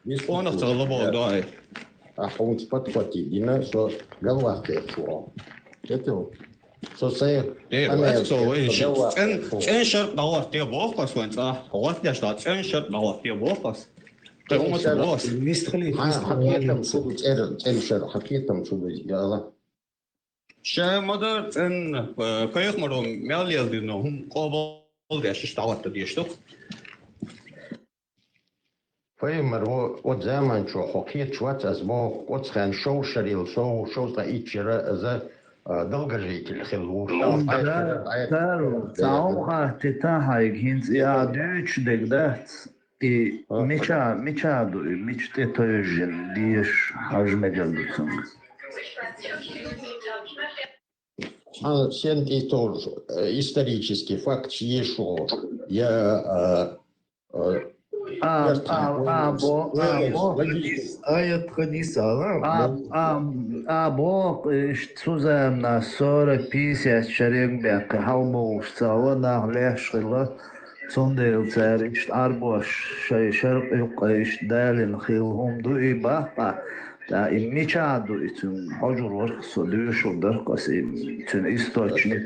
Ona talaba dai. Hon spotpoti dina så galwaqte so. Eto. So say So en shirt dawa te bofas wanta. Hawat ya stat en shirt dawa te bofas. Qawma boss. حكيتهم شو بتقدر حكيتهم شو يلا Shay mother en kayık marom meal dino hum qobol ya shtavat diyeshtok. فايمر هو زمان شو حكيت شو أسمه قدس كان شو شريل شو تأيتشرا إذا دلجريت الخلوش Claro, sauha tetahaig hins ja Deutsch degdat I mich tetojen dies hajmegaldutsum. Сенти тоже исторический факт еще я Бог сузем на 40-50 шеренбек halbo стала на лешила sondeel ist arbos sharq ist dalen khilhum du ibqa da imichadu itun hajur work solution der qasim tun istochni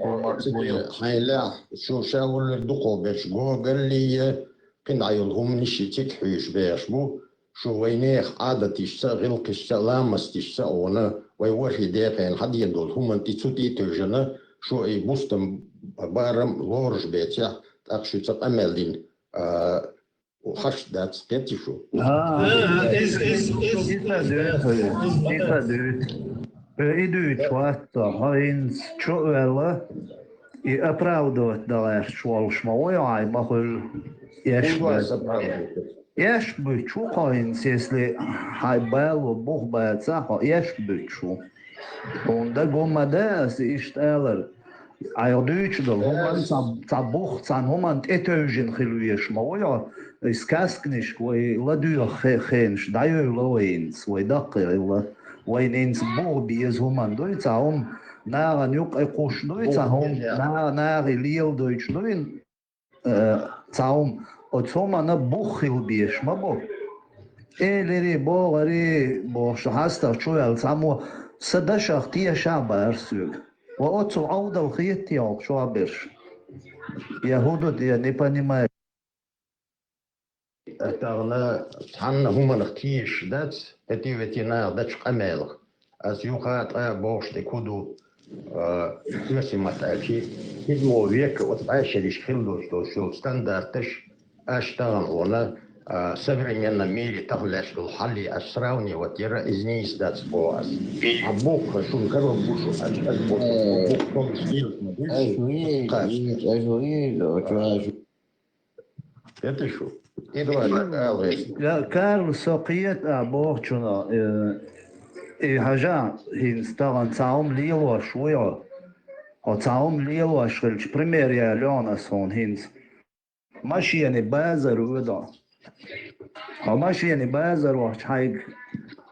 هلا شو شاول الدقو باش جو قال لي قنعيلهم نشيتك حيش باش بو شو وينيخ عادة تشتغل كشتلامس تشتغل ويوري داقين حد يندول هم انت تسوتي تجنا شو اي بوستم بارم لورج بيتيا تاكشو تقملين وحش دات تيتي شو Idu tvata, hins čuvela I оправдывать далаш швалшмой, ай махул Ешбы чухайнс, если хайбелу бухбаца, ешбы чу. Und da gomades ist eller. Ay Deutsch dol human sa buch san human eteugen khiluyesh moya is kasknish we la du khensh dayo loins we daqila وينين بو بيز همان دويتس هم ناغ نيوك ايقوش دويتس هم ناغ ليل دويتس دوين تاهم اتوما نا بوخيل بيش ما بو إلري بو غري بو شهاستا شويل سامو سدش اختيا شعب ارسوك واتو عودة وخيتي عوق شو عبرش يهودو دي не понимаю تغلا تحن هما نختيش دات تتي وتينا داتش قمال از يوخات بوش تكودو يسي متاكي كيدو ويك وتعيش ليش خلدو شو ستاندرتش اشتغل هنا سفرين ميري تغلاش الحلي اسراوني وتيرا ازنيس دات بواس عبوك شو نكرر بوشو اشبوك كون ستيل это шо Карл Сокиет Борчуна и Хажа инстаган цаум лило шуя а цаум лило швельч пример я Леона сон хинс машине базар уда а машине базар вач хайг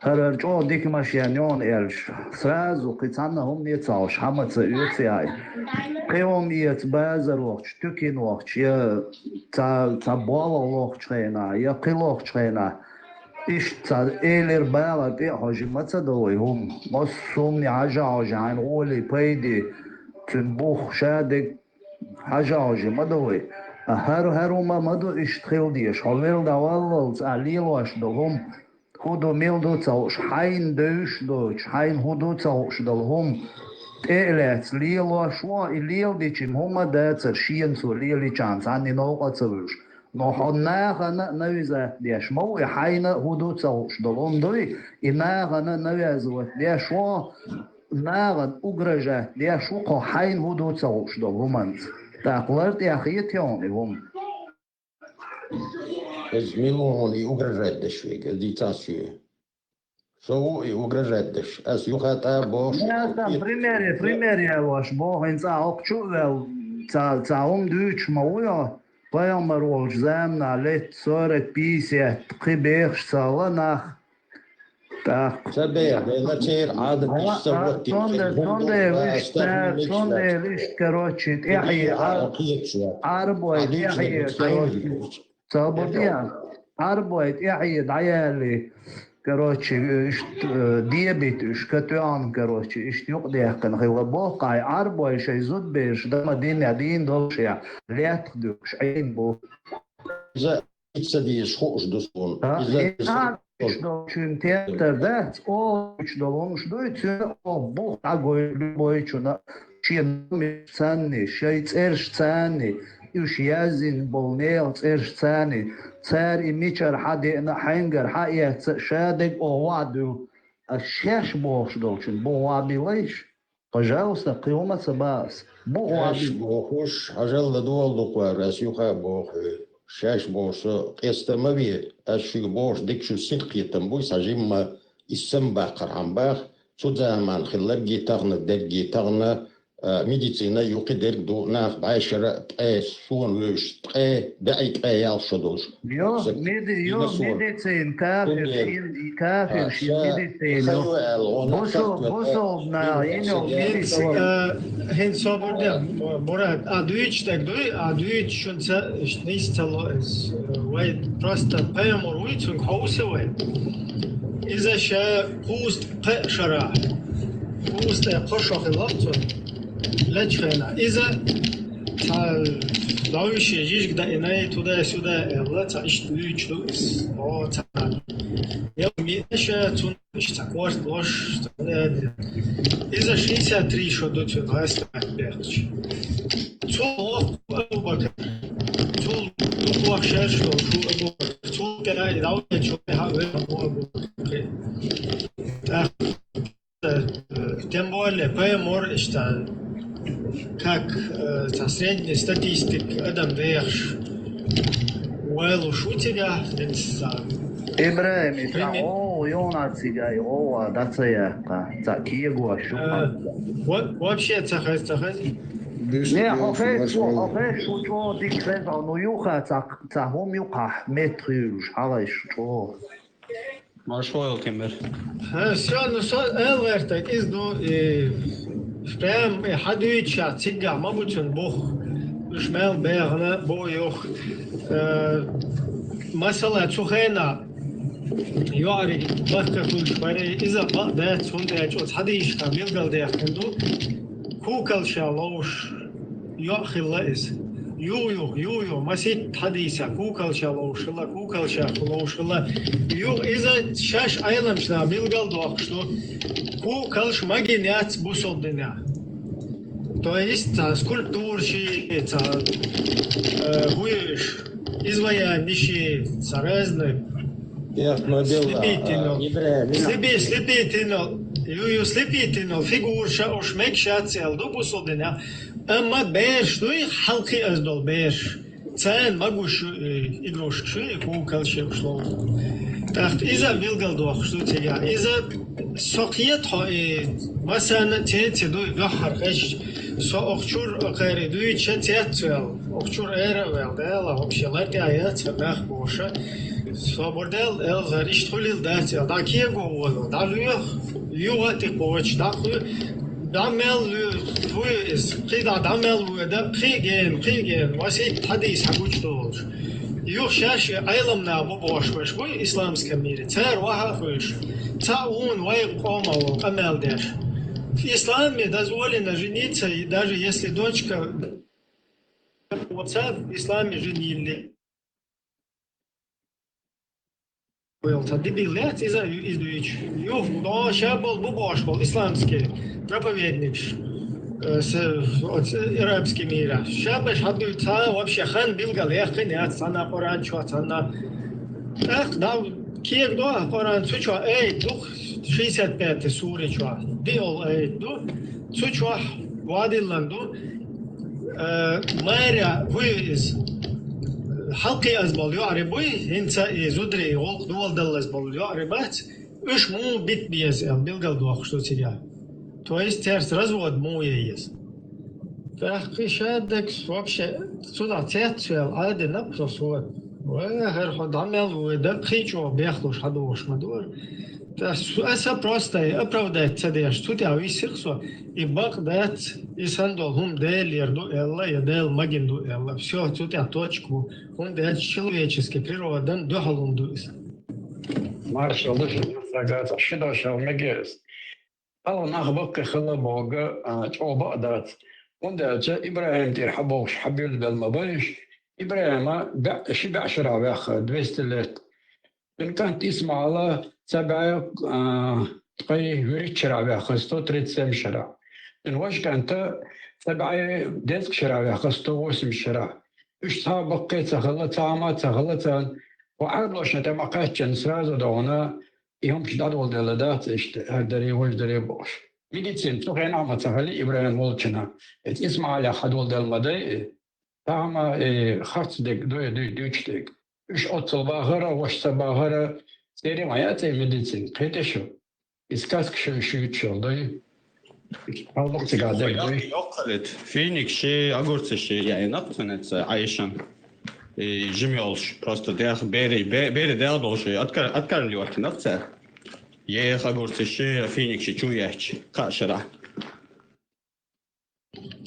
харарчо дик машинён элш сразу кицаннахум не цауш хамаца юцай قيوم يت بازر وقت تكين وقت يا تا بالا وقت خينا يا قلوق خينا إيش تا إيلر بالا بي حجمة دوي هم مصوم عجاج عن قولي بيدي تنبوخ شادك عجاج ما دوي هرو ما دو اشتخيل ديش حويل دا والله عليل واش دوهم هدو ميل دو تاوش حين دوش دوش حين هدو تاوش دوهم Elets lielo šo I lieldičim huma dēcer šiensu lieličāns ani noqacavuš. No honnēga navizēt diešmau I haina hudu cauš dolom doi I nēga naviezot diešo nēga ugražēt diešo ko hain hudu cauš dolumans. Tā klart jāhiet jauni hum. Ez milon I ugražēt dešvīgi, ez dīcāsiju. So I ugražēt deš. Es juhātā boš. Jā, tā primērie loš bohins augču vēl tā Deutsch mauja. Pajamarož zemnā let 40-50 qibēkš sala nach. Tā. Sabēja, la čēr ādatiš savoti. Sonde lišt karočit. Ihi arboj, ihi karočit. Sabodijā. arbeit يعيد عيالي короче ديبت كتوان короче يقضي كان هو بوقع arbeit شيء زود بيش ده مدينة دين دوشيا ليت دوش عين بو إذا دي شخوش دوسون إذا Çünkü teatrda o dolmuş doytu o bu agoy boyçuna çiğnemi şey erştani üç yazın bolnel erştani cer imiçer hadi na hangar hayat şadik o vadu aşaş boş dolçun bu vabileş пожалуйста قيومة باس bu vabi boş hajal dol dokvar asyuha boş شاش بوش استمبي اشي بوش ديكشو سيلقي تنبوي ساجيما اسم باقر عم باخ سو زمان خلال جيتاغنا دير جيتاغنا ميديسينا يوقي دير دو ناف بعشرة تقاي سون ويش تقاي دعي تقاي يالشدوش يو ميديسين كافر ميديسين بوسو نا ينو ميديسين Hen sabırda Murat adüç şunsa neyse vay просто поймор уйцун хаусевай إذا شاء قوست قشرة قوست قشرة خلاصون لا تخينا إذا داوش يجيك دا إناي تودا سودا لا تعيش دويش دوس أو تعال يوم يشاء تون اشتكوش دوش إذا شيء ساتري شو دوتشون هاست بيرتش تول أبو بكر تول دوق شاش شو أبو بكر تول كنا يداوي شو بهاوي أبو بكر тем более ПМОР اشتغل как средний статистик Адам Верш Уэлу Шутига إبراهيم أو يوناتسيجاي أو داتسيا تاكيغو شو вообще تخز Не, шо дик феза но юха та хом юха метрюш халаш шо Marshall Timber. все ну со элвертак из до прям хадуича цигга мабутун бох шмел бегна боёх масала цухена يعري بكر كل شوارع إذا بعد سونت أجوز حديش كامل قال ده عنده كوكل شالوش يأخذ لإس يو مسيت حديثة كوكل شالوش لا كوكل شالوش لا يو إذا شاش أيلم شنا ميل قال ده أخشلو كوكلش ماجنيات بوصل دنيا то есть скульптурщики هويش изваянищи разные слепительно фигурша уж мекшаться алдобусоденя amma beş duy halkı azdol beş sen maguş игрушки куколши ушло так иза вилгал доxtu ya иза соқият مثلا تيت дуй гахар гаш со оқчур қайри дуй чатятвел оқчур эра вел дела вообще аят нах боша Свободел заришт хулил дать, да кего воно, да люя ты поч, да дамел твой из, прида дамел да приген, васи хадис хагуч долж. Юх шаш айлам на бобош ваш, вы исламском мире, цар вахафыш, цаун вай кома амел деш. В исламе дозволено жениться, и даже если дочка отца в исламе женили. Дебилет издуич. Юх, да, шабал бубошкол, исламский проповедник с арабским мира. Шабаш хадуца вообще хан билгал, яхин яд сана Коран чуатана. Ах, да, киек до Коран чуа, дух 65 суре чуа. Дил ду чуа вадилланду. Майра выз حلقي أزبال يعربوي هنسا زودري غلق دول دل أزبال يعربات إيش مو بيت بيز بيلقل دوخ شو تيجا то есть терс развод мой есть так шадек вообще сюда цел один напросо وهر حد عمل ودقيق وبياخدوش حدوش مدور أسا просто оправдать цадеш тут я висирсо и багдат и сандол хум дел ерду элла едел магинду элла все тут я точку он дел человеческий природан дохалун дуис Маршал sagata shida shal meges. Al nakhbak khalla boga choba adat. Onda ja Ibrahim tir habosh habil bel mabash. إبراهيم شبع شراب ياخذ 200 لتر إن كانت تسمع على 7 تقي وريت شراب ياخذ 137 شراب إن واش كانت 7 ديسك شراب ياخذ 108 شراب إيش صار بقيت غلطان وعرضوش نتما قاتشن سرازو دونا يوم شداد والدلدات إيش هدري وش دري بوش ميديسين سوغين عما تغلي إبراهيم ولتشنا اسمع على حد والدلمدي Tama hartdek duçdek. Üç otuz bahara, başta bahara serim hayat medicin. Kıteşo. İskas kişi şu üç yolda. Aldık çıkardık. Yok evet. Phoenix şey, agorce şey yani naptınız Ayşan. Jimyolş. Просто der beri der dolşu. Atkar liyor ki naptı. Ye agorce şey Phoenix çuyach. Kaşara.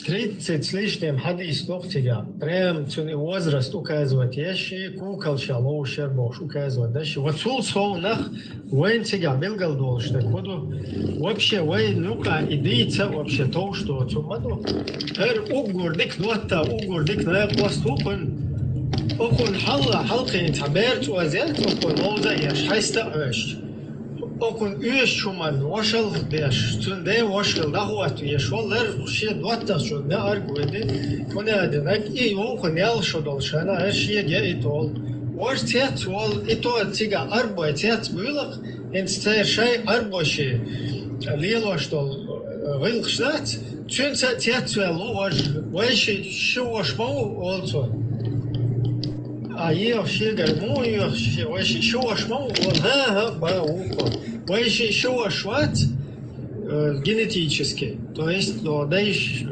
30 с лишним хадис доктига прям цуни возраст указывать ящи кукол шалоу шербош указывать дальше вот сул нах вен тига белгал долш так воду вообще вен нука идея вообще то что цумаду хер угурдик нота угурдик на поступен окон حلقه تعبيرت وزلت окон موزا яш хайста öş okun üyeş çuman vaşal deş tünde vaşal da huat yeşoller şey duatta şu ne arguedi kone demek iyi o kone al şu dolşana her şeye ge ol var tet ol ito tiga arbo tet bülak inster şey arbo şey lilo što vilkştat tünse tet lo var var şey şu vaşma olso Aí chega muito, show as mãos, show шват генетически, то есть дайш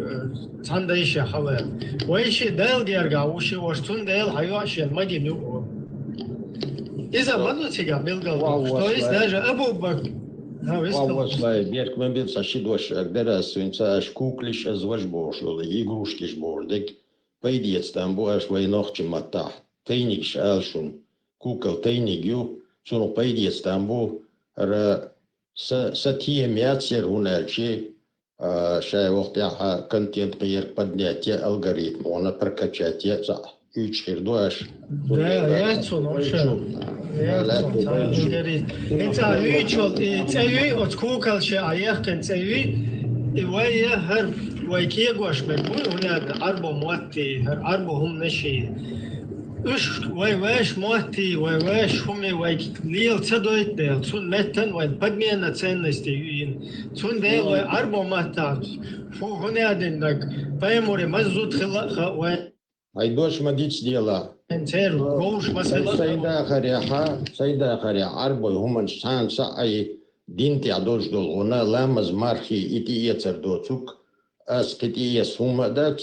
тандайш хаве. Вайши дал герга, уши воштун дал хайвашен магину. Иза ману тига белгал, то есть даже Абу Бакр. Валласлай, берк мен бил сашидош, берас сунца шкуклиш зважбош, игрушкиш бордик. Пойдет там боаш войнохчи матах. Тейник алшун кукол тейник ю суно пойдет стамбу ра сатие мяцер уначи шай вахтя контент гир поднятие алгоритм она прокачать я за учирдуаш Да, я цуно انت عيوي اتكوكل شي عيخ كنت عيوي ويا هر ويكي قوش بقول هنا عربو موتي هر عربو هم نشي Üç vaş muhti vaş humi vay lil tsadoyt del sun metten vay padmiyana ценности yin sun de vay arbo mahta fu hunaden dak paymore mazut khla vay айдош мадич дела enter gosh masala сайда харя арбо хуман шанса ай динти адош дол она ламаз мархи ити ецер доцук ас кити есума дац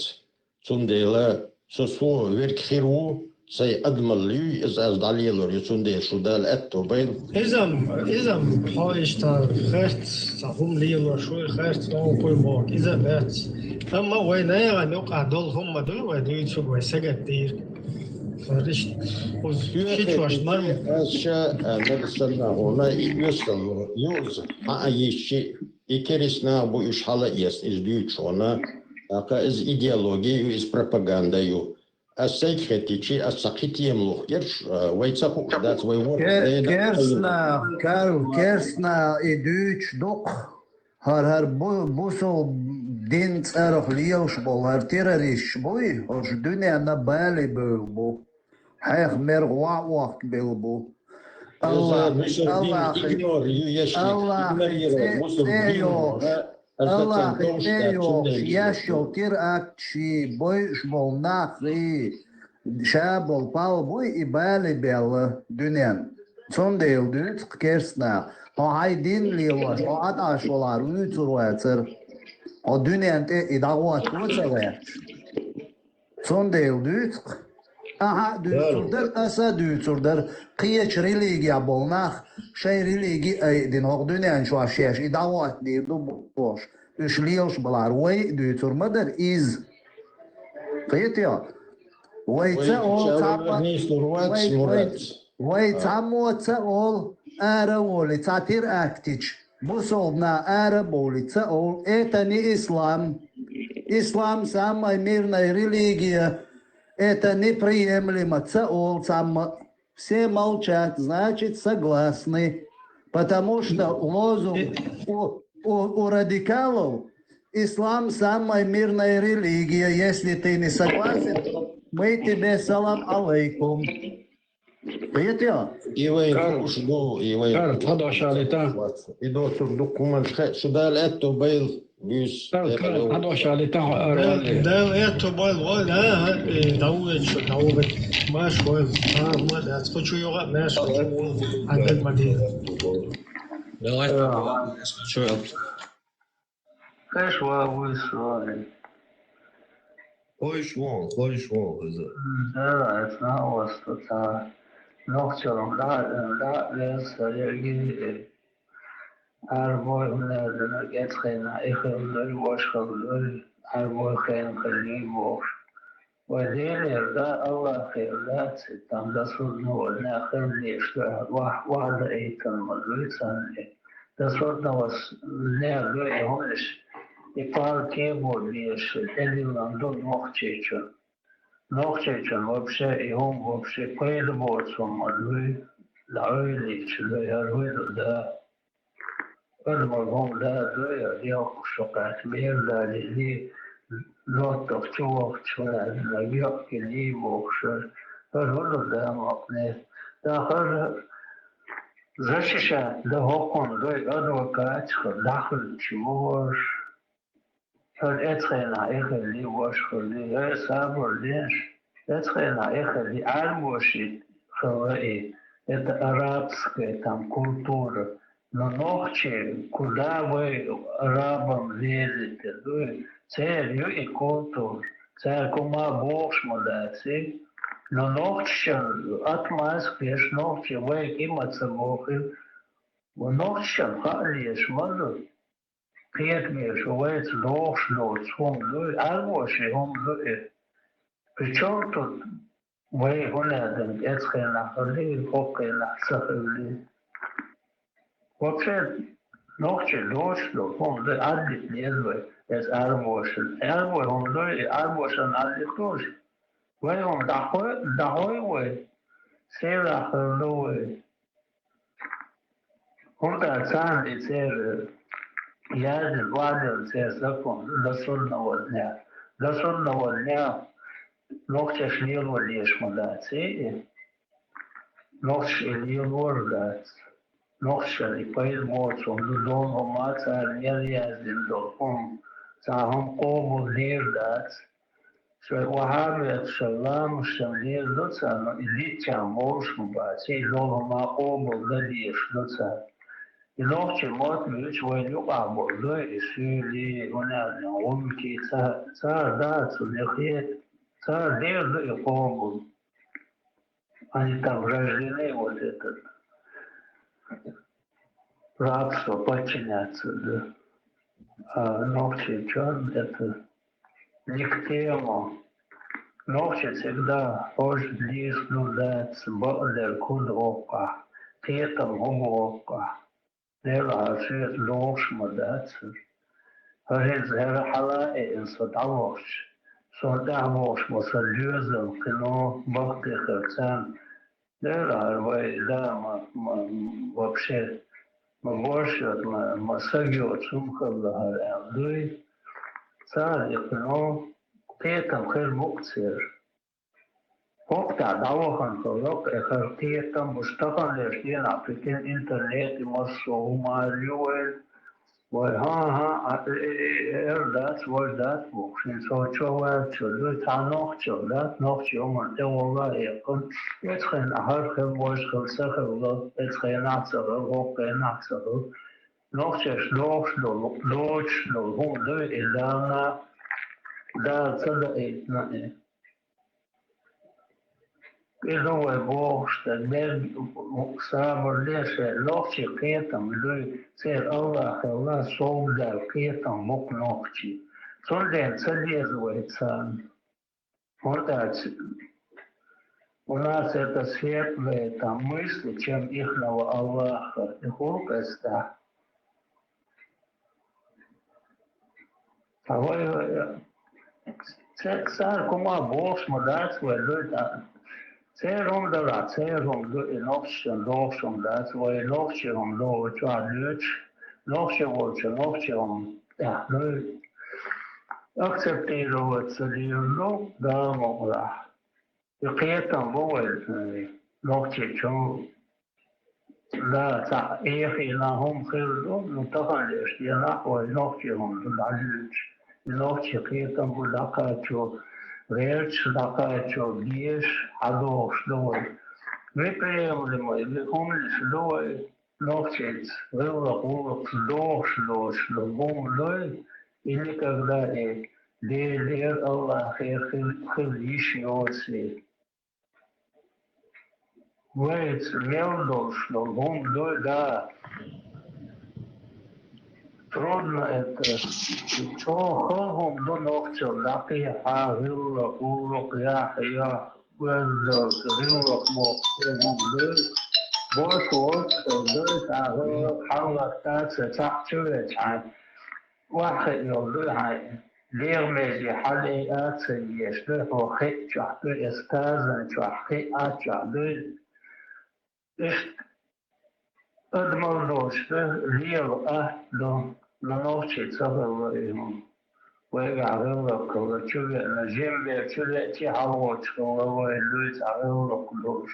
сундела сосу веркхиру Say admallı az daliyelor yutunde şudal etto bayn. İzam haiştar xert sahum liyelo şu xert no koymak izam et. Ama oynaya yok adol hum madul ve duyucu ve segettir. Kardeş o hiç başlar mı? Aşağı medisana ona yusal yuz ha yeşi ikerisna bu iş hala jest iz duyucu ona aka iz ideoloji iz propaganda yu. السيكتيشي السقيتيم لو يرش ويتسقو ذات وي وور كيرسنا إدوش دوق هر بوسو دين تسارخ ليوش بو هر تيراريش بوي هرش دنيا نبالي بو حيخ مرغوا وقت بو الله ياشو تير أكشي بويش بولناخي شابل باو بوي إبالي بيل دنيان son değil düt kersna o haydin liyoş o adaşolar ütürüetir o dünente idağuat kutseler son değil düt Aha düğütürdür, asa düğütürdür. Kıyaç religya bolnaq, şey religi din ordünen şu aşeş, idavat dirdu boş. Üşliyos balar, vay düğütürmedir, iz. Kıyıt ya. Vayca ol tamma. Vay tammoca ol ara voli tatir aktiç. Bu solna ara bolica ol etani İslam. Ислам самая мирная религия. Это неприемлемо. Все молчат, значит согласны. Потому что лозунг у радикалов ислам самая мирная религия. Если ты не согласен, мы тебе салам алейкум. Видите? Kart, hadi aşağıda. İdo oturduk kuman şudal etto bayıl yüz. Hadi aşağıda. ده تو باید وال ها داوود شو داوود ماش وال ها ما ده تفوتشو يوغا ماش عندك مدينة Şöyle. Kaç var bu soru? Hoş wol kızı. Evet, ne oldu ta? Nokçalım da sergi her boy nereden geçtiğine ihtimler başkaları her boy kıyım boş. Ve diğerlerde Allah hayırlat tam da sorunu olna kıyımlı işte vahda eğitimler lütfen. Da soruna was ne yapıyormuş? İpar keyboard diye elinden nokçayacak. Nokçayacak вообще и он вообще поедоборцу мадвы лаили чудо да. Ölmüyorum da böyle yok sokak bir de lot of çok çöler yok ki ne boşver ölür da ne daha zaşişa da hokun da advokat dahil çuvar her etrena ehli boşverdi her sabır diş etrena ehli almoşit хаваи это арабская там культура. Но ночи, куда вы рабам лезете, целью и культур, цель кума бог шмадаци, но ночи, от Москвы, ночи, вы иматься бог, ночи, халиш, мазу, петмеш, вы лох, шлоц, арвоши, причем тут вы гуляден, эцхена, хали, хоккена, сахали. Вообще, ночи дождь, он аддит незвой, es арбошен. Арбошен аддит тоже. Вы он дохой вы, севра харловый. Он да сам и цер, ядер, вадер, цер закон, до судного дня. До судного дня ночи шлил лишь мудаци, ночь шлил вордать. Nochsel, ik weet het om de don om wat er neerjaars in de om zaham komen neer dat. Zo wahab het salam neer dat zijn elitja mors moet zijn don maar komen dat is dat zijn. Je nog je moet dus wel je abel dat is jullie wanneer je omkeert dat zo neer daar neer dat je komen. En je kan rajden wordt het. Рабство подчиняться, да. А ногти черт это не к тему. Ногти всегда очень лишь нуждается более кудропа, тетом губопа. Дела шесть ложь модаться. Рез хала и содавош. Содавош мосалюзел кино бахты херцан. Дела вы да вообще больше массажиот сумхабла алды царь но тетам хермукцер Окта давахан колок эхар тетам мустахан лешден апикен интернет и массу мариуэл Вой ха that's what that book since so chowa chulu ta noch chola noch choma te wala ekon et khen har khe was khol sa khol et khen atsa go khen atsa noch ches noch no hon de ilana da tsala et na Ilue bosta, den savar lese lochi ketam, lui ser Allah Allah somdal ketam mok nokchi. Sonden целезывает сан. Вот у нас это светлые там мысли, чем ихного Аллаха. И хулкоста. А вы царь кума бог смодать вы люди. Cerum de la cerum de in option dat waar in option door het waar lukt, option ja nu accepteren we het serieus daar mogelijk. Je kijkt dan wel option dat dat eerst na hom geloof nu toch al is je na voor option dat lukt. In option kijkt dan wel dat je Речь такая, что бьешь, а дождь давай. Неприемлемо, и умнишь, давай, ночить, вылок, дождь, бомбой, и никогда не делер Аллах, и хилиш йоси. Вейц, мелдош, бомбой, да. Трудно это. Что хогом до ночи, так и улок, я, вызвал, рылок, мог, больше вот, хавластаться, цапчуя, واحد يقول هاي ليه ماشي حالي أتسي يشتغل خيط شحطو إستاذن شحطي أتشحطو Odmolnost lijevo na novčica kojega vrlokoga čuje na zemlje, čuje ti haločko, ovo je ljudca vrlok duš.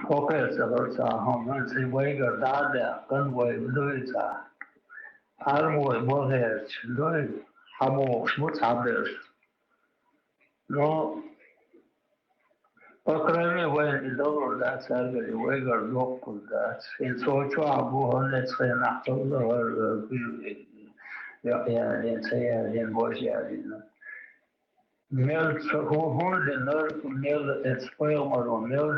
Opet se vrca, on si vojga dade, kan voj ljudca. Armoj boherč, ljud, hamo šmuc habeš. No, Окроме военных долларов, да, царь, выиграл локку, да, и соучу абу, он не цена, я божий, мел, мел, эцпоемару, мел,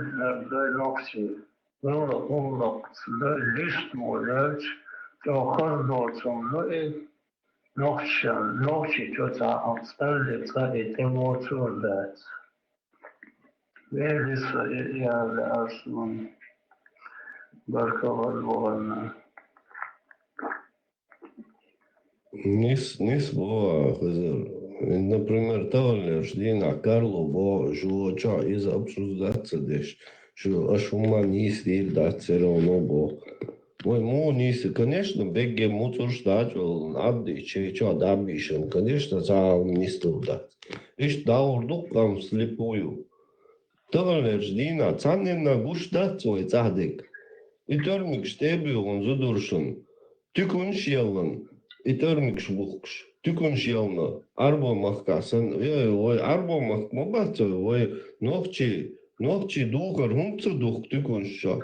дой локси, лок, дой лист мой, то хоздоцом, ну и ночи, что-то обстали, царь, ты мочу, да. Верис я Арсман Барковал. Nis buvo, например, tavalies dienā Karlo bo žočā izapšuzdāca deš, šo ашуман īsti ir dācero nobo. Ой, мунисы, конечно, беге муцурштачу, абди, чечо, дабишен, конечно, за не студат. Ишь даурдук там слепую. Tavalies dienā canina gušdacoja cādek. I törmīgs tebi un zuduršana. Tik un šielna. I törmīgs lukš. Tik un šielna. Arbomah kāsan. Vai arbomah mobacoja. Vai nohči dūkar hunca dūk tik un šā.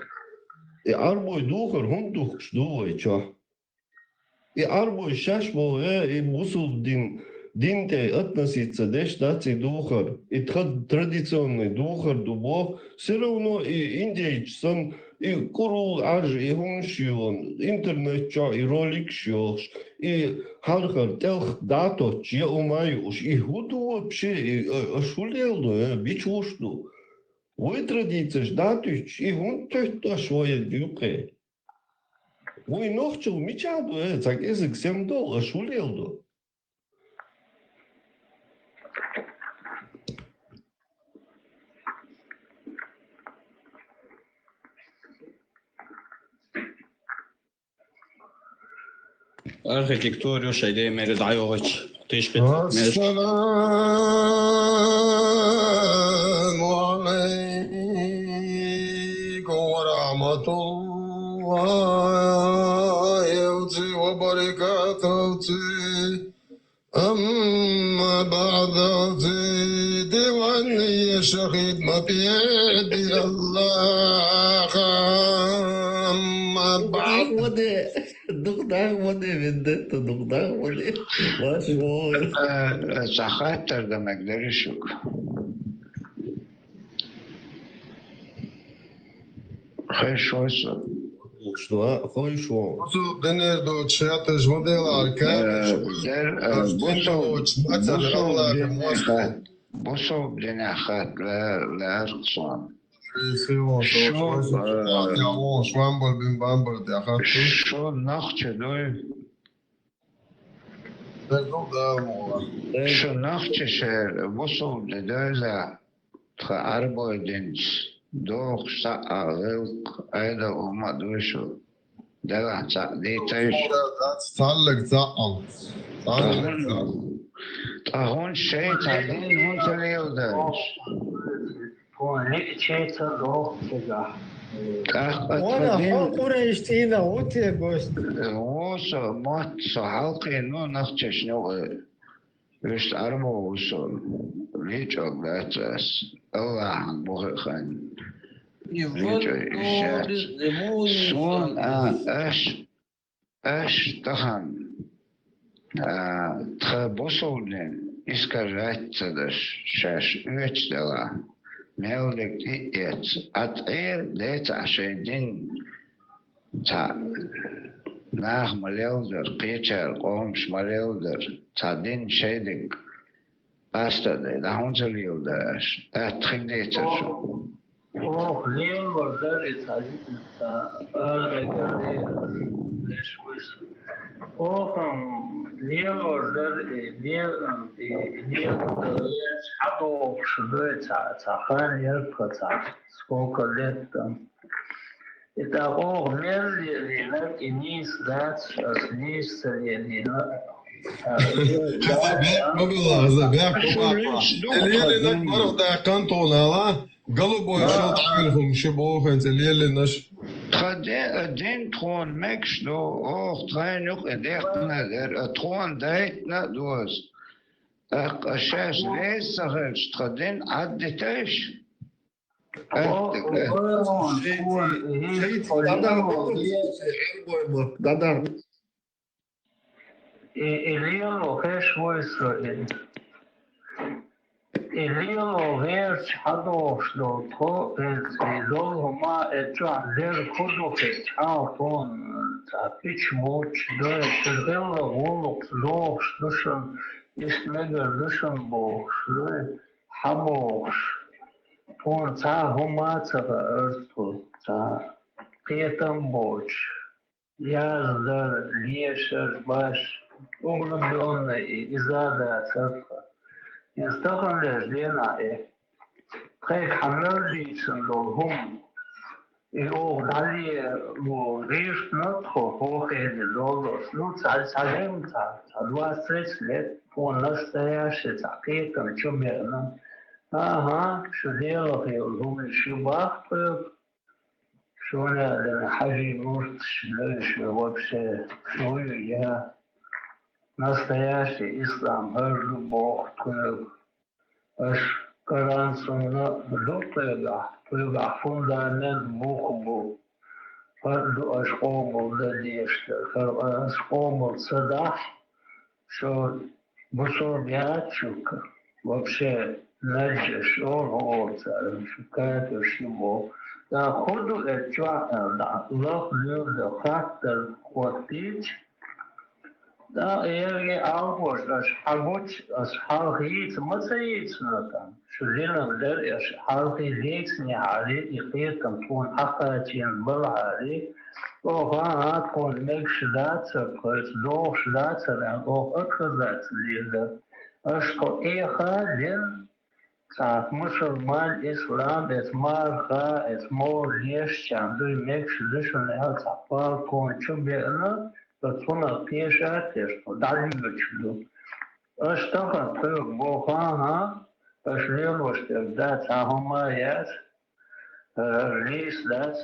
I arboj dūkar hundukš dūvai čā. I arboj šašbo I musul Dinte относится дешдаци духар. И традиционный духар дубо все равно и индейч сон и курул аж и хуншион интернет ча и ролик шош и хархар телх дато че умаюш и худу вообще и ашулелду бичушду. Вы традиция датуч и хунтехта швоя дюке. Вы нохчел мичаду так язык всем дол ашулелду. Arhitektūrių šaidėjai Meridajovič. Tai išpėt. Assalamu alaikum wa rahmatullahi wa barakatuh. أما بعد ديواني شهيد ما بيدي الله أما بعد Sahattır demekleri şu. Хорошо. Что? Хорошо. Busu denerdo çeyatış modelar kâr. بوصل Açar Allah mostel. بوصل جناحات لا أرقصان Sivon شو yavon şvambol bin bambol de akhattu. شو نخشى دوي Derdo da mola. شو نخشى شير بوصل لدوزا تخاربو دينش دوخ ساعة غلق أيضا وما دوشو دلا دي تيش Sallık zaam. Sallık zaam. هون شيء تعدين هون تريو داش وانا حقورة اشتينا وتي بوست وصل مات حلقي نو نخشى شنو رشت أربو وصل ليش أقلاتس الله عن بخخن ليش إشات سون أش تخن تخبصولن إسكارات تدش شاش أوش دلا ميولك إيت أتغير ليت عشان دين تا ناخ مليودر قيتشر قومش مليودر تا دين شيدك أستا دي دا هونزليودرش أتخديتر شو Сколько лет там. И того мерли, и низ, да, низ, Babila zabia اللي لنا مرة دا كانتونا لا قلبوا شو تعملهم شبوه انت اللي نش دين تخون مكش دو أوه تغين يق إديك نادر تخون دايت ندوز أشاش ليس سهلش تخدين عدتش Elilo vers hadosh do to elol homa etwa der kodo on tapich moch do elelo wolok loch dushon ist mega dushon bo hamosh on ta homa ta erto ta pietam boch yazda liesher bash uglon izada sarfa يستغل لنا خير حمل سنلهم يو دالي وريش نطخو هو خير لولوس نو تعلم تعلوا ستريس لت فون نستياش تعقيد كم تشمعنا اها شو ديالو خيرهم شو باخ شو انا حاجي مرت شو وابشي شو يا настоящий ислам, любовь, аж карансона, лютая фундамент букву, аж омол надежда, аж омол садах, что бусор ячука, вообще, знаешь, он какая-то шибо. Да, ходу это, лох люди, хаттер, хватить, da erge August as Hagut as Hauhit Matsayit Snatan. Shulina der as Hauhit Niari, Iqirkan Pun Akatin Balari, Oha Pun Mekshdatsa, Doch Shdatsa, and of Akazat leader. Ashko Eha Din, Sak Musulman Islam, es Marha, es Mor Yeshchan, do Mekshdition El Tapal Pun Chubena. Persona piesat esto, daljučlu. Aš taka tog boha, aš lielošter dat ahumаяс, лис dat,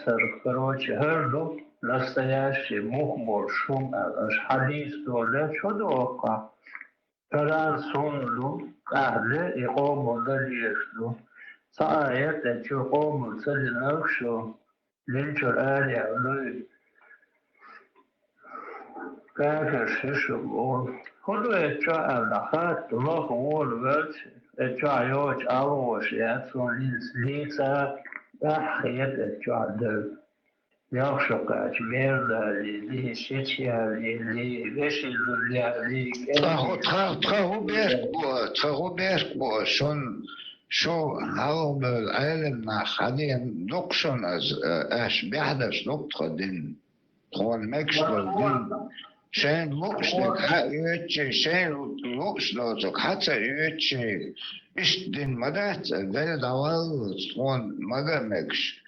короче, herdu, настоящий мухмор шум, аш хадис доля, чудока. Таран сунлу, ахле и ому далешлу. Саает, эчу ому целинавшу, линчур алия, луй. Krijgen gewoon. Goed, het jaar dat gaat, de nog gewoon wordt. Het jaar jood alles, ja, zo'n liedza, dat geeft het jaar de. يغشق أجمير لي شتيا لي وشي لي تخو بيرك بو شو هاو بالعلم خلين نقشن اش بيحدث نقطة دين تخون مكشلو دين شين لوكشلك يوتشي شين لوكشلوتك حتى يوتشي إيش دين مدات بلد أول تخون مدى مكش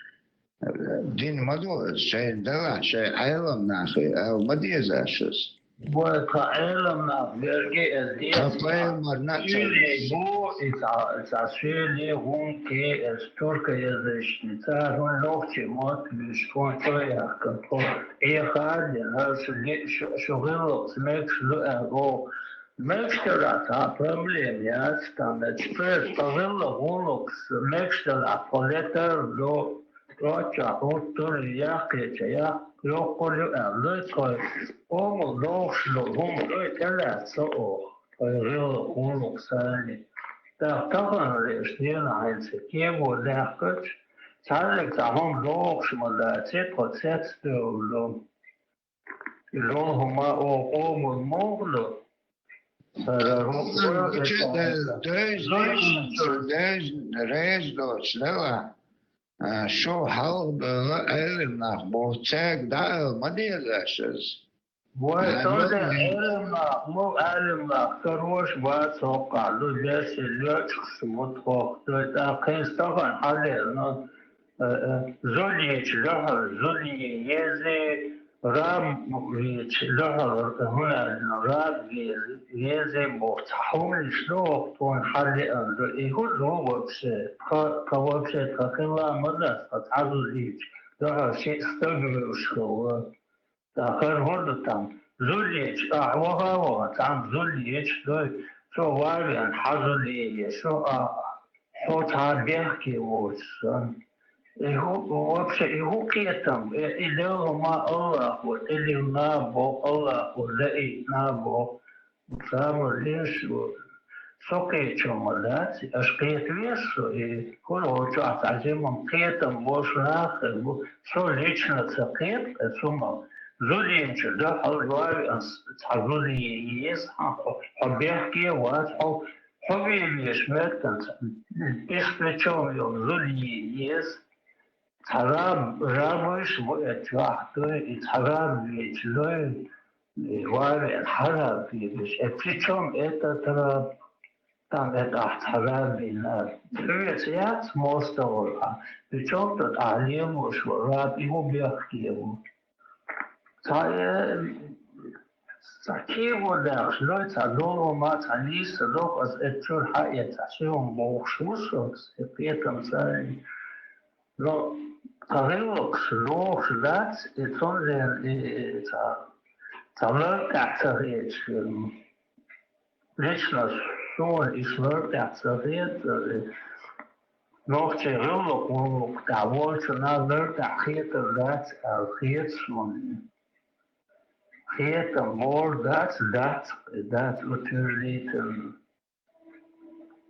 دين مدو شين دلع شين عيلم ناخي أو مديزاشس وكعلم بيرجي الدين تطير مرنات شيلي بو إذا شيلي هون كي التركيا يزشنتا هون لوكتي موت بيشكون تويا كنتو إيه خالد هاس شغل سمك شلو أغو مشكلة problem يا ستاند تفرس تغلى هونوكس مشكلة فولتر لو روتشا هوتر ياكي يا يقول لك هم لوش هم ثلاث سوق غير هم ثاني طبعا الاثنين عن سكيم ولاقت تعلق تعهم لوش ملاتي قصت دولهم هما هم المغلو شو حرب علم بوتاك دا ما ديراشز وصل علم مو علم كروش واتوقع له بس الوقت متوقع لكن طبعا على زوليش له زولي يزي رام له هنا رام يزي بتحول شلون تون حل يقول له وبسيط كوبسيط كان لا مدرسة تعرض ليش له شيء استقبل شو كان هذا تام زوليش وها تام زوليش له شو وارد حصل شو شو تعبير وصل هو كيتم إله ما الله وإله نابو الله ولئي نابو فهم ليش سوكي شمالات أشقيت ليش كله جات عزيمم كيتم بوش ناخر شو ليشنا تقيت ثم زولين شده حلواري تحضري يسحا حبيحكي واتحو حبي ليشمكتن إخبتشو يوم زولي يس خراب رابش بقت واحدة خراب بيجلوي وارد خراب بيجش ابتشم اتا ترى تام اتا خراب بينار فريسيات مستورها بيجم تتعلم وشوراب يهو بيحكيو تايا ساكيو داخلوي تالو ما تانيس لوك از اتشور حقيا تاشيهم بوخشوشوكس ابيتم ساي لو Tarelux loog dat het zonder leuk achtereert. Lichtens zo is leuk achtereert. Nog te rullig ook daar wordt na leuk achtereert dat achtereert van. Geert een woord dat natuurlijk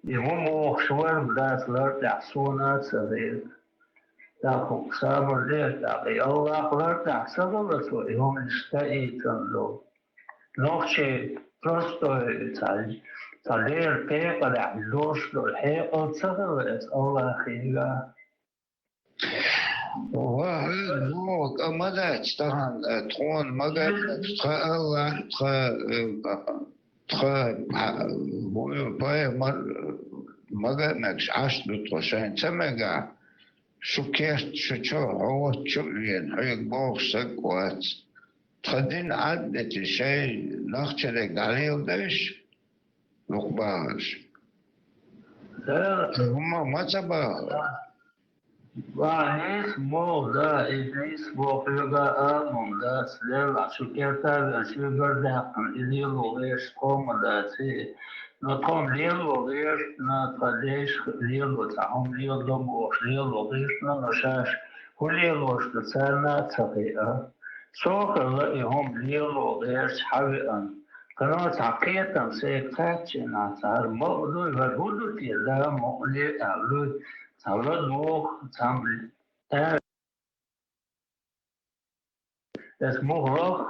je moet zorgen dat leuk achtereert. Daarom samen leert dat bij Allah leert dat samen zo iemand staat dan lo. Nog je prosto zal leer kijken dat los door heel samen is Allah geeft. وهو مدى تكون مدى الله مدى مكش عشت بطوشين تمقع شكرت شو عوض شغلين هيك بوخسك وات تخدين عدة شيء نختلق عليه ودش لقباش هم ما تبغى Waar moda is volga amunda slela sukerta sugar lilo is komada si no kom lilo is na tradish lilo taum lilo mo lilo is na shash lilo stana tsaqiya so kala ihom lilo is hawan kana taqiyatan sekatchina sar modu wa hudu tila mo li alu Salvador, Es buch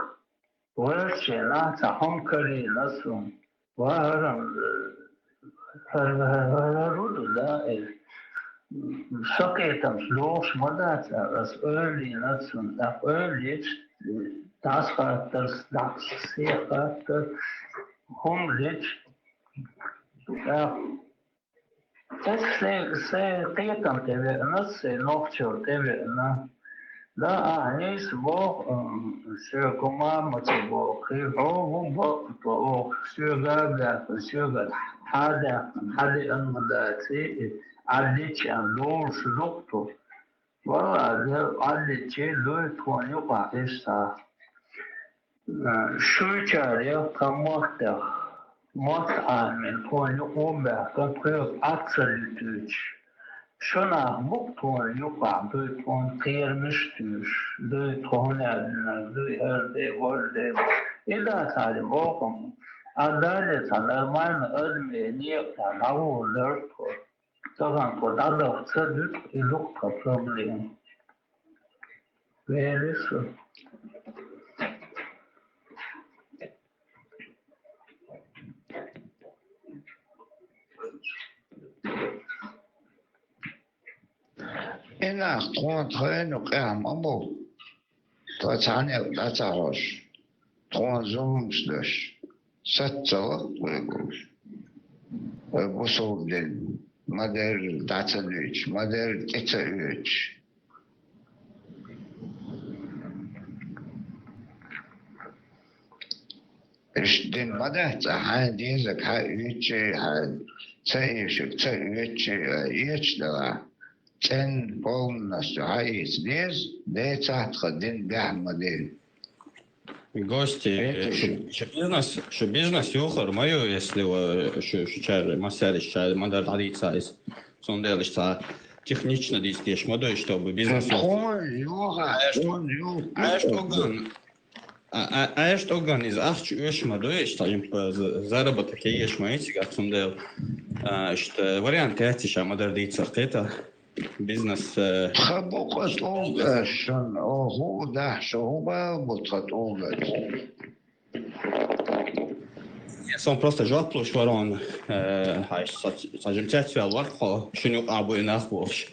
welche na ta honkari nasum. Waram da is Soketam sloos modat as early nasum da early das hat das sehr hat homlich ja das sehr ketam teve nas noch chor teve na da anis bo se koma motivo que bo sugar hada an madati adich an lo shukto wala adich lo tonyo pa esta Шучар я команда мот амен tonyo omba контрол absolut Шона мук tonyo pa du ton termistür du tonel du erde volde ila sale bokum adalet normal ölme niyeta lavulur Sogan på alla sätt i lukta problem. Very so. Ina contre no kamo. To tane da tsarosh. Tronzumslush. Satzo wegos. Bosovden. Mader datsanüç. Mader etsaüç. Den mader tsahan diese kaüçe han. Tsayışık tsayüçe yeçdala. Ten полностью аис лез, деца отходин гаммадин. Гости, что бизнес юхар мою, если что массериш, мандат адицайс, сондельш та технично действуешь модой, чтобы бизнес. А что ган из ахч уж модой, что им заработок есть мои как сондел, что вариант эти ша модер дицах это. Бизнес. خبوقت اولشن او ده شوبا بوتقت اولش. Są proste żartło szwaron. Haj, sajem cetwel warko, szunu abu inachbosh.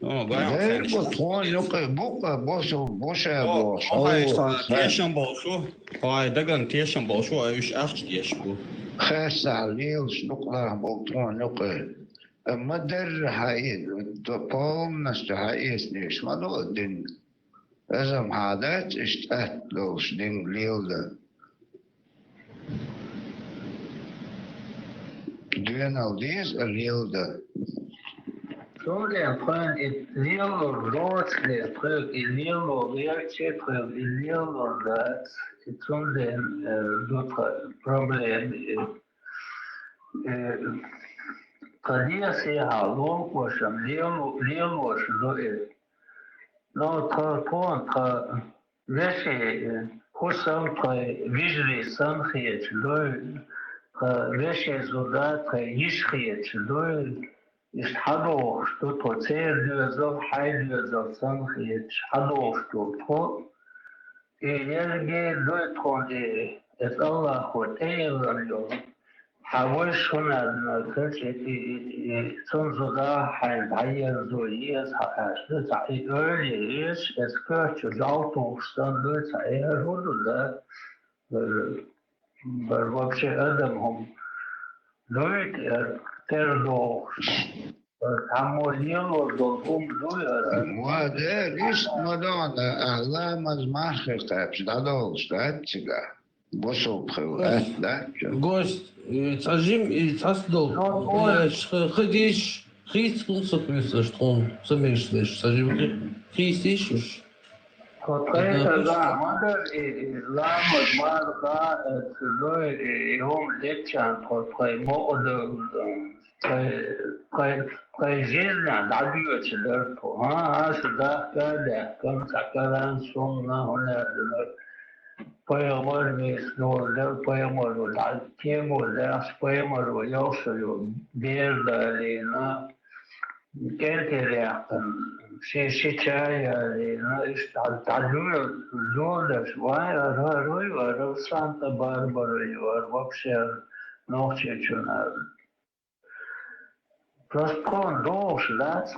No, غير بطون يقي بوقا بوشو بوشا بوش. Haj, tiešām bolšu. Haj, dagan tiešām bolšu, ayuš achč tiešbu. خاص عليل شنقلا بطون يقي. مدر هاي تقوم نستحيس نيش مالو دين ازم عادات اشتأت لوش دين ليلة دوين الديز الليلة Solen prøv et lille rådsle, prøv et lille virke, prøv et lille råd. Solen problem. Kadia se har lov på som lever så når ta væske kusam ta vizli samkhiyet loj væske zodat yishkhiyet loj ist hado что то цердюзов хайдюзов самkhiyet hado что то energi loj to es Allah khot eyvallah حاولش هنا zum sogar halt hier so jetzt ist early ist es gehört zu Auto stand Leute oder вообще Адамом Leute der doch Hamolino долгом Луера وده ist Madonna أعلام المحققة بشدادو شتاتشيغا بوشو بخوات ده Гость, сажим и сасдол. Ходишь, христкунсок мисля, что замешаешь, сажим христишь. Porträter da, Mutter, Lama, Marga, Zului, Hom, Lechan, Portrait, Mode, Жизнь, добьется легко. Сюда, когда, концакаран, сумна, поэморный снор, поэмору, тему, поэмору, ёшую, бердалина, кентеряхтан, شي شاي ايش تعلموا زولش واي روي ور سانتا باربرا ور вообще ночью чуна просто дош лац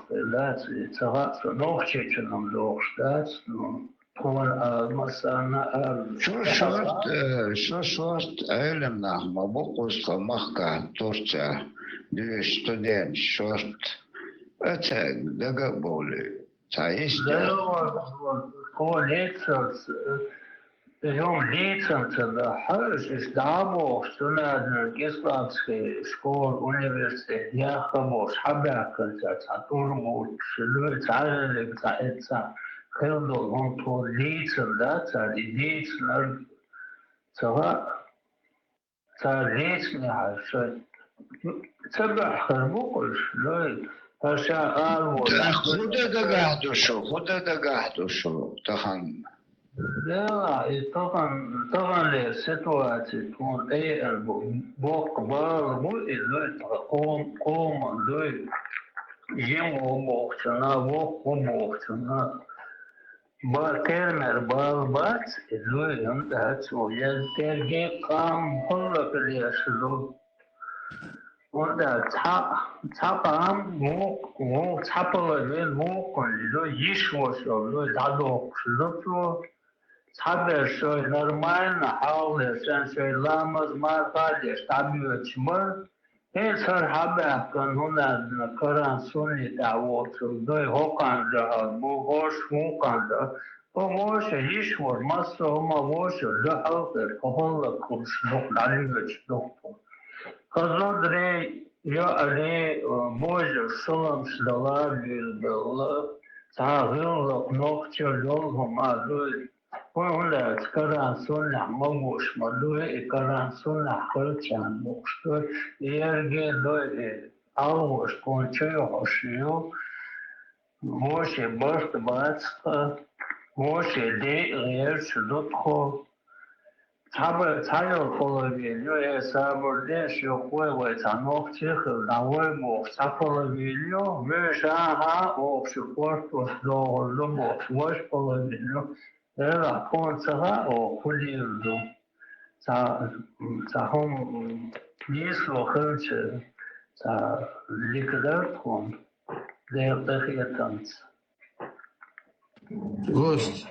цагац ночью чунам дош лац ну пор масана شو صوت علمنا ما بقوس مخكا تورتا دي ستودنت شورت أتاك دقا بولي تعيش هو ليتسرز يوم ليتسرز حرش دابو سنة جسلاتسكي شكول أونيفرسيتي ياخبوش حبا كنت تطورمو شلو تعالي بتاعتها خلدو هونتو ليتسر داتا دي ليتسر سواء ليتسني حرشت تبع خربوش لوي هشا خدا دقاعدو شو تخن لا طبعا للسيتواتي تكون اي بوق بار مو إذا قوم دوي يمو موقتنا بوق موقتنا بار كلمة بار بات إذا يمت هاتسو يلترجي قام حلق ليشلو وده tapam mu tapılır mu konulu iş olsun dado şutu tabi şöyle normal hali sen söylemez markali tabi çımır her haber kanuna karan sonu davotu doy hokanda bu hoş hokanda bu hoş iş var masa ama hoş lahır kolla kurşluk dalıyor doktor Kazandre ya ali boje şolam şdalar bildiler sağlık nokta yol hamalı Onda karan sonra mamuş malı karan sonra hırçan boştu yerge doy almış konçuyor hoşuyor Moşe bastı bastı Moşe de yer şudutko Tayo polabiliyor, sabırda şu koyuyor, tanok çıkıyor, davul bu, sapılabiliyor, ve şaha o şu korku doğru bu, boş polabiliyor, evet konsaha o kuliyordu, sahum nislo hırçı, likler kon, değerli Гость.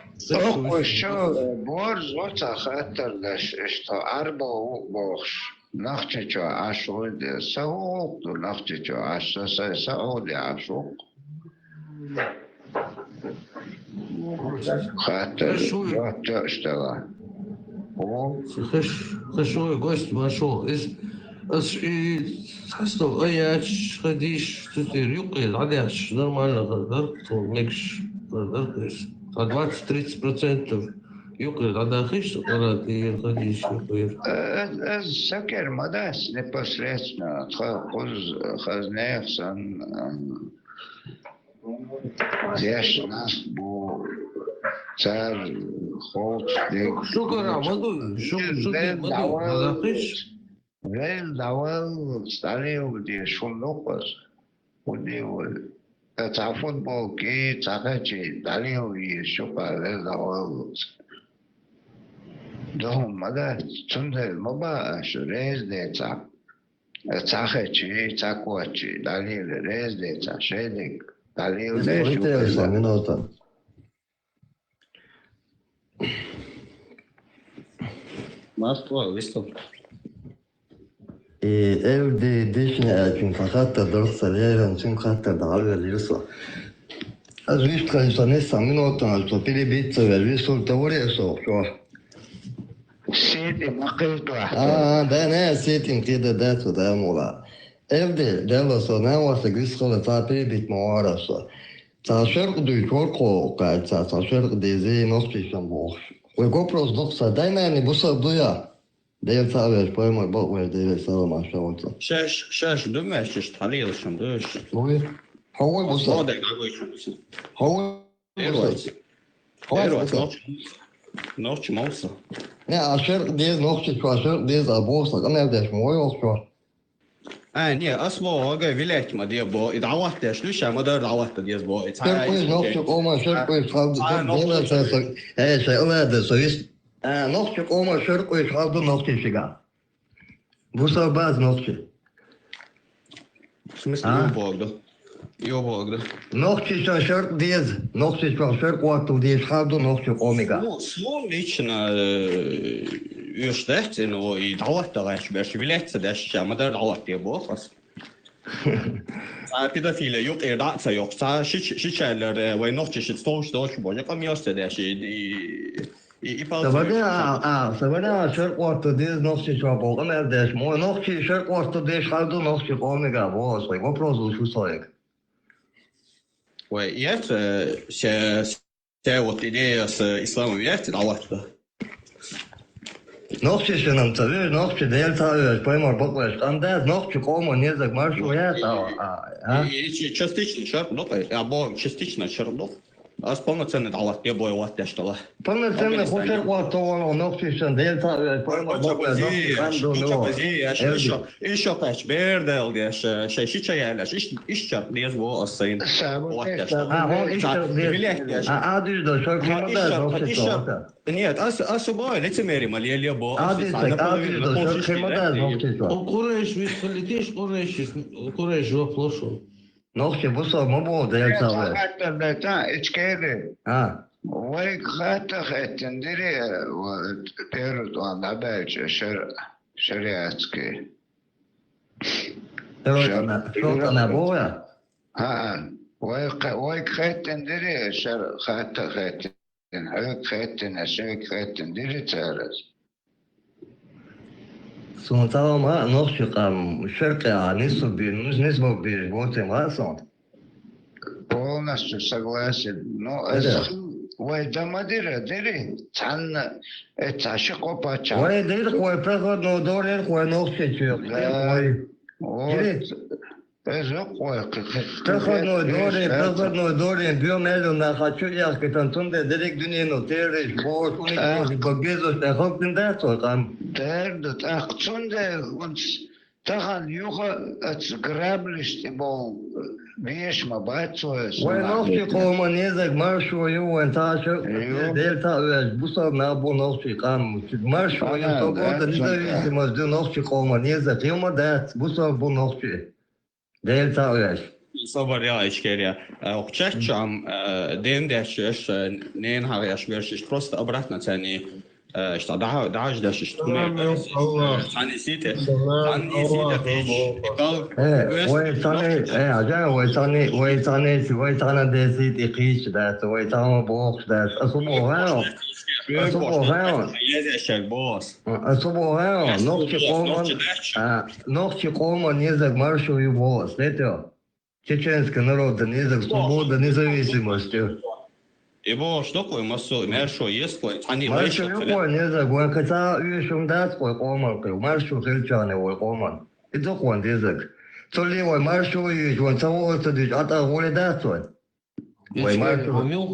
شو بورز وتا خاطر لش اشتا أربع بوخش نختشو عشود سوق نختشو عشو سوق عشوق خاطر وتا اشتغل Хорошо, гость вошел. Састов, я ходишь, что ты рюкаешь, адяш, нормально, да, мекш, да, то есть 20-30% يقل على خيش قرات يخديش يقير سكر مداس непосредственно خزنيخسن زيش ناس بو цар холт дек شكرا مدو شكرا مدو على خيش وين داول ستاريو دي شلوقس ودي تعرفون بوكي تعرفي داريو يشوفا داول دوم ماذا تنتهي مبا شو ريز ديتا تعرفي تعقوتي داريو ريز ديتا شيدك داريو ليش Master, visto. Evde dişine fakat درس ليرن شن خاطر دعوة ليرسا أزويش تخلص نسا من وطن الطبيعي بيت سواليسو توري سو سيدي مقيت واحد ده أنا سيتم كده ده مولا evde devasa ne varsa griscola tabi bit moarasa تعشرق دو يتورقو قاعد تعشرق ديزي نصبيشن بوخ ويقوبروس دوكسا دايما يعني بوصا بضيا دير تعبير بويمر بوكوير دير سلام عشاوانتا شاش دمشش تحليلشم دوش هو بوصا صادق أقويشم هو Noć موسى Ne, عشرق ديز نصبيش عشرق ديز أبوصا أنا بديش موي وصبيش Не, اسمه ولاية ما ديبو دعوات ليش ما دار دعوات ديبو شرقي نقطة قوما شرقي شخص دولة ساسا هاي سألا ده سويس نقطة قوما شرقي شخص نقطة شجع بوسا باز نقطة В смысле, يوبوغ ده. نقطة شرق ديز نقطة شرق وقت ديز خالدو نقطة أوميجا. Små lично ursäkt إنه يدعوات باش ولاية داش ما دار دعوات ديبو خلاص. كده في اليوم إيراد سيوق سا شيء وين نقطة شيء ستوش بوجه كم يوست داش سبنا شرق وقت ديز نقطة شابو أنا داش مو نقطة شرق وقت ديز خالدو نقطة أوميجا بوس وين وبروزو شو صاير؟ ويات ساوت إلياس إسلام ويات دعوات ده. نقطة شنو نتبع نقطة دلتا بايمر بقولش أنداز نقطة قوم نيزك مارشو يا частично шарнок, або частично шарнок. Аз полноценный дعوات я бой вот что. полноценный хочет вот то нقطة شن دلتا بايمر بقولش еще пач бердел деш شيء яляш иш чат дез бо асайн. هون إيش عادي ده شو كمان Нет, особо лицемерие малия бо. عادي ده شو كمان نقطة وقريش بيخليتيش قريش وفلوسه نقطة بصوا ما بو دلتا حتى بتاع إشكالي ويك خات تندري وتيرد وعلى باج شريعتك شو أنا بويا ويك خات تندري خات هيك خات نشيك خات تندري تارز سونتاو ما نقطة قام شركة نسبة بيجوتي ما صون полностью согласен. Но это мадира, дыри, цанна, это шико пача. Ой, дыр, кой проходно дорер, кой ногтечек. Вот. Это кой. Проходно дорер, биомеду на хочу я скажем, тунде дирек дунину, тереш, бос, уник, багезос, я хоптин дацо там. Дердут, ах, тунде, Тахан юха отграблишь ты был вещь мабацуя. Ой, ногти кома незак маршу юен ташо дельта уж бусов на бу ногти кам маршу юен свобода независимость до ногти кома незак юма дат бусов бу ногти дельта уж. صبر يا إشكالية. وقتشام دين داشش نين هايش بيرش بروست أبرتنا تاني. إشتا دعاش داش إشتمي. ثاني سيته تيجي. ويتاني عجان ويتاني ديسيت إقيش دات ويتاني بوخش دات أصبو هاو نقطة قوما نيزك маршу и босс. Это чеченский народ низок свобода, независимость. Ибо что такое массо, маршу есть, они маршу любой низок, он хотя юшум дат кой коман, маршу хельчане ой коман. Это он низок. Соливой маршу юш, он того садит, а то воля дат свой. Ой, маршу. Милх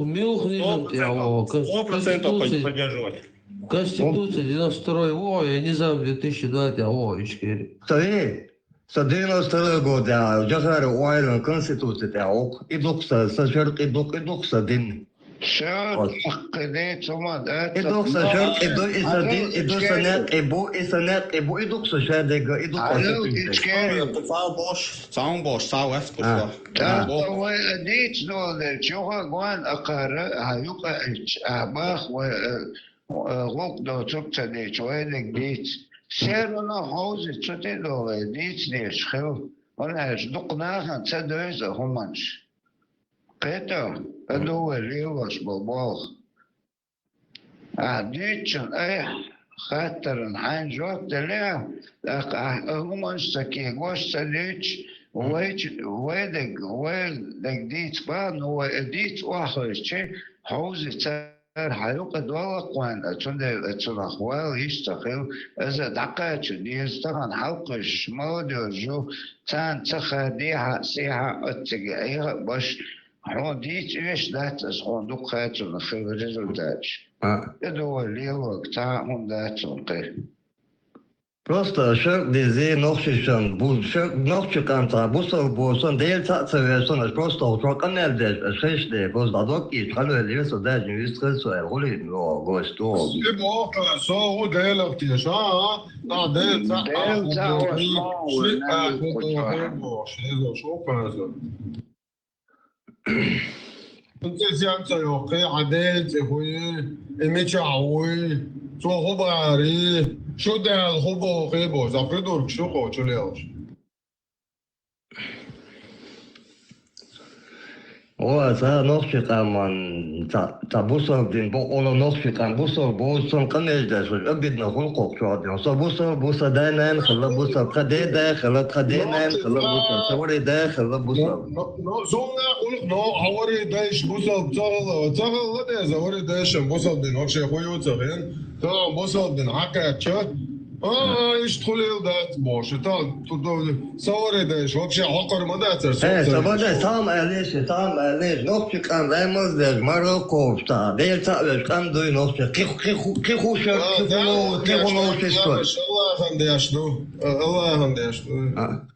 низок, я его. 100% поддерживать. Конституция 92-й, ой, я не знаю, 2002, ой, Ичкери. Стоит. С 92 года Джахар Уайлен Конституция тяок и докса сажерк и докса дин. Что? Кидет ума да? И докса жерк и до исадин и до санет и бо и докса шадега и докса. Сам бош, сау эфтус. Да, то дит нолер, чуга гуан акара, хаюка абах غوك دو تبتا دي شويدك ديت سيرونا هوزي تتدو ديت ديش خيو وانا دقناها تدويزة همانش قيتو ادو ريوش ببوخ ديتشن اي خاطر نحن جوك دليا همانش تكي غوش تديتش ويدك ديت بان هو ديت واخوش هوزي حيوقع دولة قوان أتون أخوال يشتغل إذا دقات يستغن حلقة شمال جو تان تخديها سيها أتجاهها باش حون ديت إيش ذات أسخون دقاتون خير ريزولتاج يدو اللي وقتها هم ذاتون قيل Просто şark dizi nokşişan, bu şark nokşikansa, bu soru bolsun, değil seviyorsunuz, просто çok anelde, şeşli, bozdadok ki, kalveliyorsa da, yüz kılsa, rolü, o, gosto. شي بوقع صو ديلك تيشا تا ديل تا ديل تا شي اخو شي شو كذا انت زيانت يوقي عدل تخوي اميشاوي شو خباري شو ديل خبو خيبو زقدور شو خو شو ليش O, sa nokşikanman, ta bu soru din, bu ola nokşikan, bu soru, bu son kanejde, öbidne hulkok şu adyon. So bu soru, bu sadanen, khıla bu soru, kadede, khıla kadenen, khıla bu soru, tavride, khıla bu soru. زونا قولك نو حواري دايش بوصل تغل لا ده زوري دايش بوصل دين وقش خويو تغين تمام بوصل دين حكا تشات ايش تخلي دات بوش تا صوري دايش وقش عقر ما داتر Sabahda tam eliş, nokşikan, remozler, Marokkov'ta, değil ta, kan duy nokşik, kihu şer, kihu nokşistoy. الله هم ديشتو الله هم ديشتو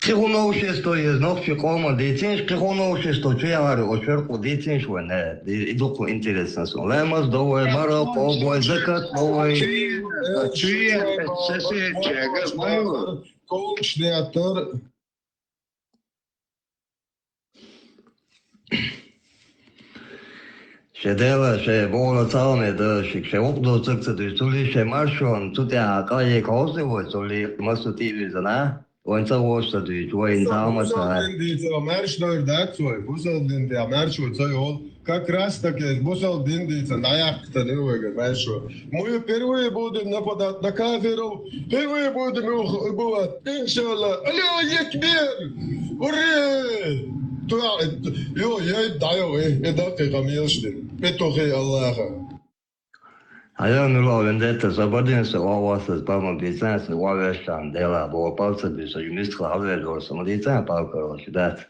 Kihu nokşistoy, nokşik olma, deytinş, kihu nokşistoy, çuyarı, o şerku deytinş ve ne, iduku interesasyon. Remoz dovoy, Marokkov, boy, zekat, boy. Čuje sesi čega znaju. Koč diatör Şedela, bola tağne de, okdo tıktı tuli, marşon, tutea, kaye kozi, tuli, masu tivi zana, oyunca olsa duy, oyun tağmasa. Марш дойдет свой, бусал дин дя марш вот йол, как раз таки бусал дин дица, наяк-то не выгод, знаешь что. Мы впервые будем нападать на кафиров, впервые будем убивать, иншаллах. Алло, Екбер! Ура! Yo, я даю, дакика милштин. Петухи Аллаха. Hayanul vendetta, sabadinse, ovasız, bama bizanse, oveştan, dela, bo palsa bisa, yumistkla haver olsa, ma dicen palkaro, şidat.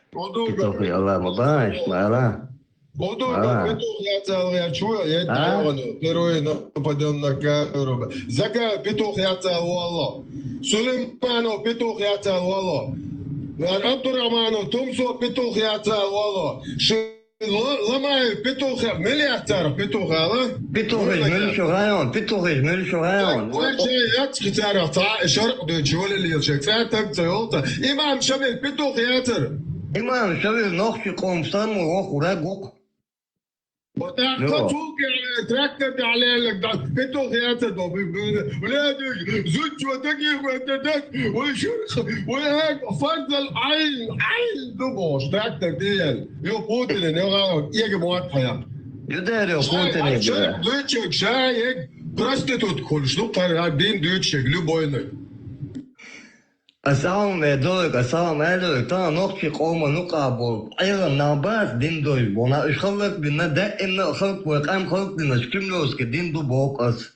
Pitohi Allah, ma baş, mala. Буду петух я целый, я чую, я даю, впервые нападем на кафиров. Зака петух я целый, Аллах. Сулейману петух я целый, Аллах. Абдурахману Тумсо петух я целый, Аллах. Ламай петух, миллиардер петух, Аллах. Pitohi mülşu rayon. ياتك تعرف شرق دو جول اللي يشك ساعتك تيوتا إمام شبه بتوخ ياتر İmam şöyle nokşi komsan mı o kura gok. وتعقدوك تركت على لك بتوخ ياتر ولادك زوج وتجي وتدك وشرخ وهيك فرد العين دبوش تركتك ديال يو بوتين يجي موقع Yüderi o konteni gibi. Дочек, шаек, проститут кольш, ну, один дочек, любой. Asam ve doyuk, asam edoyuk, ta nokşi koma nukabol. Ayırım nabaz din doy, bona ışkıllık binne de inne ışkıllık ve kam kılık dinne şkümlüyoruz ki din du bok az.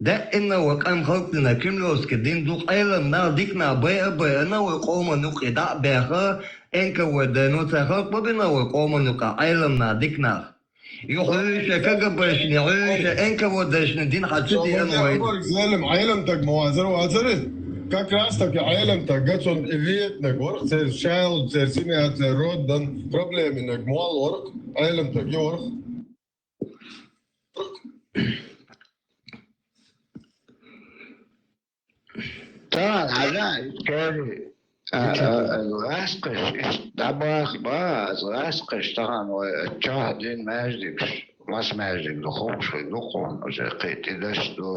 De inne ve kam kılık dinne kümlüyoruz ki din du ayırım na dikna baya baya na ve koma nuki da beha enke ve de nutsa kılık babina ve koma nuka ayırım na dikna. Yok öyle kagabaşni, öyle enke ve deşni din hatçı diyen ve. Zalim ailemtek muazır ve hazırız. Как раз таки ailemtek geçon eviyetnek ork, ser şal, ser siniyat, ser roddan probleminek mual ork, ailemtek york. طبعا علاء كاري الغاسقش دباخ باز غاسقش طبعا وتشاهدين ماجدكش ماس ماجدك دخوش دخون وزقيت دشتو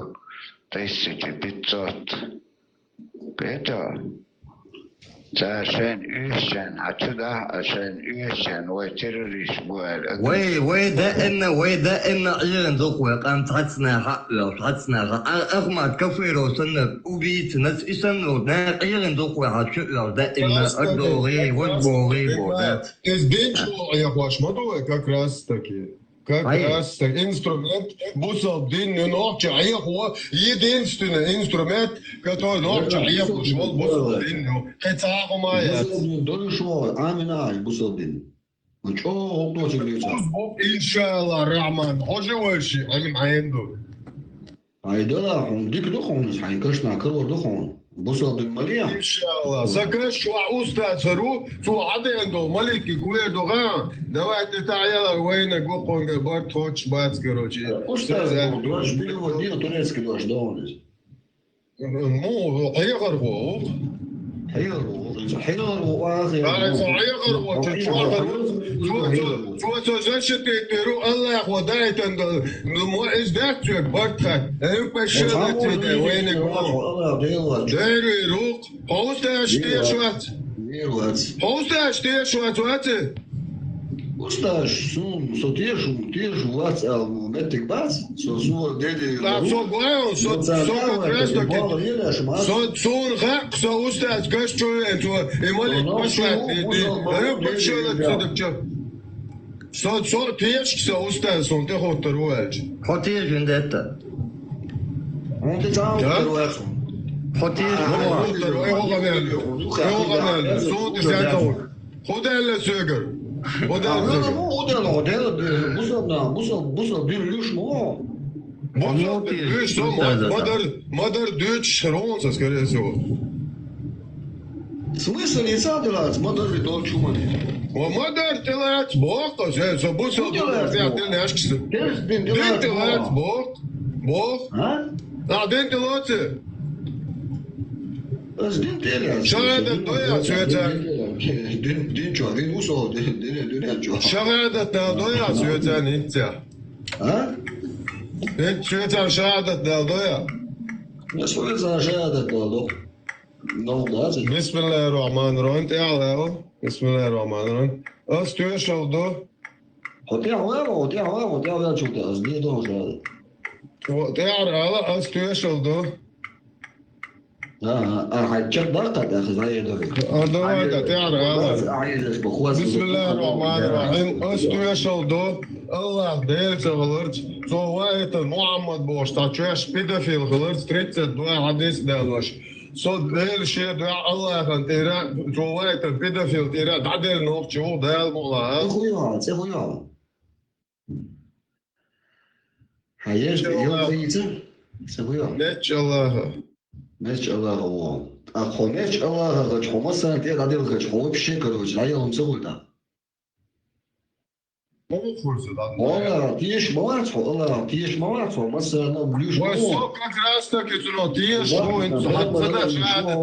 تيسيتي بيتزات بيتا عشان ايشان عشان ايشان وترريش بوال وي ده إن عيرن ذوق قام تعطنا حق أغمى كفير وسنة وبيت ناس إسمه ده عيرن ذوق عشان ده إن أدوري وبوري بودات. Избенчиво, я плашмату, как раз таки. Как раз таки инструмент бусал дин ночи, а я его единственный инструмент, который ночи, а я пошел бусал дин, хотя моя. Дорожу, амина, бусалдин. Ну что, окно чеглится? Иншалла, Рахман, оживающий, они маенду. Айда, он дик дохон, хайн кашна, крор дохон. بوصل بالمليح ان شاء الله سكاش شو استاذ فرو شو عاد عنده ملكي كويدو غا دوات تعيا وين قوقون بارت خوش بات كروجي أستاذ دوش بيلو ديو تونسكي دوش دونز مو حيغر هو حيرو آخر انا صحيغر هو شو زشت تيرو الله ودايت عند مو از ذات بارت اي بشرت وين قوقون ديري روق هوستا شتي شوات هوستا شتي شوات وات Ustaz, só tiešu vecālu netik bāc, so dēļ... لا سو غاو سو سو غاق سو استاذ كاش انتو امالي باشات انا بشلت صدق سو تيش سو استاذ سو تاخد تروج Хотиш вендетта. Он ти цао труеш. Хотиш سو تسعة خد هلا سوغر خد Busal bir luş mu? Mother Deutsch Ronsa, скорее всего. Смысл не садилась, мадер видал чумани. ومدر طلعت بوق زي بوسو طلعت اشكس Дин طلعت بوق ها؟ بعدين طلعت Az din tela. شهادة ضيع سويتان Din ço, din uso, din ço. شهادة ضيع سويتان انت Ha? انت سويتان شهادة ضيع Ne söylesen şehadet oldu. Ne oldu azı? بسم الله الرحمن الرحيم انت اعلى بسم الله الرحمن الرحيم استوش oldu Hotel çok da az. Niye doğru şehadet? تعرف استوش oldu حتشك ضغطت يا اخي زي ده هذا تعرف بسم الله الرحمن الرحيم استوش oldu Allah değilse kılırç Soğuyatın Muhammed boş taçış pedofil kılırç 32 hadis dermiş So değil şey dua Allah'ın tira Soğuyatın pedofil tira Dadel nokçu değil muğla Sehuya Hayır yok değilsin Sehuya Neç Allah'a Neç Allah'a o Ахо neç Allah'a kaç Homasan diye radyo kaç Hoşe короче Ayağım sehuya Мол курсы да Ола, тиеш мавацо, масана блюш. Вот все как раз таки сюда тиеш حتى شهادة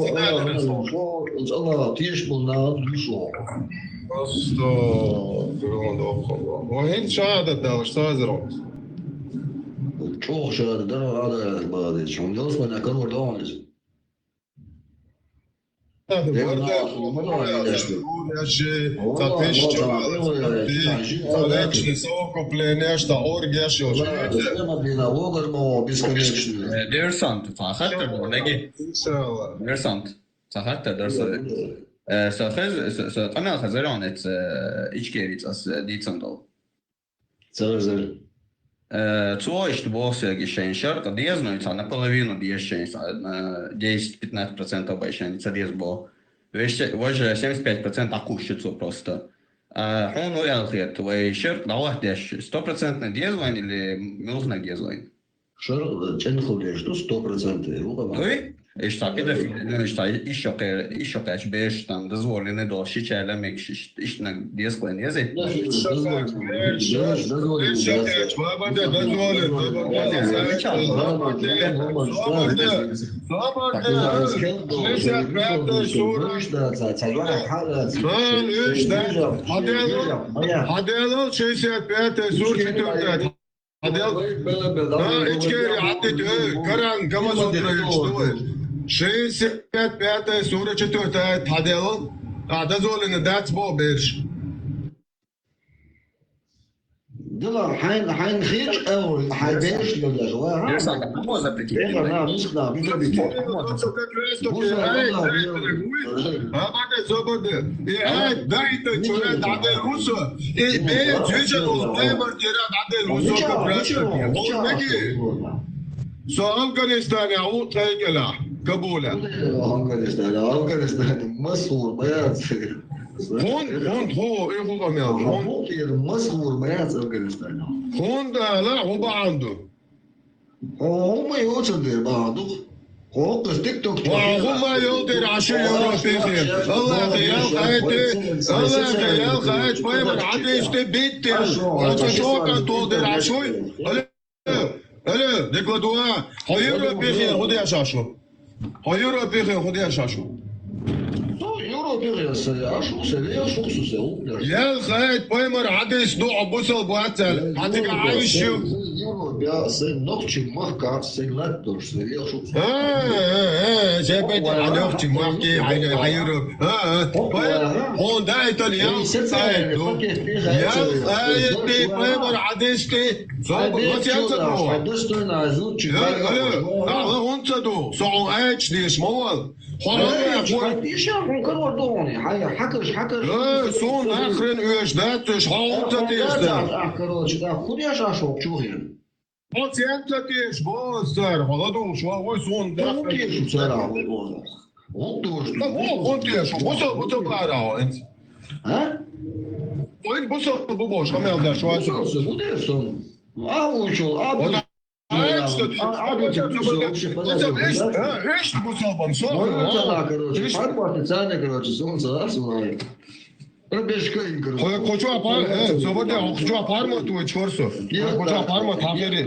Allah, tieş bunlar blüşo. وهين شهادة что сделать Çok şahane, daha hadi bari. Şimdi olsun ne kadar devam edeceğiz. Дерсант, صحت نجي إن شاء الله دерسант صحت درس سأخذ أنا خزران إيش كيريت أس ديتسندل Zar. Цо, что боссы гишень шарка, дезнуется наполовину дешень, 10-15% обещаний, цадез бо. Воже 75% акушится просто. Он уялхет, твой шарк давай деш, 100% дезлайн или нужно дезлайн? Шар, чен ходишь, ну 100%. Ой? İşte pedofil, işte iş yok beş tam dozvoljene doći čelemek, işte djesklen jezik. Шесть пятая сура четвертая таделон дозволено дать бобеш. Дела хайн хич эл хайбеш лёдаш ва. Дерсант, можно запретить? Да, мускна, бизобити. دايت شورات عدل روسو بيت فيجن والتايمر تيرات عدل روسو سو افغانستان يعود هيكلا قبوله Afganistan مشهور بياض. هون هو ايه هو كمان مشهور بياض Afganistan. هون ده لا هو عنده هم يوصل بعض. Hoqus TikTok. وهما يقدر عشان يروح فيهم الله يا خايتي الله يا خايت بايمر عادي يستبيت انت شو كان تقدر عشان هلا ديكلادوا هيروح فيهم خدي يا شاشو هيروح فيهم خدي يا شاشو يا خايت بايمر عادي يصدق بوصل بواتل هتيجي عايش شو جابت على اختي محكي حيروح هون ده ايطاليان يا خايتي بايمر عاديستي صوب بس يتصدقوا لا هون تصدقوا صعو ايش دي شمول Son akhren öşdetiş, halta tezden. Patienta tez, bozlar, haladuş, oy son dakhren. On tez, bu para ent. Ha? Oyun bu boş, kamerada şu an. Эш бусал бамсо. Хочу апар, заводе хочу апарма ту чорсо. Хочу апарма тагери.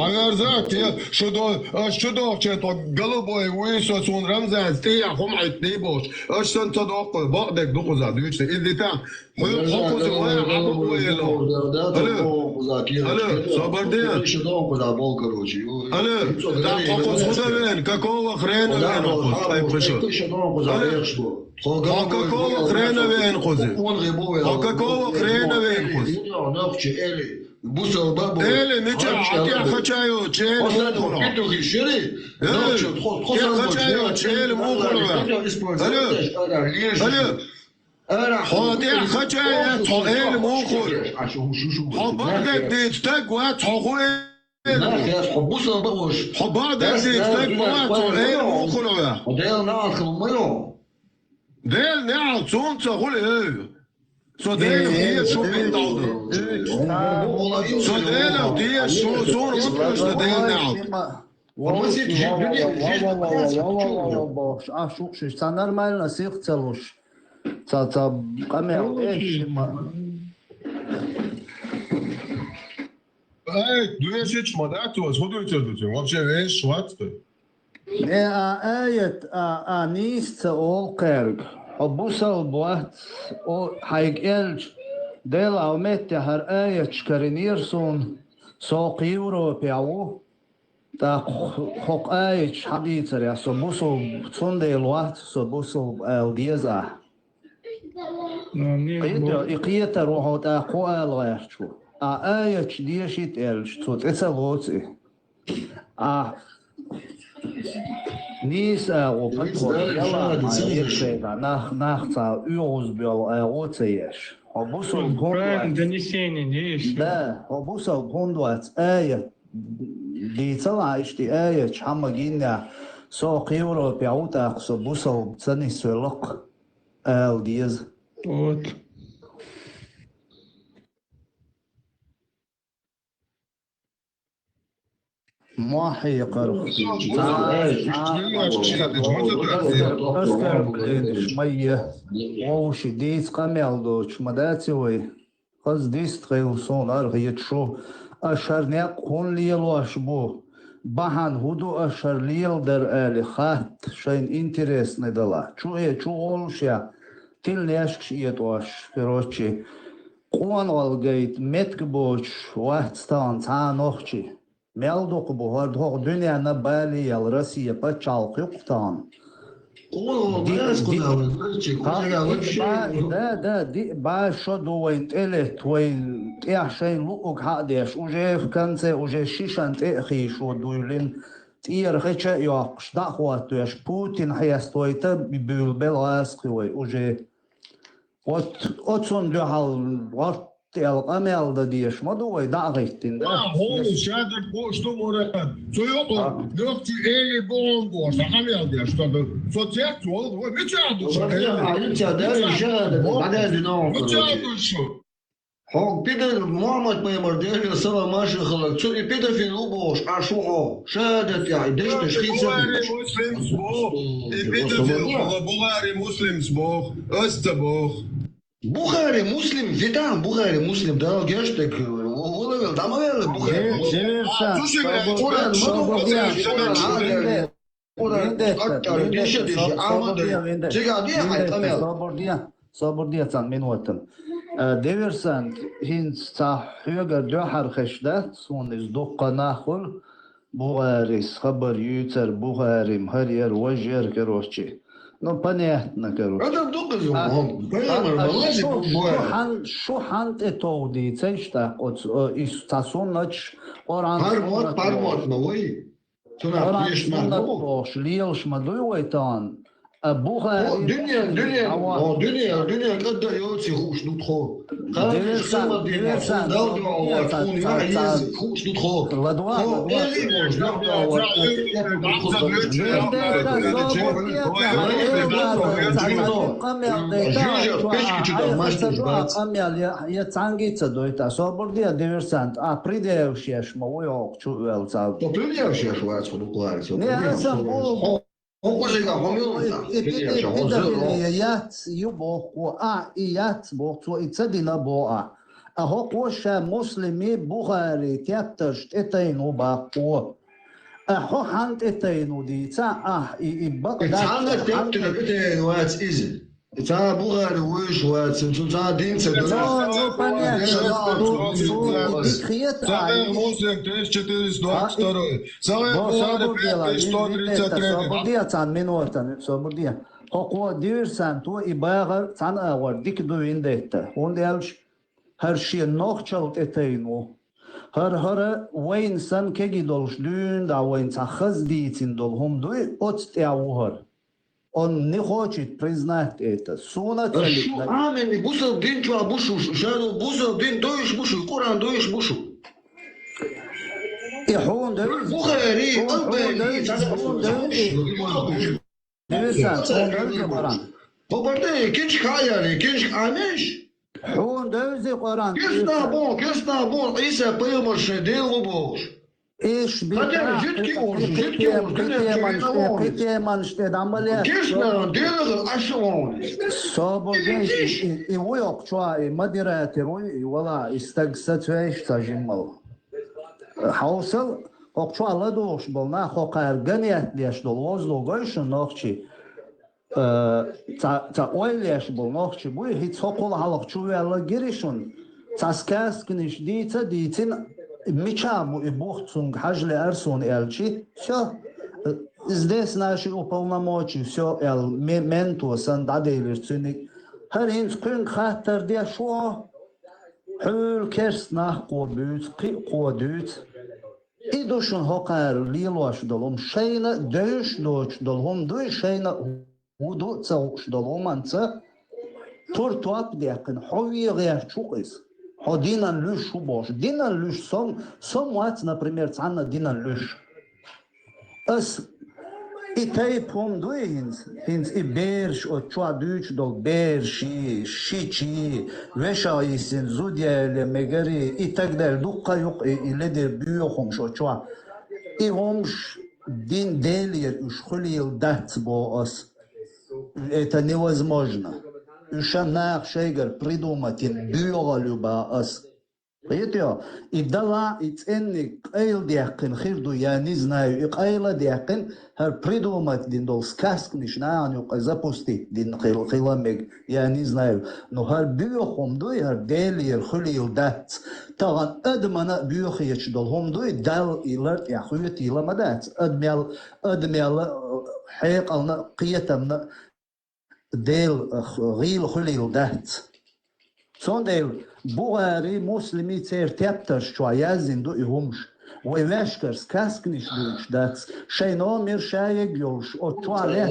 Агар за те шудо че то голубой высо сон рамзан те я хомайт не бош. Аш сон то док багдек докуза дүйче. Илди там. Хокузу ва абу боело. Алло, собардия. Алло, да хокуз худавен, какого хрена вен хокуз? Ай пришел. Какого хрена вен хокуз? Какого хрена вен хокуз? Эли, ничего, я хочу, чел мухура. Я хочу, чел мухура. Алло. خاطر خجايا طائل موخر حبادك ديتك وطغوه حبادك ديتك وطغوه موخر ديل نعم صون تقول ايه Så det er jo det, som vi dalde. Så det er jo det, som oppløste det er nært. Это нормально, всех целуш. Камер, Эй, две чмодату, сходуйте тут. Вообще весь шватство. آية أنيس أولكرج أبوسال بوات أو هايجلج دل أومت هر آية شكرينيرسون سوق يوروبي أو تا خق آية حديثة يا سبوسال تون الوقت سبوسال الجيزة إقيت روحه تا قوة الغيرشو آية ديشيت إلش توت إتسالوتي Nis opatro nach Eurosbüro Rotseish. Obusol Правильно, донесение не есть. Да, obusol konduat aya. Ditsala ishti aya chamagina so Euro piauta so busol tsanisvelok el diez. Вот. Mahي يقرب مية وش ديت قمل دوش مداتي قص ديست غير صون أرغيت شو أشهر نقول لي الواشبو بحن هدو أشهر ليل در آلي خات شين انترس ندلا شو أولشيا تل ناشكش يتواش كروتشي قوان والجيت متكبوش واحد ستان تانوخشي Мелдоку бугар дог дünyanı Bali Россия почалки уктан. Да, ба шо дуин теле твоин тяшен лук хадеш уже в конце уже шишан техи шо дуйлин тир хеча яқш да хватуеш Путин хаястойта бибелаской уже от сон дюхал القمل ده ديش ما دوي داغيتين ده هو شادك بوش تو مراد سو يقول دكتي ايه بون بوش قمل ده شتو سو تيت هو بيتشادو شو بعدين شو هو بيدر محمد ما يمردين سوا ماشي خلق شو بيدر في لوبوش عشوه شهادة يعني ديش تشخيص بوغاري مسلم سبوخ بيتر في بوغاري مسلم سبوخ أستبوخ بوخاري مسلم فيتان بوخاري مسلم ده جاشتك ولا ده ما ولا بوخاري Sabırdiya minutum. Devirsen hins ta höger döhar khishdat son iz dokka nakhul Buharis khabar yutar Buharim har yer wajher karochi. Ну, понятно, короче. Это долго شو حنت اتودي تشتا استاسونش اوران пармот новый. Orange liels maduytan Buha dünya kadar yolcu hoş nutho. Iat yuboku iat botu itsadina boa. Aho kosha muslimi Bukhari tiaptash etainu baqo. Aho hant etainu di ta ibaqda. Tanga tiaptash etainu what's easy. Ta Bukhari wish what's in ta din sa No, понятно. Савер Муслим 3422. Савер Бухари 5133. Собордия. Хоко дирсан то и багар тан авар дик до индетта. Он делш her şey nokçalt eteynu. Her wain san kegi dolş dün da wain tsahız ditin dol hum du ot te avhar. Он не хочет признать это. Суна Şu ameni busal din çua buşu. Şano busal din doyuş buşu. Kur'an doyuş buşu. İhun da Bukhari Hobarda ikinci kayar, ikinci ameş. Hun da Kur'an. Kesna bon. İsa paymış değil bu boş. İş bir Piteman işte dambalya. Kesna değil aşağı. Собордия и воёк чуа и модератору и вала истагсатвейш тажимал. Хаусал окчуа ладош болна хокар ганият леш дол воздугойш нохчи. Та ойлеш бол нохчи буй хит хокол халах чуяла гиришун. Таскаскниш дитин мичаму и бухцунг хажле арсон элчи. Всё. Здесь наши уполномочия, все элементы сандадейлерцюник. Her ins kün khatar dia şo. Hül kersnah qobüt, qodüt. İduşun hokar liloş dolum şeyna dövüş doç dolum duy şeyna udu tsauş dolumansa tur tuap diakın hoviye çuqis. Hodinan lüş şu boş. Dinan lüş som wat, например, цана dinan lüş. As itay pom duins i bersh o chua duch dol bershi shichi veshayisin zudyele megari i tak der dukka yok iledir büyokum sho chua i homsh din delir ushkhulil dat bo as это невозможно ушанах шейгер придумать бюйогалюба as Видите, и дала и ценник кайл диакин хирду я не знаю и кайла диакин her придумать дин дол сказкниш нааню запустить дин хиламег я не знаю но her бюхом дуй her делир хулил дат таган адмана бюхич дол хом дуй дал илер я хулит иламадат адмял حيقلنا قيتمنا ديل غيل خليل دات son del Buhari muslimi certeptas çoyazin do ihumş. Ve veşkers kaskniş duş dats. Şeyno mir şayeg yolş. O çoğale.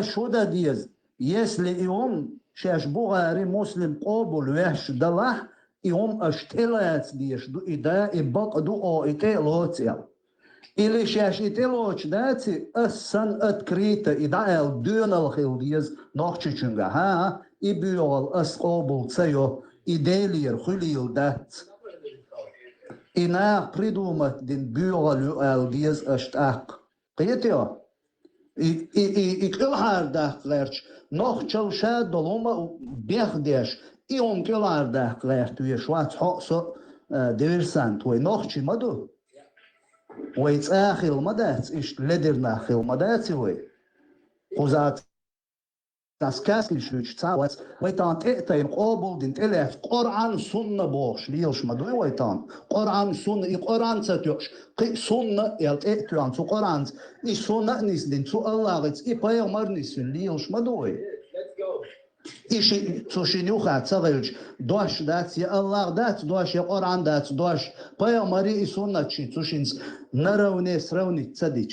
Şu da diyez. Если ihum şeş Buhari muslim qobul veş dalah ihum aştelat diyeş du ida ibaq du o ite lotsel. Или шеş ite loç datsi assan открыто идаэл дönal khil diyez nohçuçunga ha. İbüyol asqobul tsayo идейлер хулил дат. Ина придумать дин бюгалю алгиз аштак. Қиетио? И килхардах лерч, нох чалша долома бехдеш, и он килхардах лерч, туе швац хоксо диверсант, وي نوخشي مدو ويت آخر مدات إيش لدرنا آخر مدات وي وزات تاسكاسل شوش تساوت ويتان تأتين قابل دين تلف قرآن سنة بوش ليش مدو ويتان قرآن سنة قرآن تتوش قي سنة يلت أتوان تو قرآن إي سنة نيس دين تو الله غيت إي بايامر نيس ليش مدو إيش تشينيوخا تغيرج دوش دات يا الله دات دوش يا قرآن دات دوش بايا مري إسونا شيء تشينز نراوني سراوني تصديق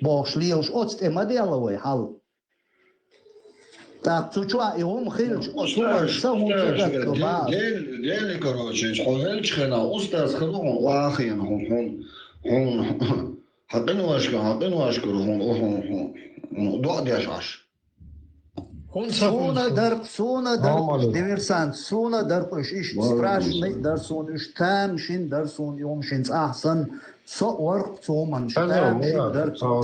باش ليش أوت إمادي الله وي حال так تشوا يوم خيرج أصور سهم كذا ليه كروتش حوالش خنا أستاذ خلوهم واخين هون حقين واشكر هون ضاع ديش Суна дарк, диверсант, суна даркуш, иш страшный дарсон, иш там шин дарсон, йом шин ахсан, со орк цоман, там шин дарсон.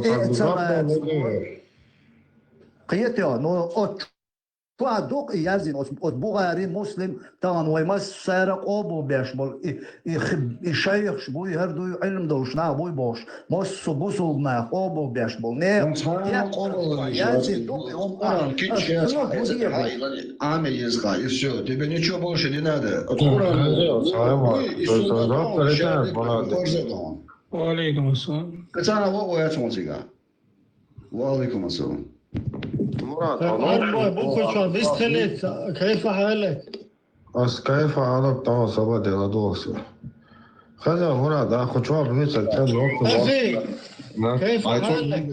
Қиетио, но от دوق يازين от بوغاري مسلم طبعا ويمس سارق ابو باش بول يشيخ شبو يهردو علم دوش نا بوي باش مس بوسو ما ابو باش بول نه يازين دوق يوم عامل يزغى يسو тебе ничего больше не надо وعليكم السلام. وعليكم السلام بوكو بيستخلت كيف حالك؟ كيف حالك تمام صباح يا دوس خذ مراد اخو شو بيسال أخي كيف حالك؟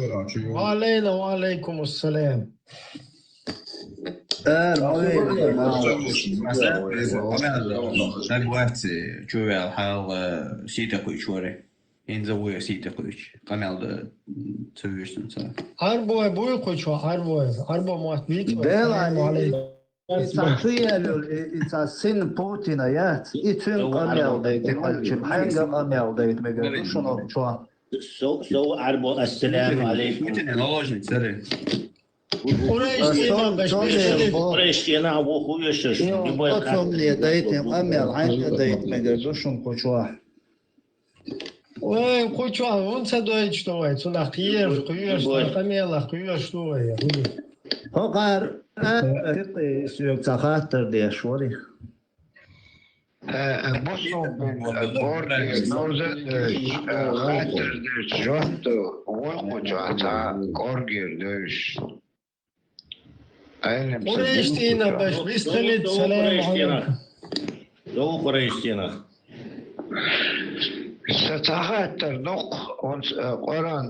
وعلينا وعليكم السلام. دلوقتي شو الحال سيتك شوري ينزوي سيتك قمال تسويش نتا عربو بوي كوشو عربو مواتبيك السلام عليكم. إذا سن بوتين يات يتم قمال ديت قلتم حاجة قمال ديت مجال شنو شو سو عربو السلام عليكم. قريشتينا وخو يشش أطلب لي ديتم قمال عين ديت مجال شنو شو وين كوشو وانت دويت شتوي تناقير قيوش قمال قيوش شتوي هقار سيوك تخاطر دي شوري بصوا بالبورد نوزت خاطر ديش جوت وقجعتا كورجير ديش قريشتينا باش بيستخلت سلام عليكم. لو قريشتينا ستخاطر نق قران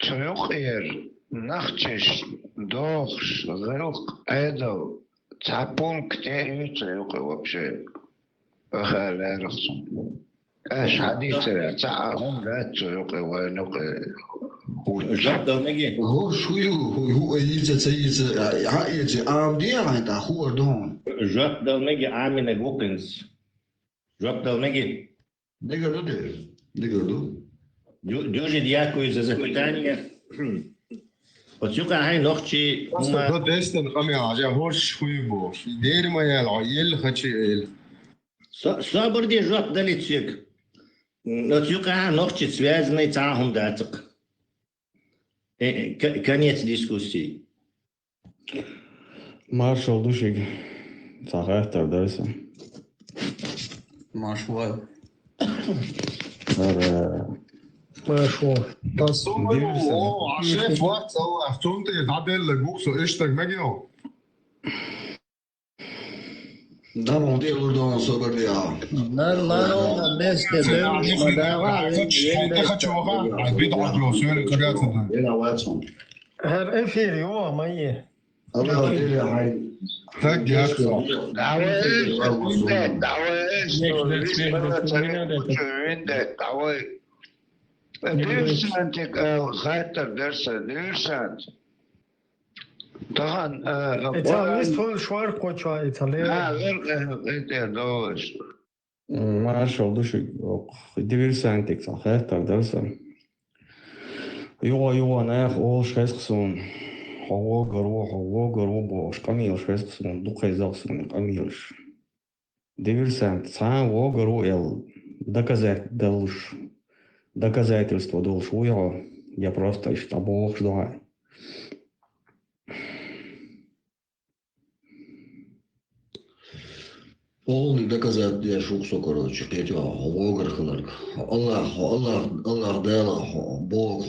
تنقير نختش دوخش غلق ايدو تعبون كتير يتسيقي وبشي اخال رخصم اش حديث تعهم لا تسيقي ونقي هو شوي هو يجي سيد عايز عامدي عند اخو دون جواب دل ميجي عامل ووكنز جواب دل ميجي دقدو Дуже дякую за запитання. Оцюка гай ногчі ده دستن قمي عجا هوش خوي بوش دير ما يلعيل خشيل Собор де жоп дали цюк. Оцюка гай ногчі связаний цахом даток. Конец дискуссии. Маршал Душик Сахартар дерсен. Маршал. ماشو عشان وقت الله احتمت يتعدل لك بوكسو اشتك مجنو ده موضوع لردون صبر يا لا الناس تدرس مداوع بيضعك لو سؤال كجات هنا واتهم هر افير يوا ميه الله يا حي تاج يا اخي دعوة ديرسانت خاطر درس ديرسانت طبعا إتاليس هو شوار كوتشوا إيطاليا. غير دوش. Marshall düşük. Yok. Diversantik sahetar dersen. Yo ne ol şessun. Hava garu boş kamil şessun. Duqayzaqsun kamil. Diversant сам во garu el доказательство должен его. Я просто что Бог ждал. Полный доказать я шуксу, короче, Петя, Логар хларк. Allah дала, Бог,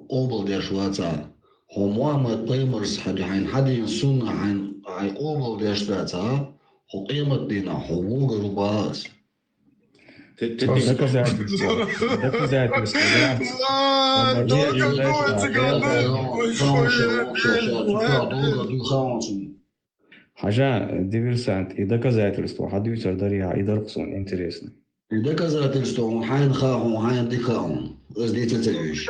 قوبل دي شواتا هو محمد بيمرس حين حد ينسون عن قوبل دي شواتا هو قيمة دينا هو وقر وباس Хажа диверсант и доказательства хадюсер дарья и дарпсон интересно. И доказательства он хайн хаун хайн дикаун. Здесь это вещь.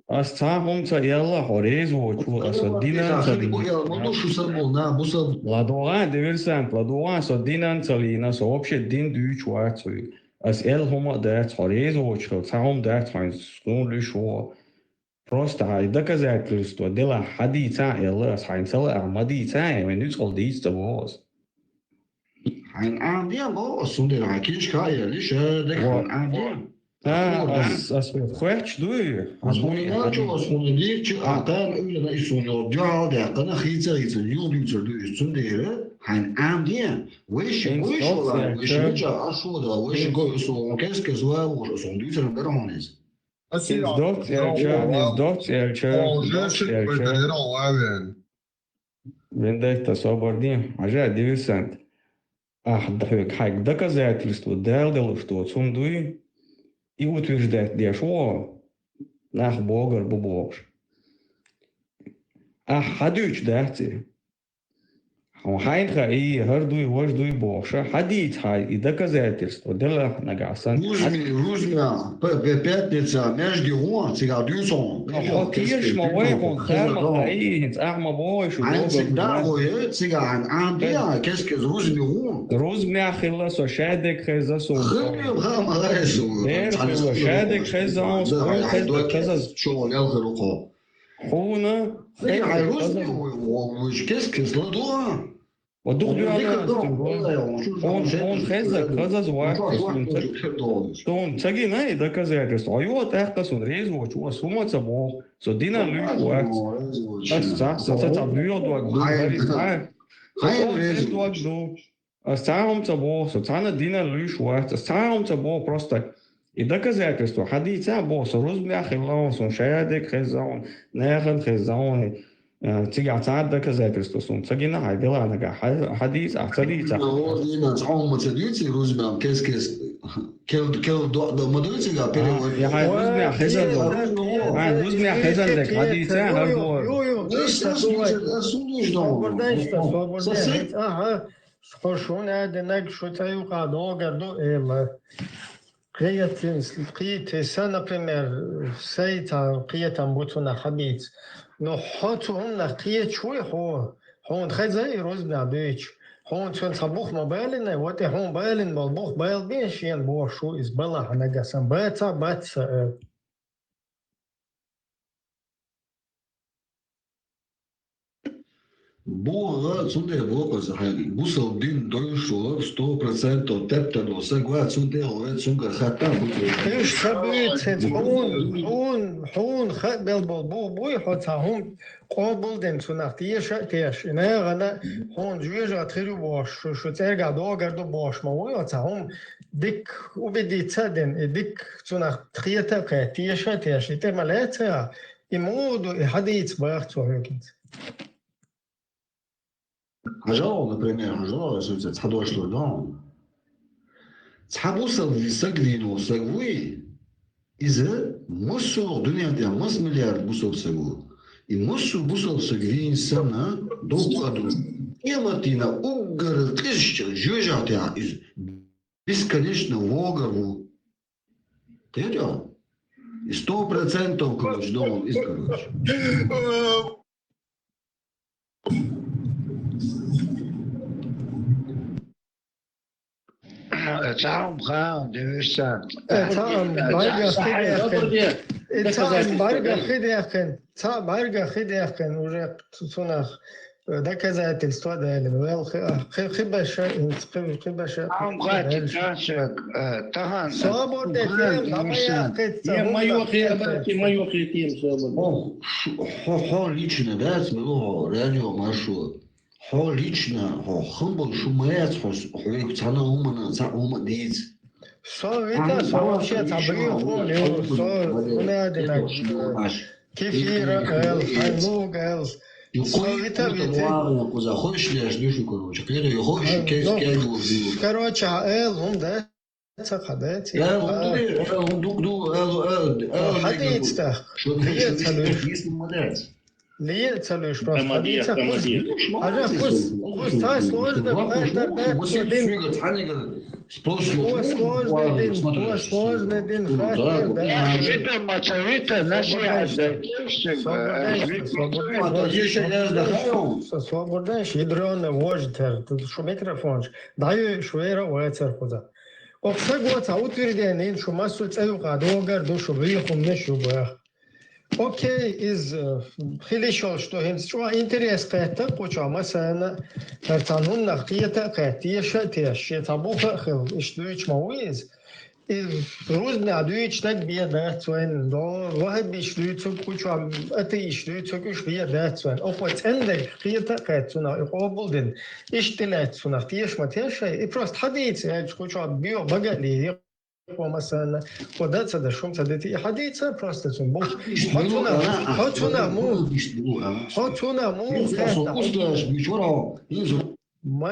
Астахумца ялла хорезу чу асадинан ладуга диверсант ладуга асадинан цалина сообщи дин дюч вацуй as el homo дать хорезу чу сахум дать хайн скун лишо просто хай доказательство дела хадица ялла хайн сала ахмадица when it's all these the was Хайн андия бо сундер хакиш кая лише дек андия as خوش دوی As we know, as we leave to Akan, we is on your jaw, the Akana Hitza is a new user do is Sundere, and Amdia. Wish I should go so on Kesk as well, was on Duser Baronis. Вендетта свободен, ажа диверсант. Ах, хайк доказательство дал, что сундуи и утверждать, что нах богар бубош. Ах, хадюч дати. Хайнха и хардуй вождуй боша. Хадить хай и доказательство дела нагасан. Рузмя, пятница, между гон, цигадюсон. Тирш мовой он харма хаинц, ахма бойшу. Айн всегда воет, циган, амбия, кескез рузмя гон. Рузмя хилла со шадек хезасун. Хилла хама лайсу. Хилла шадек хезасун. Шо, ялхарухо. Хуна. Рузмя, qu'est-ce que c'est là? он хезак он цагина и доказательство. А его тахкасун резво чуа сумаца бо. Со дина люк. Са бюрдуак ду. Саумца бо, со цана дина люк. Саумца бо просто и доказательство. Хадица бо, со рузмя хилаун, сон шаядек хезаун, нехен хезаун. تيجي تعاد доказательства сум. Цагина хай дела нага хадис ахцадица. Именно цаум цадица рузмя кескес кел до модуцига перевод. Я хай рузмя хезан. Рузмя хезан дек хадица харбо. Свободен. Ага. Схошун аденак шутаю кадо гарду эма. قيت например, сайта قيتам бутуна хабиц. Но хотун на قيت شوي هون خزاي روزنا بيش هون شون صبوخ موبايلنا وقت هون بايلن بالبوخ بايل بيش ين بو شو إز بلا أنا قسم بات Boa, sunde boa, busal din došlo 100% teptano, sagvat sunde ovet sunga khata. إيش خبيت هون خبل بو حتى هون قابل دين تيش إنها غنا هون جوجا تريو باش شو ترجع دو باش ما هو حتى هون ديك وبدي تدين ديك تخيتا تيش تملاتها يمود حديث باخت وهيك Ажал, например, ажал, если это дошло, да. Цабусал сагвину, сагвы. إذا مصر dünyada mas milyar bu sobsegu. I Mossu bu sobsegu insana dokadu. Yamatina угор тысяча жужжатя из бесконечно вогору. Теря. И 100% короче домом из короче. تعم خان دوستان تعم برگا خیلی اخن уже تونخ доказательства дали. Хибаша تعم خان تناسك تهان صابر мою хитим собор. Хо лично дать мило радио маршрут. Хо лично хо хумбл шумает хо цана умана за ума диц. это вообще табли помню надо кефира хайнуг Заходишь ли аж душу, короче. Когда хочешь, короче, он да خدات حديثة ليه تسألوش بس حديثة أنا خص تاي سложно сложный день Жита мацавита свободный ядрёный вождь что микрофон даю швейра уэцер куда Оксагот утверждение, что массу целука долгар душу выехал не шубах. Окей, из хорошо, что что интерес это, почему масса картанун нахтиета картиша тише табуха хил, что мауиз. И розные адуич так беда, цвен, до واحد بيشلوتو почему это يشلوتو كش беда цвен. Опыт эндек хиета картуна يقابلدن. اشتلات سنة تيش ما تيش и просто حديث يعني почему био богатли مثلا خودت صد شوم صدتی حدیث просто сон бог هاتونا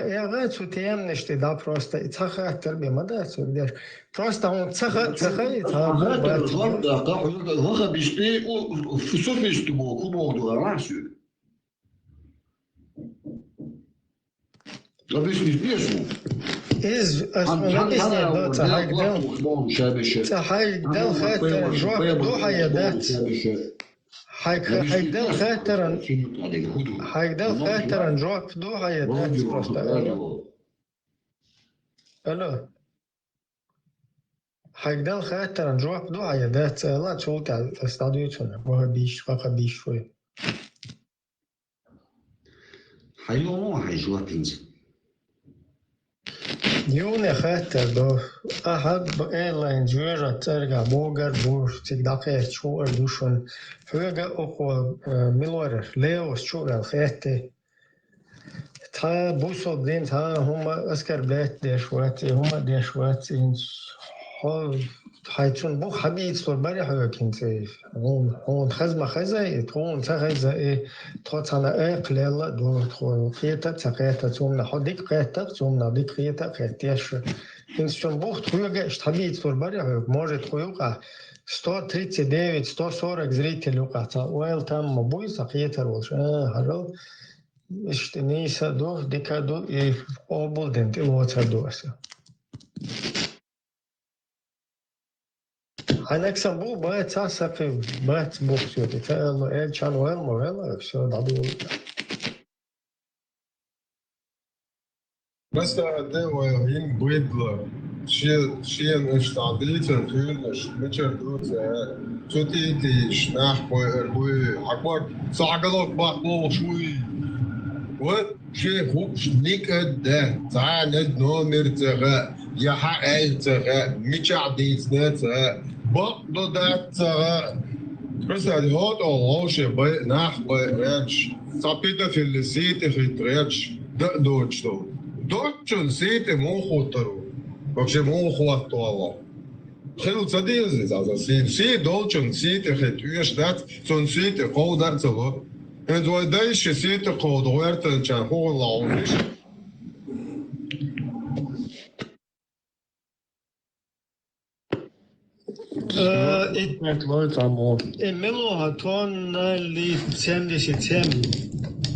я говорю, тем не что да просто и цаха тербема да сюда просто он цаха и цаха из основного цахайдел хатер жок духа дат хайдел хатер жок духа дат просто алло хайдел хатер жок духа дат ла чулта стадиотуна биш шوي حيوم حيجواتنز يوني خاطر دو أحد بإيرلاين جويرا ترجع بوغر بور تقدقه شوار دوشون فوقا أقوى ملورر ليوس شوغا خاتي تا بوصل دين تا هما أسكر بلات ديشواتي هما ديشواتي هول حيتون بو حبيت صور بري حقا كنتي هون خزمة خزاي هون تخزاي توتانا قليلا دو تخو قيتا تقيتا تومنا حديك قيتا تومنا ديك قيتا قيتاش كنتشون بو تخويقا حبيت صور بري حقا может خويقا 139 140 зрителей уقاتا ويل там مبويسا قيتا روش هرل اشتنيسا دو ديكا دو قابل دنتي الواتر دوسا Анексам был бать асапи бать бог все это чан уэл морел все дабл بس ده وين بيدلا شيء مش تعديل تنفيذ مش دوت شتي تي شناح بوي أكبر صعقلك بقى شوي وشيء خوش نيك ده تعال نومر تغا يا حق تغا مش عديت نتا بقى ده تغا بس هذا هو شيء بي نح بي ريتش صابيته في الزيت في الريتش ده دوتش دو دوتشون زيت مو خطرو вообще مو خطر والله خلو تصدق زي سي دوتشون زيت خد يش دات سون زيت قودر تلو En zo deze zit er gewoon door te gaan gewoon lauwen. Милого тонна ли 77.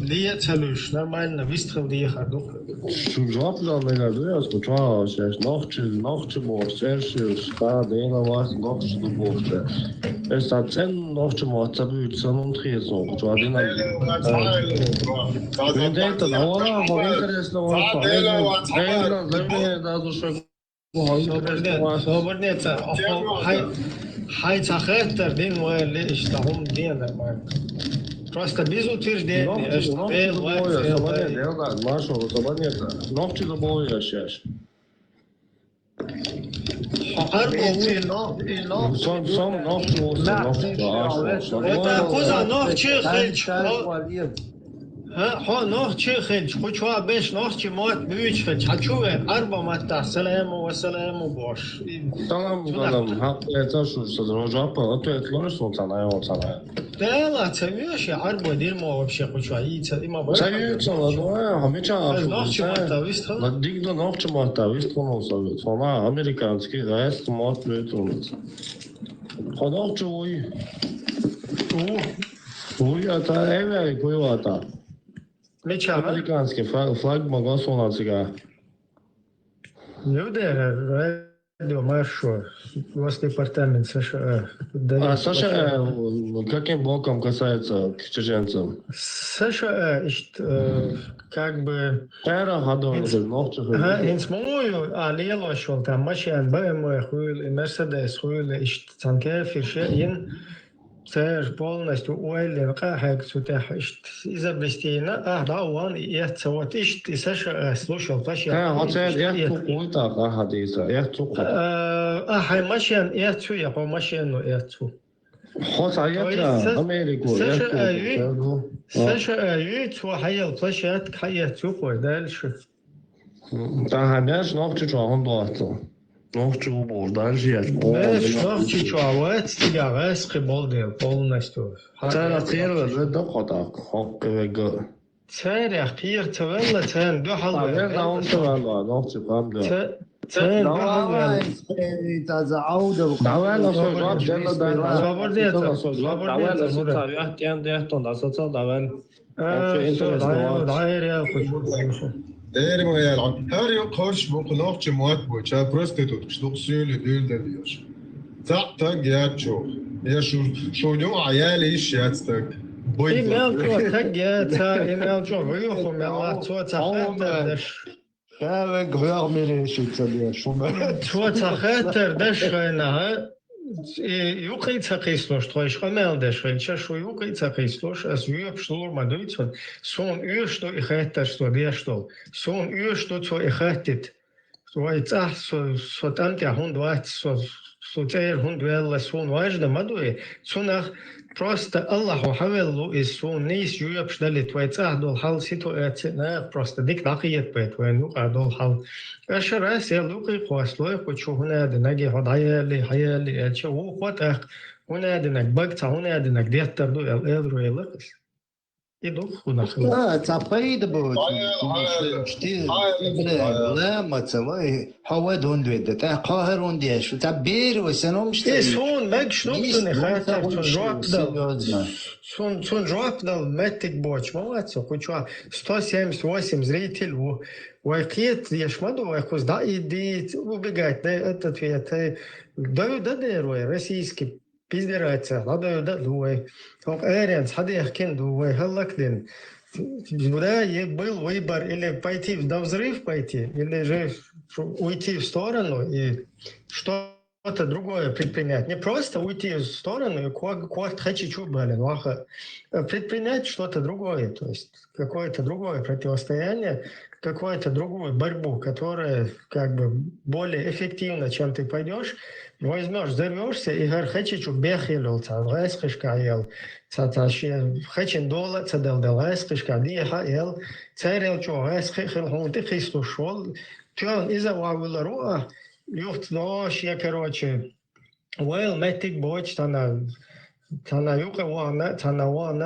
Лет целуешь, нормально, выстрел ехать. Жопно не гадуяс, почва шеш нохче мор, Celsius, ста дена вас нохче до бохте. Цен нохче мор, цабют санун трезон, почва дена. Вендета, на вала, во интересно Свободница, хай цахеттер, дин вали, иштахум дена, ман. Просто без утверждения, что ногти до боя шеш. Сам ногти это куза ногти хельч. ها نوخ خلج خوشوا بش نوخ مات بيوش خلج حشوه أربع مات سلام وسلام وباش تمام قدم حق تاشو صدر جابا أنت إطلاع سلطانة وطنة لا تسويش أربع دير ما وبشي خوشوا يتسا ما بس تسوي صلاة همه چه نوخ مات ويست لا دیگه نوخ مات ويست کنم صلاة فما أمریکانسکی غیست مات میتونم خدا چوی وی اتا ایوه کوی واتا Американский флаг Магасонацика. Люди, радио Маршо, Госдепартамент США. США каким боком касается к чеченцам? США, как бы... Инсмою, лело шел там машин, BMW, хуйли, Мерседес, хуйли, танкефир, шеин. صار полностью уэлли قاعد سوتح إذا بستينا دعوان يتسوت إشت إساشا слушал فاشي هاتين يحتو قوتا حديثا يحتو هاي ماشين يحتو يقو ماشين يحتو حوصا يتلا أمريكو ساشا يتو حيال فاشيات حياتو قويدالش هميش نوخي جواهن دواتو نوخي وبوردالجيات نوخي جواهات تيغاس قبول полностью تارا خير وزد قطع حق وقع تارا خير تولا تان دو حلوة غير نوم تولا نوخي قامدو تان دو حلوة تزعود دعوانا صجاب جلو دعوانا صجاب يحتيان ديحتون دعسطا دعوانا Değerim ayarlan. Her yıl karşı bu kınakçı muhat bu. Ça prostitut, ştuk söyle değil de diyor. Ta giyat çok. Ya şu ayağıyla iş yatstık. İmel çok ta giyat ta imel çok. Uyuhum Allah çok takatır. Ve güya meri şükrediyor. Çok takatır deşkayna. Юқай цақислош, тойш қамелдеш, хелча шо юқай цақислош, аз юап шлор мадуйцон, сон юшто ихайтар сто дештол, сон юшто цо ихайтит, твой цах со танке хунд вайт, со цейр хунд велла сон важда мадуе, сонах просто Аллаху хавеллу из сон нис юап шдали твой цах дол хал ситуация, на просто дик нақиет бет, твой нуқа дол хал. أشرس يلوقي قواسلوي كوشو هنا دناجي هاد هيالي أشوا وقتك هنا دناج بقطع هنا دناج ديتر دو الأدرو يلقس يدوخ هنا تعقيد بود شتي لا ما تسوي حواد هندويد تاع قاهر هنديش تعبير وسنوم شتي سون ماكش نقطن خاطر سون جواب دل ماتك بوش ما واتسو كوشو 178 зритель وكيت يشمدو ويكوز دا идеи убегать да этот это даю да деруй российский пиздерается надо да дуй он эренс хады яхкен дуй халлакдин да был выбор или пойти в взрыв пойти или же уйти в сторону и что-то другое предпринять. Не просто уйти в сторону и предпринять что-то другое, то есть какое-то другое противостояние, какую-то другую борьбу, которая как бы более эффективна, чем ты пойдешь, возьмешь, взорвешься и хочу бехилил, царескишкаел, хочу дола, цадалдалескишкадиехаел, царел чуэскихил, хунты хистушол, тён из-за вавиларуа, юхт нож, я, короче, уэл, мэтик боч, тана, تانا يوقع وانا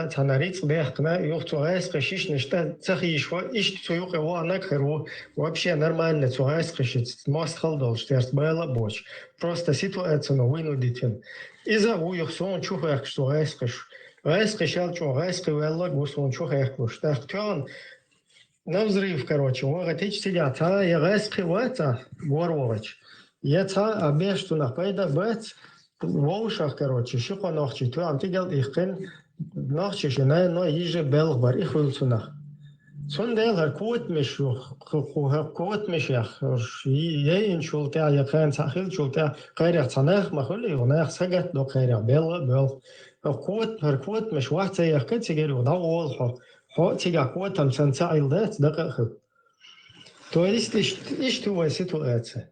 تانا ريت بيحكنا يوقع غايس قشيش نشتا تخيش إيش تيوقع وانا كرو вообще нормально цугайс قشيت мост خلدول شترس بالا боч просто ситуация на вынудитель إذا هو يخصون شو خير شو غايس قش غايس قشال شو غايس قويلا قوسون شو خير قش تختون навзрыв короче وغتيج تيجي تا يا غايس قواتا ворвович я та обещу на пайда бать Волшах, короче, шука нахчи, tu am tigel ich ken nахчи шена но иже белгбар ich will zu nach. Sondel her quote mich her quote mich ja je in schulta ja kein sachil schulta qeira tsanach mahuli und nach sagat do qeira bel her quote mich wacht ja ket sigeru da wol ho tiga quote am sansail dat daqiq. То есть tu ситуация.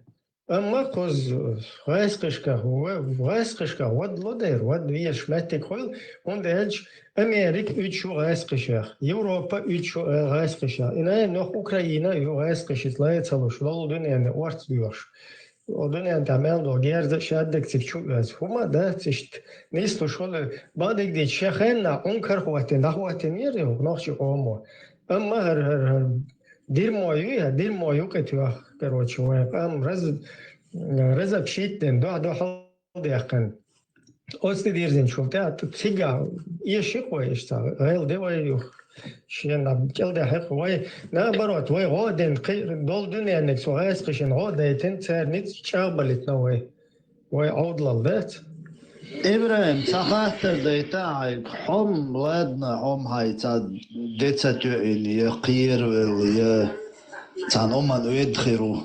أما كوز غايسقشكا هو غايسقشكا ود لودير ود ويش ماتك هول وندج أمريك يتشو غايسقشا يوروبا يتشو غايسقشا إنا نخ أوكرانيا يو غايسقشت لا يتصلوش لو الدنيا نورت بيوش الدنيا تعمل دو جيرز شادك تشو از هما ده تشت نيستو شول بعدك دي شخنا أنكر خواتين ده خواتين يريو نخشي أمو أما هر دير مويو كتوا короче ويقام رزق شيتن دو حال يقن أصل ديرزين شوفته تيجا يشيك ويشتا غير دواي شين نبكل ده حق وي نبرات وي غادن دول دنيا إنك سوغاس قشين غادن تنتر نيت شابلت نوي وي عود للذات إبراهيم تخاطر ديتا حم لادنا حم هاي تا ديتا تو اللي قير واللي تان أمان ويدخرو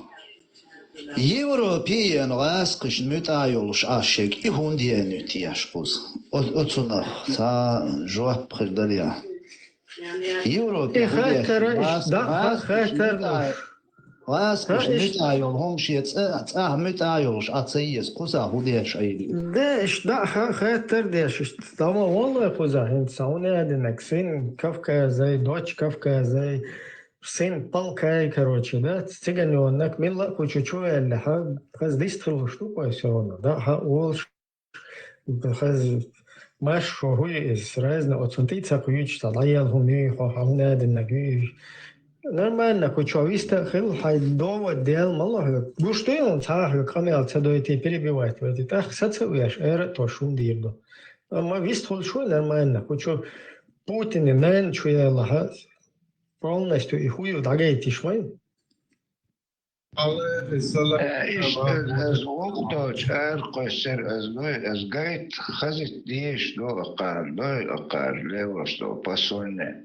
European غاسقش متعيولش عاشق إهون ديانو تياشقوز أتونا تا جواب بخرداليا European غاسقش متعيول هم شيت متعيولش عطيس قوزا هوديش أيدي داش دا خاطر داش طبعا والله قوزا هند ساونا هادنك سين كافكا زي دوتش كافكا زي سين بالكاي короче да тиганю нак милла кучучу эле ха хаз дистру штука всё да ха олш хаз маш шоруй из разно отсунтица кучта лаял хуми хавна денагü нормально кучовиста хил хайдово дел мало гуштел цах камел цадойти перебивать вот это сацуяш эра то шум дирдо ама вист хол шо нормально кучо Путин нен чуяла ха полностью и хую дагейти шмай. إيش الوقت أرقصر از جيت خزت ديش دو أقار لوش دو بسونة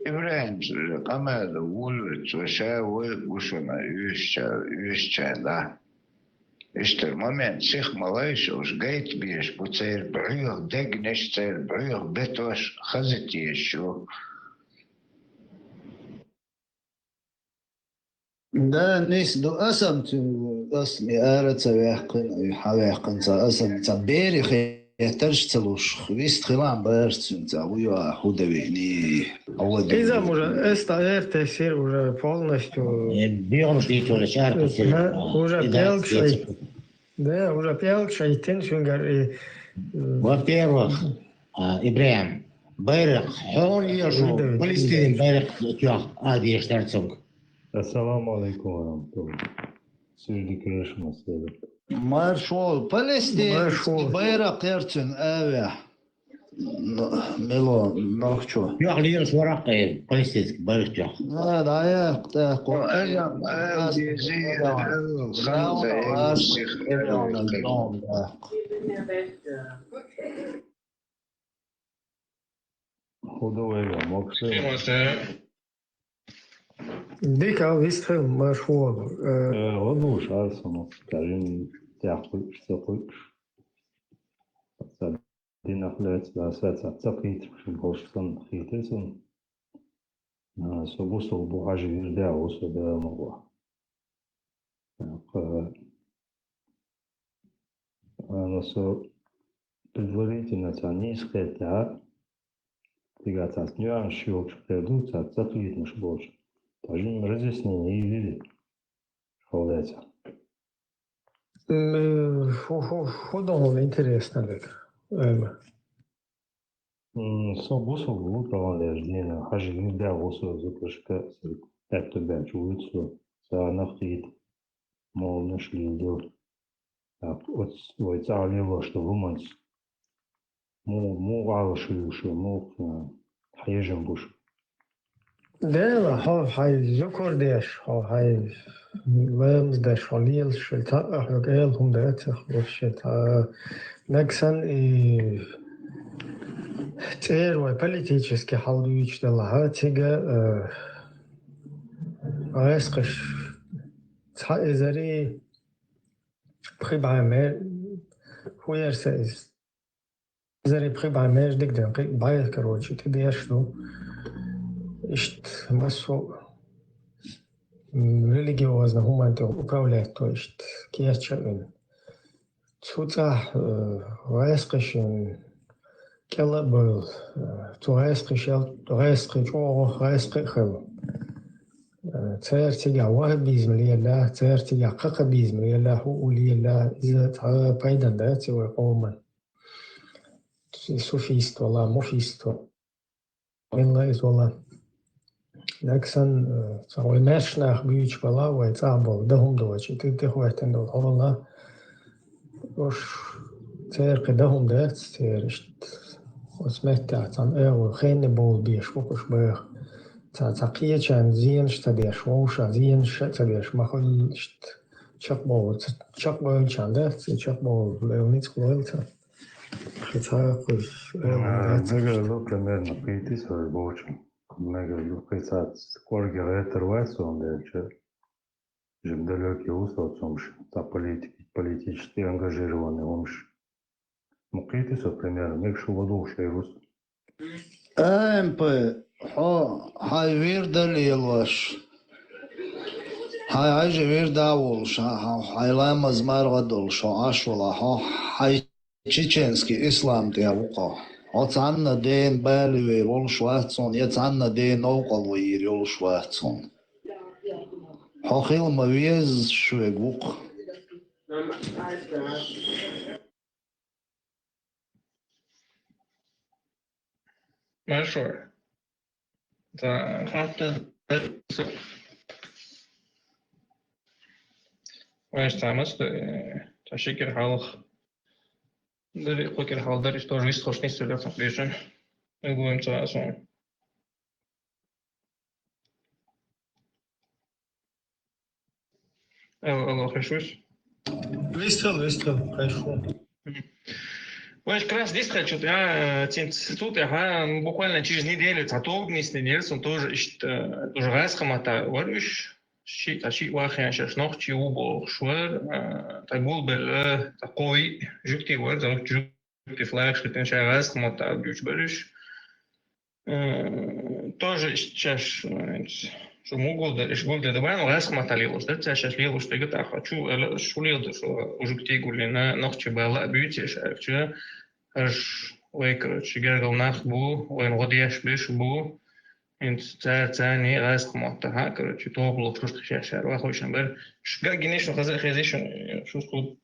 إبراهيم قمر ولد وشاوي وشنا يشتا لا إشتر مومنت سيخ ملايش وش جيت بيش بتصير بعيوه دقنش تصير بعيوه بتوش خزت يشو ده نيس دو أسم أصلي آرت ويحقن يحقن أسم تبيري يحتاج تلوش خبيست خلان بارتون ويا худовини إذا уже эстаэр тесир уже полностью Бьёрн шарку уже пелкшай да уже пелкшай теншунгар Во-первых, Ибраим, байрак хол ежу, Палестин байрак тюах, ади штарцунг. Assalamu alaikum warahmatullahi. Sürdü görüşmesi. Маршал Палестин байрак ертун авя мело нахчо Тюах лирс варак палестинский байрак тюах. да я так Худовega моксе. Дика вистрел маршал. Одну шарсону, скажем, тяху, что хочешь. Dinaflets da svetsa tsaqit shim hoshtan khitesun sobusto buhaji virda oso da mogwa so предварительно низкая тягаться с нюансом шпеду tsaqit наш больше даже разъяснение и видит холодится Худо интересно это Собus olur tavalerdiğine hacinin de olsa zıplaşka ettir ben çuğutsu sağanak molnuş liyor. Oy çağırıyor başta romans. Mu ağışıyor mu hayıcın buş. ده هاي ذكر ديش هاي لامز ديش هاليل شلتا أحيال هم ديت وشتا نكسن تير وبوليتически халдуич дела тига аэсқыш ца эзари прибаймер хуерсез эзари прибаймер дигден байт короче ты дешь ну ишт массу религиозно гуманто управлять то есть киячен цуца аэсқышен كلا بول توهسقي شل توهسقي جو هسقي خل ترتيجا واحد بيزم لي الله ترتيجا قق بيزم لي الله هو لي الله إذا بايدا داتي وقوما سوفيست والله موفيست والله إز والله لكن سوي ماشنا بيج والله ويتعبوا دهم دوتشي تدخل اهتندو والله وش ترق دهم دات ترشت وسمعت عن خين بول بيش وكش بيخ تقية كان زين شتبيش ووشا زين شتبيش ما خل شق بول كان ده شق بول لونيت خلالته خطاق Mega lu primer napiti svoj bočem. Mega lu sad korge veter veso onda će žem daleki ustav somš ta politički angažirani omš. Мукити со примерно мекшу воду шейрус. هاي ويردا ليلوش هاي عايجة ويردا ولش هاي لاما زمار غدولش عاشولا هاي تشيتشنسكي إسلام تيابوقا عطانا دين بالي ولش واتسون يتعنا دين أوقل ويري ولش واتسون خيل ما ويز شوي بوق Большое. Да, как-то Вайштамас, ташикер халах. Дали хокер халдар, что же висхош не стрелял на ближе. Мы будем цаасом. Алло, хорошусь. Выстрел, хорошо. Ой, как раз здесь хочу, я тут, буквально через неделю, с неделю, он тоже раз хамата, варюш, щит вахян, сейчас ночи убо, швар, так был бы такой, жукти вар, жукти флаг, что ты раз хамата, бьюч барюш, тоже сейчас, что могу, да добавим, раз хамата лилус, да, сейчас лилус, что я хочу, шулил, что жукти гули на ночи была, бьюч, что وای короче گرگل نخ بو وای نقدیش بیش بو این تانی راست خماته ها короче تو بلوک شوش خشاشر و خوشم بر شگا گینیش خزه خزیشون شوش خود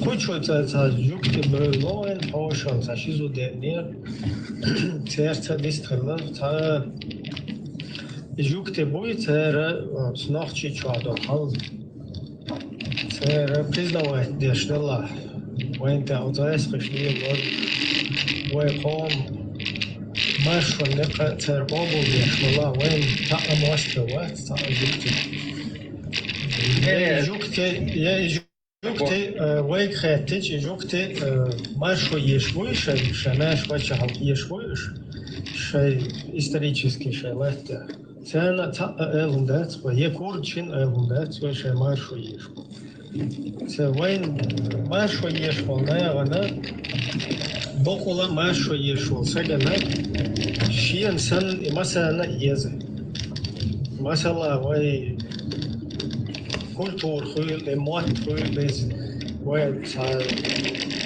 Кучу за жукти брылоен пошел за шизу денер церца дистрела та жукти буй цера снохчи чуадо хал цера признавать дешдела وين تعطيس خشلي ويقوم ماشون لقى تربابو ديشدلا وين تعم واستوات تعم جوكتي ويك خاتج جوكتي ماشو يشويش شماش وجه يشويش شيء исторический شيء لهته سنة элундات ويكورчin элундات وشيء ماشو يشوي وين ماشو يشوي ناغنا بقولا ماشو يشوي سجنا شيء سن مثلا يزه مثلا وي культур хуйл, эмот хуйл из вой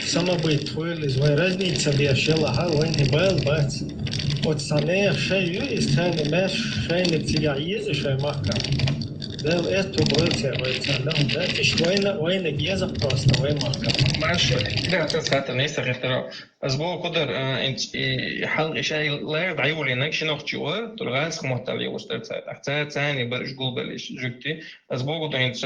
самобыт хуйл из вой разница бешела ха вой не был бат от самех шею из тани меш шейник тига изи шей мака Да, это будет, да, иш война геза просто, война. معلش كده هتسعة الناس اختراع أسبوع قدر أنت حلقة شيء لا بعيولي إنك شنو خشوا تلغاس خمطة وسترت أحتاج ثاني برش قول بلش جبتي أسبوع قدر أنت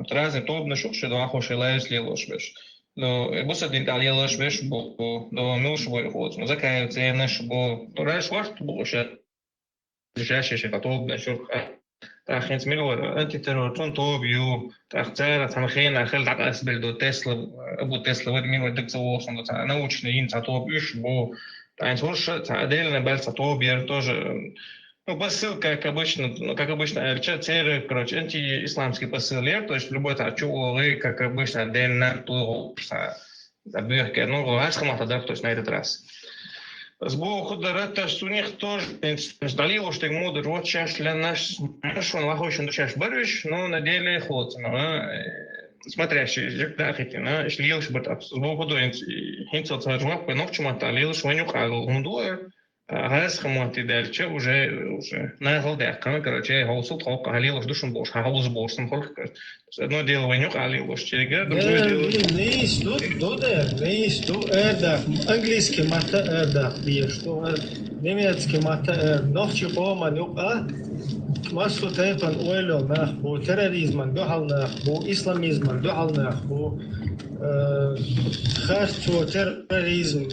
ترازم طوب نشوف شو ده خوش لايس ليلوش بش لو بص أنت على ليلوش بش بو لو ملوش بو يخوض مذاكرة زينش بو تراش وقت بو شيء جاش شيء طوب نشوف تاخين ميلور انت ترون توبيو تختار تمخين خلد على اسبل دو تسلا ابو تسلا ود مين ودك سووسن تاع نوچ نين تاع توبيش بو تاع تورش تاع ديلنا بال تاع توبير тоже ну посыл как обычно церковь короче антиисламский посыл то есть любой таع чулы как обычно дельна то забирка ну расхмата да то есть на этот раз Сбоку хударата, что у них тоже сталило, что их мудр, вот сейчас для нас, хорошо, он лохочен душаш барыш, но на деле ход, смотрящий, да, хотя, если лил, что так, сбоку хударин, хинцел царжмак, по ночью моталил, что они ухагал, гундуя, газ хамати дальше, уже на голдях, короче, голосу толка, галил, что душен бош, хаус бошем, холка, одно дело ванюк, галил, что черега, другое дело... Не исту, английский мата эрдах, что немецкий мата ночью пома нюка, массу тайпан ойло нах, бу терроризман дохал нах, бу исламизман дохал нах, бу харцу терроризм,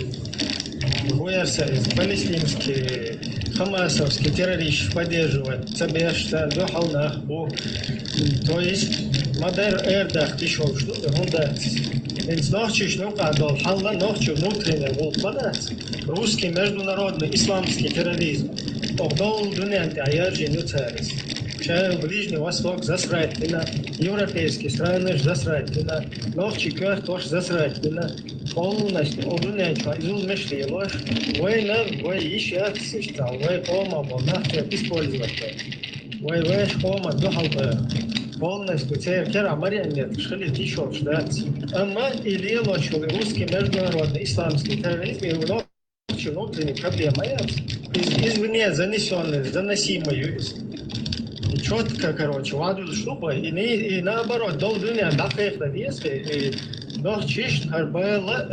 палестинский, хамасовский террорист поддерживать, цабешта дохал нах, бу, то есть мадер эрдах пришел, что он дать. Więc nochciś nuka dol halla nochciu внутренне волпадать. Русский международный исламский терроризм. Обдол дунянте аяджи нюцерис. Чай Ближний Восток засрать на европейские страны засрать на нохчи кёр тоже засрать на полностью одунянчу изун мешли ложь. Война, вой еще отсыштал, вой пома был нахуй использовать. Вой пома дохал полностью церковь марионет шли еще ждать. Ама или лошел русский международный исламский терроризм и внутренние проблемы извне занесенные, заносимые. И четко, короче, ладу штука и наоборот долдуня дахех на веске и нохчиш харбела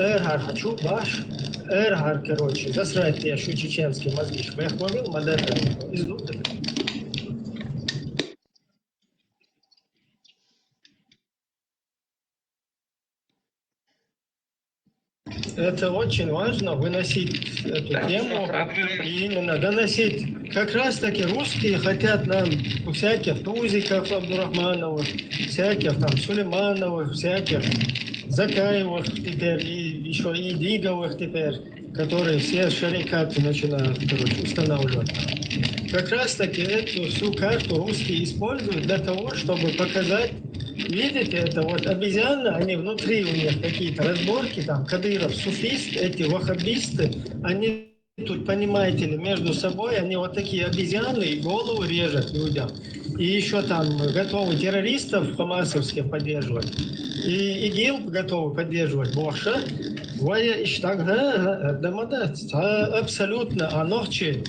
хочу баш короче засрать я шу чеченский мозги швехловил модерн издут. Это очень важно, выносить эту тему и именно доносить. Как раз таки русские хотят нам всяких Тузиков, Абдурахмановых, всяких там Сулеймановых, всяких Закаевых теперь, и еще и Диговых теперь, которые все шарикаты начинают, короче, устанавливать. Как раз таки эту всю карту русские используют для того, чтобы показать. Видите, это вот обезьяны, они внутри у них какие-то разборки, там, Кадыров, суфист, эти ваххабисты, они тут, понимаете ли, между собой, они вот такие обезьяны и голову режут людям. И еще там готовы террористов хамасовских поддерживать. И ИГИЛ готовы поддерживать Боша. Воя иштагда дамадат. Абсолютно, а ночи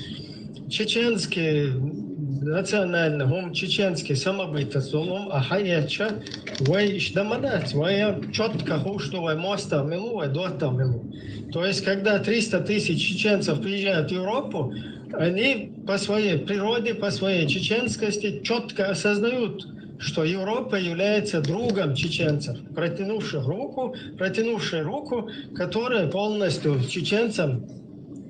чеченские национальный, чеченский самобытность, а хаяча, вой иштамадат, вой четко хуштовой моста милу, вой дота милу. То есть, когда 300 тысяч чеченцев приезжают в Европу, они по своей природе, по своей чеченскости четко осознают, что Европа является другом чеченцев, протянувшей руку, которая полностью чеченцам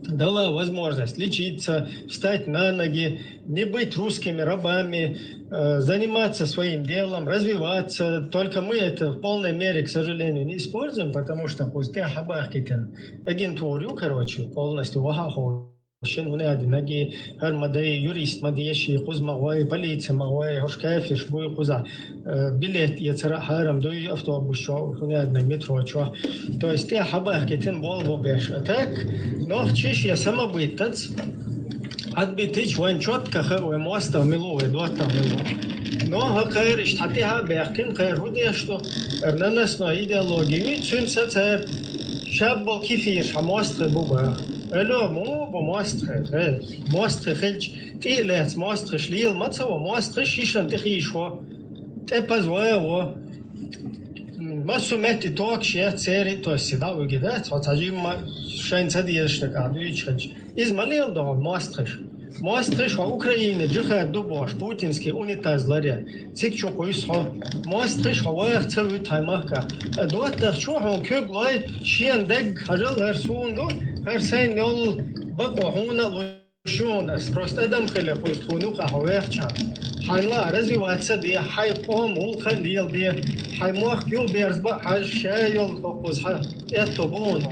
дала возможность лечиться, встать на ноги, не быть русскими рабами, заниматься своим делом, развиваться. Только мы это в полной мере, к сожалению, не используем, потому что пусть агентуру, короче, полностью вахаху. Наги Армадей, юрист Мадеши, Кузмагой, полиция Магой, Хошкафиш, Буйкуза, билет Яцарахарам, дуй автобус, метро, то есть я хабахкетин Волvo беш. Так, но чиш я самобытец, отбитыч вон четко хэвэ моста милу, эдуата милу. Но хакайриш татиха бехкин, хайрудия, что наносной идеологии, цюнца цэр, шаббал кифиш, а мост буба. Алло, бо мастер, мастер хельч, ти лец мастер шлил, мацаво мастер шишан тихишо, те позвоево. Масу мети ток шия цери, то есть всегда выгидать, вот один шайн цадиешник, а дючхач. Из малил до мастер. Мастер в Украине джихад дубош, путинский унитаз ларя. Цик чокой со. Мастер в целую таймака. Дуата чохо кёглай шиан дег хажал харсунду, харсайн нол бакохуна лушон. Просто адам хеле пустуну каховерча. حيلا رزي واتسدي حي قوم والخليل بي حي موخ يول بيرز بقى حي شايل فوقوز حي اتبونو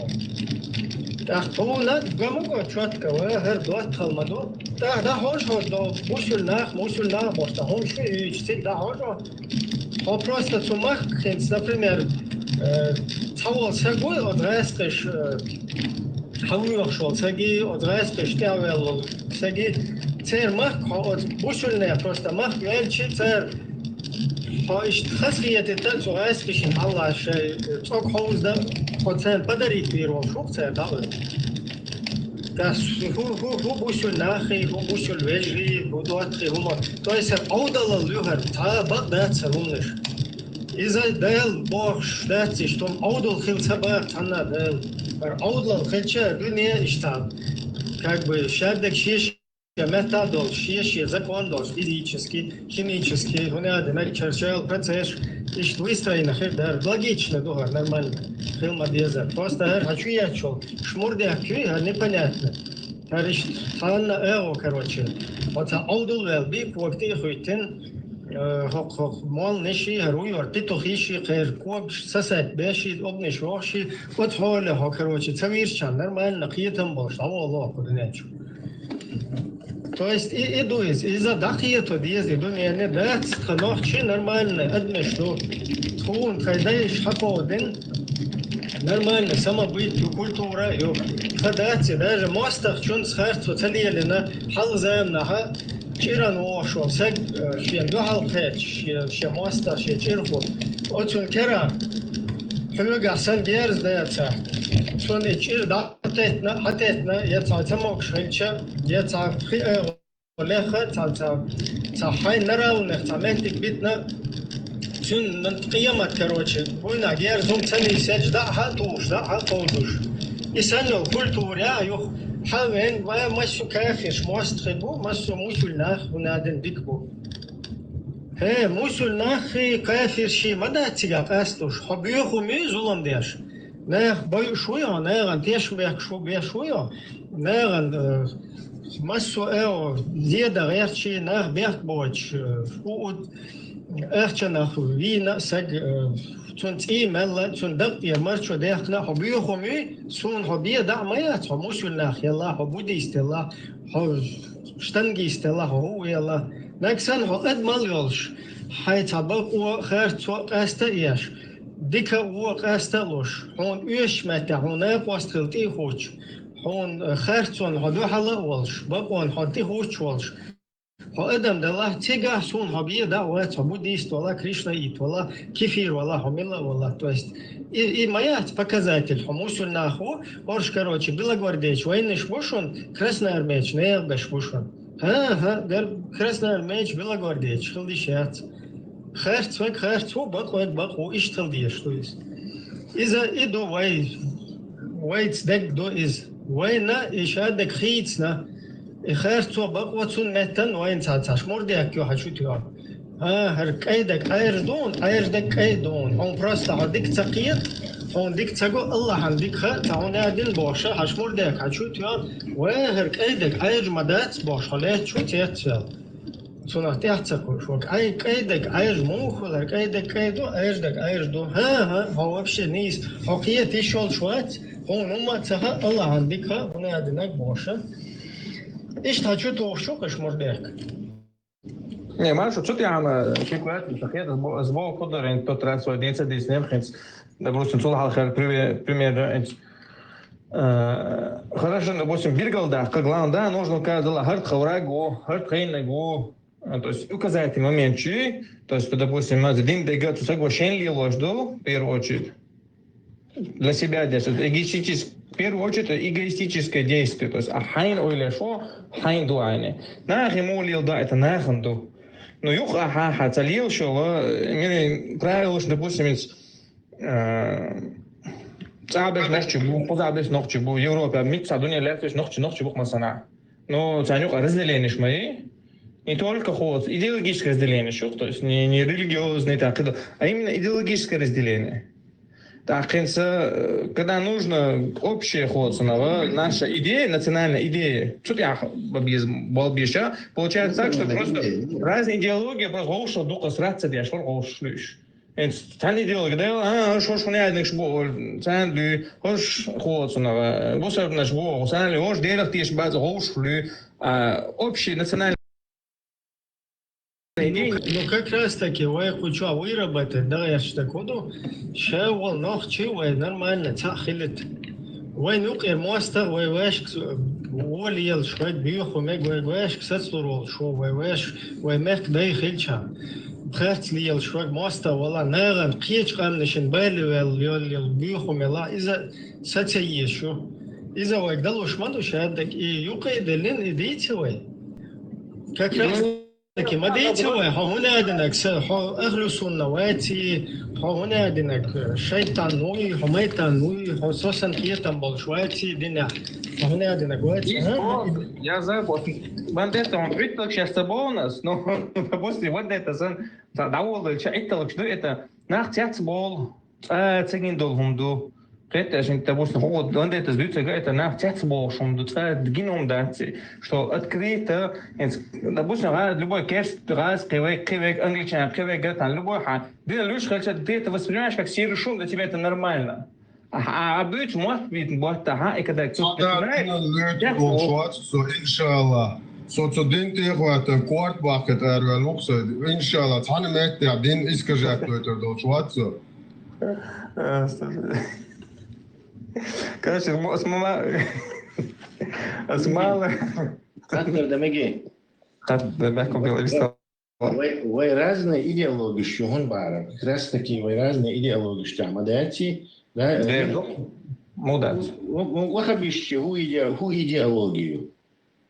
تحتونا قمو تشوتك وهر دوات خلمدو ده هوش دو موشل ناخ باشتا هم شو يجتي ده هوش ها پروستا تسمخ خينس например تاول ساقوي ادرستش حاول شول ساقي ادرستش تاول ساقي цер мах бушульная просто мах велчи цер хоишт хасият это зуайскишин аллаш цок хоузда процент подарит первого шук цер да das ху бушульнахи ху бушуль велжи ху дуатри ху то есть аудала люхар та бадат салунеш иза дел бохш дати что аудал хил сабах танна дел аудал хилча дуния иштаб как бы шардак шиш методол, шиши, закон дол, физический, химический, гонадный, черчал, процесс, ищет выстроено, логично, духа, нормально, фильма деза. Просто хочу я чел, шмурдя кюй, непонятно. Ханна эо, короче. Вот аудул вел, би, пуакти хуйтин, мол ниши, руйор, питухиши, кэр, ког, сосед, беши, обниш, воши, вот холе, короче, цавирчан, нормально, киетам бош, алло, куденечу. То есть иду из-за дахието диез иду не дать ханохчи нормально адмешу тун хайдаиш хаподен нормально самобытие культура ё хадати даже мостах чун схарт цалиели на халзам на чиран ошо саг шен дохал хэч ше моста ше чирфо очун кера хлуга сан дерз даца чун чир да حتتنا يتعتمق شنشة يتعفي ولخة تعحي نرى ونختمتك بيتنا شن نتقيمت كروتش بوينا غير زوم تاني سجدة هاتوش دا هاتوش يسانيو كولتوريا يوخ حاوين ويا مسو كافيش موستخبو مسو موسول ناخ ونادن بيكبو هي موسول ناخ كافير شي مدى تيغاق استوش حبيوخو مي زولم ديش ناخ بايو شوية ناغن تيش بيك شو بيه شوية ناغن مسو ايو زيادة غيرشي ناغ بيك بوش فوق اخشى ناخ وينا ساق تونت اي مالا تون دق يمرشو ديخنا حبيو خمي سون حبيه دع ميات حموشو الناخ يلا حبودي استلا شتنجي استلا هو يلا ناكسان حو ادمال يولش حيتابق وخيرت وقاستا ايش ديكا وقاستلوش هون ايش متى هون ابوستلتي خوش هون خيرتون هدو حلا ولش بقون حدي خوش ولش ها ادم دله تيجا سون هبيه دعوات буддист ولا кришна ит ولا кефир ولا хамила ولا то есть и маят показатель хомусуль наху орш короче белогвардейч военный швошон красный армейч не бешвошон ага красный армейч белогвардейч хилдишат خرت بقو اشتغل ديش تو is إذا إدو وايت دك دو is وينا إشادك خيتنا خرت بقو تون متن وين تعتاش مردك يو حشوتيا هر كيدك عير دك كيدون هون براستا هديك تقيت هون ديك تقو الله عندك تعون عدل باشا حش مردك حشوتيا وهر كيدك عير مدات باشا لا شو تيتسل سونات يحتسقوا شو كايدك عايش موخ ولا كايدك كايدو عايشدك عايشدو ها هو вообще نيس حقيقة تشول شوات هون ما تها الله عندك هنا عندك باشا ايش تحكي تو شو كش مردك Не, Маша, что ты ама шикват, шахет, сбол кодер, ин тот раз свой день садись немхенс, допустим, цулахал хер пример, хорошо, допустим, биргал да, как главное, да, нужно казала хард хаврагу, хард хейнагу. То есть указательный момент, то есть, допустим, один бегает, соглашение ложду, в первую очередь, для себя держит, эгоистически в первую очередь эгоистическое действие. То есть, хайн ойлешо, хайн дуайне. Нах ему лил да, это наханду. Но юх аха цалил шо, правило, что, допустим, цабеш нохчебу, позабеш нохчебу, Европа, митца, дуня летвиш нохчебу масана. Но цанюк разделение шмаи, не только ход, идеологическое разделение, то есть не религиозное, так, а именно идеологическое разделение. Так, когда нужно общее ход, наша идея, национальная идея, что я балбиша, получается так, что просто разные идеологии, просто голша духа сраться, я шел голшлюш. Тан идеология, да, что ж не одних шбол, тан лю, хош ход, вот наш бог, тан лю, хош делах тиш баз голшлю, общий национальный. Ну как раз таки, вы хочу выработать, да, я что такое, что он ночью, вы нормально, цахилит. Вы нукер мастер, вы вешк, волил, что бьюху, вы вешк, сацлурол, что вы вешк, вы мех дай хильча. Бхерц лил, что мастер, вала, неран, кич камнишин, белливел, виолил, бьюху, мела, иза саця ещё. Иза вы гдалу шмаду шаддак, и юка иделин, идите вы. Как раз таки, мадите вы, هنا عندك أهل السنة واتي هنا عندك شيطان نوي هميتان نوي خصوصا كيتان بالشواتي دينا هنا عندك واتي. Я забыл. Бандета, он приток сейчас у нас, но после вот это сан довольно чайтал, что это нахтяц бол, цигин долгумду. Это же допустим, вот он это сдается, это нахтяц бол, шум дуца геном дати, что открыто, допустим, любой керст, раз, кривек, англичан, кривек, гатан, любой ха, ты лишь ты это воспринимаешь как серый шум, для тебя это нормально. А быть может быть, вот ага, и когда кто-то иншалла. Соцдин тихвата кварт бакет аргалукса иншалла таны метте абдин искажат лотер долчватсо. Короче, смала. Как мердамеги? Как мердамеги? Вы разные идеологии, что он бара. Как раз таки вы разные идеологии, что амадати. Мудат. Вахабище, ху идеологию.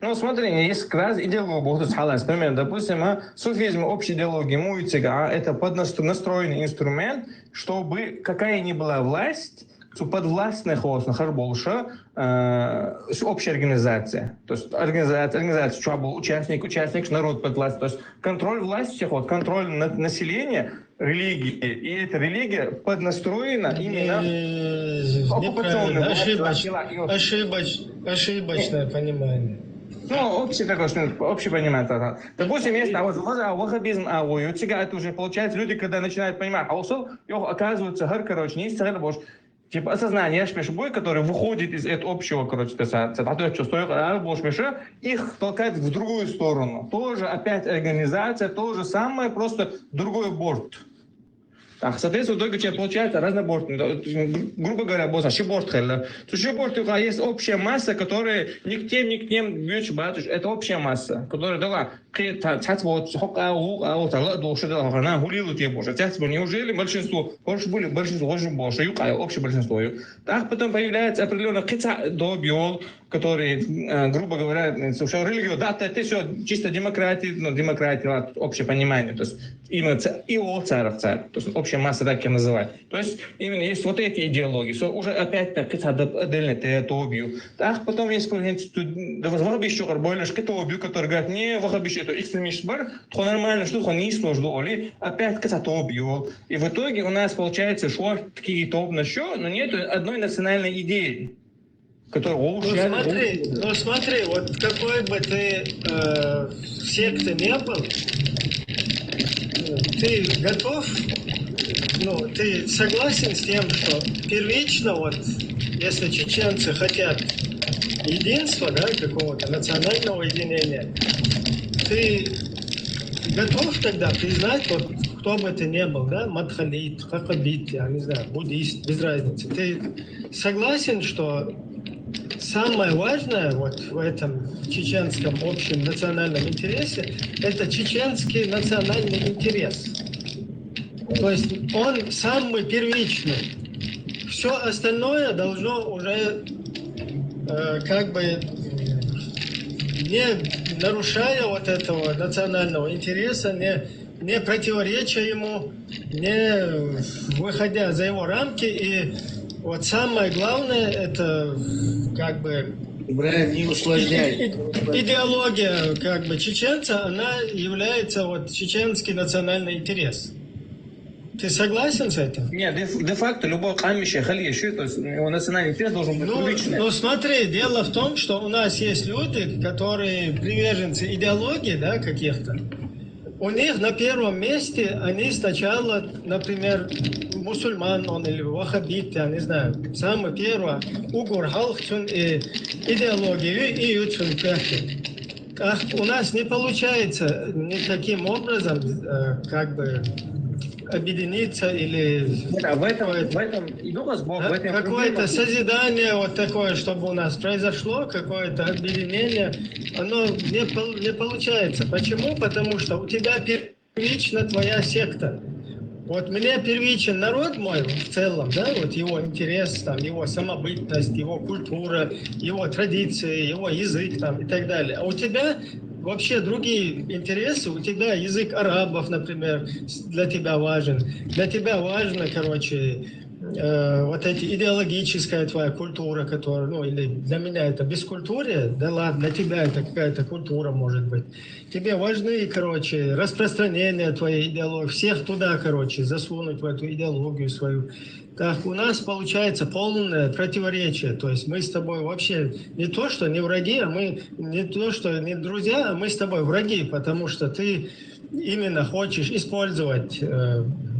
Ну, смотри, есть раз идеология, например, допустим, суфизм, общая идеология, муйцега, это поднастроенный инструмент, чтобы какая ни была власть, подвластная хозна харболша общая организация. То есть организация, что был участник, народ подвластный. То есть контроль власти, контроль над населением, религии. И эта религия поднастроена именно оккупационным. Ошибочное понимание. Ну, общее такое, что общее понимание. Допустим, есть ваххабизм, это уже получается люди, когда начинают понимать, оказывается, не есть типа осознание бой, который выходит из этого общего, их толкает в другую сторону. Тоже опять организация, то же самое, просто другой борт. Так, соответственно, в итоге получается разнобортный. Грубо говоря, есть общая масса, которая ни к тем бьет, это общая масса, которая дала неужели большинство, общее большинство. Так потом появляется определенный добьел, который, грубо говоря, религия, да, это все чисто демократия, общее понимание, то есть именно и царь, то есть общая масса, так я называю. То есть именно есть вот эти идеологии, уже опять отдельно добью. Так потом есть вахабище, который говорит, не вахабище, это экстремист бар, то нормально, что он не сложно, опять добью. И в итоге у нас получается, что такие топ на счет, но нет одной национальной идеи. Ну смотри, вот какой бы ты секты не был, ты готов, ты согласен с тем, что первично, вот, если чеченцы хотят единства, да, какого-то национального единения, ты готов тогда признать, вот, кто бы ты ни был, да, мадхалит, хахабит, я не знаю, буддист, без разницы, ты согласен, что самое важное вот в этом чеченском общем национальном интересе – это чеченский национальный интерес. То есть он самый первичный. Все остальное должно уже как бы не нарушая вот этого национального интереса, не противореча ему, не выходя за его рамки. И вот самое главное, это как бы не усложняй. Идеология как бы чеченца, она является вот чеченский национальный интерес. Ты согласен с этим? Нет, де-факто любой камище, халище, то есть его национальный интерес должен быть публичный. Ну смотри, дело в том, что у нас есть люди, которые приверженцы идеологии, да, каких-то. У них на первом месте они сначала, например, мусульман он или ваххабит, я не знаю, самое первое, угор халхчун и идеологию и ютчун пяхи. У нас не получается никаким образом как бы объединиться или в этом какое-то созидание вот такое, чтобы у нас произошло, какое-то объединение, оно не получается. Почему? Потому что у тебя первична твоя секта. Вот мне первичен народ мой в целом, да, вот его интерес, там, его самобытность, его культура, его традиции, его язык там, и так далее. А у тебя вообще другие интересы, у тебя язык арабов, например, для тебя важен. Для тебя важно, короче, вот эти идеологическая твоя культура, которая, ну, или для меня это бескультурие, да ладно, для тебя это какая-то культура может быть. Тебе важны, короче, распространение твоей идеологии, всех туда, короче, засунуть в эту идеологию свою. Так у нас получается полное противоречие. То есть мы с тобой вообще не то, что не враги, а мы не то, что не друзья, а мы с тобой враги, потому что ты именно хочешь использовать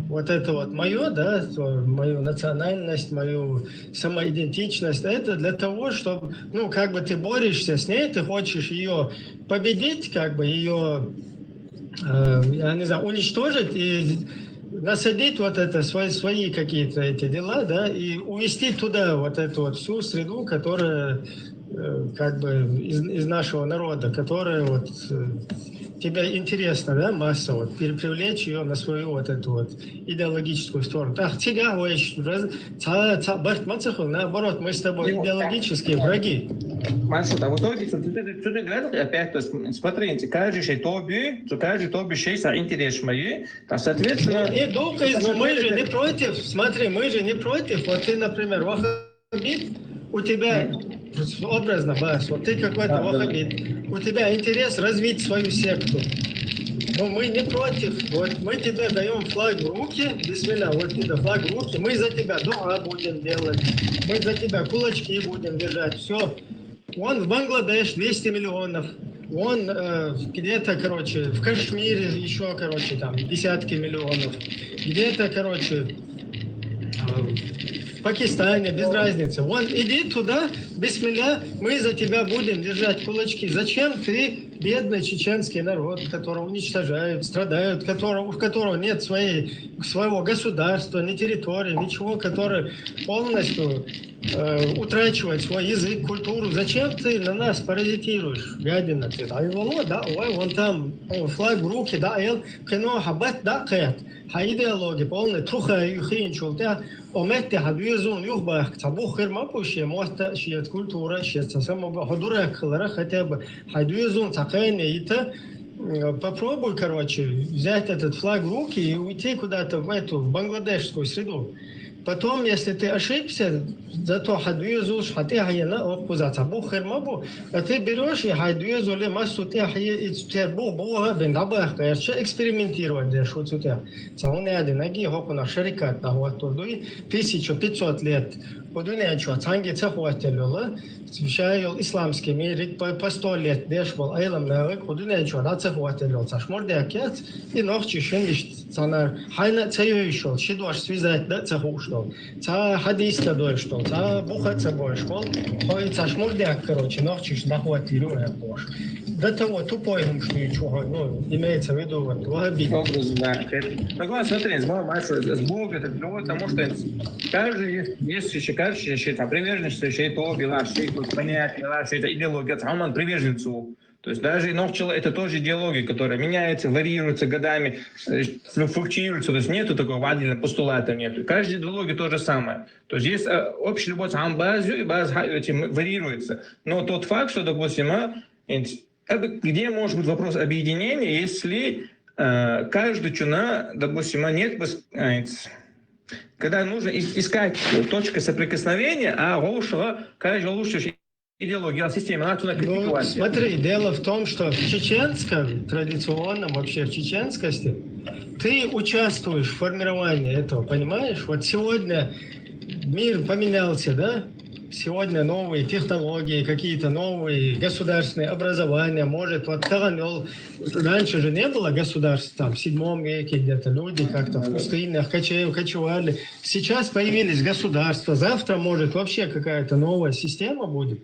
вот это вот мое, да, мою национальность, мою самоидентичность. Это для того, чтобы, ну, как бы ты борешься с ней, ты хочешь ее победить, как бы ее, я не знаю, уничтожить и насадить вот это, свои какие-то эти дела, да, и увести туда вот эту вот всю среду, которая как бы из нашего народа, которая вот тебе интересно, да, масса, вот, привлечь ее на свою вот эту вот идеологическую сторону. Так, тебя, наоборот, мы с тобой идеологические враги. Масса, а в итоге, ты говоришь, опять, то есть, смотрите, каждый тобі шей интерес мои, а соответственно... Мы же не против, смотри, мы же не против, вот ты, например, ваххабит, у тебя образно, Бас, вот ты какой-то ваххабит, у тебя интерес развить свою секту. Но мы не против. Вот мы тебе даем флаг в руки, бисмилля, вот тебе флаг в руки, мы за тебя дуа будем делать, мы за тебя кулачки будем держать, все. Вон в Бангладеш 200 миллионов, вон где-то, короче, в Кашмире еще, короче, там десятки миллионов, где-то, короче, в Пакистане, без разницы. Вон, иди туда, бисмилля, мы за тебя будем держать кулачки. Зачем ты, бедный чеченский народ, которого уничтожают, страдают, у которого нет своего государства, ни территории, ничего, который полностью утрачивает свой язык, культуру. Зачем ты на нас паразитируешь, гадина ты? А его, да, ой, вон там флаг в руки, да, кино хабат, да, кэт. Идеология полная, труха и хинчул, да, ометти хадуезун юхбах, табухир мапуши, моста шиет культура, шиет самого хадурак хлара хотя бы хадуезун такайне это. Попробуй, короче, взять этот флаг в руки и уйти куда-то в эту бангладешскую среду. Потом, если ты ошибся, зато хадуезуш хатихаяна окуза табухир мабу, а ты берешь и хадуезули массу техи и тербу буга бендабах, конечно, экспериментировать дешь вот сюда. Самуне один наги хокуна шарикат на вот турдуи 1500 лет. Подуне что, цанги цахуателюла, шайол исламский мир по 100 лет деш был айлам навык, подуне что, на цахуателюла, цашмордякет и ночи шениш цанар хайна цаюшел, шидуаш связать да цахушел, ца хадиста дойшел, ца бухать собой школ, хой цашмордяк, короче, ночи нахуателюла бош. До того тупой что ничего, ну, имеется в виду вот ваххабит. Согласен, смотри, с Богом это потому что каждый есть каждый там приверженность, что это била, что это понятие, что это идеология, а он приверженцу. То есть даже Нохчела это тоже идеология, которая меняется, варьируется годами, флуктуируется. То есть нету такого отдельного постулата, нету. Каждая идеология то же самое. То есть есть общая любовь и баз варьируется. Но тот факт, что, допустим, где может быть вопрос объединения, если каждый чуна, допустим, нет, когда нужно искать точку соприкосновения, а каждый лучше идеология, система, она туда критиковать. Смотри, дело в том, что в чеченском, традиционном, вообще в чеченскости, ты участвуешь в формировании этого, понимаешь? Вот сегодня мир поменялся, да? Сегодня новые технологии, какие-то новые государственные образования, может, вот Таганел, раньше же не было государств, там, в 7 веке где-то люди как-то в пустынях кочевали. Сейчас появились государства, завтра, может, вообще какая-то новая система будет,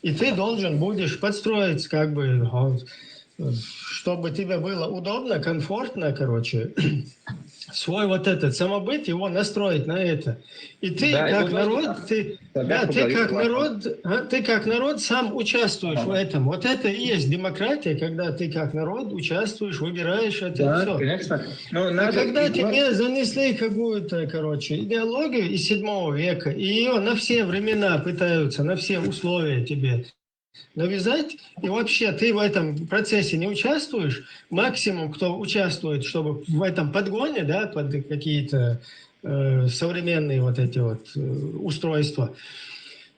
и ты должен будешь подстроить, как бы, чтобы тебе было удобно, комфортно, короче, свой вот этот самобыт, его настроить на это. И ты, да, как народ, ты как народ сам участвуешь в этом. Вот это и есть демократия, когда ты как народ участвуешь, выбираешь это, да, все. Конечно. Когда тебе занесли какую-то, короче, идеологию из 7 века, и ее на все времена пытаются, на все условия тебе навязать, и вообще ты в этом процессе не участвуешь, максимум, кто участвует, чтобы в этом подгоне, да, под какие-то современные вот эти вот устройства,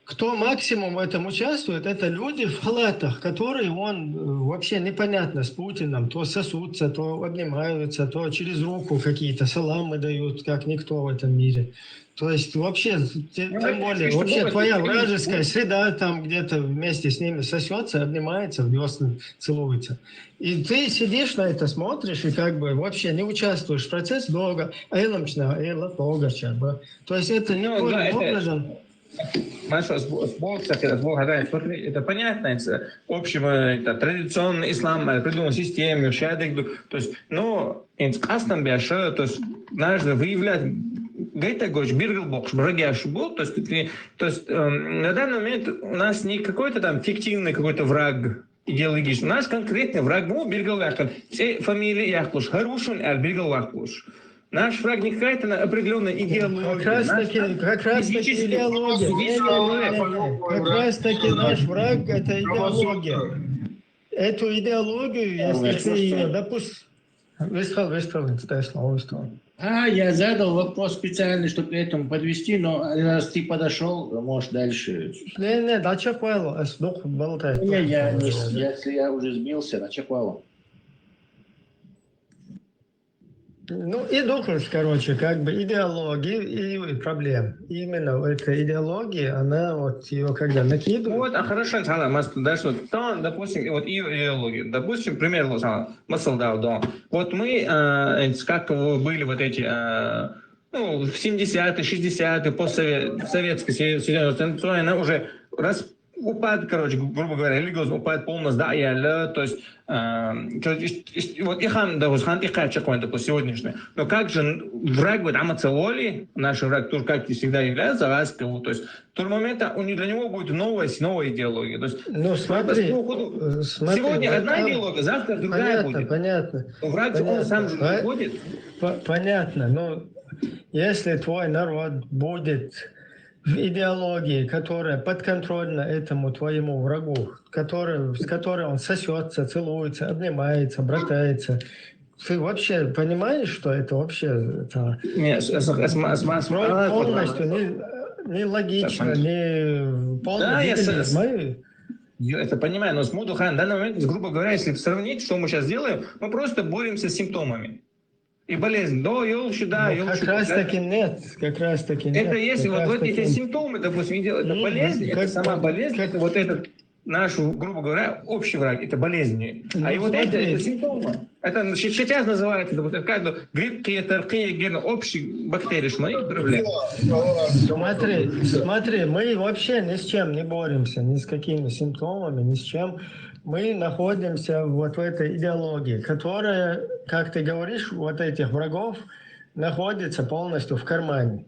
кто максимум в этом участвует, это люди в халатах, которые вообще непонятно с Путиным, то сосутся, то обнимаются, то через руку какие-то саламы дают, как никто в этом мире. То есть вообще, тем более, вообще твоя вражеская среда там где-то вместе с ними сосется, обнимается, в весны целуется. И ты сидишь на это, смотришь и как бы вообще не участвуешь в процессе долго. То есть это никаким образом... Это понятно, это общем, это традиционный ислам, придумал систему, то есть, но то есть, надо выявлять то есть на данный момент у нас не какой-то там фиктивный какой-то враг идеологический. Наш конкретный враг был Биргалвахтан. Все фамилии Яхлуш, Харушин, Биргал Вахлуш. Наш враг не какая-то определенная идеология. Как раз таки идеология. Как раз таки наш враг — это идеология. Эту идеологию, если ты ее допустишь... Я задал вопрос специально, чтобы к этому подвести, но раз ты подошел, можешь дальше. Не, дочеквало, болтай. Я уже сбился, дочеквало. Ну, и духовность, короче, как бы идеологии и проблем. Именно эта идеология, она вот ее когда накидывает... Вот, хорошо, дальше, допустим, вот ее идеология. Допустим, пример, да. Вот мы, как были вот эти, в 70-е, 60-е, постсоветская, она уже упад, короче, грубо говоря, религиозный упад полностью, да, то есть, вот Ихан, допустим, сегодняшний, но как же враг, вот Амацалоли, наш враг, тоже, как и всегда является, то есть, в тот момент для него будет новая идеология. То есть, сегодня одна идеология, завтра другая будет. Понятно. Враг, он сам же выходит. Понятно, но если твой народ будет в идеологии, которая подконтрольна этому твоему врагу, с которой он сосется, целуется, обнимается, братается. Ты вообще понимаешь, что это вообще полностью не логично, не полностью. Я это понимаю, но с Мудухан в данный момент, грубо говоря, если сравнить, что мы сейчас делаем, мы просто боремся с симптомами. И болезнь, как раз таки нет. Это если вот эти симптомы, допустим, это болезнь, это сама болезнь, это вот этот наш, грубо говоря, общий враг, это болезни. А и вот это симптомы. Это сейчас называется, как гриппки, таркия, общие бактерии, моих проблем. Смотри, мы вообще ни с чем не боремся, ни с какими симптомами, ни с чем. Мы находимся вот в этой идеологии, которая, как ты говоришь, вот этих врагов находится полностью в кармане.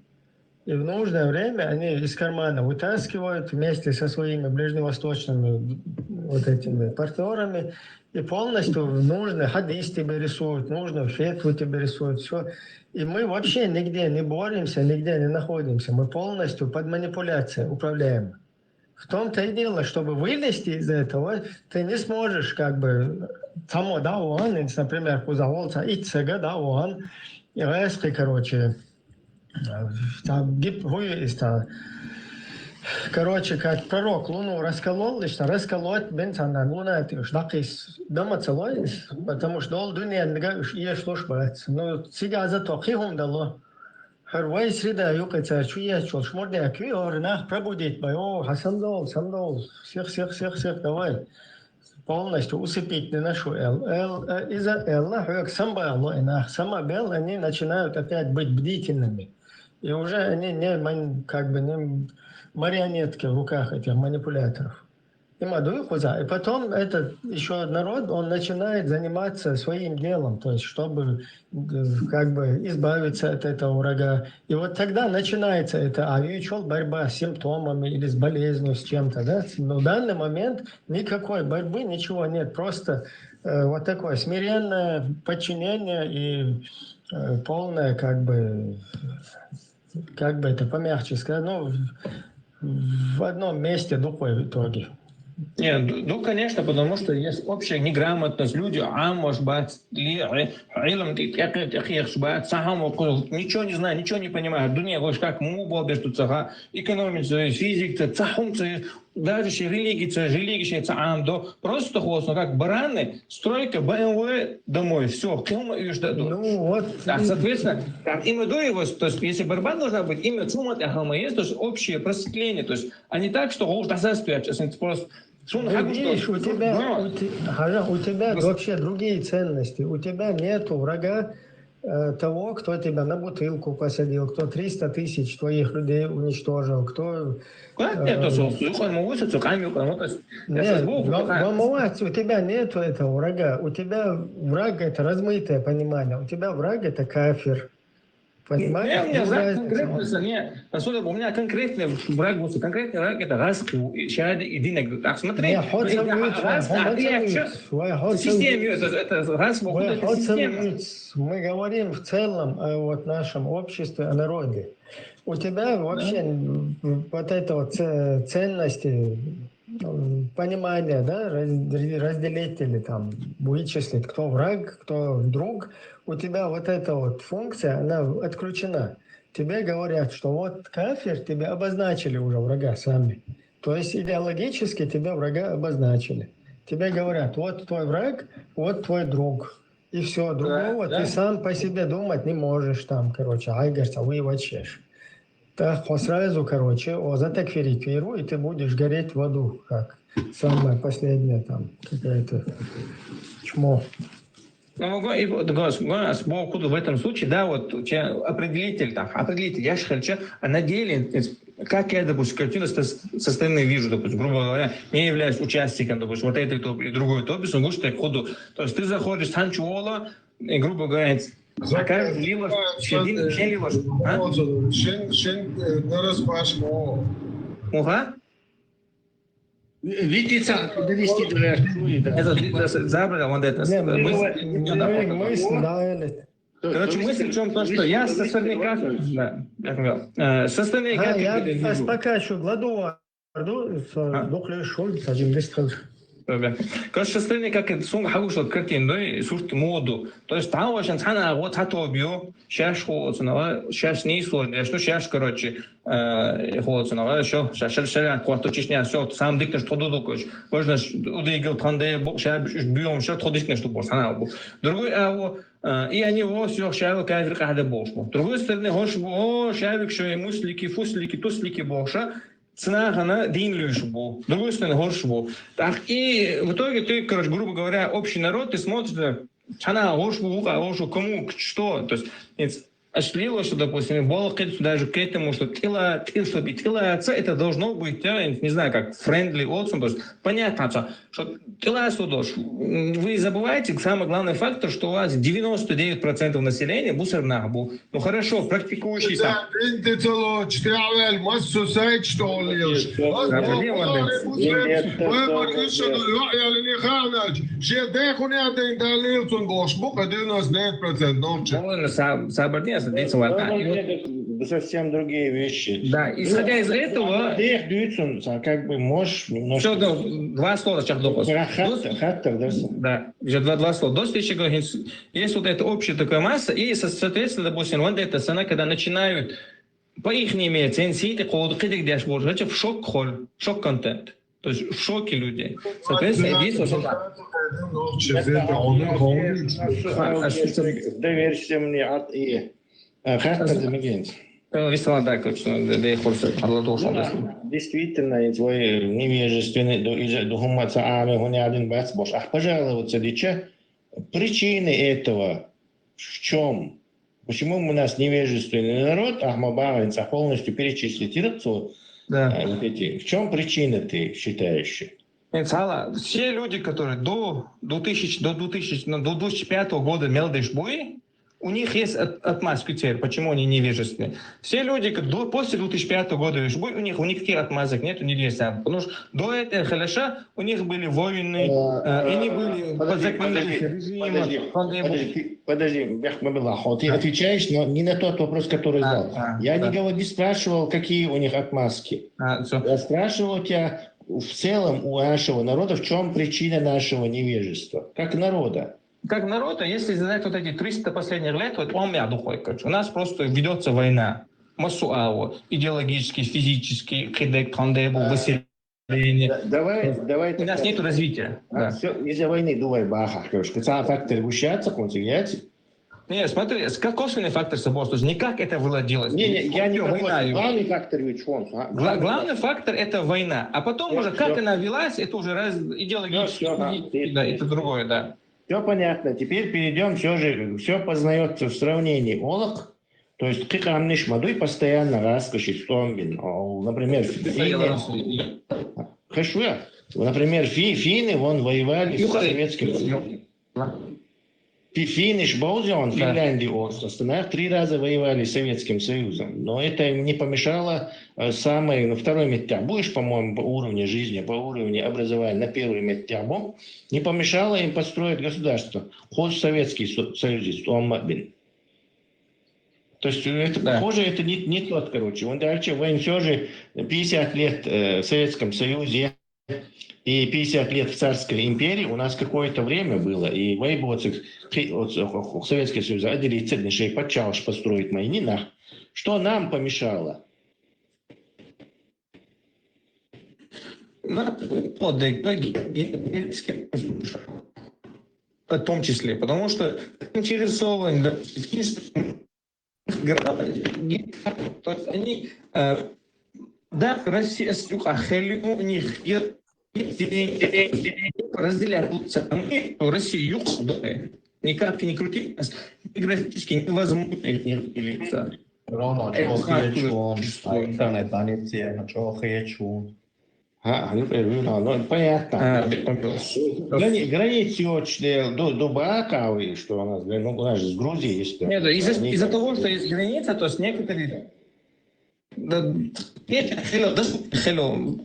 И в нужное время они из кармана вытаскивают вместе со своими ближневосточными вот этими партнерами и полностью нужно хадис тебе рисуют, нужно фетву тебе рисуют, все. И мы вообще нигде не боремся, нигде не находимся. Мы полностью под манипуляцией управляем. В том-то и дело, чтобы вылезти из этого, ты не сможешь как бы само, да, он, например, кузоволца, и цега, да, он, и резко, короче, там, короче, как пророк Луну расколол, лишь расколоть бенцана Луна, ты уж дакис дома целой, потому что ол дуния ешь слушать. Ну, сега зато хихум дало. Харвай среда юкается, чуя, чул шморде, акви, орнах пробудить, о, хасандол, сандол, всех, давай. Полностью усыпить не нашу из-за Элла, как сама Элла, сама Бел, они начинают опять быть бдительными. И уже они не, как бы, не марионетки в руках этих манипуляторов. И потом этот еще народ, он начинает заниматься своим делом, то есть чтобы как бы избавиться от этого врага. И вот тогда начинается это борьба с симптомами или с болезнью, с чем-то. Да? Но в данный момент никакой борьбы, ничего нет, просто вот такое смиренное подчинение и полное как бы это помягче сказать, ну, в одном месте духой в итоге. Нет, ну, конечно, потому что есть общая неграмотность. Люди, может быть, ничего не знают, ничего не понимают. Дуня, вот как мы что экономика, физика, даже религия, просто холодно, как бараны, стройка, БМВ домой, все, ну, вот. Соответственно, именно до его, то есть, если борьба должна быть, именно есть, то есть общее просветление, то есть, а не так, что уж просто видишь, у тебя вообще другие ценности. У тебя нету врага того, кто тебя на бутылку посадил, кто 300 тысяч твоих людей уничтожил, кто... Нет, у тебя нету этого врага. У тебя враг — это размытое понимание. У тебя враг — это кафир. Понимаешь? У меня конкретный враг, это Раск, Шад и Динек. Смотри, мы говорим в целом о вот нашем обществе, о народе. У тебя вообще вот это вот ценности, понимание, да, разделить или там вычислить, кто враг, кто друг, у тебя вот эта вот функция, она отключена. Тебе говорят, что вот кафир, тебе обозначили уже врага сами. То есть идеологически тебе врага обозначили. Тебе говорят, вот твой враг, вот твой друг. И все, другого ты сам по себе думать не можешь там, короче, айгарца, воевачешь. Так сразу, короче, затакфириквиру, и ты будешь гореть в аду, как самое последнее там, какая-то чмо. Ну, в этом случае, да, вот определитель, я же хочу, а на деле, как я, допустим, картину со стороны вижу, допустим, грубо говоря, не являюсь участником, допустим, вот этой топи, другой топи, но лучше так ходу. То есть ты заходишь в Санчуола, и, грубо говоря, закажешь ливаш, ще ливаш. Шен на распашку. Уга? Видите, довести до это забрал, он это. Короче, мысль в чем то, что я со стороны как... Со стороны как... Я пока еще гладу, духлю шуль, садим листал. Короче, со стороны как это сунг хагушло картин, да, сурт моду. То есть там очень цена вот хатовью, сейчас холодно, сейчас не сложно, что сейчас, короче, холодно, что сейчас кварту чечня, все, сам диктор что дудукоч. Можно удигал танде, сейчас бьем, что ходишь что бор, sana bu. Другой и они вот все шавы кайфер кахда бошло. С другой стороны, шавик, что и муслики, фуслики, туслики боша. Цена она динлюш был, с другой стороны горш был. Так и в итоге ты, короче, грубо говоря, общий народ, ты смотришь, цена горш был, кому что, то есть ошлило, что, допустим, Болкет даже к этому, что чтобы тилаться, это должно быть, не знаю, как friendly also, то есть понятно, что тилаться должен. Вы забываете самый главный фактор, что у вас 99% населения мусорных был. Ну хорошо, практикующий там. Совсем другие вещи. Да, исходя из этого... Как бы можешь немножко... Все, два слова сейчас допуск. Да, уже два слова. До встречи есть вот эта общая такая масса, и, соответственно, допустим, вот эта цена, когда начинают по их оценке, в шок-контент. То есть в шоке людей. Соответственно, здесь уже... Доверься мне от и... Действительно, твой невежественный духумаца ами один бацбош. Ах, пожалуйста, дича, причины этого в чем? Почему у нас невежественный народ, Ахмабавинца полностью перечислить ирцу? Да. В чем причина, ты считаешь? Все люди, которые до 2005 года мелдешбуи, у них есть отмазки теперь, почему они невежественны. Все люди, после 2005 года у них никаких отмазок нет, нельзя. Потому что до этого халяша у них были войны, они были под законным режимом. Подожди, ты отвечаешь, но не на тот вопрос, который задал. Я не спрашивал, какие у них отмазки. Я спрашивал тебя в целом у нашего народа, в чем причина нашего невежества, как народа. Как народа, если задать вот эти 300 последних лет, вот у нас просто ведется война. Масуау, идеологически, физически, выселение. Давай. У нас нет развития. Да. Все, из-за войны думай баха. Фактор гущаться, концилиации. Не, смотри, косвенный фактор собой, то есть никак это владелось. Я не понимаю. Главный фактор ведь он. Главный фактор это война. А потом уже как она велась, это уже идеологически, да, это другое, да. Все понятно. Теперь перейдем, все познается в сравнении олог. То есть ты камнишь мадуй постоянно раскошить стомбин. Например, финны вон воевали с Советским Союзом. Финны Шбаузион, Финляндии, остальных 3 раза воевали с Советским Союзом. Но это им не помешало второй медтяб. Будешь, по-моему, по уровню жизни, по уровню образования на первый медтябом, не помешало им построить государство. Хоть Советский Союз, то есть это похоже, это не тот, короче. Он дальше военчежи 50 лет в Советском Союзе и 50 лет в Царской империи у нас какое-то время было, и воеводцы Советский Союз отделить цельнейший почалш построить майнинах. Что нам помешало? В том числе, потому что интересованы, то есть они, да, Россия, у них разделяются, Россию никак не крути, графически невозможно делиться. Понятно. Границы очень до Бакавы, что у нас же с Грузией есть. Нет, из-за того, что есть граница, то есть некоторые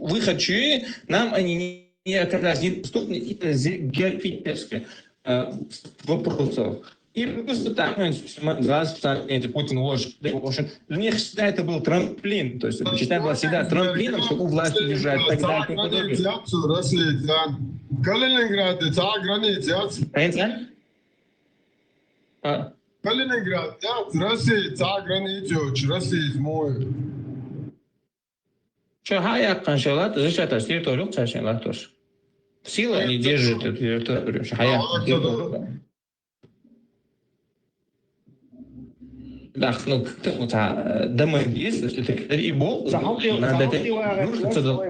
выходчи, нам они не оказались недоступны из-за геополитических вопросов. И просто там газ, Путин ложит. Для них всегда это был трамплин. То есть это было всегда трамплином, чтобы у власти держать. Калининград, это граница. Калининград, Россия, это граница, Россия мой. Что, хаяк, каншалат, зачем это территорию, зачем тоже? Сила не держит эту территорию. Хаяк. Да, ну, домой есть, если ты и бол, надо это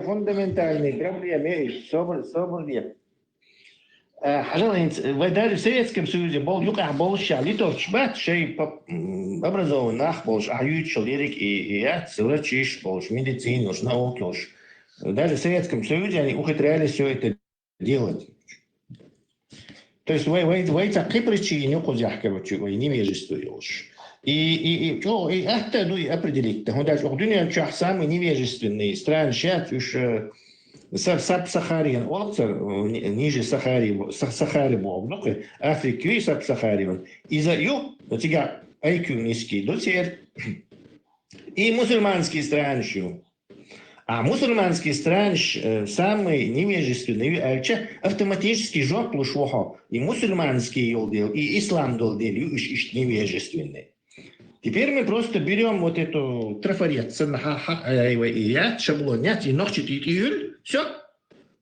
фундаментальные проблемы, соболь. Пожалуйста, вы даже в Советском Союзе был юках больше, литовч бат, шей образованный нах больше, ают человек и я врачиш больше, медицину уж, науки уж. Даже в Советском Союзе они ухитрялись все это делать. То есть вы такие причины, короче, вы невежествуешь. И это ну и определить. Он даже в дуне самый невежественный стран сейчас уж Саб-Сахариан, ниже Сахари был, ну, Африку и Саб-Сахариан. Из-за ее, у тебя IQ низкий, дотер. И мусульманские страны еще. А мусульманские страны самые невежественные, автоматически жоп шло. И мусульманский елдел, и ислам елдел, и невежественные. Теперь мы просто берем вот эту трафарет, шаблонят, и ногчит июль, все.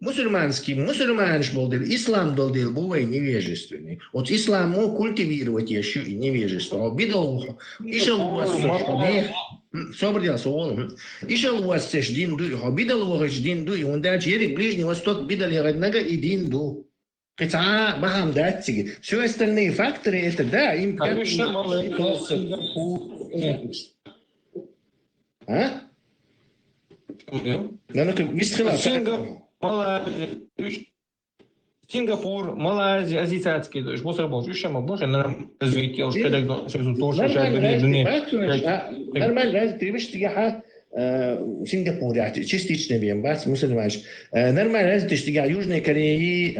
Мусульманский болдел, ислам болдел, бывает невежественный. Вот ислам мог культивировать еще и невежество. Обидал, ишел у вас собрал солом. Ишел у вас дин ду, обидал у вас дин ду, и он дальше ерик Ближний Восток бидали роднага и дин ду. Бахам датчики. Все остальные факторы это да, им как а? Да, Сингапур, Малайзия, азиатские, то есть босс работает, еще можно развитие, уж когда тоже нормально, ты видишь, я Сингапур, частично вем, бас, мусульманш. Нормально, ты что я Южной Кореи,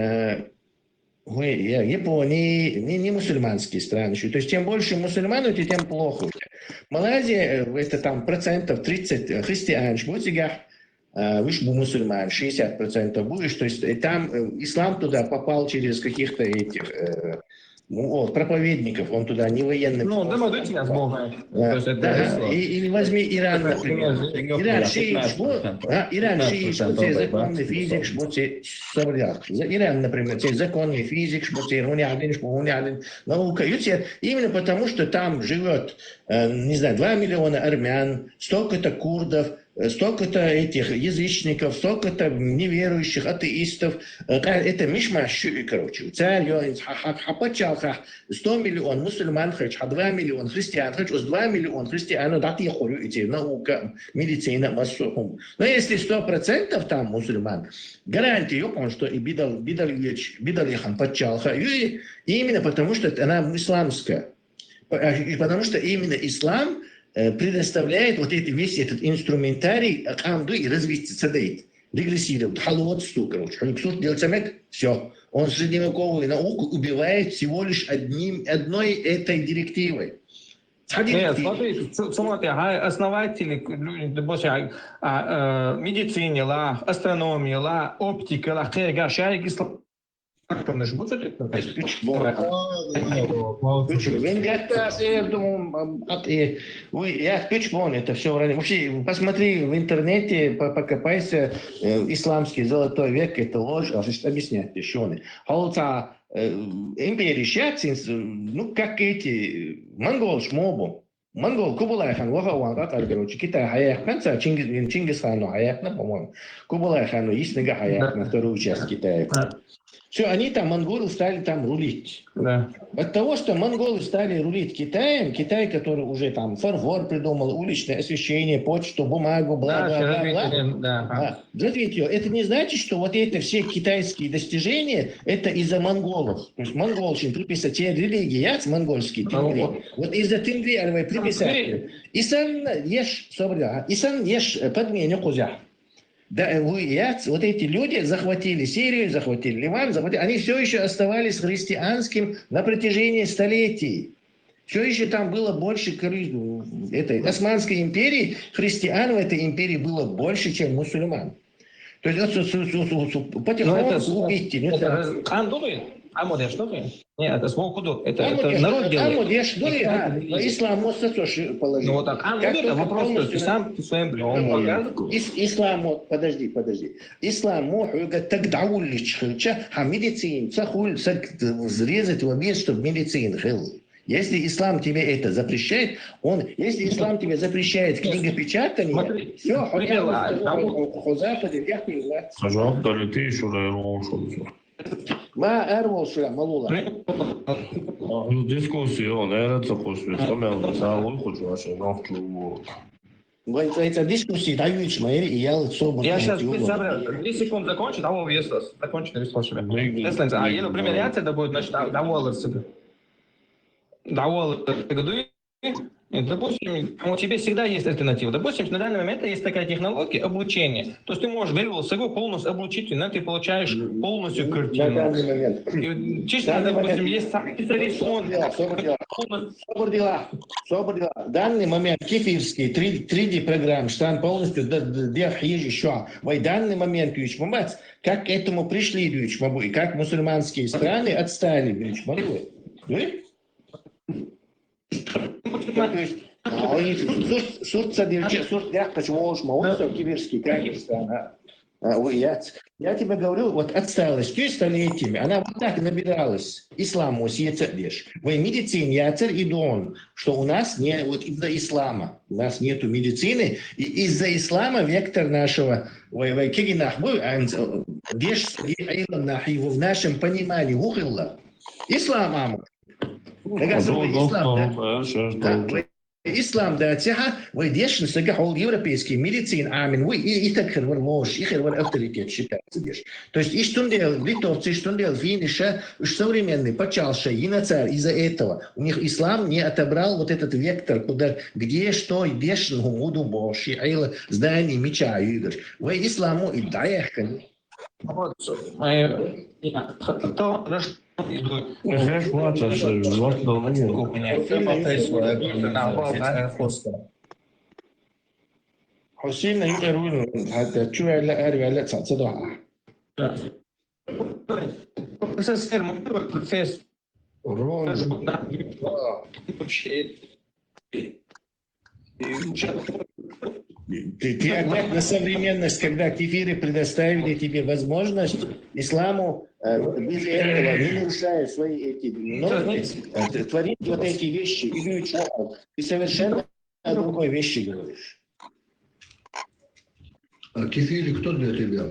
Японии, не мусульманские страны. То есть тем больше мусульман, тем плохо. Малайзия, это там процентов 30 христиан, выше мусульман, 60% будешь, то есть там ислам туда попал через каких-то этих проповедников, он туда не военный. Ну, да, смотрите, нас Бога. Или возьми Иран, например. Иран шиит, что это законный физик, что это Иран, например, это законный физик, что это наука. Именно потому, что там живет, не знаю, 2 миллиона армян, столько-то курдов, столько-то этих язычников, столько-то неверующих, атеистов. Это мишмаш, короче. Царь, 100 миллионов мусульман, 2 миллиона христиан, 2 миллиона христиан, да, эти наука, медицина, массовым. Но если 100% там мусульман, гарантия, что и бидалихан подчалха, именно потому, что она исламская. И потому что именно ислам предоставляет вот весь этот инструментарий камду и развитие цадейт. Регрессирует, халуотсту, короче. Все. Он средневековую науку убивает всего лишь одной этой директивой. Нет, смотри, основатели медицины, астрономии, оптики, шарик ислам. Я печмон, это все вообще. Посмотри в интернете, покопайся, исламский золотой век, это ложь, а что объяснять еще? Холца империи Шацин, ну как эти монгол шмобу. Монгол Кубалай-хан, короче, Китай хаяк, конца Чингисхану хаяк, по-моему. Кубалай-хану есть нога хаяк на вторую часть Китая. Все, они там, монголы, стали там рулить. Да. От того, что монголы стали рулить Китаем, Китай, который уже там фарфор придумал, уличное освещение, почту, бумагу, бла-бла-бла. Развитие. Это не значит, что вот это все китайские достижения, это из-за монголов. То есть монголчин приписать те религии, монгольские тингри. Вот из-за тингри приписать. И сам ешь подменю кузя. Да, вот эти люди захватили Сирию, захватили Ливан, они все еще оставались христианским на протяжении столетий. Все еще там было больше этой Османской империи, христиан в этой империи было больше, чем мусульман. То есть потихоньку убить. Нет, это свободу. Это народ делает. Ислам может тоже положить. Ну вот так. Это вопрос, ты сам своим Ислам, подожди. Ислам может тогда уличить, а медицин, взрезать его место, чтобы медицин жил. Если ислам тебе это запрещает, если ислам тебе запрещает книгопечатание, все, хотя бы Западе, я не знаю. ما أروش يا ملولا Diskusija, neredzakoši, samēl savu uzkučošanu, nokļuvu. Vai эта дискуссия дающая мои и я лицо. Я сейчас, 3 секунды закончу, того весос. Закончу, не слушай. Если, например, реакция будет, значит, допустим, у тебя всегда есть альтернатива. Допустим, на данный момент есть такая технология обучения. То есть ты можешь Вельвелсегу полностью обучить, но ты получаешь полностью картину. На данный момент. Честно, допустим, есть сам рисунок. Собор данный момент кефирский 3D программ, штан полностью еще. В данный момент, как к этому пришли, и как мусульманские страны отстали, Сурт содержит, сурт яхтач волшма, он все киберский, Кагерстан. Я тебе говорю, вот отсталость 100 столетиями, она вот так набиралась. Исламу съецедешь. В медицине яцер и дон, что у нас не, вот из-за ислама, у нас нету медицины, и из-за ислама вектор нашего, в нашем понимании, ислам амур. Ислам да тяха, вы дешн сагахол европейский медицин амин, вы и так хер мож, и хер авторитет считается деш. То есть и что делал литовцы, что делал финиша, современный почался и на царь из-за этого. У них ислам не отобрал вот этот вектор, куда где что и дешн гумуду боши, а здание меча игр. Вы исламу и даехкан. Вот, حسين يقولون حتى شو هلا أربعة لا تصدق. بس السير مكتوب في الفيس. Ты опять на современность, когда кефиры предоставили тебе возможность исламу без этого, не нарушая свои эти нормы, творить вот эти вещи, и ты совершенно о другой вещи говоришь. А кефири кто для тебя?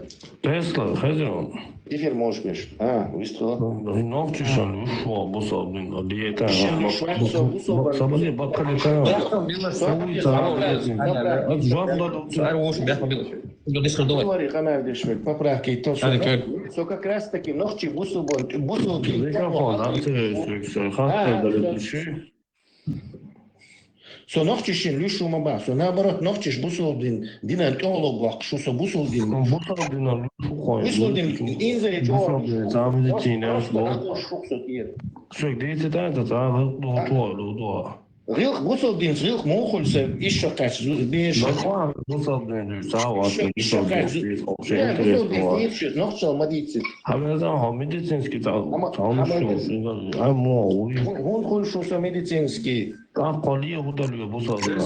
Tesla, хозяин. Кефир можешь, Миш. Выстрела. Novčešan ušao, busaldin, a dijete. Sabadje, bakar je Поправки. То как раз таки ногти бусулбин. So nochtischen Lüschuma ba, so nabarot nochtisch busuldin, dinan teolog waq, so busuldin. Busuldin inze teolog. Zamedicina, deze tijd dat aan door. Rilch busuldin, rilch mochulse, ishakach, besh. Busuldin, zawas, noch so medizin. Haben wir auch medizinski so медицинский. Каколи удалил бусалдин.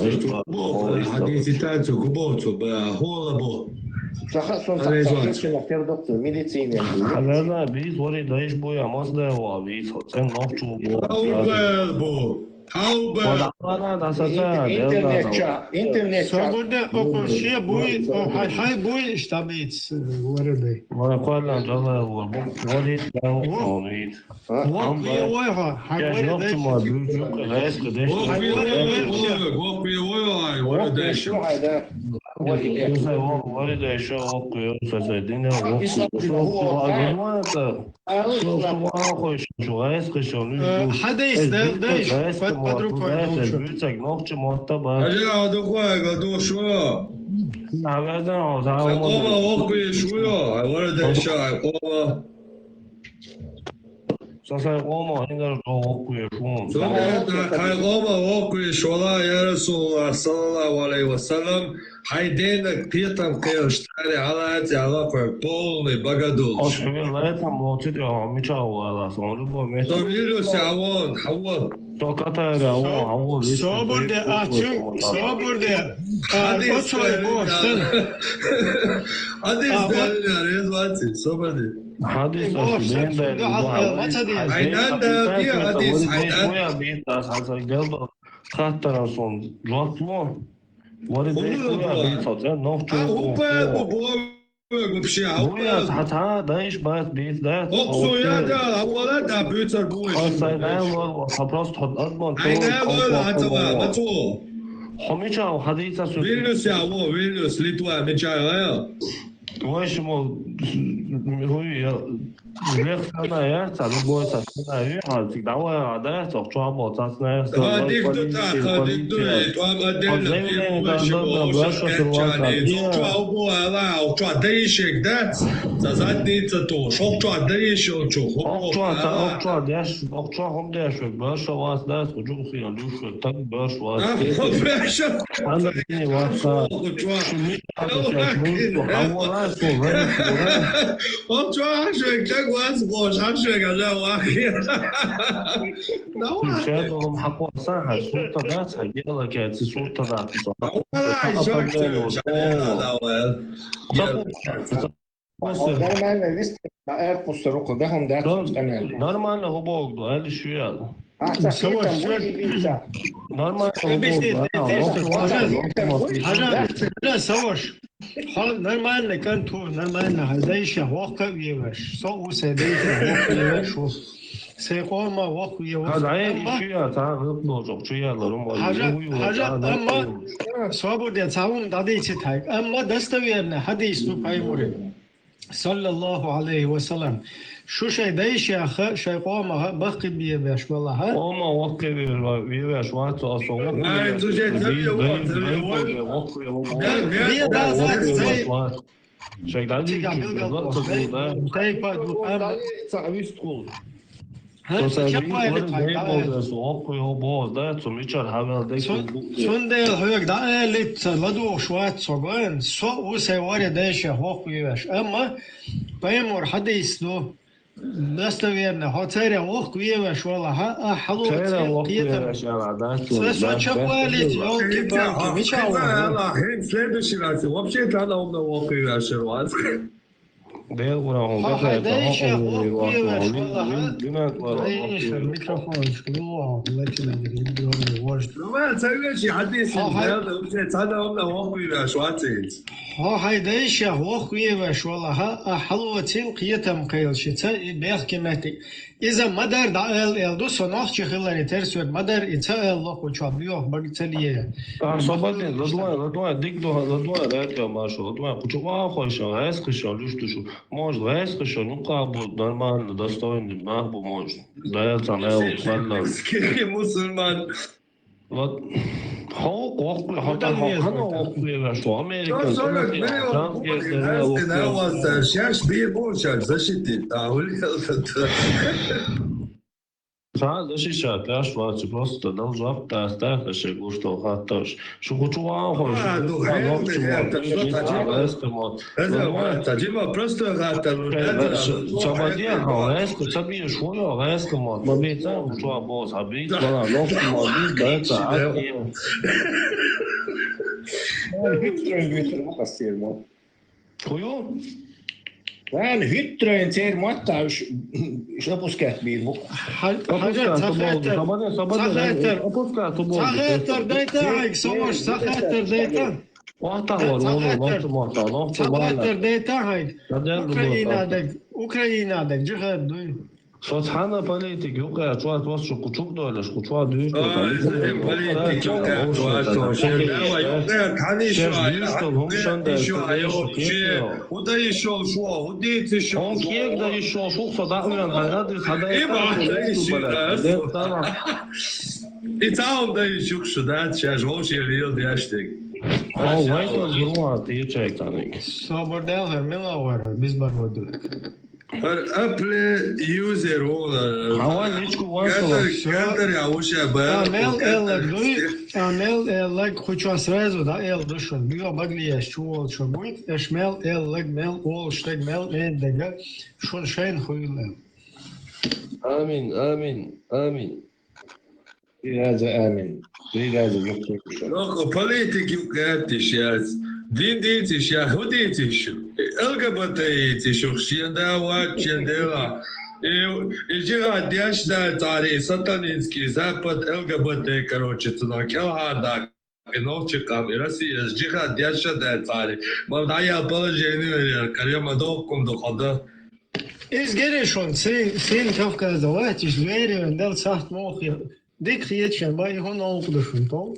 Ситуацию кубовцу, холобо. Медицине. Хазана biz oraya daş boya mazda var biz sen nokçu bu. Интернет. Свободно окончие будет, хай будет штабиц вороды. ما قال جزاه هو وليد قانوني كاش نقطة ما بيوجو لاس قداش ولد شو وقي فسدنا حديث ده Sasa Roma ainda okuyorsun. Roma okuyorlar ya Resulullah sallallahu aleyhi ve sellem. Haydenak питам кештари алати алафа полный богодул. Ошвила там молчит, а мечала, он любой меч. То вирусе авон, авон. То катара, авон. Соборде açın, соборде. Hadi izleyenler, yazvatı, soborde. Hadis aslında aynen da bir hadis aynen bir tas hazır geldi hatta son lotmo var idi ya bir tas nokta вообще. Буя хата даиш бат бит да. Оксуя да, авала да бютер буш. Осайнал просто одмон. Айна вала атава, мату. Хомича хадица су. Вильнюс я, во, Вильнюс, Литва, мечая. Уэшмо хуя. Лехтана я, цалбой цасна я, давай ада, цохча мо цасна. Хадик дута, хадик дута, твам адель. Шокча убуала, окча дейшек да. Зазадница то, шокча дейшек чу. Окча деш, окча хом деш, баша вас да, чуси я люш, так баш вас. Баша. Анда не васа. Окча шек was was actually got walking. Шедом хакоса хашута да, сагела кэт сута да. Нормально, вист, эрпус руку, да, он дает канал. Нормально хобог, да, или шуя. Нормально Саваш. Нормально канту, нормально. Хайдайша вака виваш. Со усайдайша вака виваш. Сейқома вака виваш. Хазай шуя та гыбножок шуя ларум. Хажа амма свобода цаум дадичи тай. Амма достоверно хадис ну паймуре. Саллаллаху алейхи ва саллям. Şu şey değişiyor, şey koyma, bakı bir yemiş vallahi. Ama vakti bir yemiş var, sonra. Ay, tuje tabii Bir daha zaten şey daha değil. Sonde hög da är lite laddo schwarz så går så osävare det är hoch vivas. Amma paimor hadis då достоверно, хотя ох виваш валаха, халу Сочапалить, елки-палки, мечал. Следующий раз, вообще надо умно ох виваш, микрофончик, ну, هايدايش هوخوي وشوالها حلوتين قيتم قيلشتا بيخ كمتي إذا مدار دعال إلدو سنوخ چخلاني ترسوت مدار إتا الله وچابيوخ بغتاليه صبادين لدوان ديك لدوان راتيا ماشو لدوان قچوا خوشا هاسكشا لوشتشو موج هاسكشا نقابو نورمال достойный нахбу мож дается на укладно Скільки мусульман вот Сейчас bir borçlar защитит, а Да, защищать, да, шварцы просто должен оставить, что хаташ. Что хочу ахор, это просто хаташ. Собадия, хавеска, саби, шуя, хавеска, мот, мобица, что босс, аби, вала, ловко, мобиц, да, это аки. Хую? Vähän hyttröin ser mattaus sopuskat biivu. Saheter dayta hayk savaş saheter dayta. Saheter dayta hayk. Ukraina'da cihad duy. Soçhana politik yok ya, çoğu çoğu küçük doylar, çoğu büyük doylar. Politik yok ya, çoğu şeyler var. Yok ya, o da işol şu, o da işol. Он кек да еще шухса да уян хайрады хада. И там да işol şu da сейчас вообще лил яштик. О, вайта зруа течек таник. Собордел хермила var biz barvodu. Apple user ona. Hava nečku вайта. Кадр я уже был. Амел эллаг хочу сразу да эл душон. Био багли я чувал что будет. Эшмел эллаг мел ол штег мел эндега. Шон шейн хуйле. Амин, амин, амин. Biraz amin. Biraz yok. Yok politik yok ya din değil ya o değil LGBT şu şimdi var şimdi var. Ижира дяшна тари сатанинский запад ЛГБТ короче туда келхада Ночи Россия джихад yaşadı tarih. Bana yapılacağını veriyor. Karıma dokum dokudu. Izgerešon, sen Kafkazda vatiš zveri, un del saht mohi. Dik rietšen, bai hon alkudušun, to?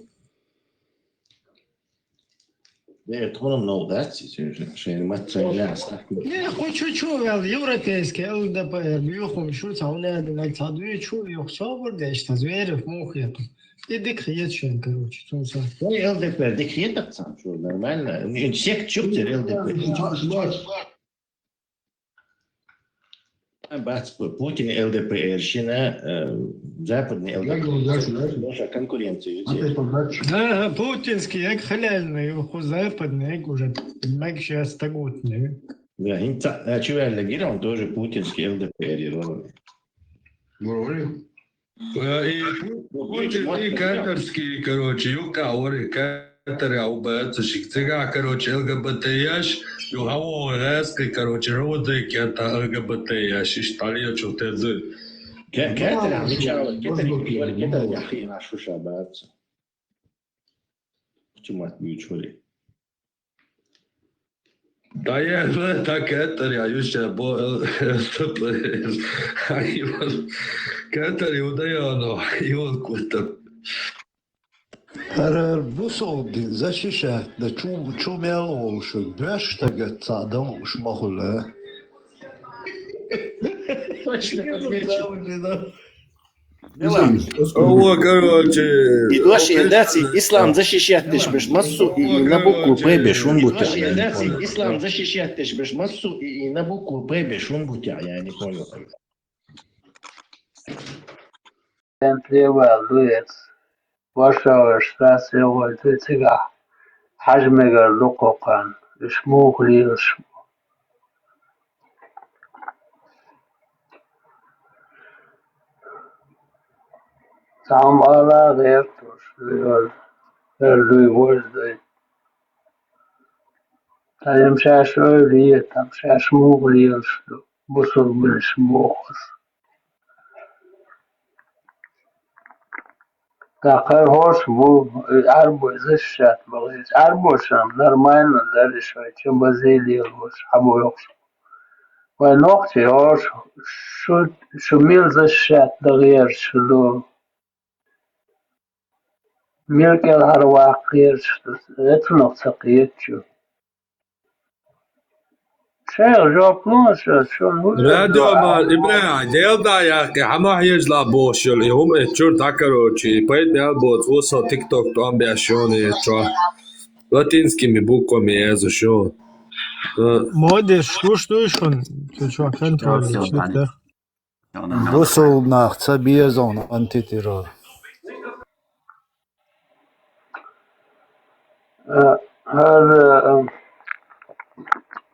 Evet, onun oldaci, şey maçayla. Ne, hoću vel, европейski, LDPR, bjuhum šuca, uledi, najcaduje ču, yok saburde, šta zveri mohi. Dik rietšen, короче, to sa. Ну, ЛДП, dik rietšen, что нормально. Сект чуптер ЛДП. Бац, Путин ЛДПРщина, западный ЛДПР, наша конкуренция. Да, путинский, як халяльный, западный, як уже, мягче остагутный. Да, чувак Лагира, он тоже путинский ЛДПР. И катарский, короче, юкаори, катары, аубается, шикцига, короче, ЛГБТ-яш, югауорецкий, короче, родики, это ЛГБТ-яш, и штали, что ты зы. Катары, катары, яхи, нашу шабаться. Почему отбьючили? Да я так катары, я еще бо ЛДПР. Катары, удаяно, и он куда-то. Busovdi защищать, да чу мело уж, бешь тага цадам уж махула. Точно, О, короче. И дальше, дальше, ислам защищает тешь беш массу и на букву П беш он бутя. Ислам защищает тешь беш массу и на букву П беш он бутя, я не понял. Temple duet. Warschauer Straße wollte Ziga. Hajmeger Lokokan. Schmuchli. Tam ala reaktor. Louis Wolde. Tam şaş öyle, tam şaş muğli. Busul bil schmuchs. Такая хош bu arbo защищать балыч. Arbo шам нормально зарешать, чем базилия хош, або yok. Вай ногти хош шумил защищать дагер шду. Меркел харвакир шду. Это ногти киетчу. Шех жоплун шо راديو مال إبراهيم ديلدا يا أخي حما يجلا بوشل يوم اتشور تاكروچي بيت نالبوت وصل تيك توك تو ام بياشوني اتشوا لاتински ми буквами езу шо Модеш, что schon? Du schon kontrolliert, nicht? Busov nach Zabierzon Antiterror.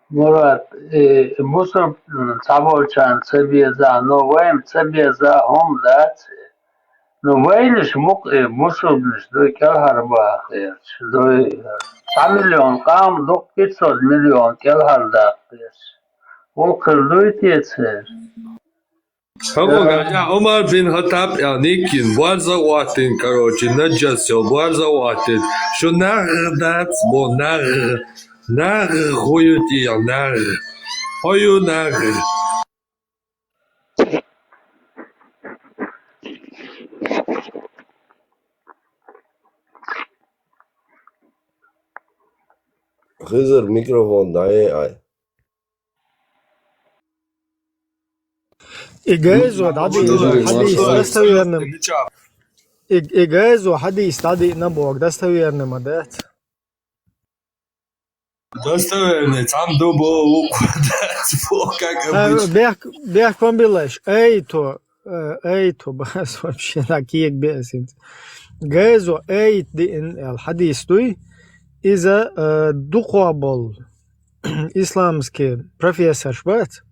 Murat, Busov Sabolchan Sabiyeza, no vayim Sabiyeza homdat. No vaylish muk Busovlish do kel harba khir. Do 1 milyon qam do 500 milyon kel harda khir. O qırdı tiyetser. Я Умар бин Хаттаб Никин Варза Ватин, короче, наджасил Варза Ватин, что нагдат, бо нар хуютия, нар хою нар. Хызыр микрофон дай ай. إجازة حديث دستويرنم إجازة حديث تادي نبوك دستويرنم أدات Достоверный, там дубо Бех помбилаш, эйто бас вообще такие бесит. Газо эйт الحديث توي إذا دقابل إسلامский профессор шбат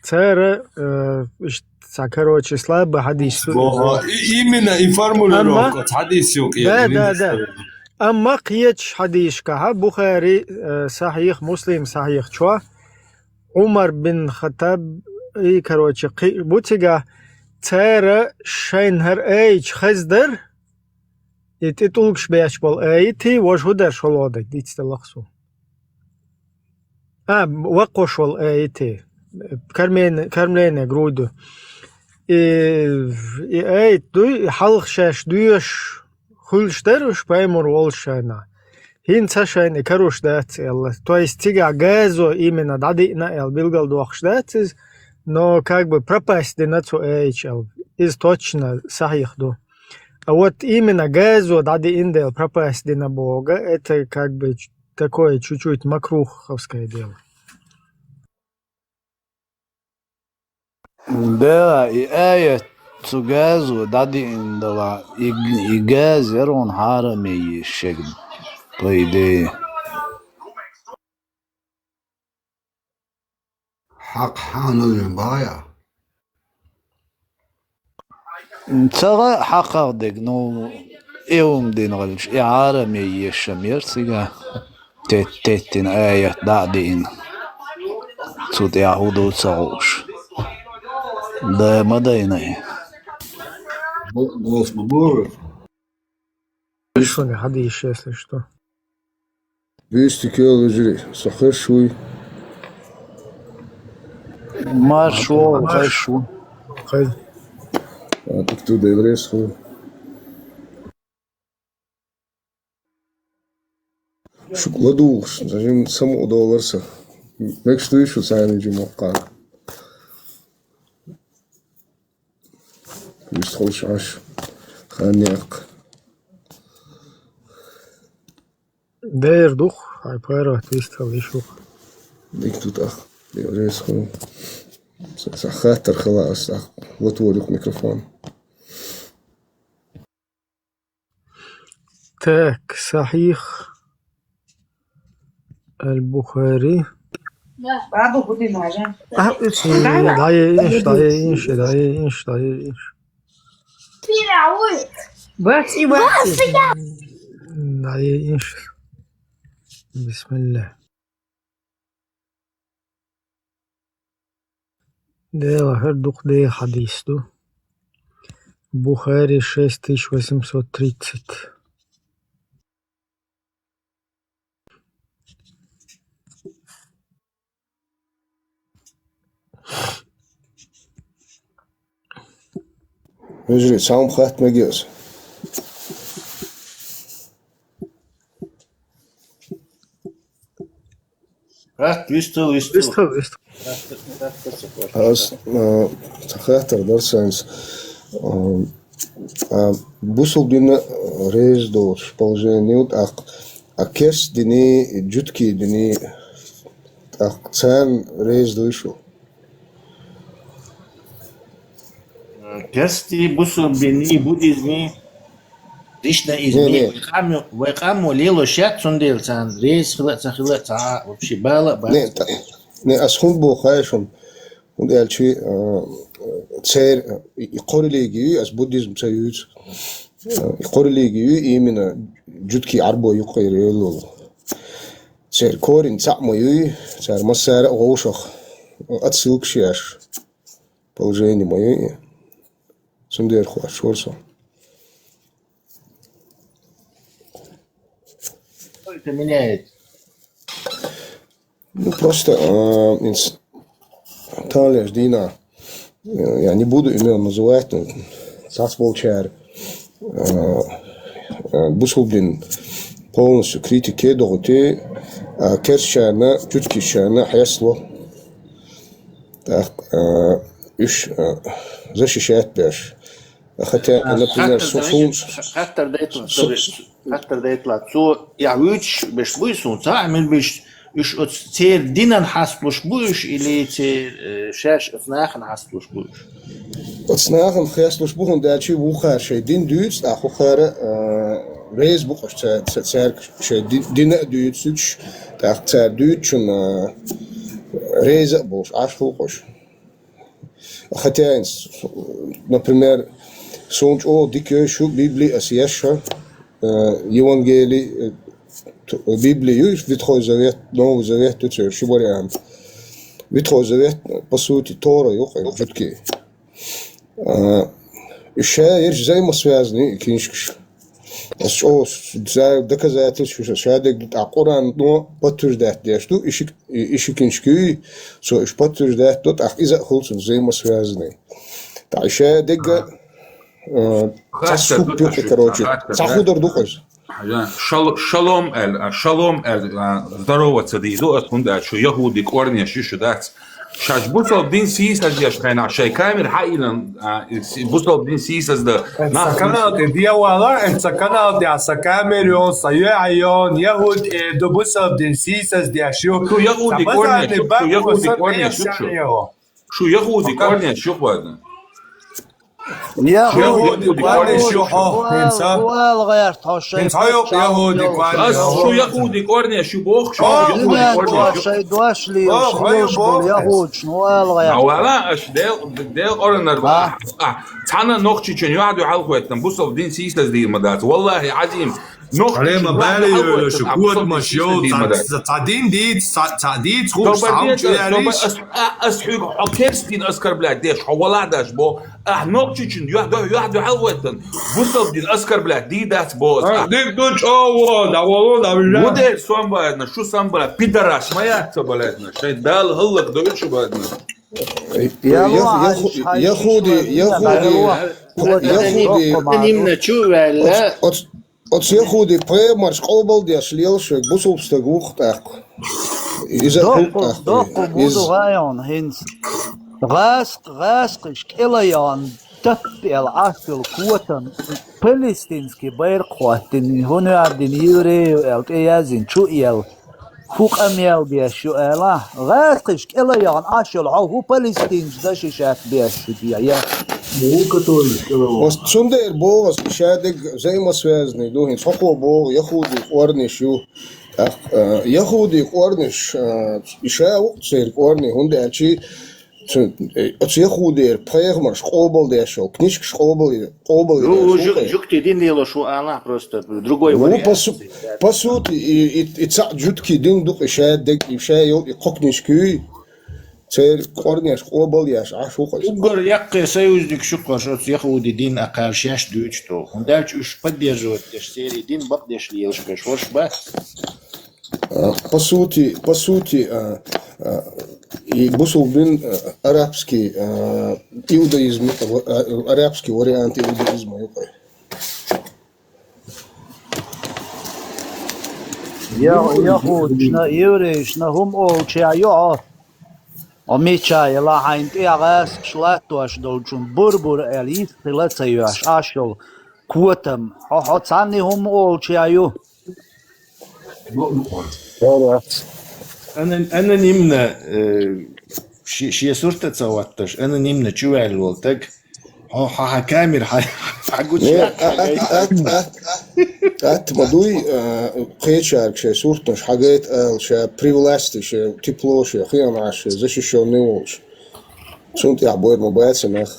цара короче слабо حديث именно и формулировка حديث да أما قيتش حديث كها بخاري صحيح مسلم صحيح شو عمر بن خطاب إي كروتش بوتيجا ترى شينهر إيش خزدر تلقش بيش بول ايتي وجه در شلودك ديت تلخصو وقوش وال ايتي كرملين جرودو ايت دوي حلق شاش دويش خلش دروش بايمور والشانا هين تشاين كروش دات то есть тига газо именно дадина эл билгал дуахш датиз но как бы пропасть на цо эйчл из точно сахих до. А вот именно газу дади индел пропасть на Бога, это как бы такое чуть-чуть макруховское дело. Да, и zu газу дади индела и газ он харами ещегн по идее. حق حانو بايا ترى حقق دق نو يوم دين غلش إعارة مية شمير سيجا تتين آية دادين تود يعودو تسعوش ده مدينة голос Боборов. Что не ходишь, если что. 200 кило жри, сахар шуй. Маршо, хорошо. А ты кто еврей свой? Шоколадуш, зачем само долларса? Как что еще сами джимока? Вist خوش عش خانيق. داير دوخ هاي بارا تيستل يشوف. ديك توتاخ еврей свой. خاطر خلاص لطولك ميكروفون. تاك صحيح البخاري بابا بودي معجن دايش دايش بسم الله ده هردوق ده حديث دو Бухари 6830. Вижу, сам хат мегиос. Висту. Аз хатар дарсанс бусул дина рез дор положение а кес дини джутки дини цен рез дойшо. Керсти бусул бини будизми ришна изми вайкаму лило шат сундел цан рез хилат вообще бала. Не асхун бухайшон und elchi цер иқорилиги as буддизм цаюц иқорилиги именно жутки арбо юқайрело цер корин цамою цер масара гоушах отсылкшаш положение мое сундер хуашорсо. Что это меняет? Ну просто Талия Дина, я не буду имен называть, но Сасволчар, Бусулдин полностью критики доготы, Керчана, Чуткишана, Хесло, так, защищает пеш. Хотя, например, Хаттер дейтлат, я вич, беш буйсун, цамил беш Уж от цер динан хаслуш буш или цер шаш отснахен хаслуш буш? Отснахен хаслуш буш он дачи бухар шей дин дюц, а хухара рез бухаш цер шей дина дюц уч так цер дюц он реза буш аш хухаш. Хотя, например, сонч о дикё шу Библии асияша Евангелий Библию, Ветхой Завет, Новый Завет, тут все вариант. Ветхой Завет, по сути, Тора, жутки. Еще есть взаимосвязанные книжки. الشوس доказательств что шадек а Коран но подтверждает что ишикиншки so ich подтверждает тот ах из холцен взаимосвязанные. Та шадек цасук короче цахудар духаш. Шалом здорово цадиду откуда что яхуди корни что дать شاش بوصل دين سيسas ديش خينا شاي كامل حقيقة بوصل دين سيسas ده سكنات دي ولا سكنات دي سكاميريون صياعيون يهود دو بوصل دين سيسas دي شو يهودي كورنيا شو يهودي كورنيا شو بعدنا يهودي كورنيا شو هنسا والغير توش يهودي كورنيا شو يهودي كورنيا شو بوخ شو يهودي دوش لي يهود شنو الغير ولا اش ديل قرن تانا نوختي چن يحد يحلقوتن بوصل دين سيسas دي مدات والله عظيم عليه ما بالي شو قوت مشيو تعدين دي تروح صعب شو يعني اسحق اكستين اسكر بلاد ديش ولا داش بو نوختي چن يحد يحلقوتن بوصل دين اسكر بلاد دي دات بو ديك دوش اول ودير سوام بعدنا شو سام بلاد بيدراش ما يحسب بلادنا شي دال هلك دوش بعدنا يهودي От Яхуди премар школбал деш лелшек бусулпстаг ухтак. Доку буду район хинс. Раск килаян таппел ахтел куотан палестинский байрқуатин хунуардин юре элтязин чуел фуқамел биашу эла раск килаян ашел ху палестинж дашишат биашу я Сундер богас шадек взаимосвязанный духин сохо бог яхуди орнишю яхуди орниш ишау церк орни хундачи от яхуди премар школбал дешо книжка школбал жукти дин дело шо она просто другой вариант по сути и жутки дин дух шадек и шайл и кокнишки цер корнеш قبل яш ашуқаш угор яққа союзник шуқаш от яхуди дин ақаршаш дучто хундалч уж поддерживает деш серии дин бак деш лелшкаш воршба по сути и бусул бин арабский иудаизм арабский вариант иудаизма يهودنا يوريشنا هم أولشيا وميتشاي لا حين تيغاس شلاتوش دولشون بربر أليس تلاتيوش أشل كوتم حوتاني هم أولشيا أنا نمنا شي صورة تصوتش أنا نمنا شو الولتك ها كامير حقول ات مدوي قيتشارك شي صورتش حاجات شي привласти شي тепло شي خياناش защищённый волч сунт я бой мобайся нах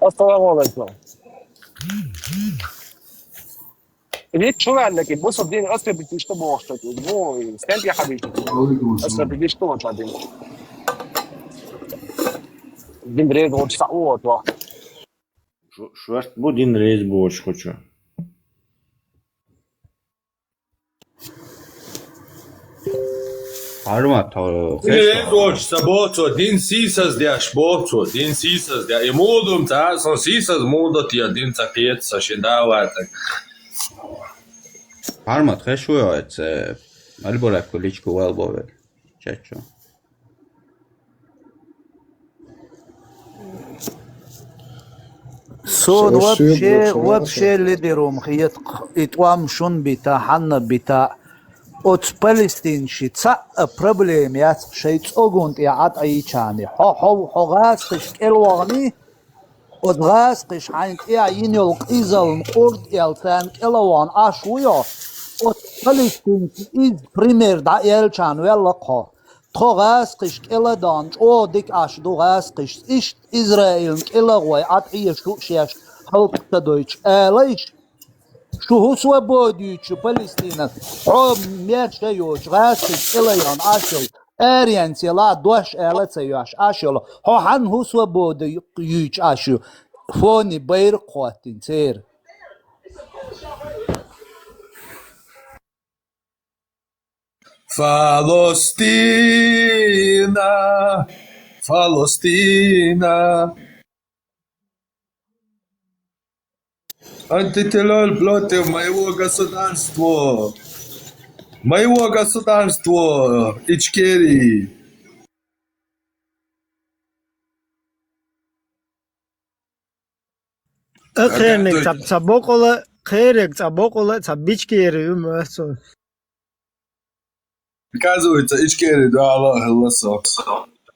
Assalamu alaikum. ليك شو عندك بص الدين أصلا بديش تبغى وقتك مو استنى يا حبيبي أصلا بديش تبغى بعدين دين ريد وش تعود وا شو بدين ريز بوش خوشو Armato. Doć saboto, din sisas diaš boto, din sisas dia. I modum ta, son sisas modo ti din takiet sa shindava tak. Armat kheshuyo et albola kolichko welbover. Checho. صون وبشي اللي ديروم خيط اتوام شون بتا حنا بتا اوت فلسطين شي تسا بروبليم يات شي تسوغونت يا عاد اي تشاني حو غاسقش الوغني od غاسقش حين يا ينيل قيزل قرد يلتان كلوان اشويا od فلسطين از بريمير دا يلچان ولا قو تو غاسقش كلادان او ديك اش دو غاسقش ايش اسرائيل كلاوي اتعي شو شيش حلق تدويش ليش شو هو свободию Палестина ميرشيوش غاسقش كليان اشل ارينتي لا دوش الاتياش اشل هو حن هو свободию اشو فوني بير قوتين تير Фалостина, Фалостина. Антителлар против моего государства. Моего государства, Ичкерии. Akhirik tabokola khirik tabokola tabichkeri umso. Оказывается, Ичкерии, да, Аллах, Аллах.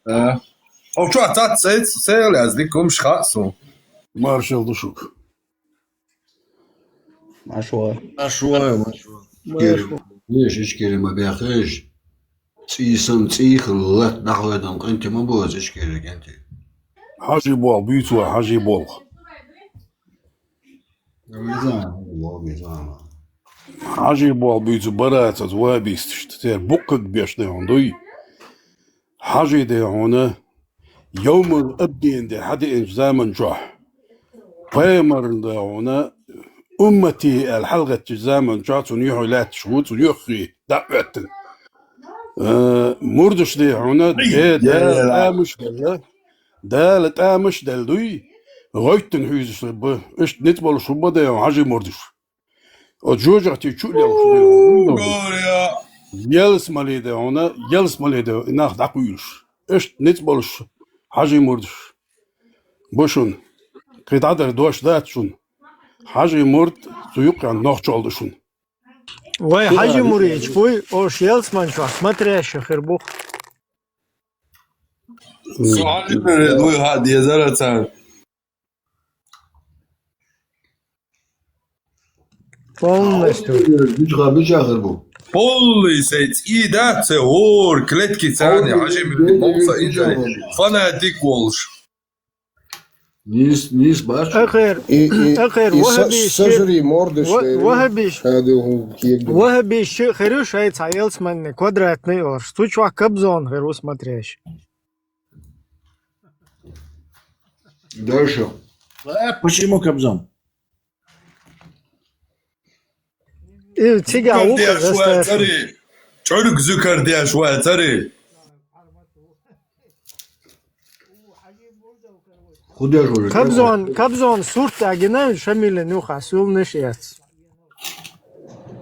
А что, тат сел, я здесь шхасу. Маршал Душук. Машуа. ليش اشكري ما بياخذش تيسم تيخل لا ناخذهم انت ما بوز اشكري انت حاجي بول بيتوا حاجي بول حاجي بول بيتوا برات وابيست تير بوكك بيش ده عندي حاجي ده هنا يوم الابدين ده حد انج زمن جاح فيمر ده هنا أمتي الحلقة زمن جات ونيحو لا تشوت ونيحي دعوة مردش دي هنا ده مش ده لتامش دلدوي غايتن هيزش به اش نتبل شوبا ده حاجة مردش وجوجع تيشولي يلس مالي ده هنا يلس مالي ده ناخ دعويلش اش نتبلش حاجة مردش بوشون قيد عدر دوش دات شون حاجة مرد سيوق عن نوخ oldu Ой, Хаджи Мурич, пой, ош елсман чё, смотрящий хербух. سؤال دوی ها دیزارتن. Полностью. Полностью. И да, це гор, клетки цяні, Хаджи Мурич, інжарі. Фанатик волш. نيس باش اخر سجري موردش وهبيش خيروش هاي цаелс من квадратный орш. Тут чувак кобзон херу смотрящий. Дальше. Почему кобзон? И тига ухо заставишь. Çocuk zükür diye şuaya tarı. Кобзон сурт агинай шамиле нюха сул нешец.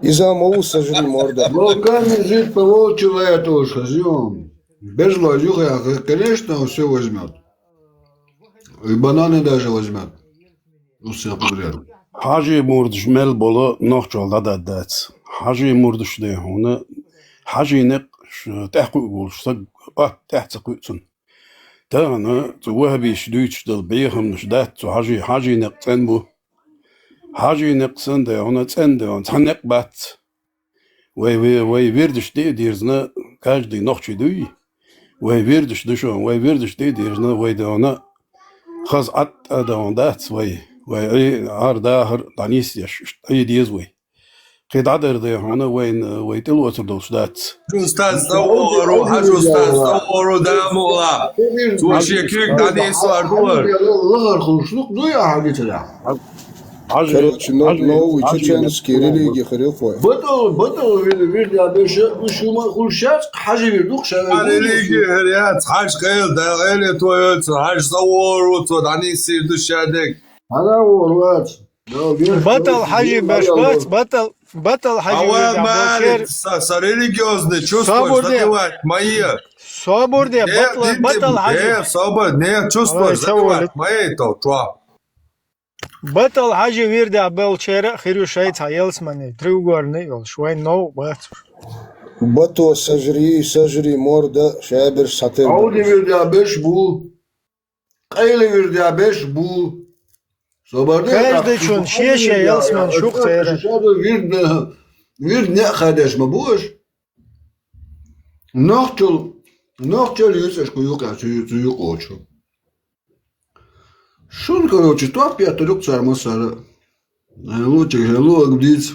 إذا مو سجري موردا. Ну, камень жить по волчьему я тоже хозяин. Без лазюха, конечно, он все возьмет. И бананы даже возьмет. Ну, все подряд. حاجة مردش مال بولا نخجل دادا دات حاجة مردش ده هنا حاجة نق تحقق بولش تحت قوتن تانا توهبيش دويتش دل بيهم نش دات حاجة نق تنبو حاجة نق سنده هنا تنده تنق بات وي ويردش دي ديرزنا كاج دي نخشي دوي وي ويردش دشون وي ويردش دي ديرزنا وي دهنا خز عط دهون دات وي وي عرضه دانيس يش اي ديز وي قيد عدر ده هنا وين تلوتر دوش دات Ustaz Davoro, Hacı Ustaz Davoro Damola. Tuaşekek Daniz var duvar. Лыгар хулшлук, ну я hadit ya. Короче, но чеченский религии хрифой. Батал вид я беше ушума хулшат, хажи вирдук шаве. Религия хрят, Hac Kayıl da öyle toyot, Hac Davoro to Daniz sirdu şadek. Ana orvat. Батал Хаджи Башбац, батал Хаджи Башбац. Религиозный чувствуешь, задевать мои. Соборде, батал Хаджи. Собор, не чувствуешь, задевать мои то, что? Батал Хаджи Вирде Абел Чера, Хирюшай цаелс мане, треугольный йол, швай но бат. بطو سجري موردا شابر ساتر عودي ويردي عباش بو قيلي ويردي عباش بو Каждый чун шеша елсман шук цера. Вирд не خدش ما بوش نقتل يسش كيوكا تيوكوچو شون короче то опять рук цар масара лучше лук бдиц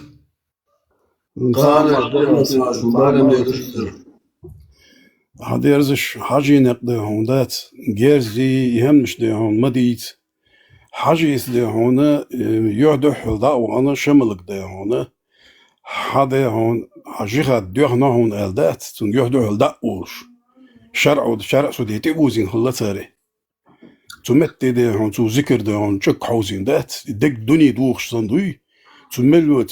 هذا يرزش حاجة نقده هون دات جيرزي يهمش ده هون مديت حاجة ده هون يعدح ضاء وأنا شملك ده هون هذا هون حجيخة دوخنا هون ألدات تون يهدو هلدا أوش شرع سوديتي وزين هلا تاري تمت ده هون تو ذكر ده هون شك حوزين دات دك دنيا دوخش صندوي تمل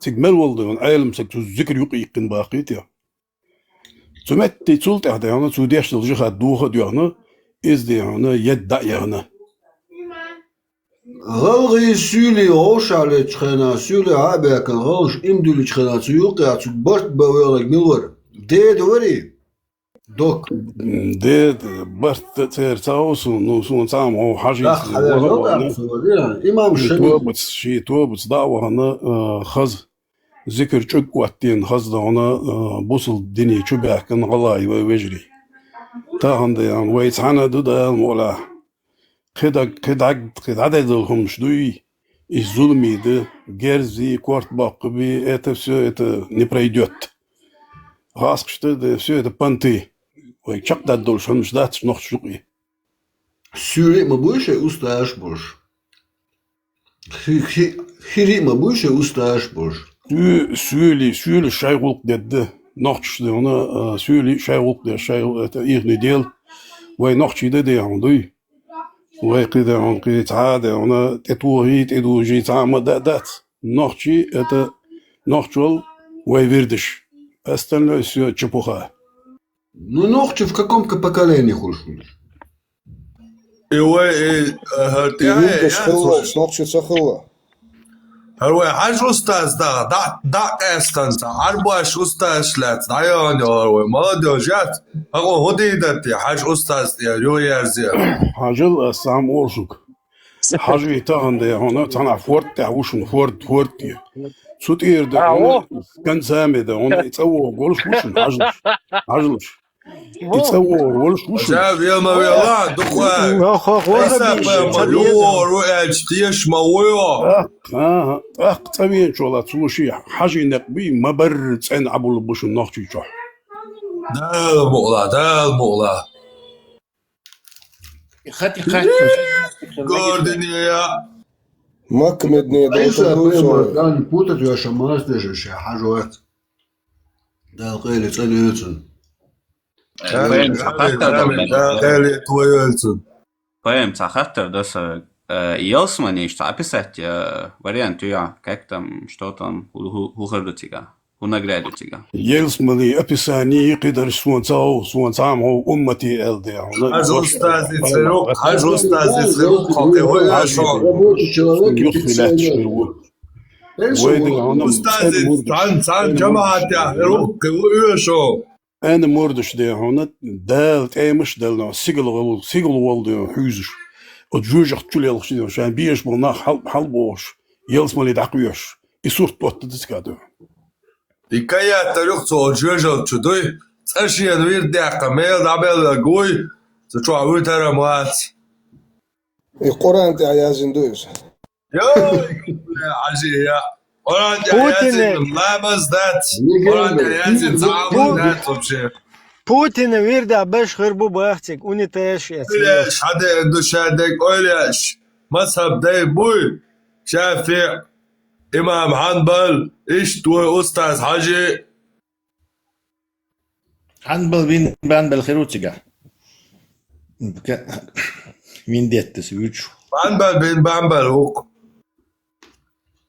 تجمل والده هون عالم سك تو ذكر يقين باقيتها تمت تولت هذا هون تو ديش تلجيخة دوخة دوخنا إز ده هون يد هنا غلغي سولي روش على تخنا سولي عابك روش إمدل تخنا تيوقع تبرت بويرك ملور ديد وري دوك ديد برت تير تاوسو نوسون تام هو حاجة إمام توبت شي توبت دعوة هنا خز ذكر شق وقتين خز ده هنا بوصل الدنيا شو بيحكن غلاي ويجري تا هندي يعني ويتعنا ده المولا خد عددهم شدوي الظلمي ده جرزي كورت باقبي это все это не пройдет غاسق что ده все это понты ويشق ده دول شو مش دات نخ شقي سوري ما بوش أستاش بوش خيري ما بوش أستاش بوش سولي شايغلق ده نخش ده هنا سولي شايغلق ده شايغلق إيغني ديل وينخش ده عندي وكذا عن قيت عادة أنا تتوهيت إدوجي تعمل دات نخشي أتا نخشل ويفردش أستنى سو تشبوخا Ну ногти в каком поколении хушут? هو حاج أستاذ دا أستنسا أربعش أستاذ لات دايان هو ما دوجات هو هديدتي حاج أستاذ يا يويرزي حاج السام أورشك حاج يتاهن ده هنا تنا فورت تعوشن فورت سوتير ده كان سامي ده هنا يتسوى قولش وشن حاجلش يتسوى قولش وشن جاب يا ما يلا دخان إسا يور وإيش تيش مويا تبين شو لا تلوشي حاجة نقبي ما برد سن عبول بوش النخشي شو ده المولا خاتي Gördün ya. Makmedni da yani putat yaşamaz da şey hacıvat. Da qeyli tsanıyorsun. Поем цахаттер, да, Елсмани, что описать вариант, как там, что там, ухардутига. ونقرأ يلسمني أبساني قدر سوان سامو أمتي ألدي حاج أستاذ يتسرق حاج أستاذ يتسرق هو يشعر يخفلات شبيرو أستاذ عن جماعة يحرق هو يشعر أنا مردش دي هنا دال تأمش دالنا سيقل والدي حوزش وجوجح تولي الخشي عشان بيش بلنا حلبوش يلسمني دعقوش يسور توت تسكادو Икая тарюх цо жежал чудой, цашьян вир дяка мел дабел гой, зачо вытара мац. القرآن تاع ياسين دوس عجية قرآن تاع ياسين لابس ذات قرآن تاع ياسين تعامل ذات وبشي بوتين ويردا باش خربو باختك ونتاش يا ليش حدا عنده شهادك قوليش مذهب داي بوي شافعي إمام حنبل إيش تو أستاذ حاجي حنبل بان بالخيروتيجا مين ديت تسويتشو حنبل بان هوك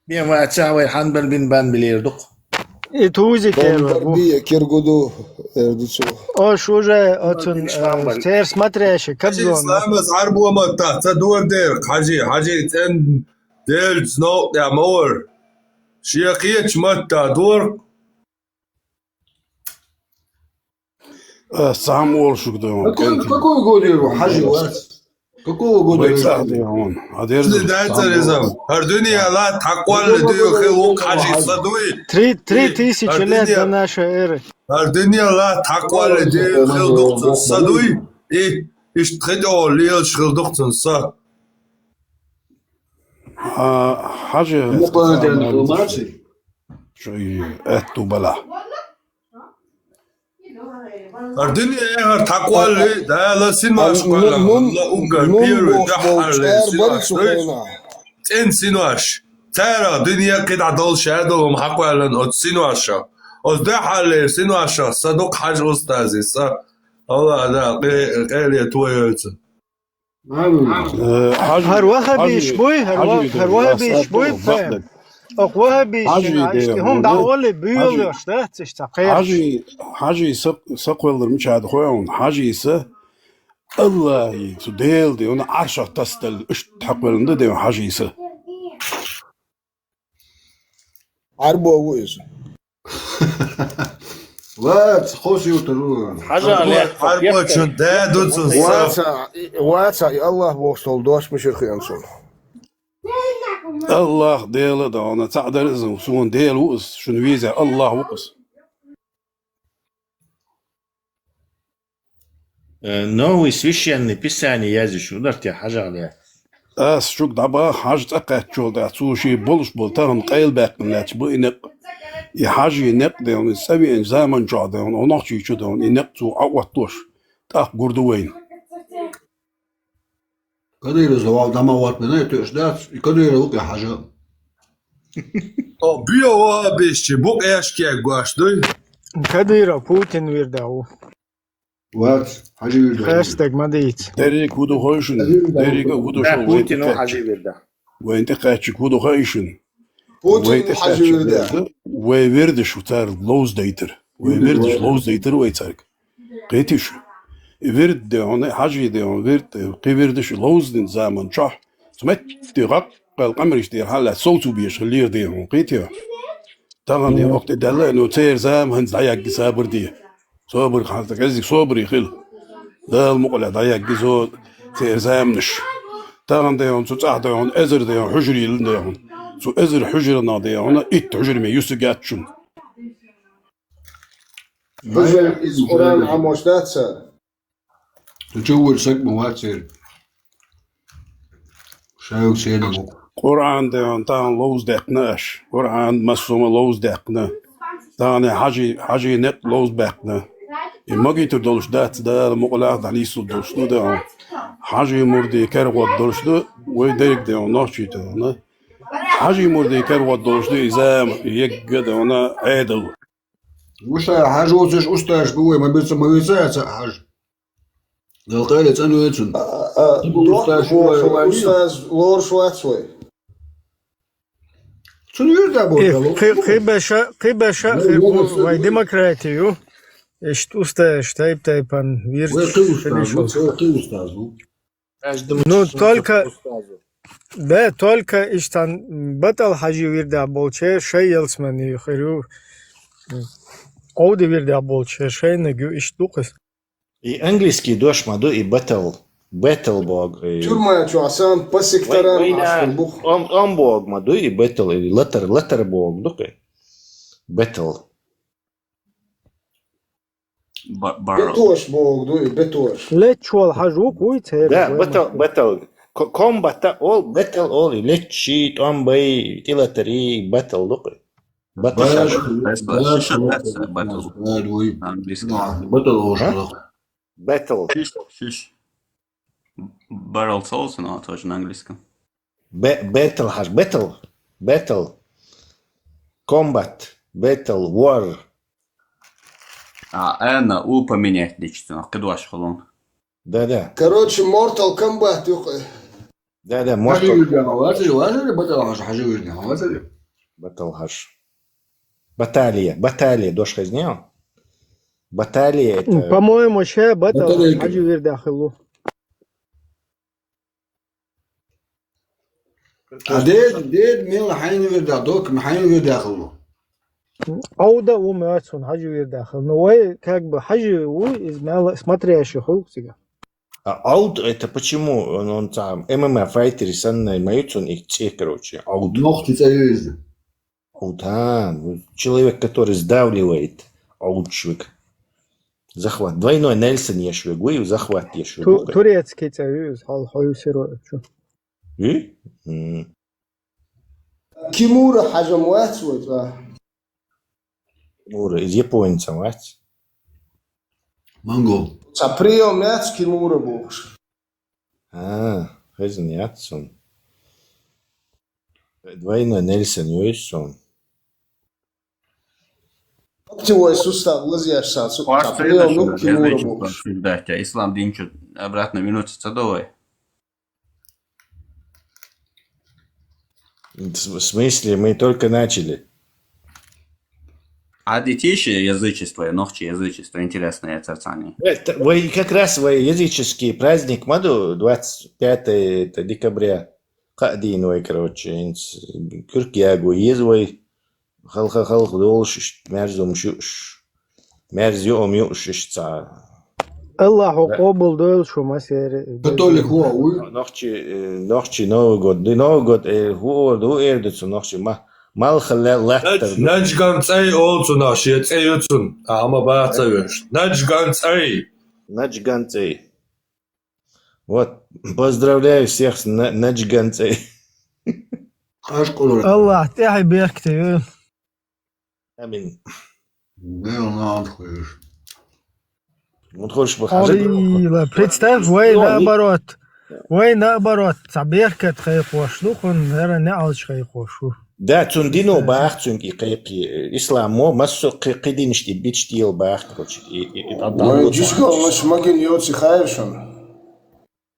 بيا ما تساوي حنبل بان باليردق توزي كيرو كيرغودو اردوسو شو جا اتون تير سماتريش كبزون اسلامس حربو ما تدور دير حاجي تن دير سنو يا مور شيخيتش متى دور سام ورشك ده какой год его حاجوات какого года он الدنيا لا تقوى لديه حاجي صدوي 3000 лет до нашей эры الدنيا لا تقوى لديه خلدوق صدوي إيش تخدعوا ليش خلدوق صا حاجة مقارنة الانفورماتي شيء أتو بلا الدنيا تقوى لي ده لا سينماش ولا لا أوكر بيرو ده حال سينماش إن سينماش ترى دنيا كده دول شهادة ومحقوا لن أتسينو عشا أصدق حالي سينو عشا صدق حاج أستاذي صح والله ده غير يتويت هروها بيشبوي هروها بيشبوي فاهم أقوها بيش هم دعوة بيول يشتهت تشتقير حاجي سقول مش هذا خويون حاجي سه الله سديل دي أنا عشرة تستل إيش تحقول ده حاجي سه عربو ويز وات خوشي وترون حاجة عليك عربو شن ده دوتسون واتسا الله بوصل دوش مش الخيانسون الله ديل ده أنا تعدل إذا سون ديل وقص شنو ويزع الله وقص новый священный писание язык ударьте حاجة عليها شوك دابا حاجة تأكد شو ده شي بولش بولتان قيل باق من لاتش بو إنق يحاجة ينق ده ونسوي إن زمن جا ده ونحشي شو ده إنق تو عوضوش تأخ قردوين كدير زوال دموات من يتوش دات كدير وقع حاجة بيو بيش بوك إيش كي أقواش دوي كدير بوتين ويرداو وات حاجة ويرداو هاشتاج مديت داريك ودو خايشن داريك ودو شو بوتين وحاجة ويرده وانت قاتشك ودو خايشن بوتين حاجة ويرده ويردش وتار لوز دايتر ويردش لوز دايتر ويتارك قيتش ويرد ده حاجة ده ويرد قيردش لوز دين زمان شح سمعت تغق القمر يشتير حالا صوتو بيش خليه ده قيتها طبعا يا وقت دلله انه تير زمان زعيق صابر دي صابر حالتك عزيك صابر يخل ده المقلع ضيق جزو تير زامنش طبعا ده يون تتاح ده يون ازر ده يون حجري ده يون سو ازر حجرنا ده يون ات حجري ما يسقاتشن حجر القرآن عموش داتسا تجول سك مواتير شاوك سيدو قرآن ده يون تان لوز دقناش قرآن مسوم لوز دقنا تان حاجي نق لوز بقنا الماجي تدولش دات ده المقلع دانيسو دولش ده حاجي مردي كروات دولش ده ويديك ده ناشي ده حاجي مردي كروات دولش ده إذا يجد ده عادل وش حاجة وش أستاذ بوي ما بيصير ما بيصير حاجة لو قالت أنا يتسن أستاذ لور شواتسوي شنو يرجع بقول قبشة في ديمقراطيو إشت أستاذ تايبان ويرش ну только إشتان بطل حاجة ويردا بولشة شيء يلسمني يخيرو أودي ويردا بولشة شيء نجو إشتوقس И английский дождь маду и battle бог. Тюрьма чуасан по секторам. Он бог маду и battle или letter бог дукай. Battle. Бетош бог ду и бетош. Лечуал хажу куйте. Да, battle. Combat all battle all лечит он бей тилатери battle дукай. Battle. Fish. Barrel Souls на тоже на английском. Battle has battle. Combat. Battle. War. أنا поменять лично. Кедуаш холон. Да. Короче, Mortal Kombat. Да, Mortal. Battle has. Баталия. Дошка изнял? Баталия это... По-моему, сейчас батл حاجة ويردا خلو. ديد مين حين ويردا دوك محين ويردا خلو. أودا وماتون حاجة ويردا خلو. نوعي как бы حاجة وإزمال смотрящий хол сега. Ауд это почему он там ММА файтеры санной маются их те, короче. Ауд. Ногти царюзы. Ауд, человек, который сдавливает. Аудчвик. Захват. Двойной Нельсон ешвегу и захват ешвегу. Турецкий царюз, хал-хаюсиро. Кимура хажамуат вот. Кимура из японца мать. Монгол. Саприо мяц Кимура богш. Хазняцун. Двойной Нельсон Юйсон. Твой сустав лазяшься. Да, тебя ислам динчу обратно вернуться давай. В смысле, мы только начали. А детейшее язычество, ногче язычество, интересное созерцание. Вы как раз вы языческий праздник Маду 25 декабря. Кадиной, короче, Кюркиягу езвой. Халх долш мерзум шуш. Мерзюм юшишца. Аллаху قابل دول شو مسير Католик хуауи. Нохчи Новый год. Новый год ху эрдцу нохчи малхаллаттер. Наджган цей олцу наш, я цейцун. Ама бацавеш. Наджган цей. Наджган цей. Вот, поздравляю всех с Наджган цей. الله تاعي بيركتي Амин. Ой, Мудхольш бахажи. представь, вой наоборот, цаберкет хайхош, духун, наверное, не алч хайхошу. Да, цундино бахцунг и кайки исламо массо кайдиншти бичтил бах, короче, и Ой, дискал, наш магин йоци хайшон.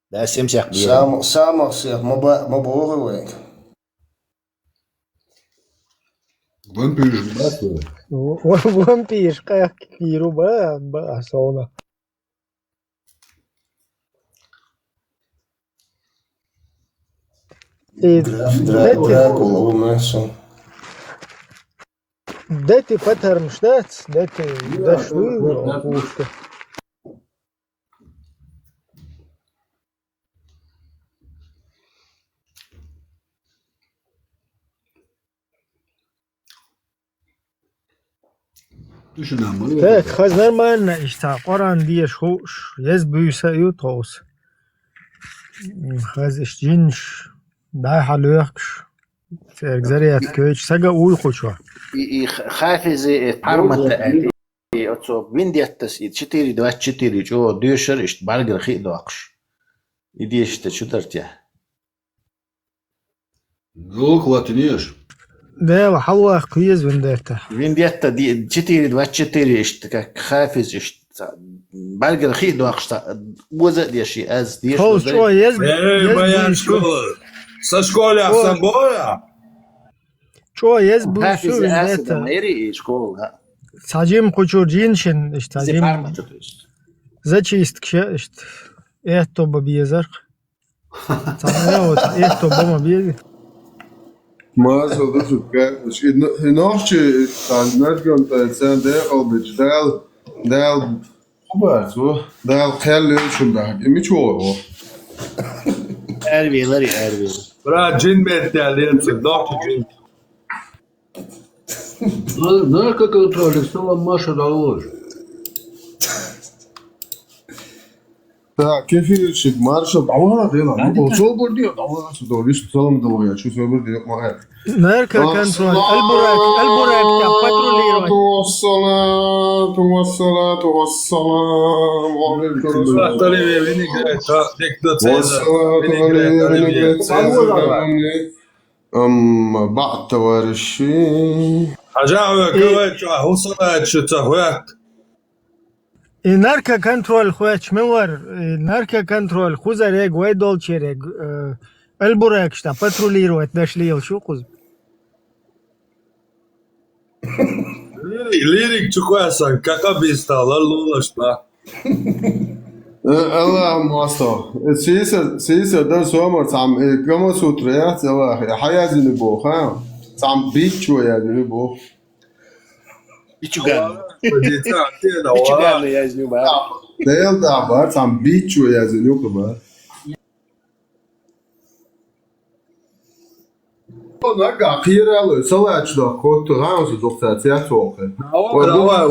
Да, 70 бир. Самах всех, маборовый. Вампир баху. Вампир, как кируба, басона. Дракула умесон. Дайте паттерн штац, дайте дошли, пушка. Так, хаз нормально, ишта, Коран диеш хуш, ез büyüse yutos. Хаз иш джинш, дай халюхш. Фергзарият köç, saga uy хучва. И хафизи пармата али. Отсо виндиаттас 4-24 жо дюшер ишт баргер хидоакш. Идиеште чудартя. Долг латинеш. Да, халуах куез виндиатта. Виндиатта 4-24 ишт как хафиз ишт баргер хидоакш. Боза деши аз деш. Хоус чо ез. Моя школа. Со школы Самбоя. Чо ез хафиз büyüsü аз виндиатта. мери школа. Сажим кучу джиншин, ишт сажим. Зачист кше, ишт. Эхто бабиезар. Самая вот эхто бама биези. Мазо душка. Нохче тан надгон тан дел бичдал дал базо дал хелл шунда. Ими чоо. Ervileri. Bra cin meddaliyatı, doktor cin. Знаешь, как это Александра Маша доложит? Так, كيف شيء مارشال دعوها دينا وصوبر دي دعوها سودوليش صالم دعوها شو صوبر دي معاك Нарко контроль. Албурак тебя патрулировать. والصلاة والسلام بعد توارشي Hacı kıvıç husana çıtahvat. Нарко контроль, хуяч, милар. Нарко контроль. Хузарек, вайдолчерек. Албурак что патрулировать нашли шу хуз. Lirik çıkıyorsan kaka bistalar lulaşma. الله ماستا سيسا در سوامر تعم كما سوتريات حياة نبو خام تعم بيتشو يا نبو Biçugan. Biçugan ya nüba. Değil da var تعم بيتشو يا نبو Naga pirelo, salēč do kotu hausu doktāts jātoka. Allah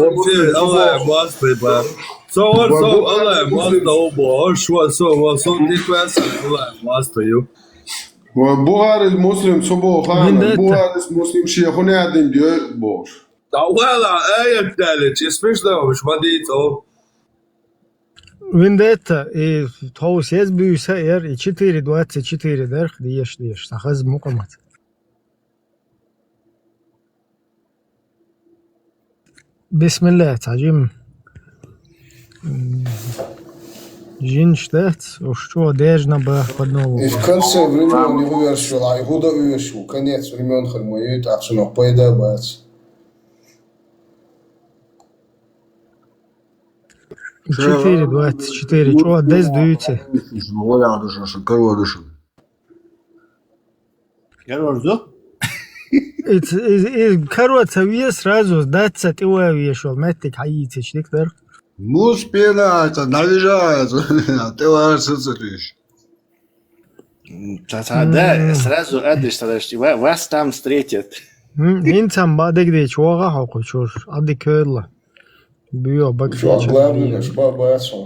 mastībā. Allah masta obo, šo tikvēs, Allah masta ju. وبوهار المسلم صبو خان بوهار المسلم شيخون قاعدين بيقبوش Valla ayetlerle çizmişlermiş madito. Вендетта и тоус ез büyüse eğer 4-24 der diyeş. Sahaz mukamat. بسم الله تعجم جنشتات وشو ديجنا بخدنو И в конце времен его вершила, его до вершу, конец времен хальмует, так что noch поедабать. 4-24, что десь даете? Короче, вес сразу сдаться, ты увешал, метик хаите, штиктер. Мус пенается, наряжается, ты варишься лишь. Да, сразу адрес, вас там встретят. Инсам бадек де чуага хаку чур, ади кёдла. Бьё, Что главный, что боятся?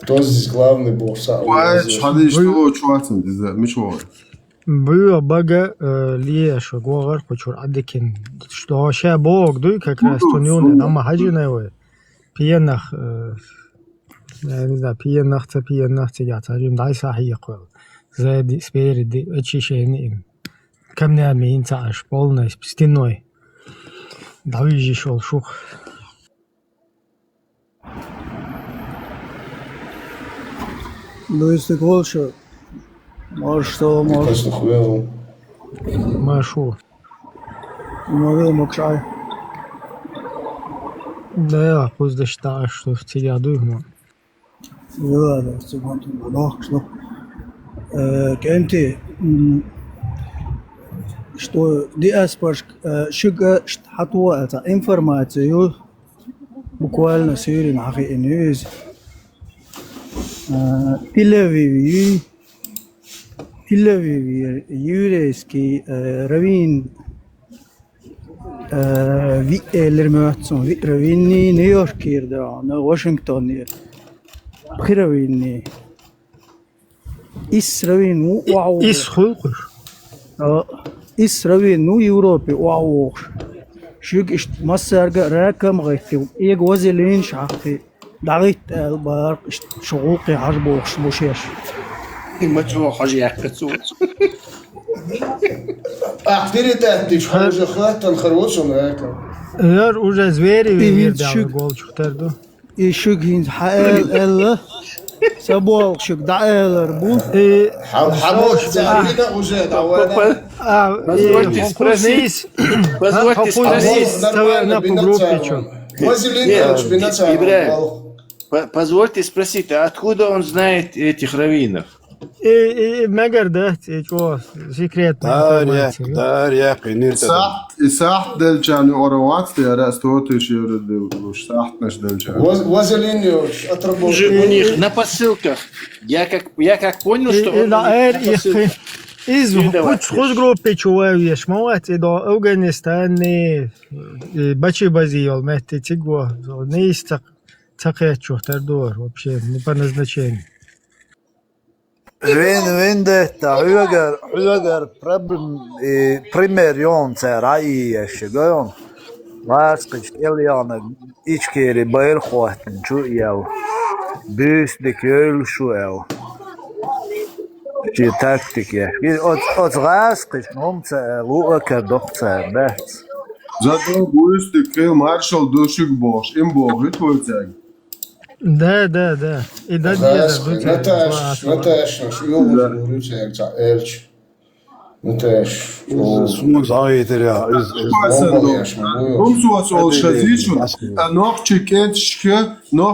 Кто здесь главный босс? Бьё, бага лиеш, гуагар кучур, адикин. Что ша бог дуй, как раз тунён, дама хаджина его. Пьянах, я не знаю, пьянах, тягат, хаджин дай сахияквел. Зайди, спереди, очищение. Кам не амин цаш, полный, стеной. Давижи шел шух. Луис Гольша. Что может? Машу. Могу мокшай. Да, пусть да считаешь, что в тебя дуймо. Да, секунду, но что? Кенти, что диаспорск шуга хатуа это информацию буквально сюрин ахи ньюс. Телевизор юрейский равин Лермётсон равинни Нью-Йоркер да на Вашингтон بخيرويني إسرائيل واو إسخلقش إسرائيل نو يوروبي واو شوك إشت مصر راكم غيثي إيج وزلين شعقي دعيت البار شغوقي عربوش بوشيش ما تروح حاجة يحكتسو أعتري تأتيش حاجة خاطر خروصهم هيك يار وجا زويري ويردع الجول شختردو شوك هين حقال الله سبوال شوك دعال ربو حموش تعرينا وجاد عوانا позвольте спросить позвольте спросить, а откуда он знает этих раввинов? مگر ده چو секретная информация. Да, صح دلچان اوروات ده راستوتش يردوش صح نش دلچان وازلينيوش отрабатывал. Уже у них на посылках. Я как понял, что он из خود группы чуваешь, موات до Афганистана бачи базиол мете тигва, не истак такая чухтардор вообще не по назначению. Vin detta höger primärjon rai shigon Vaskich Eliana ichkeri bail khoatin chu yaw bus de köl shu yaw chi taktik ya ot Vaskich nomtsa lu aker dochtsa bet Zато bus de köl marshal dushig bosh im bogt holzag Да. И да, Наташ, что его ручек Эльч. Наташ. Сумма заитер я. Комсуас ол шазичун. Noch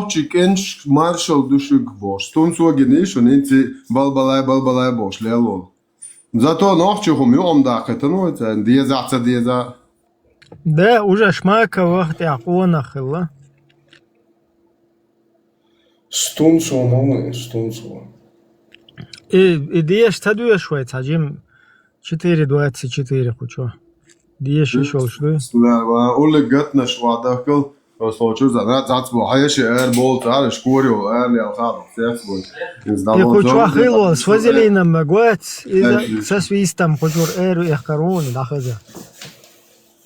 chikench marshal dushig bosh. Тунсуа генишун инти балбалай бош лелол. Зато noch чухум йом дахетан вот диеза. Да, уже шмака вахт яқуна хилла. Стунцо, мамы, стунцо. Идея стадуя швей, таджим 4-24 кучо. Диеш шел швей. Да, уле гатна швадакл, слочу за зацбо, хаяши бол тар шкурио, я хадо, сексбо. Я кучо хило, с вазелином магуат, и со свистом кучур эру эхкарон, дахаза.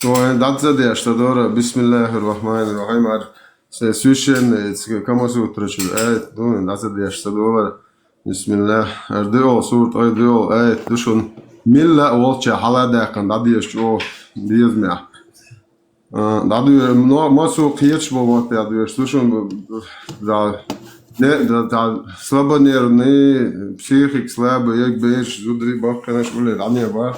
То датзаде, что дора, бисмиллахир-рахманир-рахим. Священный, кому сутрачу, датзаде, что дора. بسم الله اردو صورت اردو ايت 哎 دشون ， ملا والش حلا داقن داديش جو ديز مع 哎 Millet, 1 waltje, halve dagen, dat is jo, die is met. 哎 Zo Dadurch, masu qiyetshmo vate, dadurch, slušam, da slaba nervni, psihik slaba, jak beš, zudri baka naš vole, radnje ba,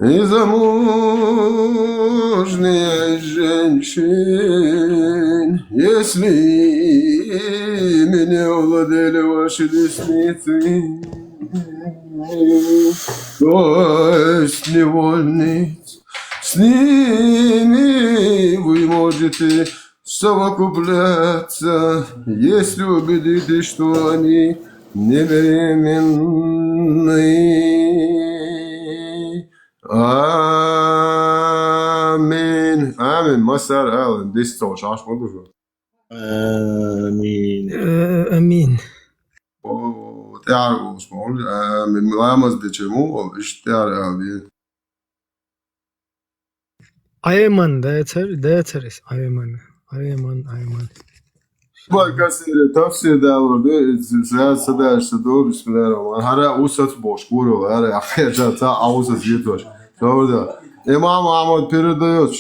Незамужняя женщин, если меня владели ваши десницы, то есть невольниц, с ними вы можете совокупляться, если убедитесь, что они не беременны. آمين آمين مسار ألين ديستو شاش مدوشو آمين امين تعرفوا اسمعوا آمين ملامس بيجمو إيش تعرف أبي Ayman dayatırız. Ayman. بقى كسر تفسير ده ورده زاد صدق صدق بسم الله الرحمن هذا أوسط باشكورو هذا أخير جاتا أوسط زيتوش شو İmam Ahmet Piri diyor.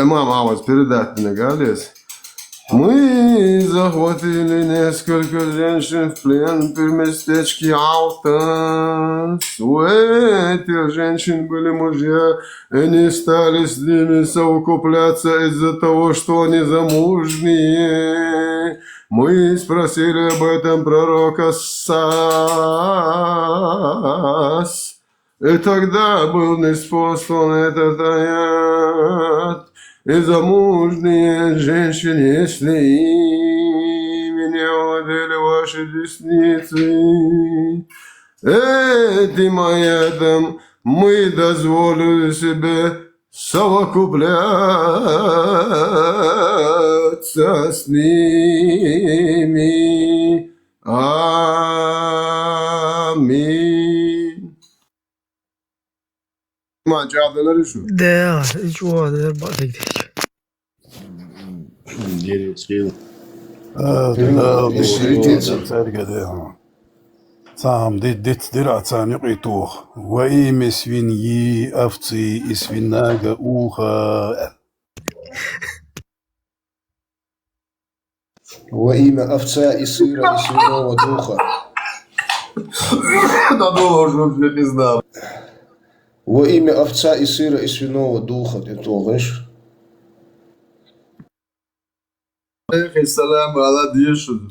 İmam Ahmet Piri de ettiğine Мы захватили несколько женщин в плен в местечке Алтас. У этих женщин были мужья, и не стали с ними совокупляться из-за того, что они замужние. Мы спросили об этом пророка Сас. И тогда был ниспослан этот аят. И замужние женщины, если ими не владели ваши десницы, этим аятом мы дозволили себе совокупляться с ними. Аминь. Macadeleri şu. Değer. Hiç o kadar batık değil. Сам дит дираться не притух. Во имя свиньи, овцы и свинаго уха. Во имя овца и сыра и свиного духа. Да должен для пизда. Во имя овца и сыра и свиного духа ты трогаешь. Selam ala diyorsun.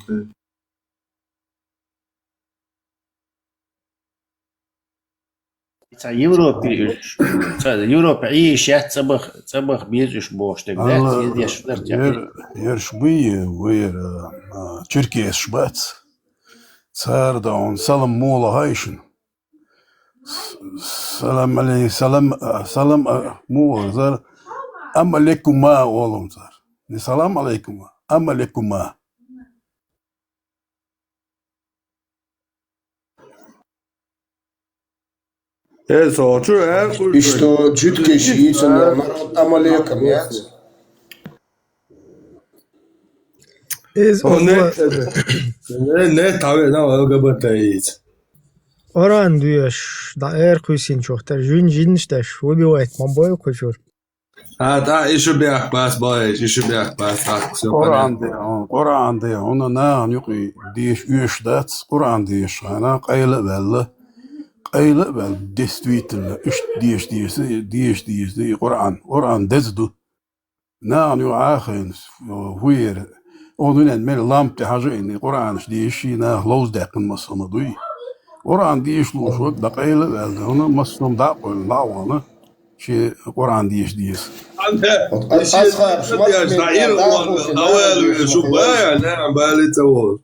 Европа عيش صبخ بيزش بوش تقدر يشترك يرشبيه وير تركيا شبات صار دون سلام مولا هايشن سلام علي سلام مو زار أما لكم ما أولهم زار سلام عليكم أما لكم ما И что жидкие шиицы народ Амалека, нет? Ne tabii ne LGBT. Oran diyor. Da erkuisin çok der. Jin der. Wo bi weit man boy koşur. Da işi bir bas boy, işi bir bas. Kur'an diyor. Ona ne yok diş üşdat Kur'an diyor. Ana qaylı belli. Qaylı belli. Действительно. Üç diş Kur'an dezdu. Ne yok ahın. Huyur. Onun en lamp te hacı in Kur'an dişi ne loz dakın masama duy. Kur'an diş lu şu da qaylı belli. Ona masum da koyun lavanı. Şey Kur'an diş. أصغر شو أول شو بقى نعم بالي تقول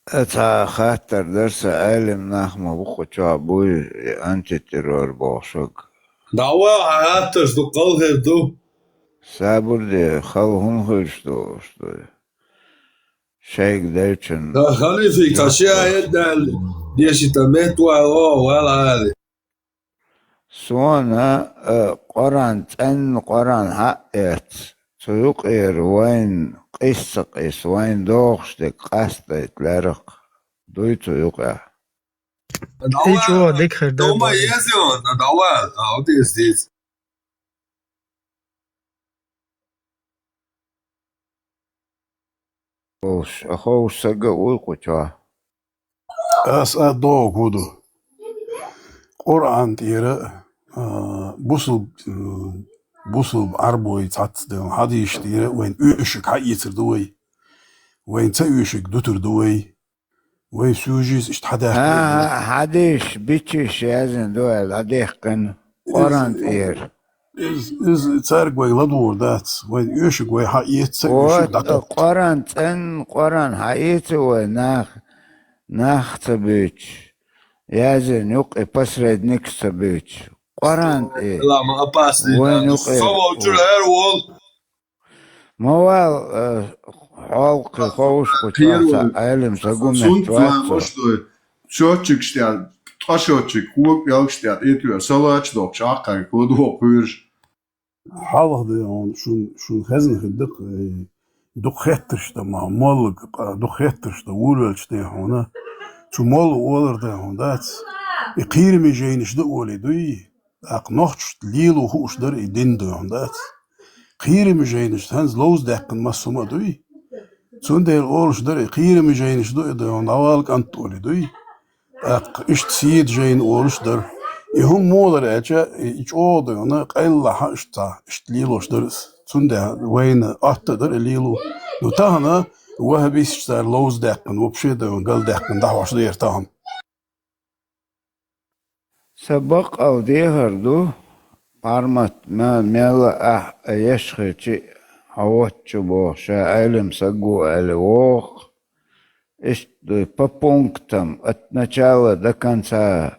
أتا خاطر درس علم نحن بخو أبوي أنت ترور بوشك دعوة عاتش دو قلغر دو سابر دي خلهم خلشتو شيك ديتشن خلي فيك تشيع يدال ديشي تميت ولا هذه سوانا قران تن قران حقت سيقير وين قيس وين دوخش دي قاست يتلارق دويتو يقع Чего, дикхер, да? Дома ездил, давай, а вот ты здесь. أخوش سجى ويقوتها أس أدو كودو قرآن تيرا بوصل عربوي تعت ده حديش تيرا وين أشك حيتر دوي وين تأشك دوتر دوي وين سوجيز اشتحداك حديش بيتشيش يازن دوال هديك كان قرآن تير is تارك وين لدور دات وين أشك وين حيت سأشك داتو قرآن حيته وناخ تبيتش يازن يقي بسرد نكس تبيتش قرآن تير لا ما أباسي صوّل جل هيرول موال حالق خوش قطعة علم سقوم نحتواتو شوتشك شتيال تشوتشك هو بيالك شتيال إيتو سلاش دوك شاقا كودو قيرش حالق ده شون خزن خدق دو خيترش ده ما مالك دو خيترش ده ولش ده هنا شو مال ولر ده هون دات يقير ميجينش ده ولي دوي أقنعش ليلو هوش در يدين ده هون دات قير ميجينش هنز لوز دقن مسوما دوي سونديل أولش در قير ميجينش ده هون أولك أنت ولي دوي إشت سيد جين أولش در يهم مولر أجا إيش أود هنا قيل حشتا إشت ليلوش درس سونديل وين أحد در ليلو لو تهنا وهبيش در لوز دقن وبشي ده قال دقن ده واش دير تهم سبق أو ديهر دو بارمت ما ميلا يشخي حواتشو بوشا علم سقو الووق إشت دو بابونكتم اتنچالا до конца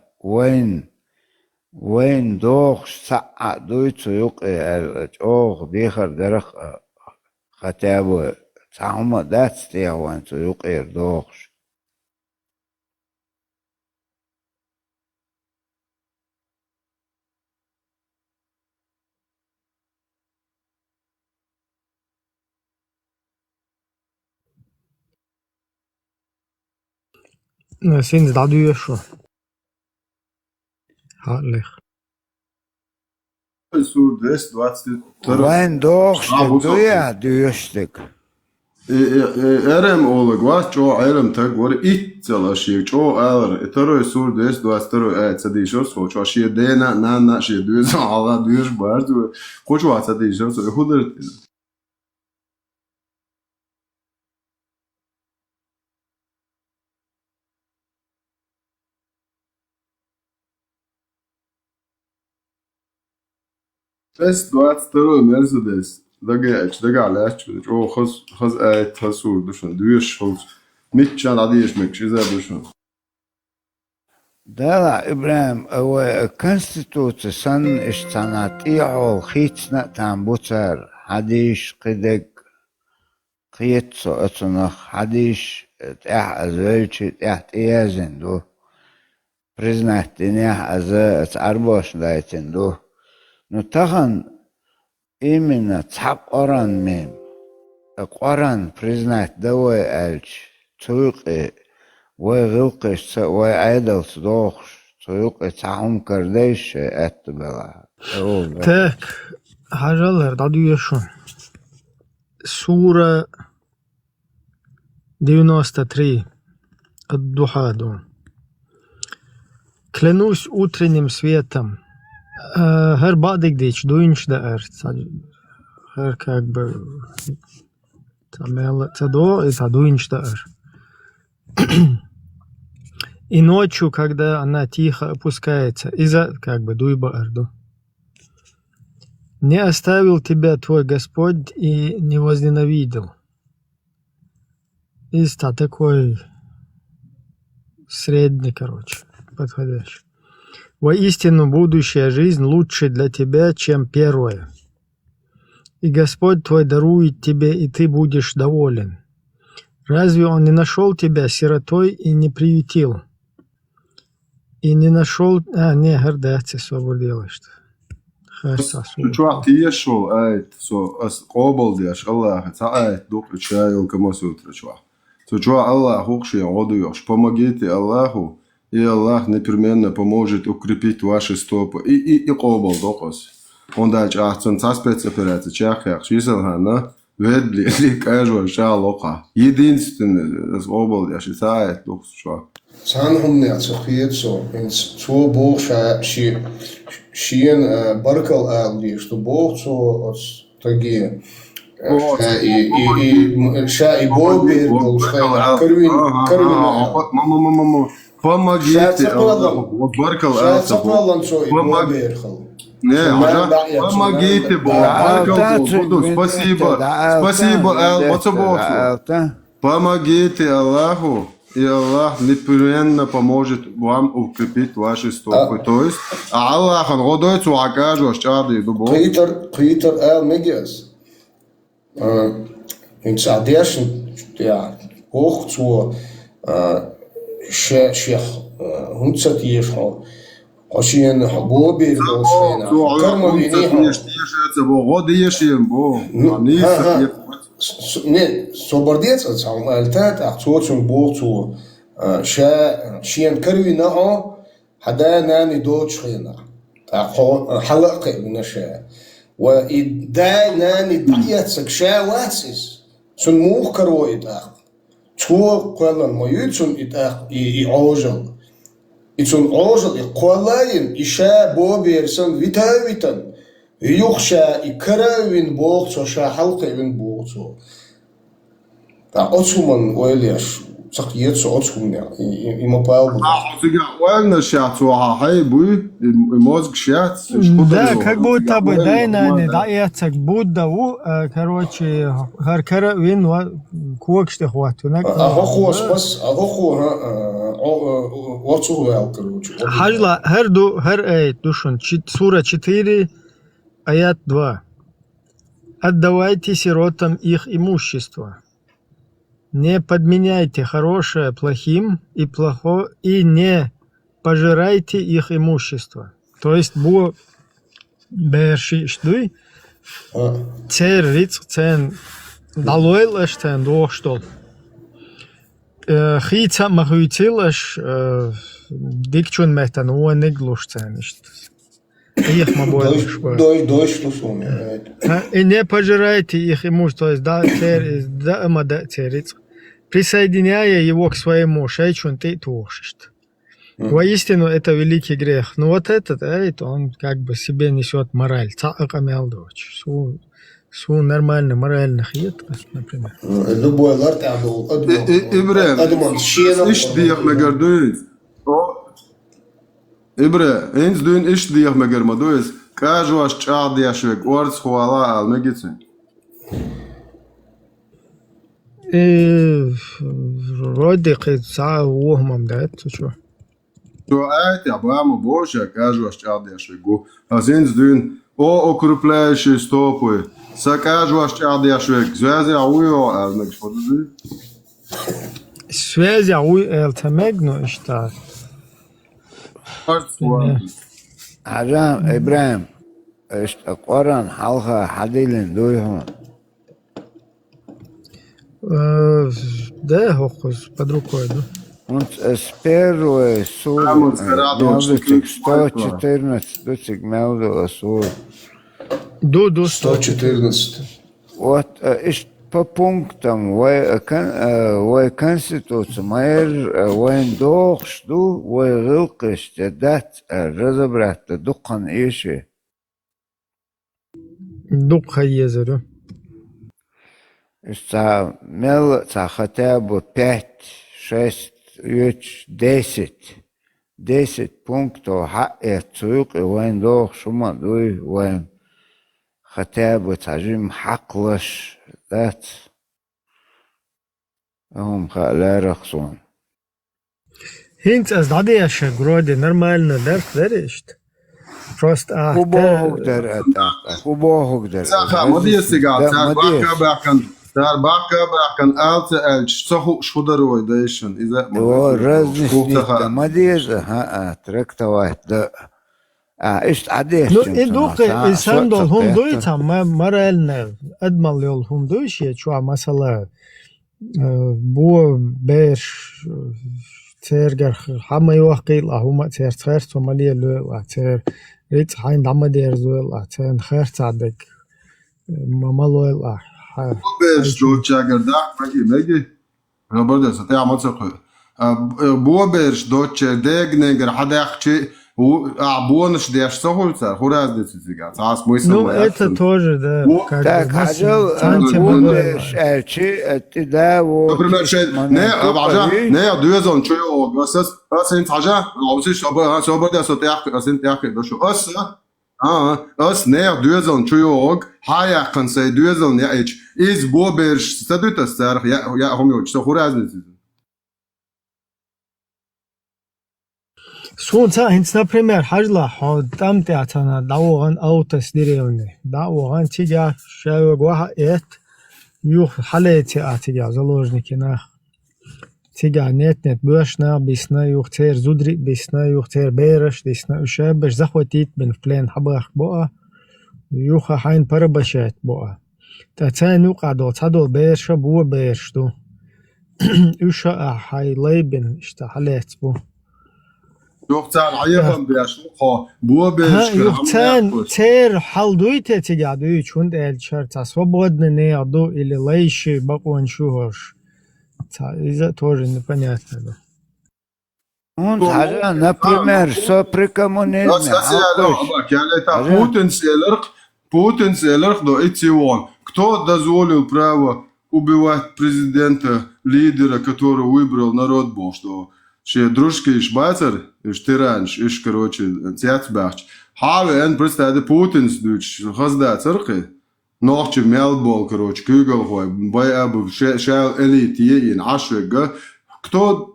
وين دوخ ساعة دويتو يقي الأوغ ديخر درخ ختابو تعمى داتستيا وانتو يقي دوخش Sind da du schon. Herrlich. وين دوخش دويا دويشتك Эрем олог вас чо эрем так вор итцела ши чо алр иторой сур дес до асторой цадишор со чо ши дена на ши дуз ала дуж барду кочо цадишор со худер Тес 22 Мерседес دقا لاش جو خز تصور دوشن دوش خز ميتشان عديش مكش إذا دوشن دالا إبراهيم أو كونستيتوت سن اشتناتيعو خيتنا تنبوتر حديش قدق قيتسو اتنخ حديش تح أزويلش تح تيازن دو признать تنيح أزا أربوش دايتن دو نتخن именно цап оран мем قران признать دوي الش توقي وغلقش وعيدل صدوخش توقي تعهم كرديش اتبلا Так, حاجة да дуешон. Сура 93 الضحى дом. Клянусь утренним светом. Her бадик дич дуинч да her как бы цадо и цадуинч да И ночью, когда она тихо опускается, из-за как бы дуйба арду. Не оставил тебя твой Господь и не возненавидел. Из-за такой средний, короче, подходящий. Воистину, будущая жизнь лучше для тебя, чем первая. И Господь твой дарует тебе, и ты будешь доволен. Разве Он не нашел тебя сиротой и не приютил? И не нашел... не, гордаться, свободилось. شو تيشو آيت سو أس قابل ديش الله تعالى دوك شايل كما سوتر شو الله هوكشي عودو يش помогите الله и Аллах непременно поможет укрепить ваши стопы. И қобал доқос. Он дальше ахцан са спецоперация чахях шисалхана ведли ли кажу шалоқа. Единственный қобал я считаю докс шо. Цан хумне цохиетсо инс цо бог шиен баркал алди, что бог цо таги и ша и бог бил карвин. Помогите, баркал алса. Не, помогите, Бог. Спасибо. Спасибо, помогите Аллаху, и Аллах непременно поможет вам укрепить ваши стопы. То есть, Аллах, он годой цуакажу, ашчады, дубо. Peter L. Migges. In Sadischen, ja, hoch zu Sheikh Hunzati schon. عشان حبوبي دوسينا كرمو بينيهم نه صبرديت صام التات اخصوصن بوتو شين كروي نها حدا ناني دوتش خينا حلقه من الشا وإدا ناني ديت سكشا واسس سن مو كروي دا تو قلن ما يتسن يعوجل إتون عوجل إقوالين إشاء بوبيرسن فيتاويتن يخشى إكراوين بوغتو شا حلقين بوغتو أتسومن ويليش سقيتسو أتسومن إما باوغل وأنا شاتوها هاي بوي الموزق شات Да, как будто бы дайнани даяцак будда у, короче, харкара вин куакште хвату. أخو بس أخو واتسو يا короче. Хажла хер эйт душон сура 4 аят 2. Отдавайте сиротам их имущество. Не подменяйте хорошее плохим и плохое, и не пожирайте их имущество. То есть бо берши штуй цер риц цен далойл эштен дохштол. Хица махуйтилаш дикчун мехтан уа неглуш цен ишт. Их мабойлаш. Дой что сумме. И не пожирайте их имущество, то есть да цериц, присоединяя его к своему шейчун ты tuhшишь. Воистину это великий грех. Но вот этот, он как бы себе несет мораль. Су нормально моральных еткость, например. Ибре, эйнс дюн иш диях мегер мадуис, кажу аш чар диашвек, орц хуала ал мегицин. Вроде кица угмам, да, это что? То айти абама божа, кажу аш чар диашвек. А эйнс дюн о укрепляющие стопы, сакажу аш чар диашвек, связи ауё ал мегиш подузи. Связи ауё ал тамегно иштар. عجام إبراهيم قرن حلقة حديلين دويهم Да, хохос, под рукой, да. Und с первой суры мелдочек 114 дочек мелдова суры. До 114. Вот, по пунктам, вой конституция, майер, вой дохшту, вой гылкыш, дат, разобрать, дукан иши. Духа езеру. Та хотя бы 5, 6, 10. 10 пунктов, цук, и вой дохшума, дуй, вой хотя бы тажим хаклаш. Dat هم لا رخصون Hints als da der schon gerade normal der ist. Просто Хубо der Sacha, modis egal, tar bakan alt el шударой даишен из разница modis трактовать да إيش عادي؟ Ну, идух инсан дол хум дуйца, морально адмал хум дуйши, чуа масала бо беш تير حما يوحكي لا هما تير تخير سوماليا لا تير ريت حين دم دير زول لا تير خير صادق مامالو لا بيرش دو تشاغر دا ماجي روبرت ستي عمل سقي بو بيرش دو تش ديغ نيجر حدا يحكي بونش ديش سهول صار خراز دي تيجا تاس مويس Ну это тоже да. Так, بونش ارچی اتدا و Например, не بعجا не دوزون شو بس انت حاجه لو شو بدي استطيع اسنت ياخذ ده شو اس ne دوزون شو هاي كان سي دوزون يا اتش از بو بيرش ستدوت السر يا هم يوش خراز دي Сунца хинц, например, хажла там театана давоган аутас деревне. Давоган тига шавгва эт юх хале театига заложники на тига нет бешна бисна юх тер зудри бисна юх тер бераш дисна ушабеш захватит бен в плен хабах боа юха хайн парабашат боа. Татсан юқадо цадол берша бу бершту. Уша хай лейбен шта халет бу. يوختان عيبهم بيشوخو بو بيش يوختان تير حلدويته تيجادوي چون эльчарта свободно не аду или лейши бакуаншуhoш. Это тоже непонятно. Он حاجة, например, со при коммунизме. Путин селерх до итивон. Кто дозволил право убивать президента, лидера, который выбрал народ был, что Ще дружки иш бацар, иш тиранш, иш короче, цяцбахч. Хаве ен представляет Путин сдуч, хазда царки. Нохче мелбол, короче, кюгал хой, байабу, шел элит, ен ашвега. Кто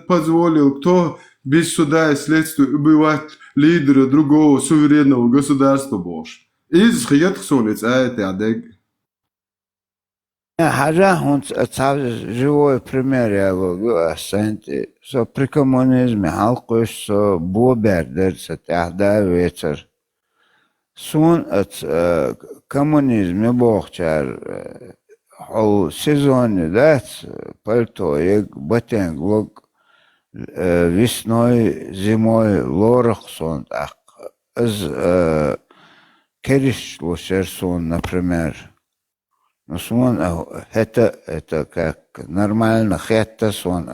позволил, кто без суда и следствия убивать лидера другого суверенного государства Бош? Из хиетх солиц, это адег. حاجة هون живой пример я говорю, со при коммунизме халкуш со бобердер со тахда вечер. Сун от коммунизме бохчар хол сезоне дат пальто ег батенг лог весной зимой лорах сон ах из кериш лошер сон, например. Ну, сон, это как нормально, это сон.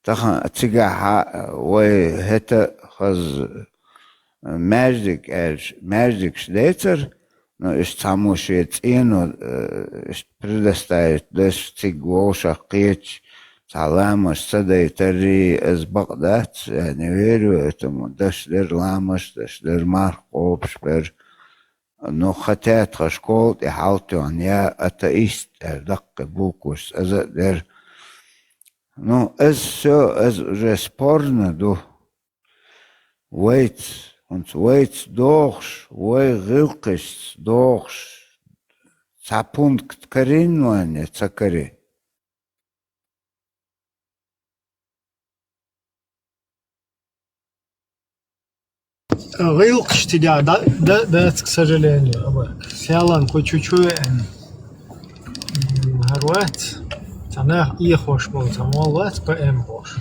Тахан, тига, ой, это хаз magic шлейцер, но из тому, что цену предоставит, дашь тигвоша, кич, саламаш, садай, тари, из Багдад, я не верю этому, дашь лер ламаш, дашь лер марков, шпер. Но хотят школ и халтон, я атеист, дак букус, ну, это все уже спорно, до вейт дохш, вей гилкиш дохш, цапункт каринване цакари. Гилкиш тига, да, к сожалению, сялан по чуть-чуть, гарват, тана и хош был, тамолват по эмбош.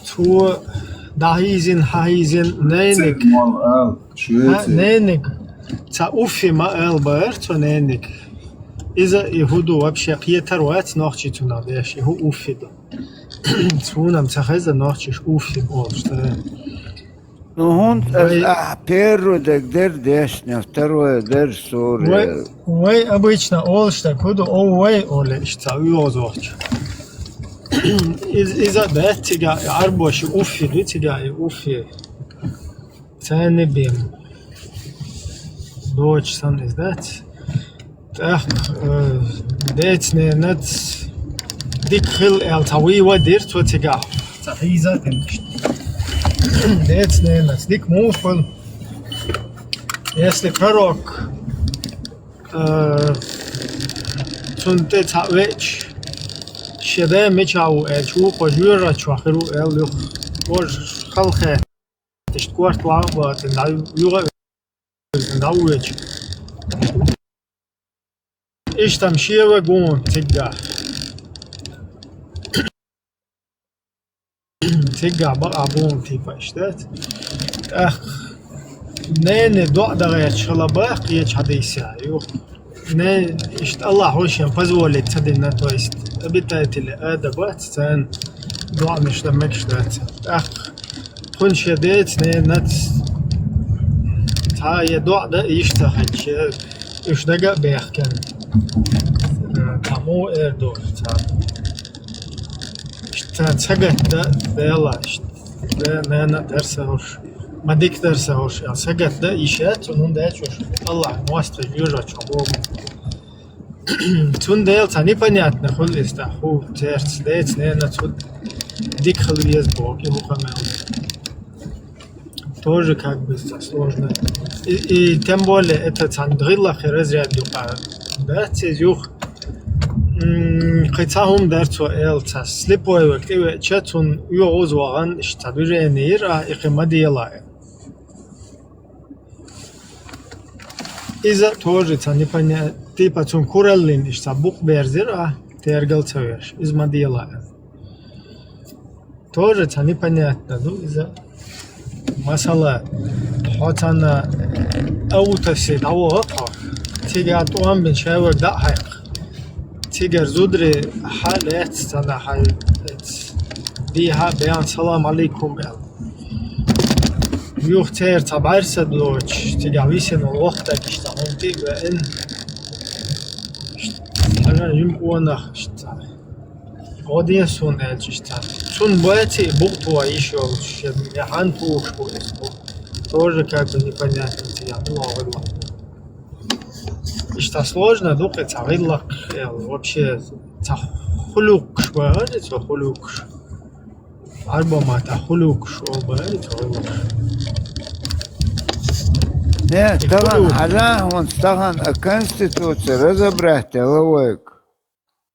То дahizin hahizin нейник, та уфи ма элбер, то нейник. Иза иhudu вообще қиетарват нахчи туна беш, иху уфи да. Цунам цахеза нахчиш уфи ол, что Ну, он первый дер дешня, второй дер сурия. Ой, обычно ол что куду ой оле что уозоч. Из-за бетига арбош уфи, бетига уфи. Цены бим. Дочь сам из дат. Так, децне нат дикхил эл тави вадир твотига. Цахиза демш. Децне нат дик муфл. Если пророк цунте тавеч شده میچاو چو پجور را چوخرو ال ور خلخه تشکورت وا با یوغ ناوچ ايش تمشي وقون تجاه تيجا بقى عبون تيفا اشتات اخ نين دو دغيت شلباق يج حديث يو نين اشت الله هوش ينفذوا تدينا تويست بتاعت الادبات سان دو مش دمكش دات اخ كون شديت نين نت تا يدو ده يشتغل ايش دقا بيخ كان كمو اردو سجت ده يلا ده أنا درسهوش ما ديك درسهوش يعني سجت ده إيشات ونون ده شوش طلع مواسطة يوجا شباب تون ده تاني понятно خل استخو ترس ده تنين تود ديك خلويز بوكي هو كمان тоже как бы сложно и тем более это цандрила херезряд юка да цезюх قطعهم در تو التا سلیپ و وقتی چتون یوز واقعا اشتباه نیر اقامه دیلا إذا توجد تاني بني تيبا تون كورلين اشتبوق بيرزير تيرجل تويش إذا ما ديلا توجد تاني بني أتندو إذا مثلا حتى أو تفسير أو غطا تيجي أتوهم بين شاور دا حق تيجر زودري حالات تنا حال بيها بيان سلام عليكم يوخ تير تبعير سدلوش تيجاويسن الوقت كشتاهم تي وإن أنا يمكن أخشتا أودينسون أجشتا سون بواتي بوقتوا يشوا يحن فوق شو اسمه тоже как бы непонятно я думал что сложно думать царилак вообще хулук шварит хулук альбома та хулук шварит Не, стаган хаза он стаган конституция разобрать ловик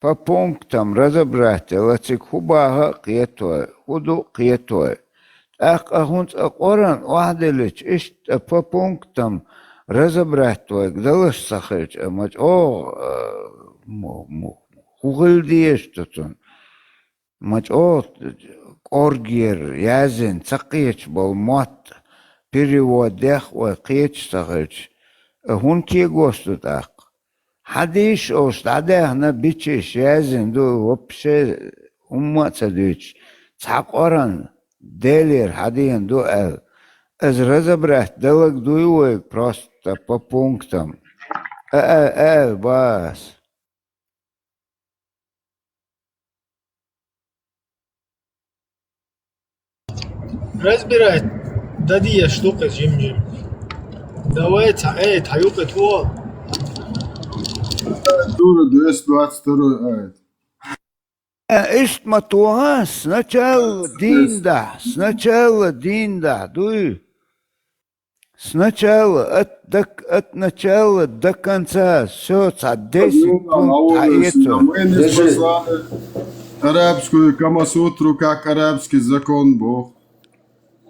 по пунктам разобрать лацик хубага қиетой худу қиетой أخونت أقرن واحد ليش إيش ببونكتم разобрать твой гдалыш сахарич мать хугыл диештотун мать оргер язен цакич бол мат перевод дэх ой қич сахарич хун ки гостут ақ хадиш ост адехна бичиш язен ду вообще уммаца дич цақоран Делер один дуэл. Из разобрать делок дуэлок просто по пунктам. Бас. Разбирать. Дади штука зимнюю. Давайте, таюка твой. Дура 222 айт. Ишт матуа сначала динда, дуй. Сначала от начала до конца все 10 пунктов. Арабскую Камасутру, как арабский закон Бог.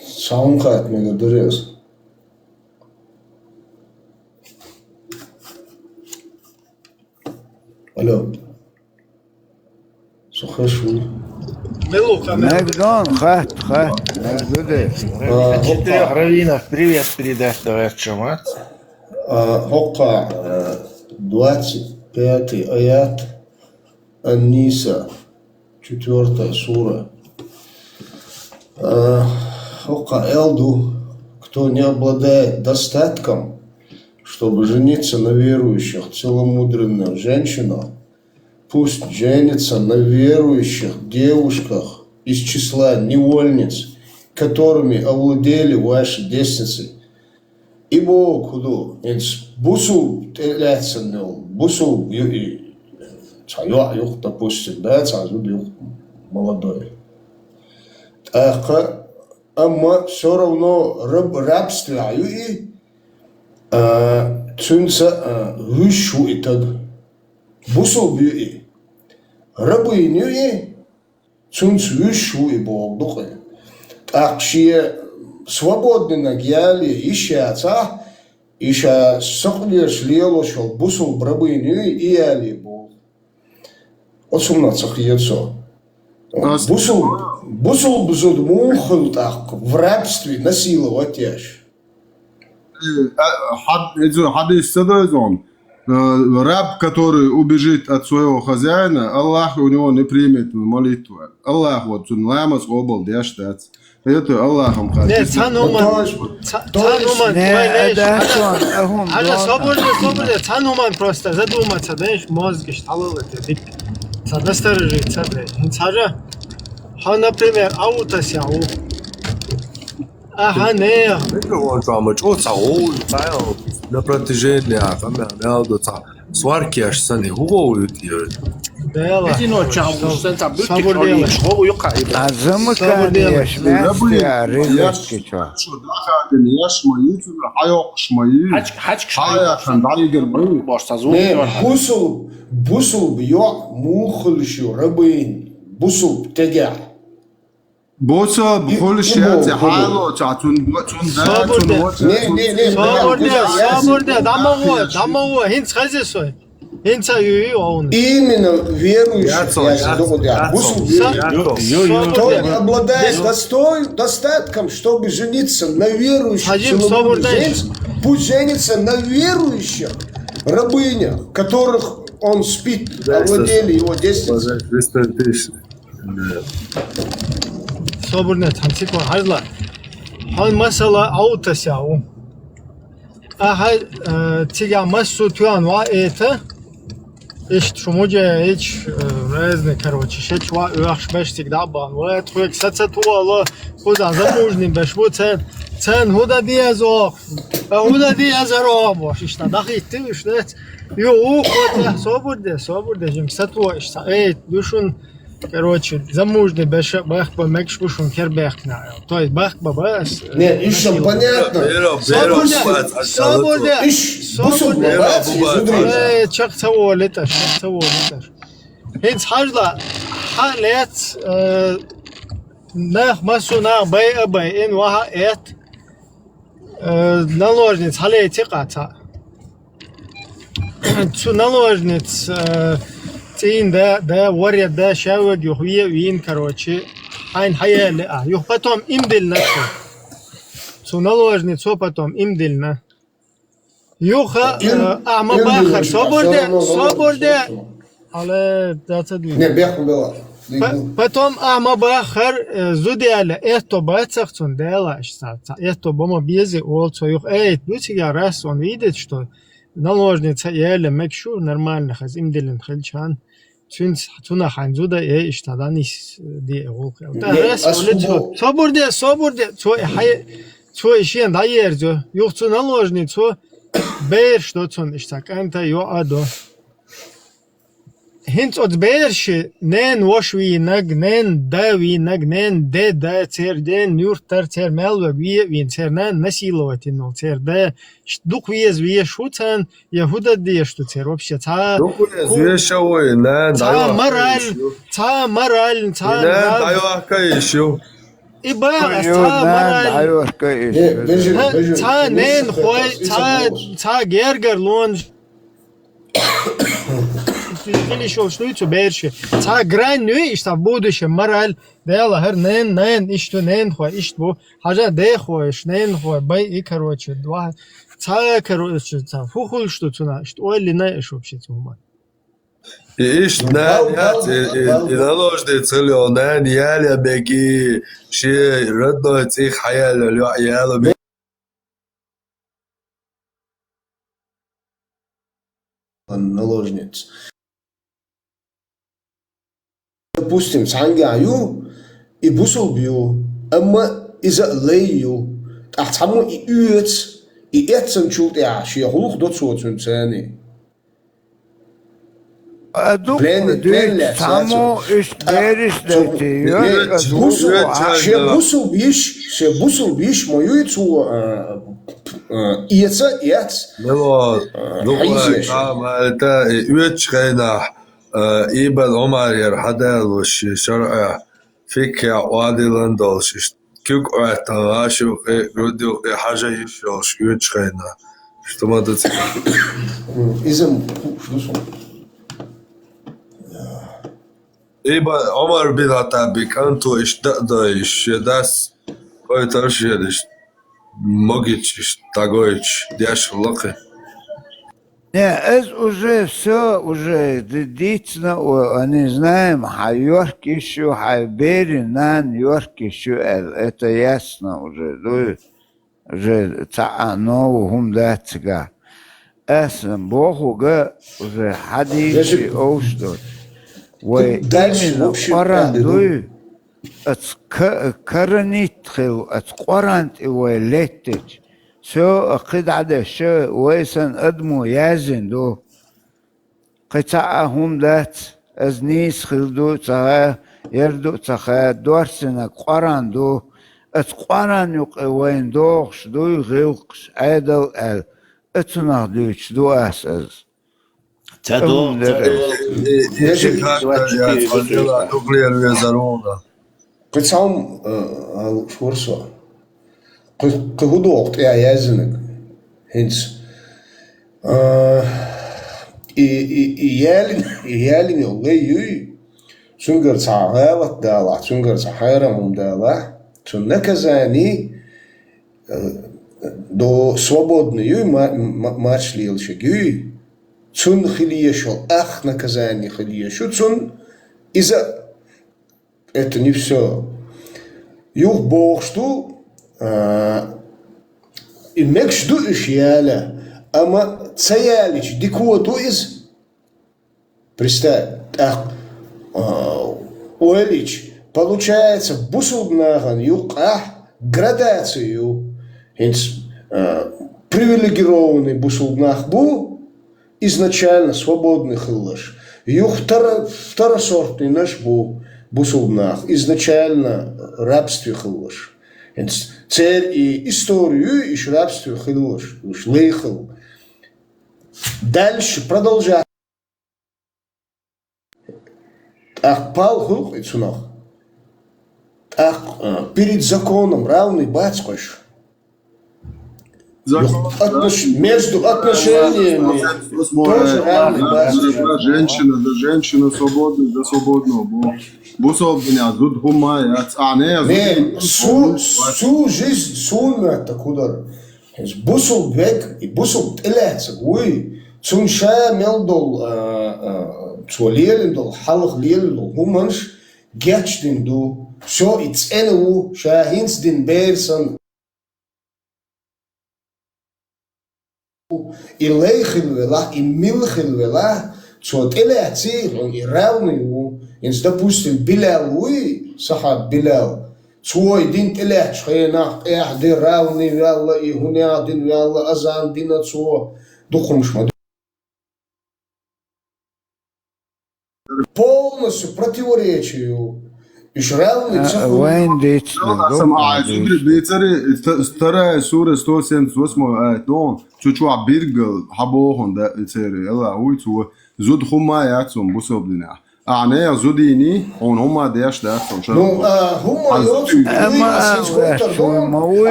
Саумха от меня дурез. Алло. Сухашуй. Мэгдон, хат. Мэгдуде. Четырех раввинов привет передашь, давай в чем, а? Хока 25 аят Ан-Ниса, 4 сура. Хока Элду, кто не обладает достатком, чтобы жениться на верующих, целомудренных женщинах, пусть женится на верующих девушках из числа невольниц, которыми овладели ваши десницы. Ибо куду инс бусу теляценел, бусу и цаюх, допустим, да, цаюх молодой. Ама все равно рабство и цунца вышу и так. Бусу бьюи. Рабы нюи, цунц вышу и болдухи. Так что свободны на гиале ищаца, иша сохлеш лелошел бусу рабы нюи и али бол. От сумнацах яйцо. Бусул бзуд мухал так в рабстве насиловать яш. Хадис Садайзон. Раб, который убежит от своего хозяина, Аллах у него не примет молитву. Аллах вот он ламас обал дештат. Это Аллахом хотит. Нет, Цануман, свободно, Цануман просто задуматься, знаешь, мозг шталил это. Насторожиться, Цара, например, аутосяу. Ага, не. На протяжении сварки аж сани хуговую тиры. Бусул бьё мухлщу рабынь. Бусул тегя. Боса бхолш яц хало чатун Свободно, дамово, хинц хазисой. Хинца юю он. Именно верующий, Бусул обладает достатком, чтобы жениться на верующих. Пусть женится на верующих рабынях, которых он спит, овладели его девственностью. Свободно, танцикон, хазла. Он масала аутасяу. Ага, тига массу тюанва это. Ишь, шумуджа, ишь, разные, короче, шечва, уахш, беш, всегда бан. Вот, хуек, сацатуала, худа, замужный, беш, вот цен, худа диазов, худа диазаров, ишь, надахи, ты, ишь, ё, уход, свободно, жим, сатуа, ишь, душун, короче, замужний, беш, бахба, мекш, бушун, кербехна. То есть, бахба, бас. Нет, ишь, понятно. Свободно. Свободно. Чакцаво леташ. Хинц хажла, халет, нах масуна, бай, ин ваха эт, наложниц, халет, тикаца. Цу наложниц, тин, да, варят, да, шаваг, юхвия, вин, короче, хайн хаяли, юх потом имдельна, цу наложницу потом имдельна. Юха, амабахар, свободно, але дацадвиг. Не, бях была. Потом амабахар зудяля, это бацах цундела, это бома бези олцо юх. Дутига раз он видит, что наложница еле мекшур нормально, хаз имделен хельчан. Цуна ханзуда иштаданис ди олка. Свободно, цо ишен даерзо, юх цу наложницу. Beer stotzen ist da kanta yo ado. Hint od beersche nen washwi nag nen dawi nag nen de da ter den yurtar ter melwe wie nen насиловать но ter da дук wie шуцан яхуда de что ter вообще та Звешавой на та мораль даю ака еще. Иба та нен хой та гергер лон или что что берше та грань ну и что будущее мораль дела хер нен и что нен хой и что хажа де хой нен хой бай и короче два та короче та фухул что цена что или на что вообще цума Иш и наложный целёная яля беги ши родной цих хаяля яла наложниц. Допустим, сангаю и бусул бью, amma is leio. Ach, samu I uurts, I etsen chult ja, she hoog dat soort hun zijn. Само Busel bish moju zu jetzt. это uurtschreina Ibn Omar hadal was shar'a fikya wadilan dolsh kuk ata ashu rudu haja yishosh uurtschreina что надо إيبا عمر بن الخطاب كانتو اشتقدايش داس قوي ترشيدش могичиш тагоич дяш лоқи Не, это уже все, уже действительно, они знаем, Хайорк еще, Хайбери, Нан, Йорк еще, это ясно уже, ну, уже нову хумдацга. Это Богу уже хадиши оштот. Вы именно парандуй, от каранитхил, от кварант его леттич. شو قد عدا شو ويسن أدمو يازن دو قطعهم ذات أزنيس خلدو تغا يردو تغا دورسنا قران دو اتقران يق وين دوغش دو يغيوقش عادل ال اتنغ دوش دو أساس تدو قطعهم شورسوا قهودو وقت يازنك هنس يالين يولي سنقر تعغالت دالا سنقر تعحيرهم دالا سنكزاني до свободную марш лилшегю цун хилиешо ах наказание хилиешо цун из-за это не все юг бог что имекш ду ишьяля ама цаялич диквоту из представь ах уэлич получается бусуднаган юг ах градацию привилегированный бусулнах бу изначально свободный хылыш. Юх второсортный наш бу бусулнах изначально рабстве хылыш. Цель и историю иш рабстве хылыш, уж лейхл. Дальше продолжать. Ах пал хылх и цунах. Ах перед законом равный батькош. Между отношениями тоже равный женщина за женщину, свободный за свободного. Бусовдня, зуд гумая, не, всю жизнь сунна такуда. Бусов век и бусов телец, уй, цунша мелдол, цвалелендол, халх лелендол, гуманш, гечдинду, все и цену, шахинсдин берсан. И лейхил вела, и милхил вела, что телеаци, он и равный ему, инс, допустим, Билял, уй, сахаб Билял, свой дин телеач, хейнах, ди равный вела, и хуня дин вела, азан дин отцо, духом шмаду. Полностью противоречию. وين старая сура 178 дон чучуа биргл хабохон да цери ала уйцу зуд хума яцум бусобдина ане зудини он хума дяш да ну хума йоцум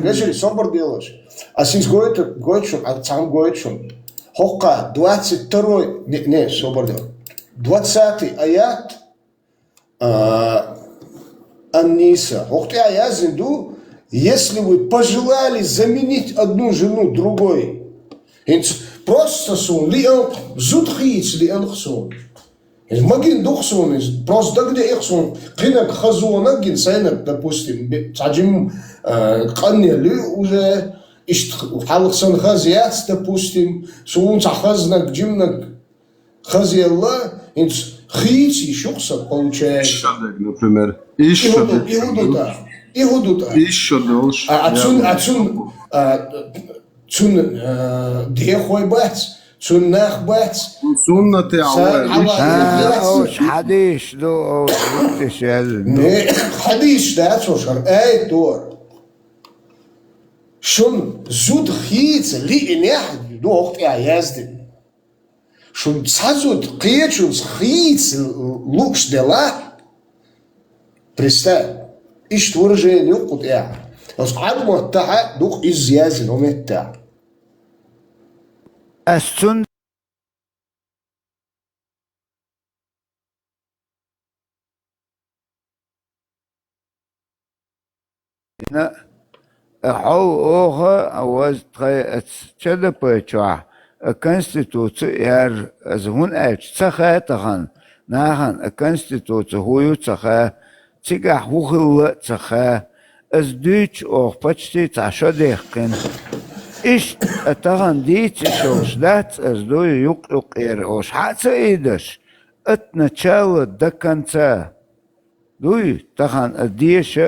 гешери собор делаешь асинс гойчун а сам гойчун хока 22 не собор делаешь 20 аят Анниса. Если вы пожелали заменить одну жену другой, просто сон, ли он зудхиц, ли он сон. Магин духсон, просто где их сон, клинак хазуана, гинсайнак, допустим, таджим каннели уже, халксан хазиац, допустим, сон цахазнак, джимнак хазиалла, Хейти шукса получается. Ишадек, например. Игудута. Ишадолш. Цун дехой бац. Цун нах бац. Сунна те اوش حديش دو اوش حديش ده شر اي دور شون زود خيت لي انح دو وقت يازدن شون цазут кечун схиц лукш дела представь ишт выражение قط يعني اصحاب متاع دوق ازياز ومتاع السن حو أوها أوز تغي تشد بيتشوا الكونستيتوتسي يار أزهون أيش تخا تخن ناخن الكونستيتوتسي هو تخا تيجا هو تخا از دوتش أو بتشتي تعشديخن إيش أتخن ديتش شوش دات از دو يق إير أوش حتى إيدش اتنشاو دكانتا دوي تخن الديش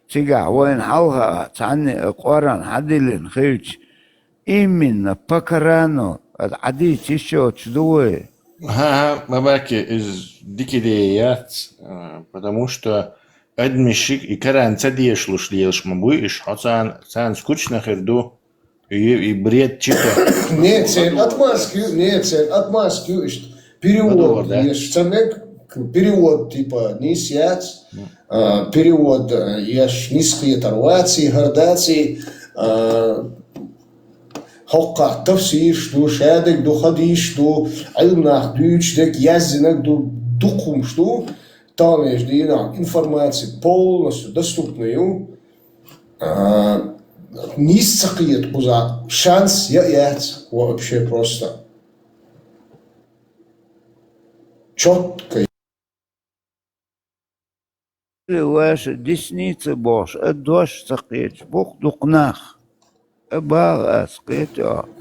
تيجا وين حوها تعني قران حدلن خيج إيمن بكرانو عدي تيشو تشدوي Ага, бабаки из дикидеят, потому что адмишик и каран цадиеш лушлиеш мабуиш, хацан скучно херду и бред чита. Нет, цель отмазки, перевод, есть цемек, перевод типа нисяц, перевод есть низкие торвации, гордации, حقق تفسير شتو شادك دو خدي شتو علمنا دوش دك язынок дو قوم شتو там есть информация полностью доступную низкие куза шанс есть вообще просто четко واش ديسنيت بوش الدوش تقيت بوق دقناخ باغ اسقيت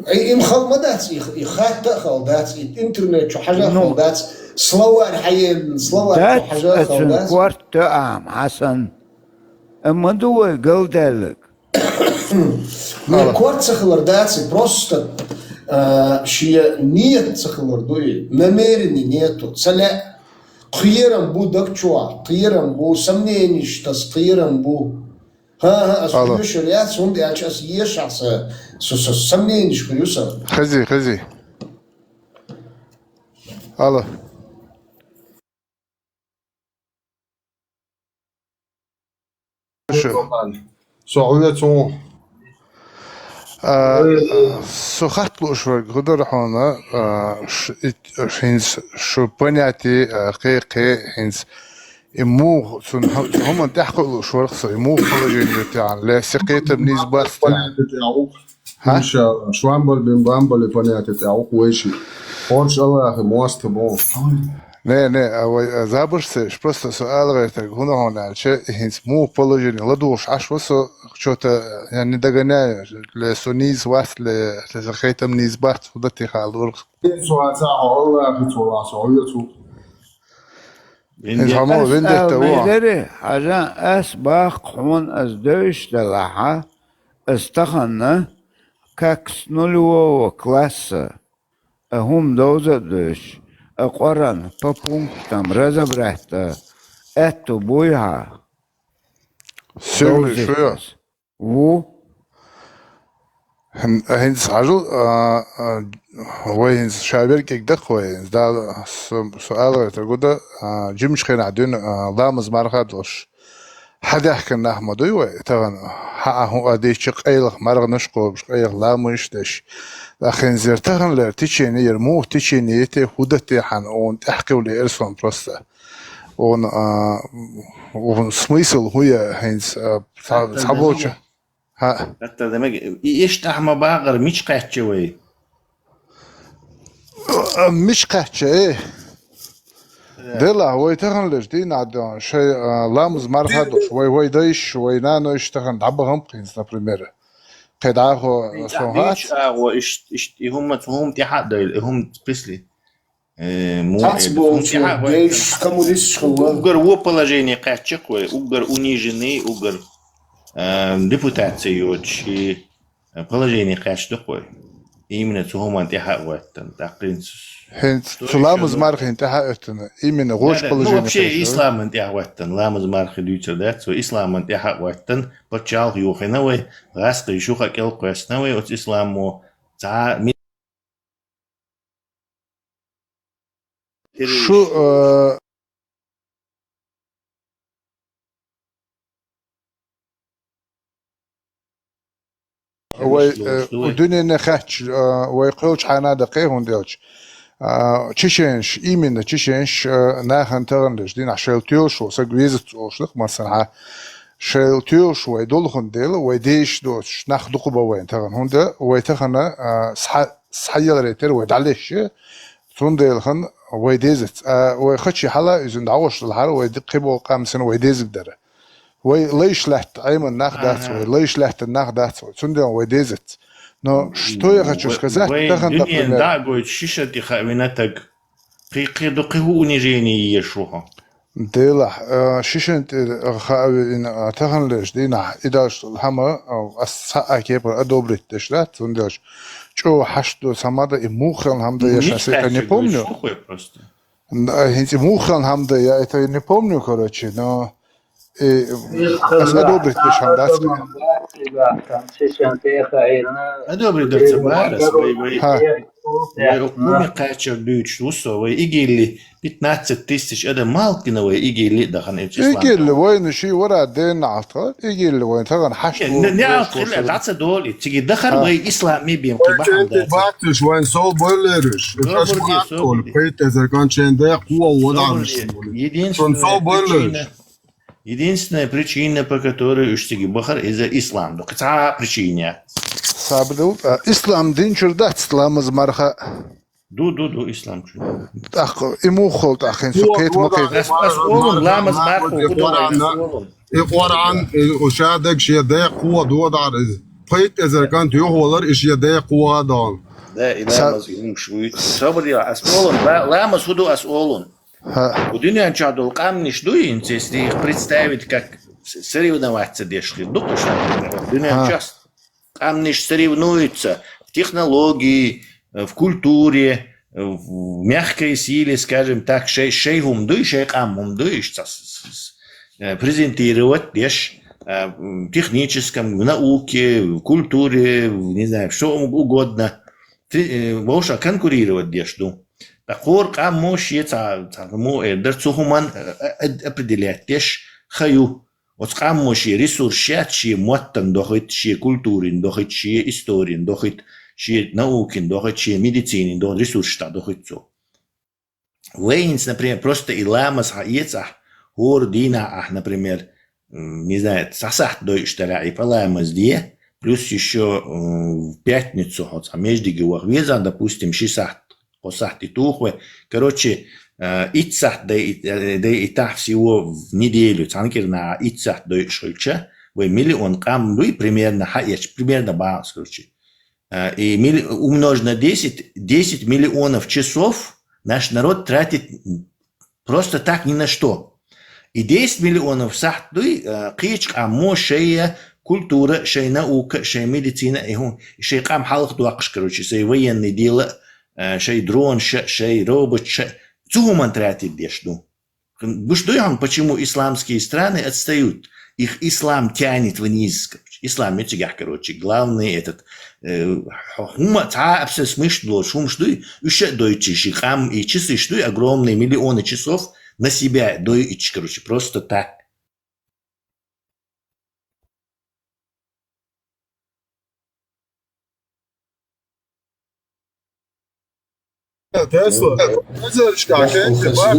اي مخلمدات يخات خلدات الانترنت شو حاجه خلدات صلوات حي صلوات حاجه خلدات كوارت عام حسن اما دو قلدلك كوارت خلردات просто شيء نيت خلردوي намерение нету целя قيرم بو دكتشوا قيرم بو سمنينش تسقيرم بو ها أصبح رياض سوندي أشخاص يشخص سمنينش كيوسا خزي الله سعودة سخط لوشور قدر حنا هنس شو بنياتي قي هنس إمو هم تحقق لوشور خص إمو خلجين تاعن لا سقيت بنسبة ها شو عم بل بنياتي تاعو ويشي إن شاء الله يا أخي مواست بون Не, забышься, просто говорит, гуна, че му положение, ладуш, аж вот что-то я не догоняю, для суниз вас, для захайтам не избавить, куда ты халур. أسأل حاجة أسباق حون أزدوش دلعها استخنا كاكس نلو وكلاسة هم دوزة دوش أقرن بابونكتم رزبرهتا أتو بويها سيغلي شوية هنس عجل وهنس شابير كيك دخوة هنس دا سؤال غير تقول جيمش خين عدون لامز مارغادوش حد يحكي نحمد وي تغن هو ادي شق ايلخ مرغ نشقو بش ايلخ لامش دش لكن زير تغن لر تيشيني يرمو تيشيني تي خودتي حن اون تحكي ولي ارسون بروستا اون سميسل هو هينس صابوچ ها حتى دمج ايش تحمى باغر مش قحچه وي مش قحچه ايه دلا هو تغن لش دي نعدون شيء لامز مرحدوش وي دايش وي نانو اشتغن دعبهم قينس نبريمير قد عاهو صوهات هو ايش هم تحت دايل هم بسلي Тацбол, дейш, коммунист школа. Угар во положение качек, угар униженный, угар депутация и положение качек такой. Именно цугум антиха ваттан, тақринс. Хенс, ламыз мархи антиха ваттан, именно гош положение. Ну вообще ислам антиха ваттан, ламыз мархи дүйцер дат, so ислам антиха ваттан, почал юхинавай, раска ишуха келквеснавай, от исламу за شو ودنيا نخاتش ويقولش حنا دقيقون ديوش تشيشنش إيمن تشيشنش ناخن تغندش دين عشان تيوش وسجويزت وشلق مثلا شيل تيوش ويدول خنديل ويديش دوش ناخدو قبا وين تغن هوندا ويتخنا صحيا ريتر ويدعلش تنديل خن ويديزت ويخدش حلا إذن دعوش الحال ويدقبو قام سنة ويديزك دره ويليش لحت أيمن ناخدات ويليش لحت الناخدات تنديل ويديزت но что я хочу сказать تغن دنيا دعوة شيشة تخاوينتك قي دقيه унижение يشوها ديلا شيشن خاوين تغن ليش دينا إداش الهما أو الساعة كيبر أدوبريت دشلات تنديلش شو حشدو سمادا имухран хамда я сейчас это не помню. Эти мухран хамда я это не помню, короче, но одобрить лишь хамдатский. Одобрить дается барас, ويقومي قاتشر دوتش وصو ويجي 15,000 أدا مالكنا ويجي لي دخل إسلام. يجي اللي وين شيء ورا دين عطار يجي اللي وين تغن حشد. نعطي العطس دول تيجي دخل وي إسلامي بيم كبار. أنت باتش وين صوب بولرش. إيش معقول بيت إذا كان شيء قوة وضع. Единственная причина, по которой Уштиги Бахар, это ислам. Но какая причина? Сабду, ислам дин чурдат, ислам из марха. Ду, ислам чурдат. Так, ему холт, ахин, сукет мукет. Асолун, лам из марха. القرآن وشادك شيء ده قوة دوضع بيت إذا كانت يهولر إيش يده قوة دان. لا إله مزيم شوي. صبر يا أسولون، لا مسودو أسولون. ودنيا نشادو القام نشدوي انت их представить как соревноваться дешли. Думаю, что дунья часто там не соревнуются в технологии, в культуре, в мягкой силе, скажем так, шей гумдуй, шей кам гумдуй, презентировать деш в техническом, в науке, в культуре, не знаю, что угодно. Можно конкурировать дешду. تقول قام موش مو درت همان определять تش خيو وتقام موش ريسورسات شي موتن دوخت شي كولتورين دوخت شي историн دوخت شي наукин دوخت شي медицинин до ресурс دوخت so Вейнс, например, просто и ламас хаецах гор дина например, не знаю, сасах дойштера и паламас де плюс еще в пятницу вот а между геуах веза допустим 60 وصحتي توخوة كروتشي إتسح دي إتاح سيو в неделю цанкерна إتسح дой шольча вы миллион кам дуй примерно хаеч примерно баланс короче и умножь на 10 миллионов часов наш народ тратит просто так ни на что и 10 миллионов сах дуй қич амо шея культура шей наука шей медицина и он шей кам халх дуакш короче сей военные дела شيء درون شيء робот цугуман тратит дешду. Бушдуем, почему исламские страны отстают? Их ислам тянет вниз. Ислам мечигах, короче, главный этот хума цаапсе смышло шумшдуй, еще дойчи шихам и часы штуй огромные миллионы часов на себя дойчи, короче, просто так. Tesla. Nizerš kā kenti tam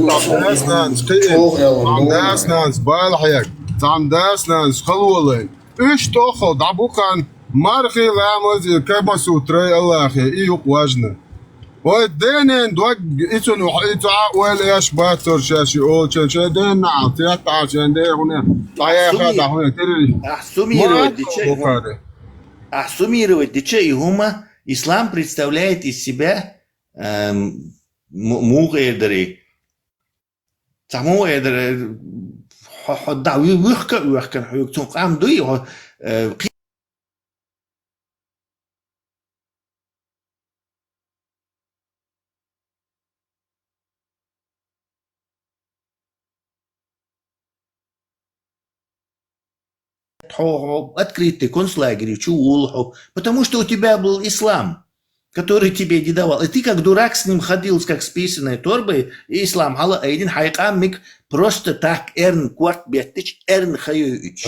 dēsnāns bailahjak, tam dēsnāns halolēn. Iš toho dabukan marhi lēmaz ir kebasu trei Allahi iyuk wajna. ودينين دوق إتون وإتوع ولا إيش باتر شاشي أو شاشي دين نعم تيات عشان ده هنا طايا خدا هنا تري Суммировать дичей гума ислам представляет из себя мугедри самуэдри ходдави вихка хуйктун qam дуй открытый концлагерь, потому что у тебя был ислам, который тебе не давал. И ты как дурак с ним ходил, как с писаной торбой, и ислам хала эйдин хайкамик просто так эрн кварт беттич, эрн хаюич.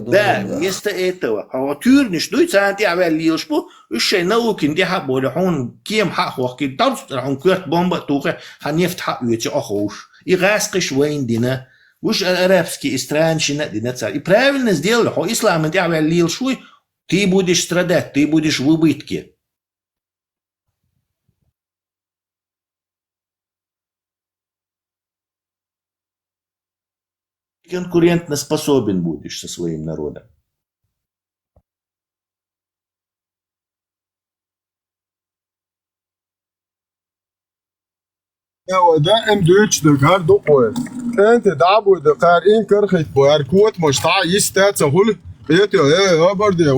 Да, вместо этого. А тюрниш, дуй цанти авелилшпу, ушей наукин, ди хаболи, хун кем хахуахки, там хун кварт бомба туха, ха нефт хаюичи охуш. И раскиш вейн дина, уж арабские страны не нацар. И правильно сделали, что ислам тебя лил шуй, ты будешь страдать, ты будешь в убытке. Конкурентно способен будешь со своим народом. ده ام دوتش ده كار دو قوي انت دعبو ده كار ان كرخت بوار كوت مش تاع يستا تقول يتي ايه بردي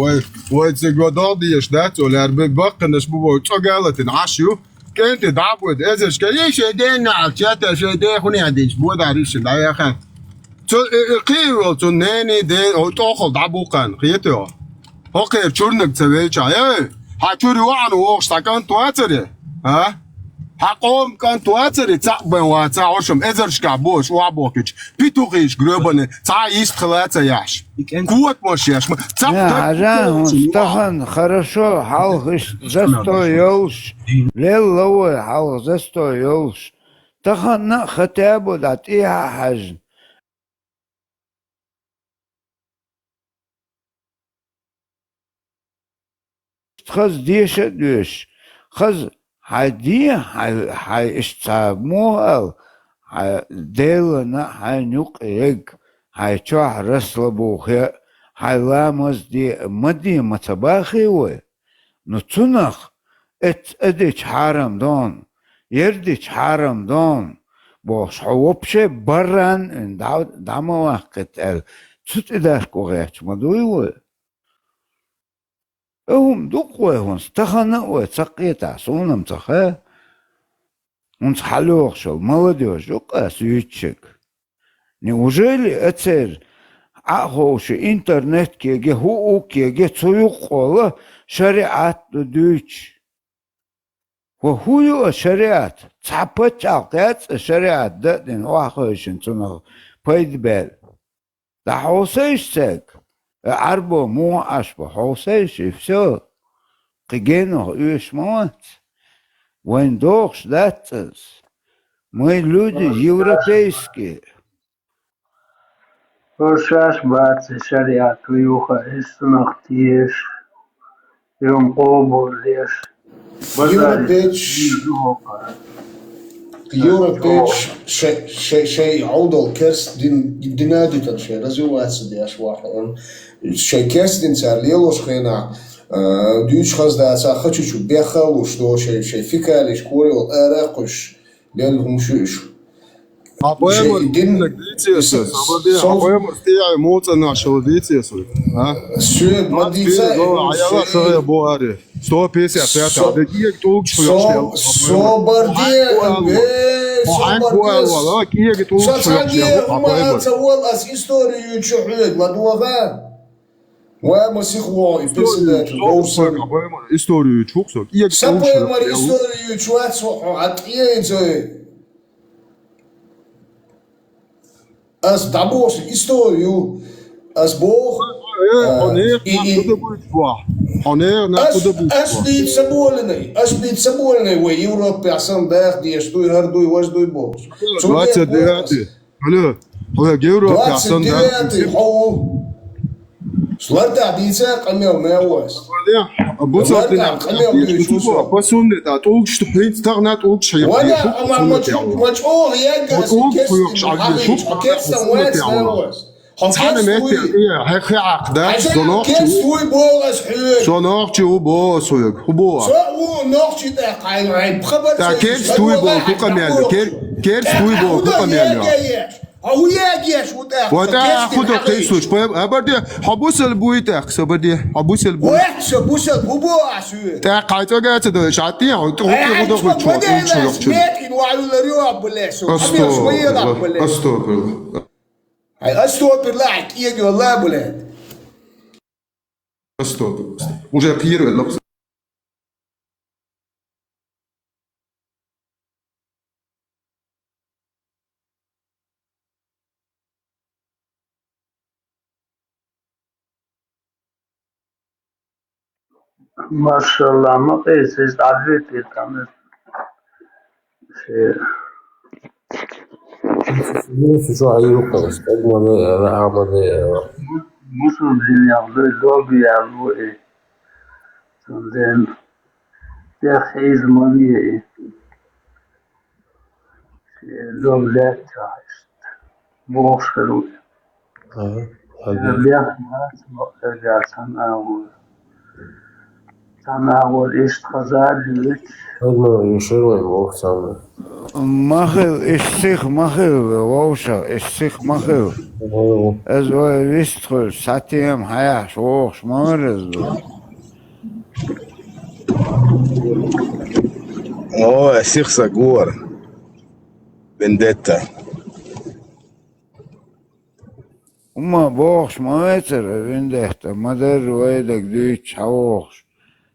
ويت جودادي يشدات ولا ببق نشبو تشغالت نعشو كنت دعبو ده ازش كاي شي دينا شاتا شي دي خني عندي بو داريش دا يا خان تو قيرو تو ناني دي او توخل دعبو كان قيتو هو قير چورنك تسوي چاي هاتوري وان وقش تاكن تواتري ها حقوم كان تواتري تعبن وتعوشم ازرش كابوش وابوكش بيتوغيش جروبن تاع يست خلاص ياش كوت مش ياش عجان استخن хорошо حالخش زستو يوش للو حال زستو يوش تخن ختابو دات ايها حجن خز ديش دوش خز هدي هاي اشتاموها هاي ديلنا هاي نقيق هاي تشوح رسل بوخي هاي لامز دي مدي متباخي وي نتنخ اديش حارم دون يرديش حارم دون بوش حوبشي بران دعما وقت ال تت اداش كوغيش مدوي وي هم دقوا هون استخنوا تسقيتا صونم تخا он حلوخشل молодежь сүйчек неужели эцер ахош интернет кеге хуу кеге цуюк қолы шариат дүйч хую шариат цапачалкет шариат ден ахошин цуно пайдбел да хосейсек عربو مو أشبه حوسيش все قيجينو إيش موت وين دوخش داتس мы люди европейские Ошаш бацы шариат виуха истунахтиеш يوم قوبو ليش Европейч شيء عوض كرس دين نادي كان شيء رزو واسد يا شواح شيء كرس دين صار ليلوش خينا ديوش خاص ده صار خشوا بيخا وشلو شيء فيكا ليش كوري والأراقش لأنهم شو أبويا دين ديتيسوس أبويا مرتيع موت أنا شو ديتيسوس ها سويد ما ديتيسوس عيال صغير بواري سو بيسي أتاتا دقيقة توك شو يشتغل سو بردي والله دقيقة توك شو يشتغل ما تقول أس إستوري يشوفك ما دوغان ومسيح واي بيسيدات البورصة إستوري çok sok. Sapıyor var İstory'yi çuvat soğuk atıyece. As dabos İstory'u as boh. Asbit sabulny в Европе сам дах дештой гардой важдой бог. 29. Алло, Европе сам дах. Сларта дица камел меуас. Буцав дина. Пасунне да толк что принцтарнат толк шая. Валя мач ол ягас кестан вэс меуас. Тана мэтэ хэ акда сонор Кестуй богас хэ. сонор чу бо соёг хубо. Со у норчи да кайрай бхабар. Да кестуй бо кукамял кестуй бо кукамял. Вот خذوا قيسوش أبدي حبوس البويت أبدي حبوس البويت حبوس البوبو أسوي تا قايتو قاعد تدور شاتي أو تقول خذوا خذوا أستغفر أستغفر الله كيجي والله بولاد أستغفر وجا بير ولا ما شاء الله ما قيسش عرفتي تعمل شيء شو عيوك بس أجمل عمل Musul dünyada lobiya bu Sondern der Heizmanie Loblet ist Borscherut. Der Sanawar ist Khazad أجمل يشير الموسم مخل الشيخ مخل ووشة الشيخ مخل أزوى ويستخل ساتيم حياة شوخ مارز الشيخ ساجور بنديتا وما بوخش مايتر ويندهتا مدر ويدك دويتش حوخش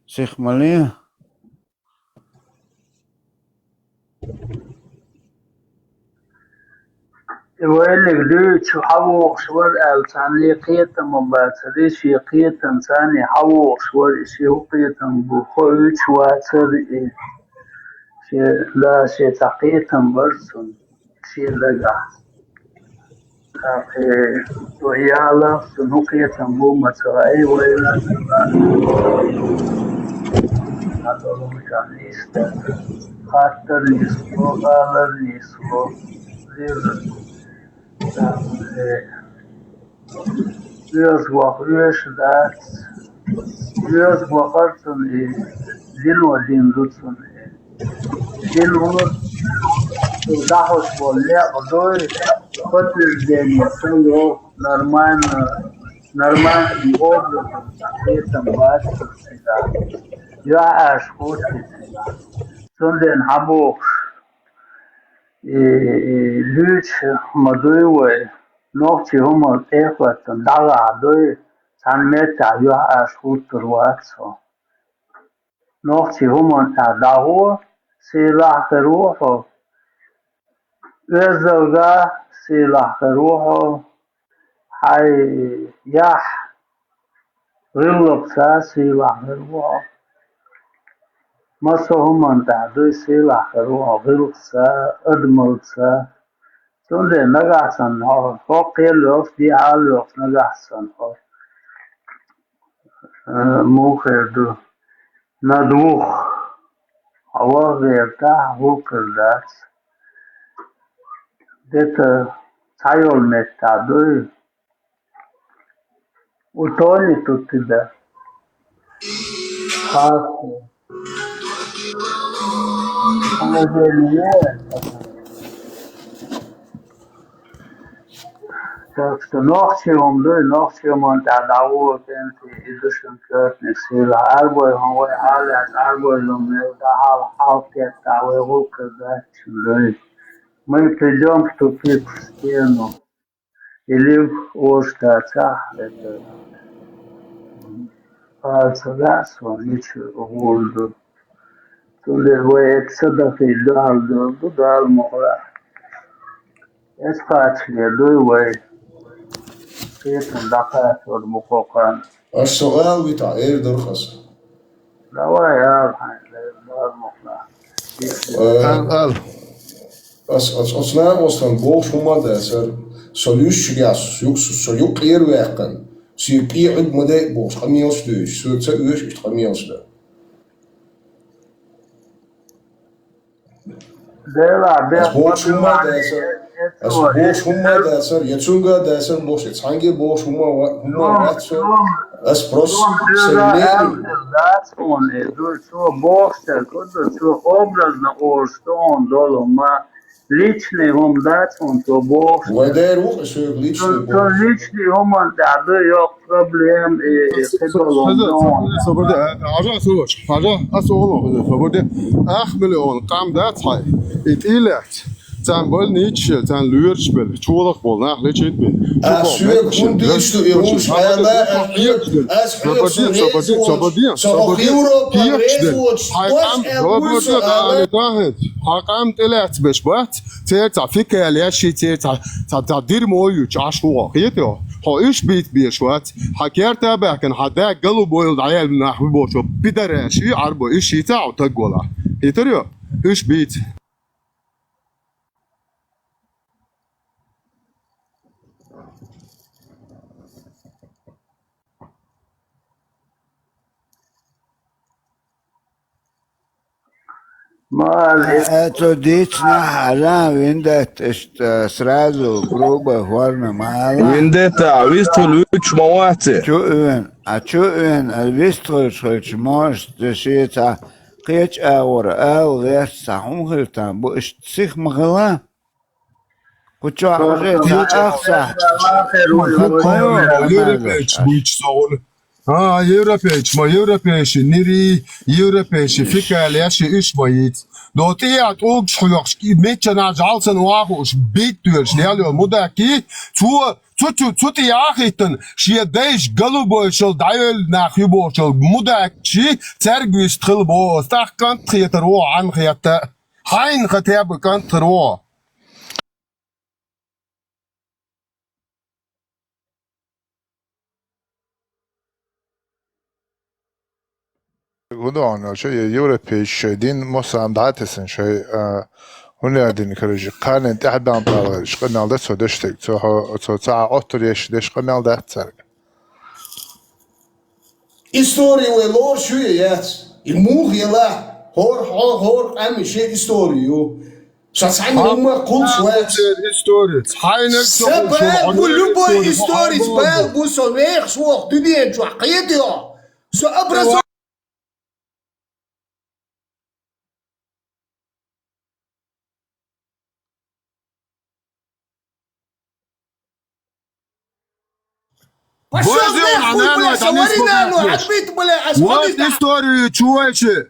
شيخ ماليه ويلك دوتش حوخ شوال ثاني قيتا مباتري شي قيتا ثاني حوخ شوال شي قيتا بخوش واتر شي لا شي تقيتا برسون شي لقا ويالا سنوقيتا بومترأي ويلا هذا مكان يستاذ خاطر يسلو غالر يسلو Yüz bakarsın dil o din tutsun dil onu daha hoş oluyor o da kötü deniyorsun o normal bir obraz yetem var ya aşk o sondern habo lüç madoy noch ci homo efatan daga doy san meta yo ascolto ruazzo noch ci homo dago silah ruho özga silah ruho hay yah غلب sa silah ruho maso homo doy silah ruho غلب sa admal sa Sonde nagasan ho qelos di alos nagasan ho mukhirdu nadwukh hawa verta hukrdas deta sayol metadu utoni tutida khas amazeliye Так что ночью он тогда утром идущим кёртник сила арбой он вы алят арбой ломил да халкет да вы рука да чудой. Мы придем в тупик в стену или в остаться это пацанство ничего гулду. Туда вы это садафи дал мора. Es следуй вы دقات والمقوقان السؤال بتاع ايه درخص دواء يا als naam was van boos van dat er soluties zo juk eer werken zie je hier het model boos gemiddeld dus zo het is gemiddeld als boos van dat er je zunga dat er boos het hangt boos van wat zo als pros dat on door zo boos dat zo obraz na oorstone dolo maar личный он дать он то бог вот der ook is ook личный то личный он daardoor yok probleem عجا سوش عجا أسوأله فبدي أخبل أون قام دات هاي إتيلات تان بول نيتشل تان لورش بل شولق بول ناخ ليشيت بل سوق كنت يشتو يروش على حقام طلعت باش بات تاع فيك على شي تاع دير مويو عاشوا قيتو هو ايش بيت بيشوات حكير تابع كان حدا قلب بويل عيال نحو بوشو بدراشي عربو ايش تاعو تقولا يتريو ايش بيت Это дичь нахара, виндет, сразу грубо форма мала. Виндета, вистул уч мавати. Чуэн, вистул шольч может, дешица, кеч аур, ау, вес, сахун хилтан, буш цих мгла. Кучу ахже, ахса. Европейши, нири, европейши, фикалеши, ишмаит. Но ты от огшхлёшки, мечана жалсан уахуш, биттуш, лялё, мудаки, цути яхитен, шиедеш голубой шел дайэл нахюбо шел, мудакчи, цергвис тхилбо, стах кантхиетро, анхиета, хайн хатеб кантро. Gudon, شيء يوروبي شيء موسى دعتسن شيء هنا دين كرج قارن تحت بان طالع شقنا على ده دشتك تو ساعة أطر يش دش قنا على ده تسرق. История лор шуяц. И мугила хор ами ше историю. Шасами ума кул шуяц. История. Хайнер Сабал любой истории сбал бусовех шух туден чуахиетио. Со образов Вот историю чувачи.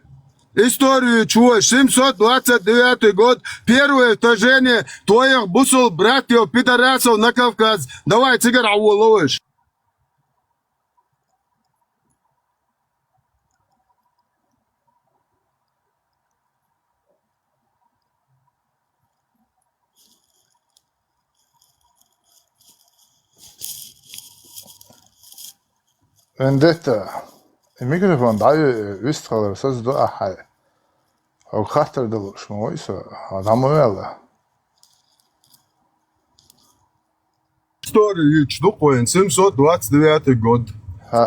Историю чувачи. 729 год. Первое вторжение твоих бусул братьев пидорасов на Кавказ. Давай, цигар ауоловыш. Vendetta. Mikrofon dayı üst kalırsa zdo ahay. O khatar doluş mu oysa adamı öyle. Историю чтукоин 729 год.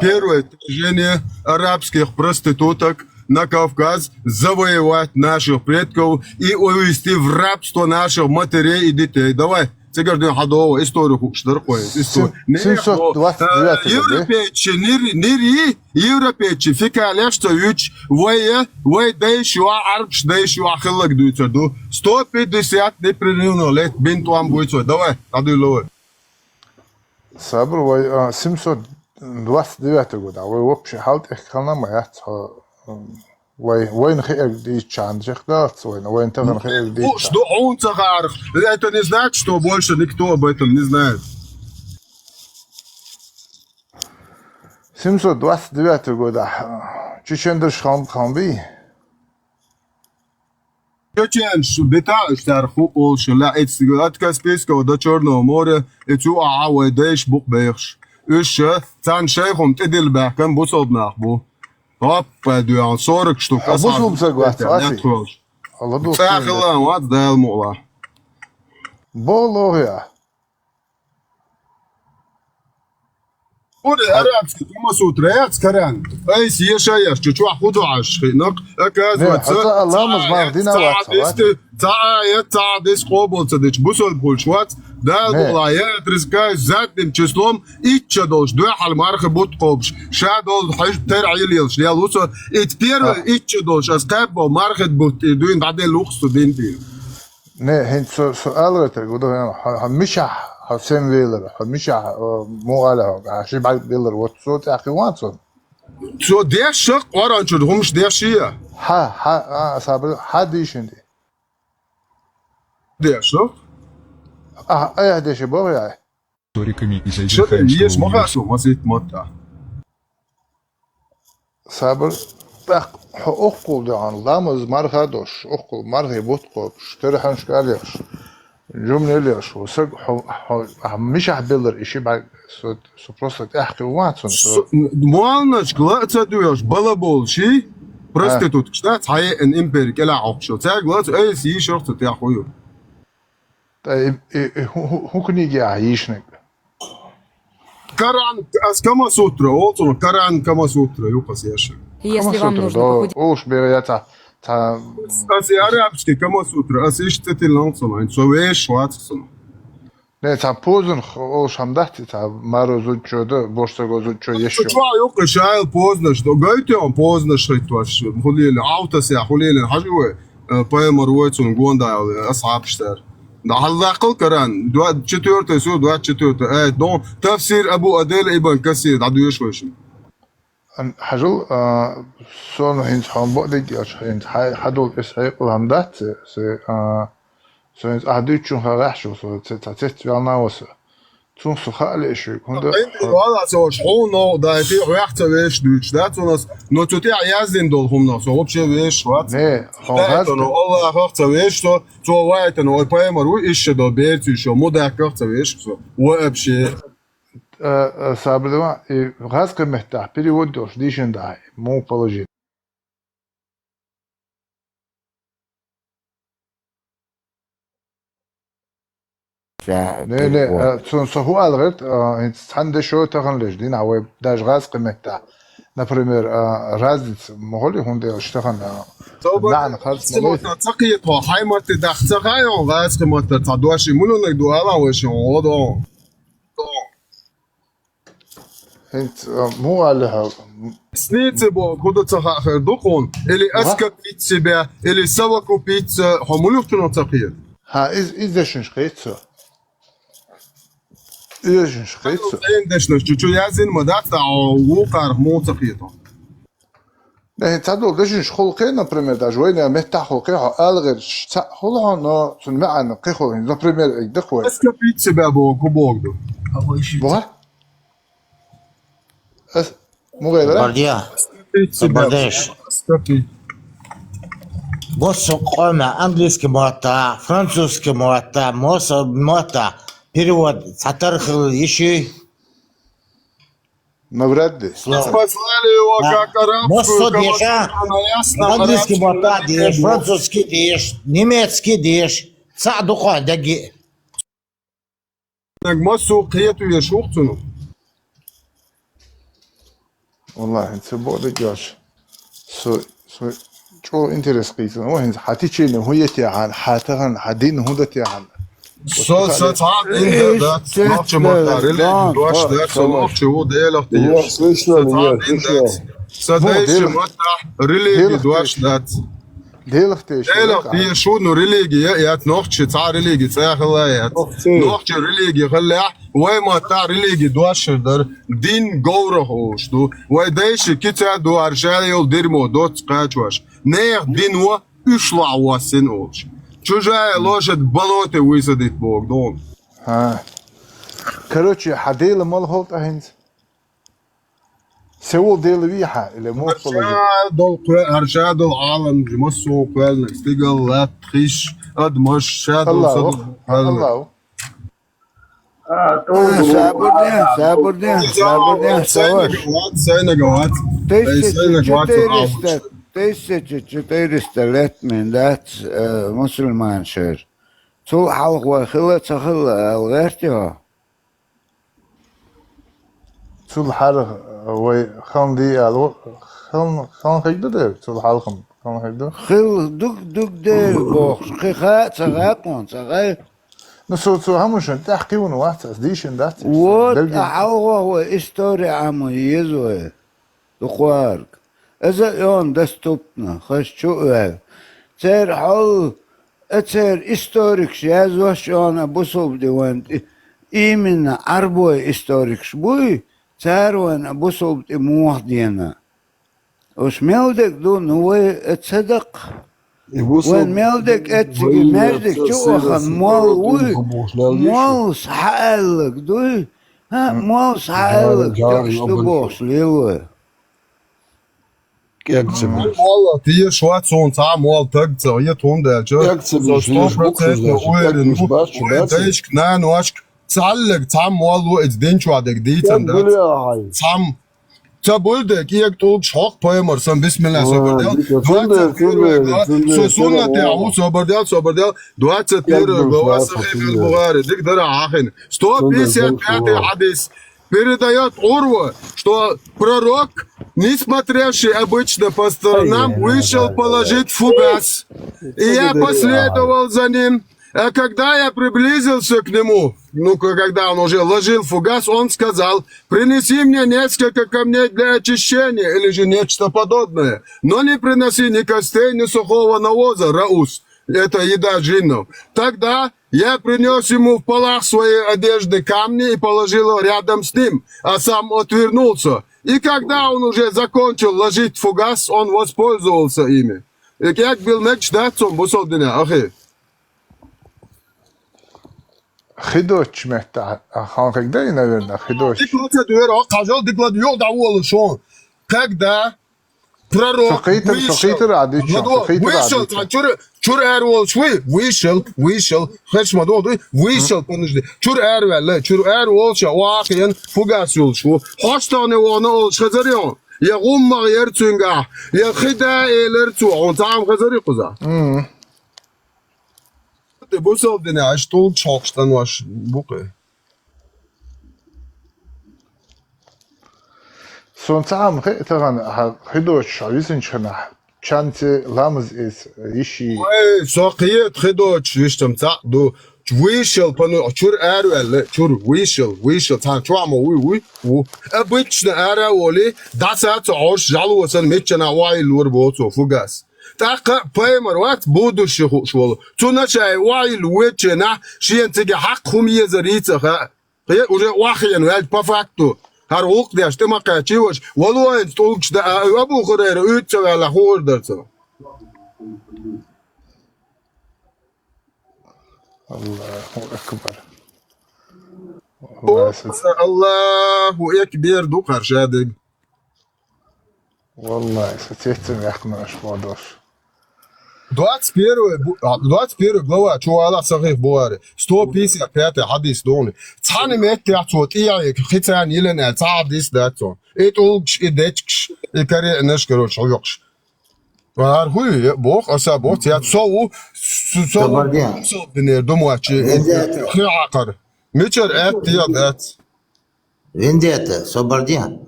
Первое вторжение арабских проституток на Кавказ, завоевать наших предков и увести в рабство наших матерей и детей. Давай. Цигар ден хадова историю хуштаркоин. Европейчи, нири, европейчи, фикалеш, что юч, вой дейшу, арбш дейшу, ахиллак дуйца, ду. 150 непрерывно лет бинтуам буйца. Давай, адуй ловы. Sabır vay 729 года. Вой вообще halt их kalnamayat. Вой нахер ди чанджих да, вой нахер ди. Что он цагар? Это не значит, что больше никто об этом не знает. 729 года. Чечендер Хамби. Чечен бета штарху Польша, ла от Каспийского до Черного моря, эту аавайдеш букбейш. Еще цан шейхом тедил бахкан бусоб нахбу. Hoppa, du har 40 штук. Бусоб согласен. Цахла, вот дал мола. Болория. Ore arabski kama sutrayat skaran. Ay siyashaya şu hudu aşkınak. Akaz Allah'ımız mardina var. Taadis qoboltsadich busol bolshvat. Да, вилаят рискай задним числом итча долж дуахал марх бут qobsh. Шадол хаш тер'илилш. Я лусо ит первый итча долж астабо мархет бут дуин баде лух студенти. Не, хин سؤال تقول مش حسين ويلر مش مو على عشان بعد ويلر واتسوت اخي واتسون شو ده شق قران شو همش ده شيء ها صابر حد يشندي ده شق ايه ده شي بو يعني شو ده يس ما خاصو ما زيت متا صابر حقوق ده عن لامز مرخدوش حقوق مرخي بوتقو شترحن شكاليش جملة ليش وسق مش هبلر إشي بعد سبروست أحكي واتسون موانش قلت دويش بلا بولشي проститут штат هاي ان امبيريك لا عقشو تاع قلت اي سي شرط تاع خويا طيب هو كان يجي عايشنك كاران كما سوترا اوتو كاران كما سوترا يقص يا شيخ Если вам нужно похудеть... Уж берется تا أسي أرابشتي كما سوتر أسي إشتتي لانسون إن سويش واتسون نه تا پوزن خولش هم دهتی تا مرا زود شده باشتا گذود شده یشو Čva juka šajl poznaš, to gajte on poznaš rituaš, خليل عوتس يا خليل حجوة بايمر ويتون غوندا أصحاب شتر ده هلا قل كران دوات شتور تسود دوات شتور دون تفسير أبو أديل ابن كثير عدو يشويش حجل سون هنت هم بعدك يا هنت حدول إسحاق وهم دهت سي سو هنت أهديت شون هراحشو سو تتت بيانا وسو تون سخال إيشو كنده والله سو شحون ده في ريحت ويش دوش ده تونس نو تطيع يازن دول هم ناس هو بشي ويش وات نه هذا الله ريحت ويش تو وايت انه بايمر وإيش ده بيرتي شو مو ده ريحت ويش وابشي سابدوا غاز قمتها перевод دوش ديشن داي مو положи نه تون سهو الغت انت عند شو تغن لجدين او داش غاز قمتها например разница могли هونده اشتغل نعم خالص ما تقيت وحيمت دخت غايون غاز قمت تدواشي مولو نقدو على وش وضو انت مو على سنيت بو كودو تخاخر دقون اللي اسكا بيتسي بيا اللي سوكو بيتسا همولو تنو تقيت ها إذا شنشقيتسو إذا شنشقيتسو عندش نشتو يازن مدات وقار مو تقيتو نه تدول دشنش خلقي например دا جوينا متى خلقي الغر خلها نو تن معنا قيخو например دقوا اسكا بيتسي بيا بو كوبوغدو بوها مو غير برديا برديش بص قومة انجليزكي موتا فرنسوسكي موتا موتا перевод сатархил ещё навряд ли послали его как арабскую английский мота деш французский деш немецкий деш садуха даги нагмасу قيتو يشوختنو والله انت بودك ياش سو شو انترس قيسن وين حتيجي هو يتعان حاتغن حدين هودتي عن So تعال إنت ده نحكي مطاريلي دواش ده سمعت شو ده لختي تعال إنت صدقش مطرح ريلي دواش ده ديلختي ديلختي شو نو ريلي يات نحكي تعال ريلي تاخلا يات نحكي ريلي خلاه وين ما تعال ريلي دواش ده دين جوره هوش دو ويدايش كتير دو أرجال يول ديرمو دوت قاچواش نه دين و يشلع واسين هوش чужая лошадь в болоте высадит Бог, дом. Короче, حديل مال هولت أهنز. سوول ديل ويحة اللي مو أرشاد العالم جمسو قال نستيقل لا تخيش أدمش شاد الله الله Sabırdan savaş. Saynagat. 1400 letmen dat Müslüman şer. Çol halk ve xıla algert ya. Çol halk ve xandi alو xan xigde de çol halkım xan xigde. Xıl duk der box xıxa çağaqon çağay. نسو همشن تحكيون واتس ديشن دات وات هو استوري عمو يزوي دقوارك إذا يوم دستوبنا خش شو قال تير حل تير استوريك شاز وش أنا بصوب ديوان إيمنا عربوي استوريك شبوي تير وانا بصوب دي موح دينا وش ميودك دون هو تصدق وين ميودك اتسجي ميودك شو أخن مال وي مال صحالك دوي ها مال صحالك تكشتو بوش ليوي Valla die schwarz und zahm mal tag zu ihr tun der so 100% ueren da ich knan wasch zalleg zahm mal wo es den schwadek die dann zahm tabuldek ihr tog schock poemer so bismillah so sunnat ya so duat tiro gowas khil bukhari تقدر عاخن стоп 50 hadis передает Орва, что пророк не смотревший обычно по сторонам, вышел положить фугас. И я последовал за ним. А когда я приблизился к нему, ну, когда он уже ложил фугас, он сказал: принеси мне несколько камней для очищения или же нечто подобное. Но не приноси ни костей, ни сухого навоза, Раус. Это еда джиннов. Тогда я принес ему в полах своей одежды камни и положил его рядом с ним, а сам отвернулся. И когда он уже закончил ложить фугас, он воспользовался ими. И как был мечтаться, бусолдина, ахи. Хидоч мета, ханкак дай, наверное, хидоч. Когда пророк вышел, подожди, чур эрвелле, вахин, фугас юлшу, хостане вона олш хазарион. Я гуммар ерцунга, я хида элерцу, он там хазари куза. Bu soldine açtı ol çoktan var bu ki. Son tam tagan hidoch wissen schon chante lamz is ishi. Ey soqiyet hidoch wistem ta du wishel panu chur erwelle chur wishel ta chama wi обычно era oli dasat osh jalwasan metchana wai lur boto fugas. Так, поймарват будущее шволо. Туначай вайл вечена, шиентиге хакхум езарицаха. Уже вахиен валь по факту. Харук дяш ты макачиваш. Волуэн столкш да абу хурера ütсавала хордерца. Аллаху акбар. Аллаху акбар ду каршадыг. Wallahi, сетем яхнаш водош. 21 глава Чуала Сахих Буари, 155 хадис дони. Цани меттяцот ияек хитсан илена цаадис датсон. Олгш идечкш икаре неш короче ёкш. Вар хуй бог аса бог тя соу бинер домуачи хиакар. Мечер эт я дат. Вендета, Собардиан.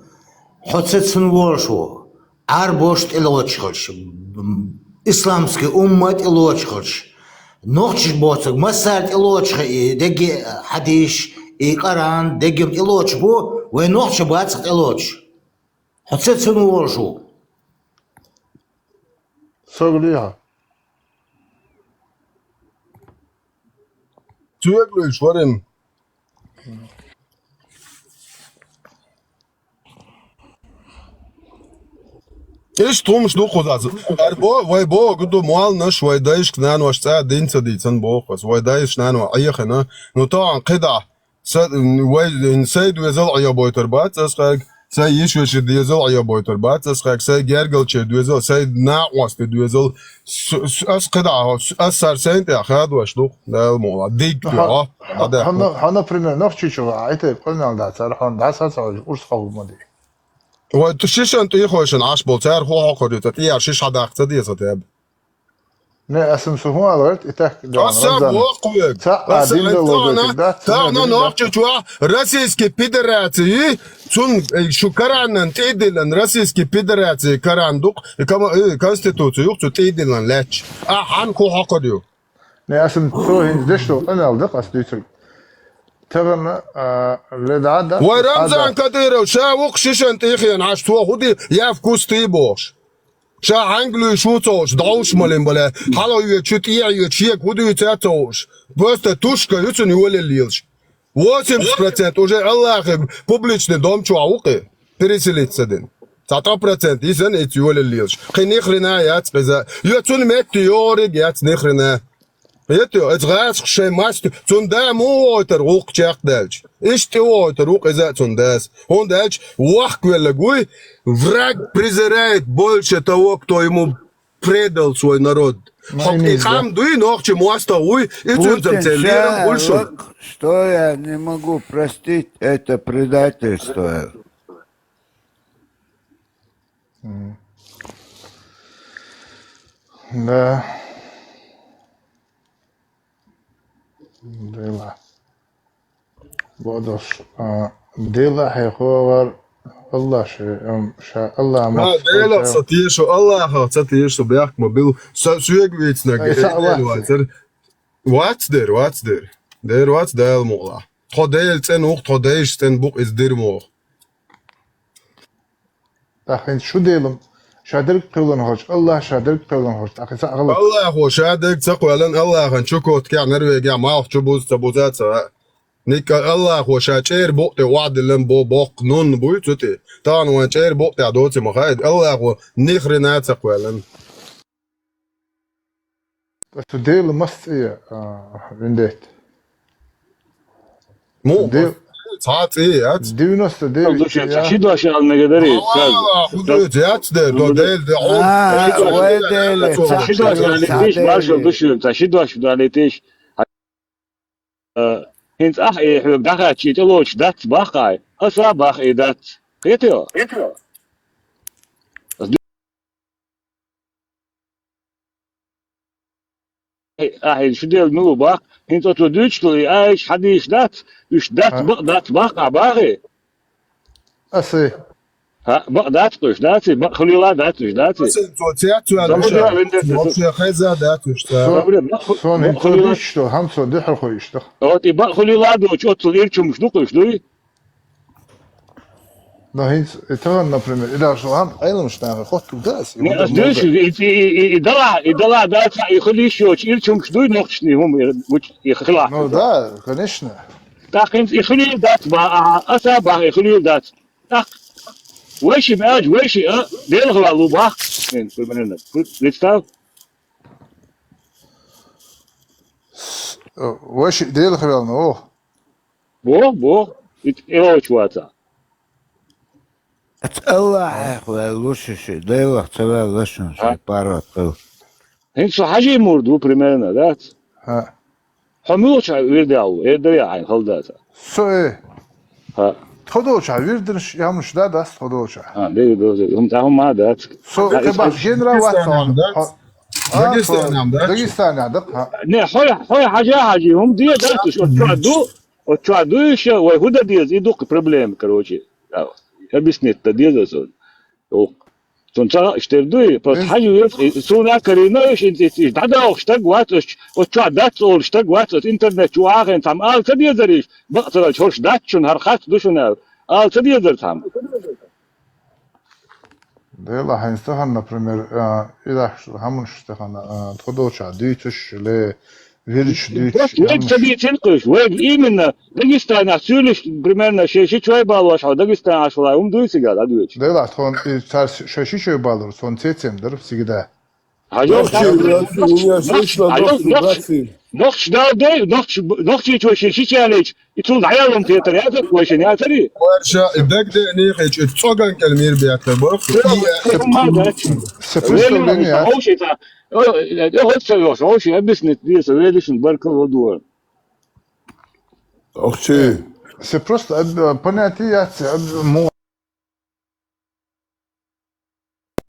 Хоцетсун воршу. Арбошт илочхолш. Исламский уммат илочхолш. Нохчиш боцог масарт илочха и деги хадиш и Коран дегим илоч бо, вы нохчи бацк илоч. Хоцетсун воршу. Соглия. Тюеглыш варен. Иш тумш ду худаз. Арбо вай бо гуду мал наш вай дайш кнан ваш ца дин цадицан бо хас вай дайш нан ва айхна ну то قدا вай инсайд везал ая бойтер бат асхаг сай иш веш дезал ая бойтер бат асхаг сай гергал че дезал сай на واست дезал ас قدا ас сар сент я хад ваш ду да мола дик ва ада хана пример нохчичо айте қонал да цархан да сац урс хавмади. وتشيشن تيخوشن عشبول تار هو هاكوريتا تيار شيش هذا اقتدي زتاب نه اسم سهو alert итак Асаб оқуек. Тағна нохчучуа Российской Федерации цун шукараннан тейдилан Российской Федерации карандук Конституция юқчу тейдилан лач. Хан ху хақодио. Ne asım sohin deşto analdık asdıytık. تغنى لدعادة ورمزان كديرو شا وقششن تيخين عشتوا خدي يافكوس تيبوش شا عنقلو شوتوش دوش مالين بلا حالا يوچوت إيا يوچيك خدي يتاتوش بس تушка يوچن يولي ليلش 80% уже Allah публичный дом чуауки переселиться ден 100% изен эти юли лилш хни хрена яц беза юцун мет юриг яц не хрена Ето, это шей маст, цунда мойтер ук чакдалч. Иште ойтер ук иза цундас. Он дальч вахквелагуй, враг презирает больше того, кто ему предал свой народ. Хам дуй нохче моста уй, и цунцем целером больше. Что я не могу простить, это предательство. Да. Дела. Водос. Дела хеховар الله الله ما ديلا ستيشو الله ستيشو بيحك موبيل سويق ويتسنك واتس دير دير واتس ديل مولا خديل تن وقت خديش تن بوق از دير مو أخي شو ديلم شادرك قولن هوش الله شادرك قولن هوش أخي سأغلط الله هو شادرك تقوى لن الله خن شكوت كع نرويج ما أخ شبوز تبوزات سواء نيك الله هو شاچير بوقت وعد لن بو بوق نون بويتوتي تان وان شير بوقت عدوتي مخايد الله هو نخرنا تقوى لن بس ديل مست إيه رندت مو ديل saat iyi at. Divnost Dil شي دو اشياء المقدري خذ يات دو ديل شي دو عليتيش مارشال دشو شي دو عليتيش هنت حبيب دخل شي تلوش دات باقي اسا باقي دات قيتو شو ديال نو باق هنت تو دوتشلي ايش حديش دات وش دات باقي باقي أسي ها بق داتوش داتي بق خلي لا داتوش داتي خيزة داتوش سون خليشتو همسو دحر خليشتو اوتي بق خلي لا دوش اوتل يرچو مش دوقش دوي ده هينس ترى نبرم إذا شو هم أيضا مش ناخذ خطو داس دوش يدلع دات يخليشو يرچو مش دوي نقشني هم يخلع نو ده كنشنا تاخين يخلي دات با اسا با يخلي دات تاخ ويشي ماج ويشي ديل غلو باخ فين في مننا ليتستاو ويشي ديل خلالنا اوه بو ايروش واتا الله لوشش ديل تبع لشن شي بارات هنسو حاجه مردو بريميرنا دات ها حموش ويرداو يدري عين خلداتا سو ايه ها تودوشا ويردنش يامش دا داس تودوشا ها دي هم تاهم ما دات سو تبع جنرا واتسون داغستان عندك نه خويا حاجه هم دي داتش وتشادو ايش وهدا دي يدوق بروبليم كروتشي ابسنت دي زون تونتا اشتردوي بس حاجه سونا كرينا ايش انت دادا اشتاق واتش وتشادات اول اشتاق واتش انترنت واخن تام تبي زريش بقتل شوش داتشن هرخات دوشنا تبي زرتام ديلا هينستخن например إذا همون اشتخن تودوشا ديتش ل ويرش ديتش وين تبي تنقش وين إيمنا داغستان سولش بريميرنا شيء شوي بالواش هذا داغستان عشوائي دويسي قال ادويش ديلا تون شاشي شوي بالور سون تيتم درب سيجدا نخش شو عليك يتول عيالهم في طريقتك وش يا تري ورشا دك نيخ تصوغن كلمير بيعتبر سفرسلينيا او شيء تا او شيء بسنت دي سويدشن بركه ودور اوكي سي بروست понятие مو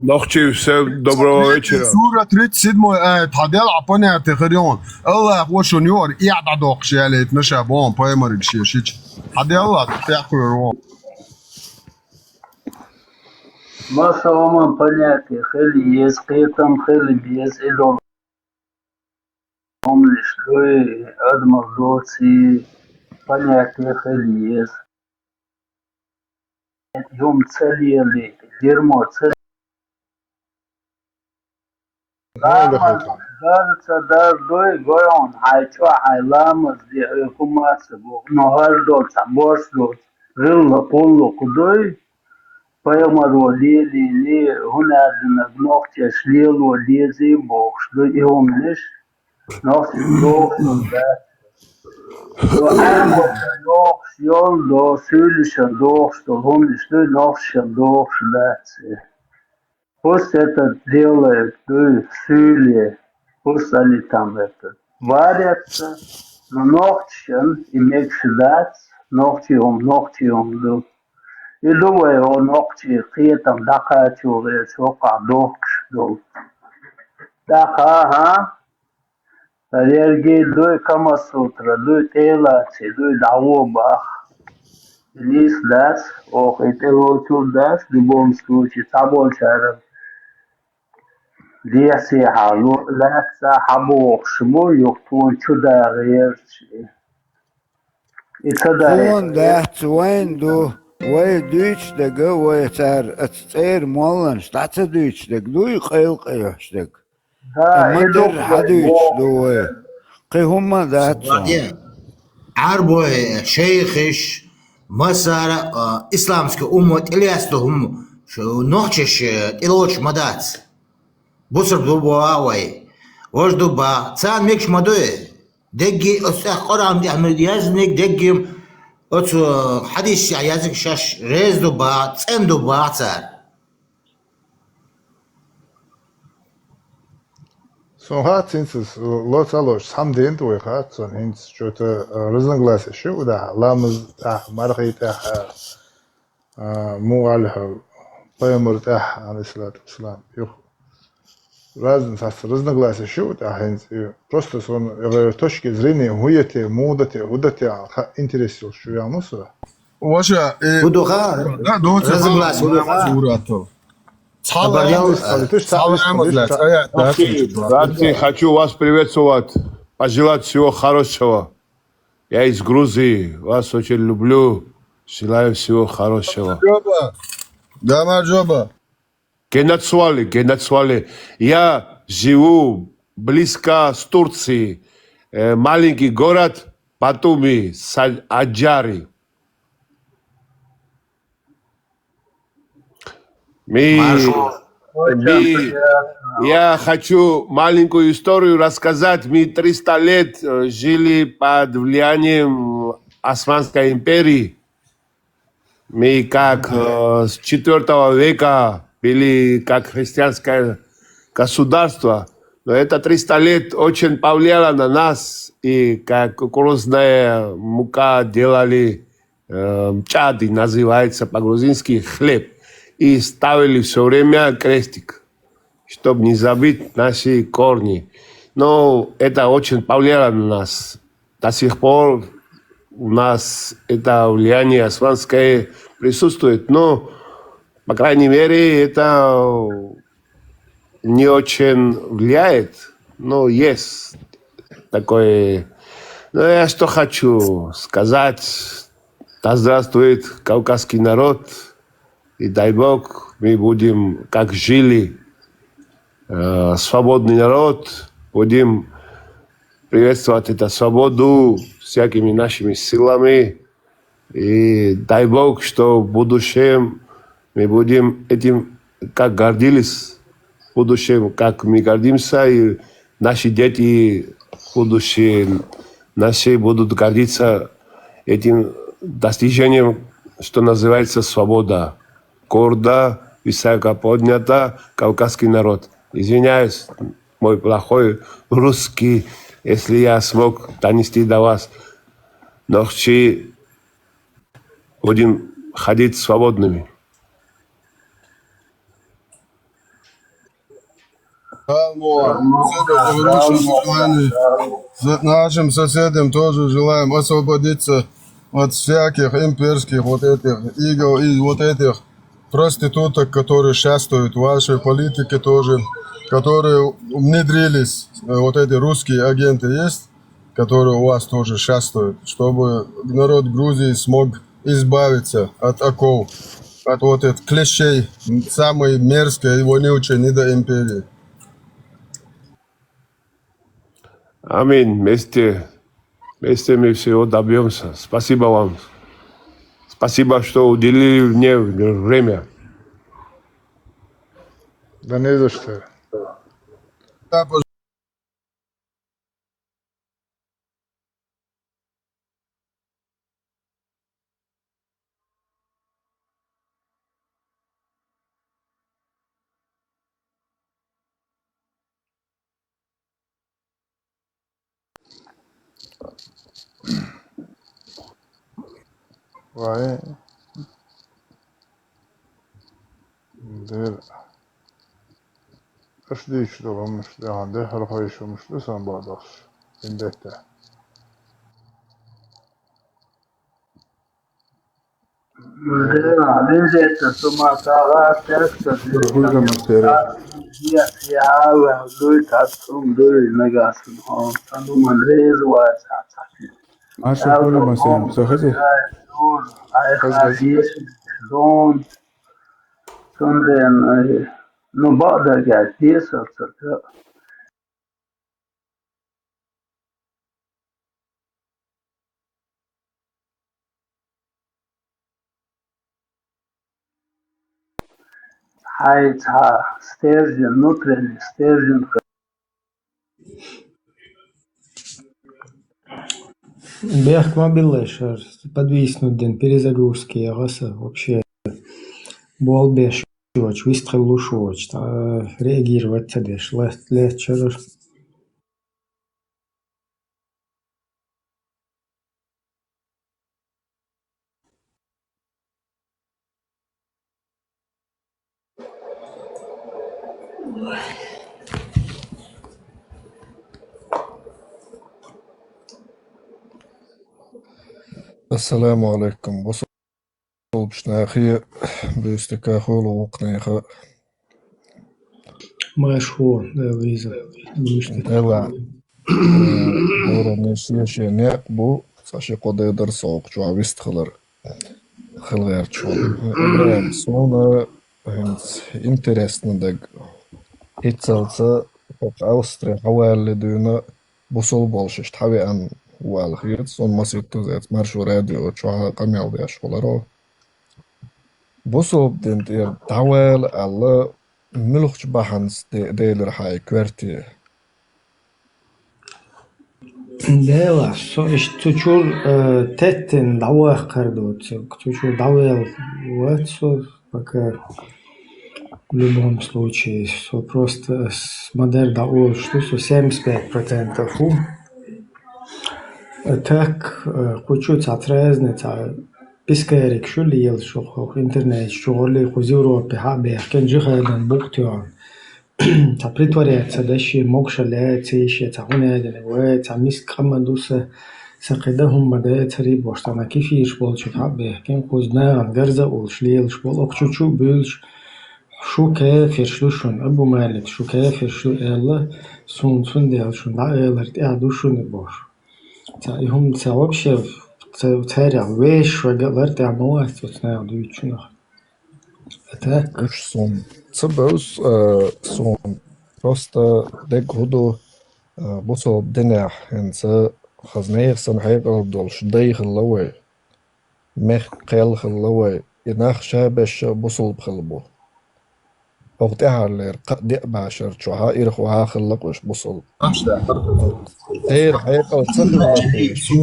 Ночью все доброго вечера. Сура 37 تعديل عباني تخريون الله هو شنيور يعد دوق شاليت نشابون بايمر شيشيش تعديل الله تاكل روان ما سوام понятие خلي يسقيتم خلي بيسئلون هم لشلوي أدمر دوتي понятие خلي يس يوم تسلي اللي ديرمو تسلي dar doi goyon haichwa hailamas di kumas bo nohar dot sambos dot rilla pollo kudoi payamaro li huna dina nocht ya shlelo lezi bo shdo ihom nish nocht do da do amo noch yon do sylischer doch sto hom shdo noch shdo shlat Пусть это делает, сюли, пусть они там это варятся, но ногтем иметь ждать, ногтем, да. И думаю, о ногти, какие там докачивают, сколько докш, да. Так, ага. Аллергия, дуй камасутра, дуй телаци, дуй даубах. Лис дас, ох, это лучше дас, в любом случае, собой шаром. Леси халу, леса хабох, шму, юхту, чуда, герчи. И цадарет. Фон дахт вайнду, вай дүйчдегі, вай цар моллан, штаца дүйчдэг, дуй қайл қайоштыг. Да, Мандыр хадүйчді, вай. Қихумма дахт сон. عربوي شيخش مسار إسلامسك أمة إلياستهم شو نوحش إلوش مدات بصر بدوبوا آوي وش دوبا تسان ميكش مدوي دقي أستاق قرآن دي عمل يزنك دقي أتو حديث يزنك شاش ريز دوبا تسان دوبا تسان So hat ins lot alosh sam den du hat so ins jote разногласия shu da lamaz marghit mu alha paymur alayhi salatu wassalam разногласия shu da ins просто с точки зрения хуете мудате удате интересил shu я мусора Ваша Будуха да доца разногласия уратов. Братцы, хочу вас приветствовать, пожелать всего хорошего. Я из Грузии, вас очень люблю, желаю всего хорошего. Гамаджоба. Генацвали. Я живу близко с Турцией, маленький город Батуми, Аджари. Я хочу маленькую историю рассказать. Мы 300 лет жили под влиянием Османской империи. Мы как с 4 века были как христианское государство. Но это 300 лет очень повлияло на нас. И как кукурузная мука делали чады, называется по-грузински хлеб. И ставили все время крестик, чтобы не забыть наши корни. Но это очень повлияло на нас. До сих пор у нас это влияние османское присутствует, но, по крайней мере, это не очень влияет, но есть такое. Но я что хочу сказать, да здравствует кавказский народ. И дай Бог, мы будем, как жили, свободный народ, будем приветствовать эту свободу всякими нашими силами. И дай Бог, что в будущем мы будем этим, как гордились в будущем, как мы гордимся, и наши дети в будущем наши будут гордиться этим достижением, что называется свобода. Гордо, высоко поднято кавказский народ. Извиняюсь, мой плохой русский, если я смог донести до вас. Но будем ходить свободными. Нашим соседям тоже желаем освободиться от всяких имперских вот этих игр и вот этих проституток, которые шастают в вашей политике тоже, которые внедрились, вот эти русские агенты есть, которые у вас тоже шастают, чтобы народ Грузии смог избавиться от оков, от вот этих клещей, самой мерзкой и вонючей недоимперии. Аминь. Вместе мы всего добьемся. Спасибо вам. Спасибо, что уделили мне время. Да не за что. Vay. Der. Ashdi işte olmuş da anda harfa yaşamış da sen bağdaş. İndette. Lindsayta sumataga texta ya dui tatum dui nagasun hon tanu manrez wa ماشي كل مسام سخزي I خافيش زون sondern no bother guys this or height sturgeon nutrient sturgeon Бег мобилэшер, подвиснуть день, перезагрузки, ягаса, вообще, болбеш, выстрел лушоч, реагировать цедеш, лечер. السلام عليكم بصل بشناخي بيستكا خولو وقنيخة ماشو ليزا دلا هورا نسيشي نيقبو ساشي قد يدر سوق جو عويست خلر خلغير شول إبراهيم سونا هنس интересно دق إتسالسا فوق أوستري حوالي دونا بصل بولشش تحوي أن والخيط سون مسيتو زيت مرشو راديو تشوها قميل ديش خلرو بصل بدين دير دعوال ألا ملوخش بحنس ديلر هاي كوارتي ديلا سو إش تشول تتن دعوة قردوت تشول дعوة واتسو пока в любом случае so просто модер дعوة что so 75% фу так хочу цатрезница بسكارك شو اللي يل شو خو إنترنت شو اللي خو زيروبي حابي كان جهدن بوقتيان تا بريتوريات سداشي موكشلات سيشي تا هنا دلوات تا ميس كمدوسة سقدهم بداية تريب واشتانا كيفيش بولش حابي كان خوزنا غرزة ولش ليلش بول أكشوشو بولش شو كافر شو شون أبو مالك شو كافر شو إلا سون ديال شون دا إلا رتقعدو شو نبوش تا هم تا вообще تاريخ ويش وقالر تعموات وتنايا دويتشنو это уж сон цебеус сон просто дек худо босо денех انت خزنير سن حيقل دولش ديخ اللوي مخ قيل خلوي يناخ شابش بوصل بخلبو وقتها اللي قد باشر شوها يرخوها خلق وش بوصل تير حيقل تخلطيش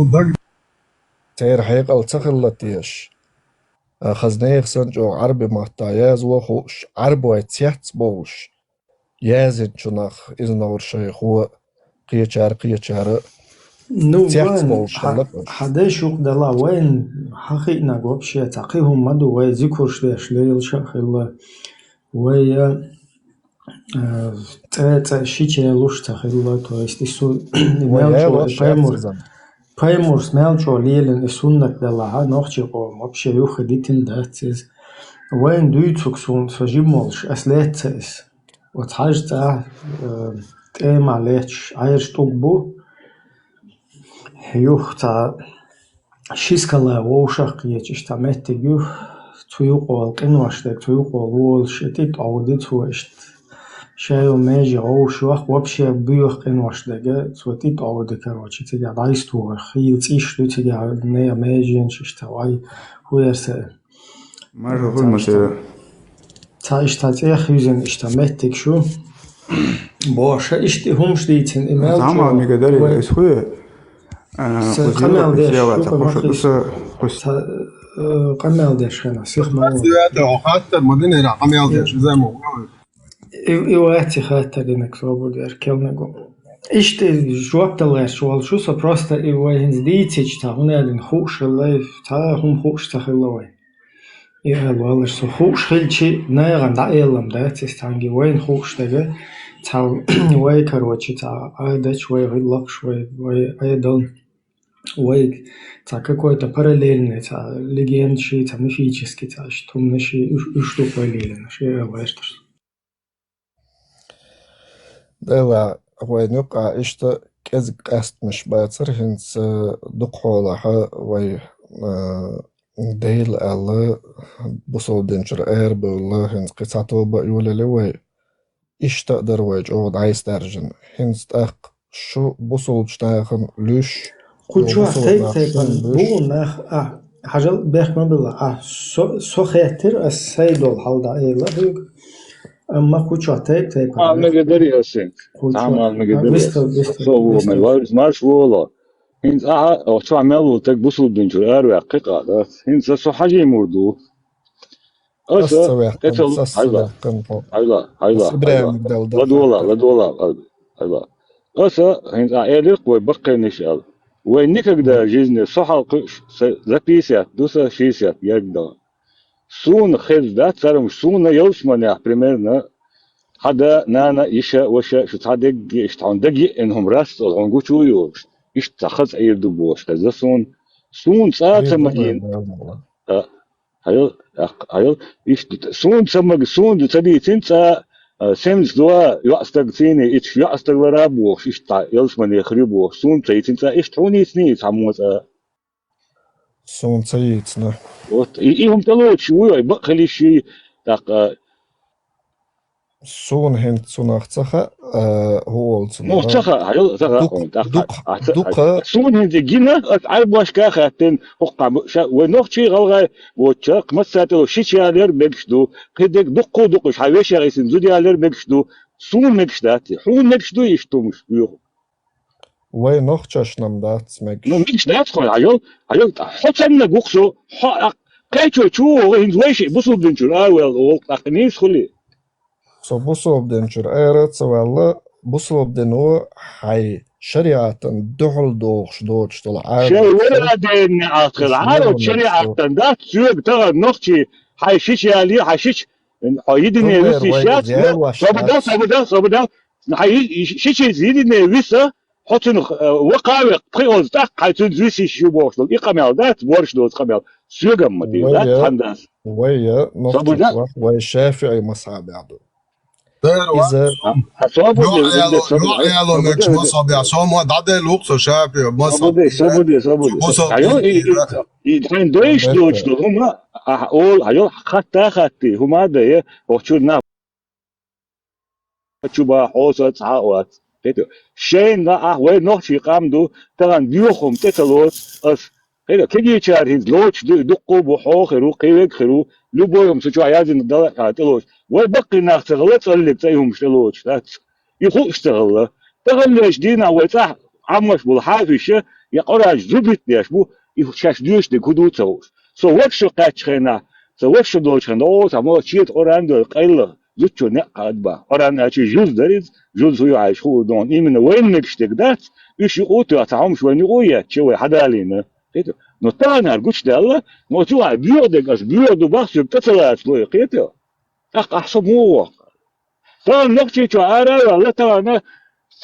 تير حيقل تخلطيش خزنير سن جو عربي محتاياز وخوش عربو يتيحت بوش يازن شناخ إذن شيخ هو قيچار Ну, حداش وقدلا وين حقيقنا вообще تقيهم مدو وين ذكرش ليش ليلش خلا وين تا شيء لوش تخلا то есть ису паймурс мелчо лилен исуннак дала нохчи го вообще юхидитин датс وين дуйцуксун сожимолш аслетс вот хажта тема леч айрштугбу Юх та шискала воушах ячиш та меттигю туюқол қинваштек туюқол волшетит аудит суешт шайо межи оушвах вообще бюх қинваштеге суетит ауди короче тига дайстуа хил цишту тига не межин шиштавай хуерсе ماذا هو المسيرة؟ تا اشتا خيزن اشتا مеттиг шу боша ишти хумштитин имел زعما ميقدري اسوي قمال ديش قمال ديش هنا سيخ ما حتى المدينة قمال ديش زي ما إيواتي خاطر إنك صابر دير كلنا إشتي جوابت الله شوال شو سو просто إيوهنز ديتيج تا هنا دين خوش الله تا هم خوش تخلوي إيوه والله سو خوش خلشي نايغان دا إيلم دا تستانجي وين خوش تاجا تا وي كروتشي تا أدش وي غلق شوي وي أيضا Ой, какой-то параллельный, легенд, мифический, что мы что параллельно, دلا وين يقع إشتا كز قاست مش باتر هنس دقحولا وي ديل الله بصو دنشر اير بالله هنس قصاتو بقيولة لوي إشتا درويج عود عايز درجن هنس تاق شو بصو جتاخن لوش Kuchu bu nah hajal behman billa so khatir as-saydol halda ayla amma kuchu tek ما قدر ياسين تعمل ما قدر سو ما الوارث مارش ولا هنز أو شو عملوا تك بوصل دنجر أروع قطعة هنز سو حاجة يمردو أسا تتل هيلا أسا هنز أعيرق ويبقى نشال وينك قدر جيزني صحة زبيسيات دوسا شيسيات يقدر سون خير ذات سرم سون يوش منع примерно هذا نانا يشا وشا شو تادق يشتعون دقي إنهم راس العنقو شو يوش يشتخص عير دبوش كذا سون ساعة مجين هيل سون سون تبي تنسى سمز دوا يعستق ثيني إيش يعستق ورابوش يشتع يلش من يخربوش سون تنسى إيش توني سنيت عموت سون تيتنا إيهم تلوت شوي يبقى لي شيء سون هنت سوناختخه هو مو تخه هيل دق سون هنت جينا عرب واش كاختن وقع ونوخ شي غلغه وتشق مساتو شيشالر بكشدو قدك دقش حيوش يسن زوديالر بكشدو سون مكشدات حون مكشدو يشتمش يو وي نوخ تشنم دات مك نو مكشدات خو هيل حتن غوخسو كايتشو شو هنز ويش بوصل دنجر اول تقنيس خلي سو بوصوب دنشر ايرت سوالا بوصوب دنو حي شريعة دحل دوخش دوتش طلع شيء ولا دين عاقل عارف شريعة دات سوق ترى نختي حي شيش يالي حي شيش حيدني وسي شات صبدا حي شيش يزيدني وسا حتى وقع قيوز تاع حي تنزوسي شو بوش الإقامة دات بورش دوت قمل سوق مدي دات حنداس ويا نقطة ويا الشافعي مصعب عدو إذا يعلو نكش مصاب يا سوما دعدي الوقت شافي مصاب صبودي الحين دويش هما أقول هيو خطي هما ده وشورنا شوبا حوسة عوات شين لا وين نحشي قامدو تران بيوخم تتلوت أس هذا كذي شارين لوش دقوا بحو خيرو قيوك خيرو لبوهم سجوا عيازين الدلع تلوش ويبقي ناس تغلط اللي بتاعهم شلوش لا يخو اشتغل تغلش دينا ويتاح عمش بالحافشة يقرأ زبط ليش بو يخشاش ديوش دكودو توش سو وقش قاتش خنا سو وقش دوش خنا أو تمام شيء أوراندو قيل زوجو نقعد با أوران أشي جوز دريز جوز هو عايش هو دون إيمن وين نكشتك دات إيش يقطع تعهم شوي نقوية شوي حدا علينا كده نطلعنا الجوش ده الله نوتوا بيودك أش بيودو بحث بتطلع شوي كده أحسب هو طبعا نقطة شو عارة الله طبعا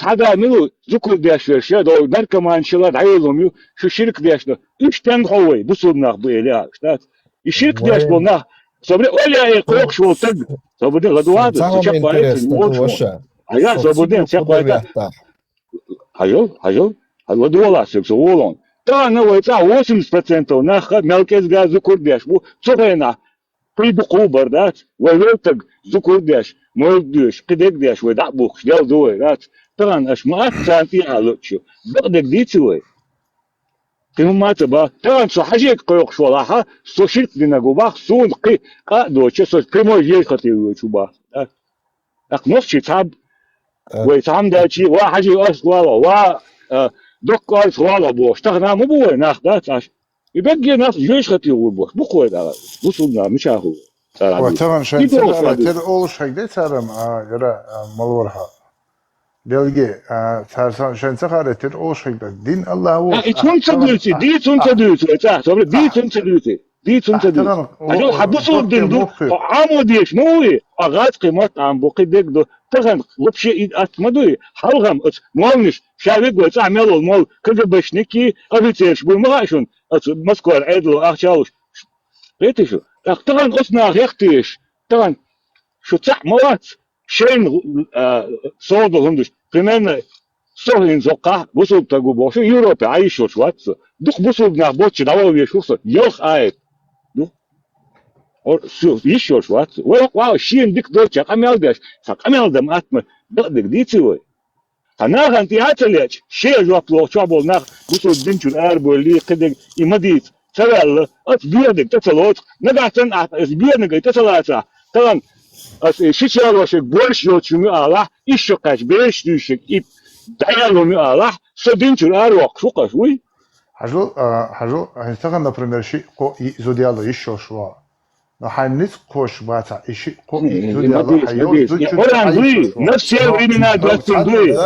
حدا منو ذكر داش ورشة ده مركب ما انشلات عيلهم يو شو شركة داش ده إيش تنقوي بصورنا بيلي أشتات الشركة داش بقولنا صبري ولا يقولك شو تج صبري غدوات تشوف بايت الموش هيا صبري تشوف بايت هيو غدوات سبسولون طبعا هو يطلع 80% ناخذ مركز غاز ذكر داش بو صفينا في بقوبر دات ويلتق ذكر داش مردش قدك داش ودعبوك ديال دويرات طبعا اش ما تانتي علوتشو بقدك ديتوي كما تبا طبعا شو حاجه قيق شو راها سو شيت دينا غوباخ سون قي قادو تشو بريمو يي خطيو شو با اق نفسي تعب ويتعم داشي وا حاجه اصلا وا دكار سوالا بوش تغنا مو بو ناخذات يبقى ناس جيش خطيو بوش بقوي دا وصلنا مش اهو وطبعا شايف ترى اول شيء ده ترى يرى مالورها دلجي ترى شايف ترى اول شيء ده دين الله هو يتون تدوسي دي تون تدوسي صح صبر دي تون تدوسي دي تنتدي عشان حبسوا بدو عامو ديش موي اغاز قيمات عم بوقي ديك دو تغن وبشي اتمدوي حلغم مولنش شاوي قوي تعملوا المول كل بشنكي ابيتيش بالمغاشون مسكور عيدلو اخشاوش ريتي شو تغن قصنا يختيش تغن شو تصح موات شين صوضو هندش كمان سوهين زوقا بوسو تاغو بوشو يوروبي عايشو شوات دوخ بوسو بنا بوتش داو يشوف يوخ اي or еще что, wow, шин дик доча, камел деш, камел дам атма, дик дицевой. А на антиателеч, ще жапло, чабол на, бусу динчун арбо ли, кедек и мадит, царел, от бедек, тацелот, нагатен, от беднega, тацелаца, талан, от шичалошек, борщ йочуми аллах, еще кач, берештющик, и даялуми аллах, со динчун арвок, шукаш, уй. Хажу, هنستخدم например, شيء قو زوديالو еще شو. حنيت قوش باتا إشي قو زوديالو حيوز دوتشو. أوران دوي نفس времена دوتشو دوي.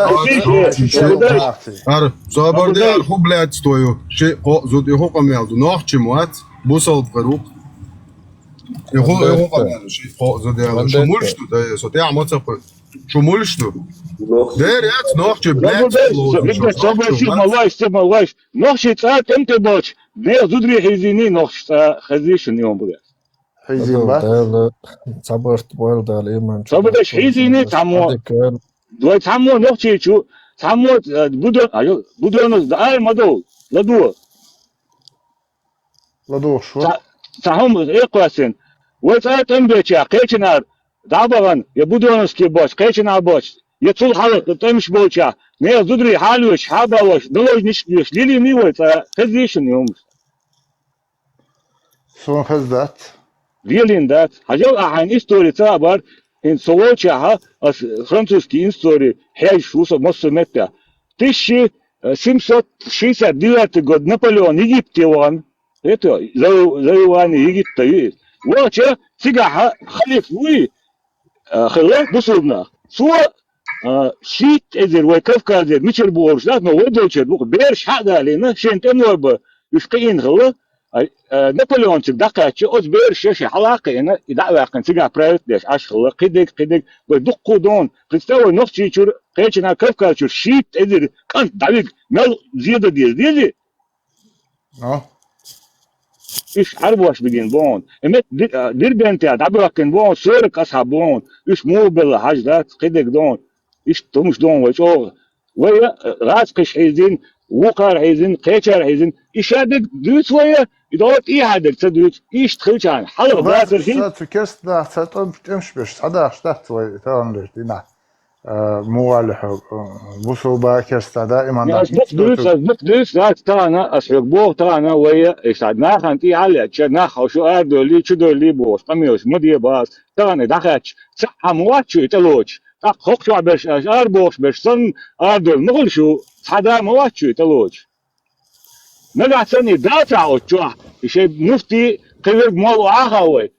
Ар, соборди ар хуб блядь стою. Ши қо зуди хо камелду. Нох чимуат, бусал фарук. Его камелду, ши қо зудиалу. Шумуль что да, со те амоца қо. Шумуль что? Der jetzt noch че блядь. Видишь, соборди малайш. Нох че царь темте боч. Не зудри хизини нох хазишн йом блядь. حيزين بات صبرت والد الإيمان صبرت حيزيني تامو دوي تامو نوتشي شو تامو بدون داي مدو لدو شو تهم إقواسين وتأ تنبيشة قيشنار دابغن يبودونسكي باش قيشنار باش يطول حلق تمش بوشة نيا زدري حالوش حابوش دلوش نشليش ليلي ميوي تخزيشن يوم سون خزدات Вилин дат, хажал ахан история цабар, ин солочаха, французский история, хеж шуса моссометта. 1769 год Наполеон Египтеван, это завоевание Египта есть. Вача цыгаха халиф уи, халиф бусурна. Суа шит эзер вай Кавказер мичер борж, да, но водочер бук берш хадалина, шентенорба, юшкаин хала. نابليونتك دقاتش أزبير شيء حلاقة أنا إذا كان تجاه برايت ليش أشخله قدك بدقوا دون تستوي نفسي شر قيتنا كيف كاشر شيت إذا كان دقيق مال زيادة دي إيش عربوش بدين بون إمت دير بنتي دبر كن بون سورك أصحاب بون إيش مو بالحاجات قدك دون إيش تمش دون ويش ويا راس قش حيزين وقار حيزين قيتشار حيزين إيش هذا دوت ويا إدارة إيه هذا تدوت إيش تخلش عن حلقة بلاصر شيء تكرست ده تمش بس هذا اشتهت وي تمام ليش دينا موالح بوسوبا كرست دائما دوت لا ترانا أسرق بوه ترانا ويا إيش عدنا خانتي على تشنا خوشو أردولي تشدولي بوش قميوش مدي باس ترانا دخلش صح مواتشو يتلوش خok شو عبش أربوش بش صن أردول مغل شو حدا مواتشو يتلوش نقع سني دافع وتشوح شيء مفتي قرب مو عاقوي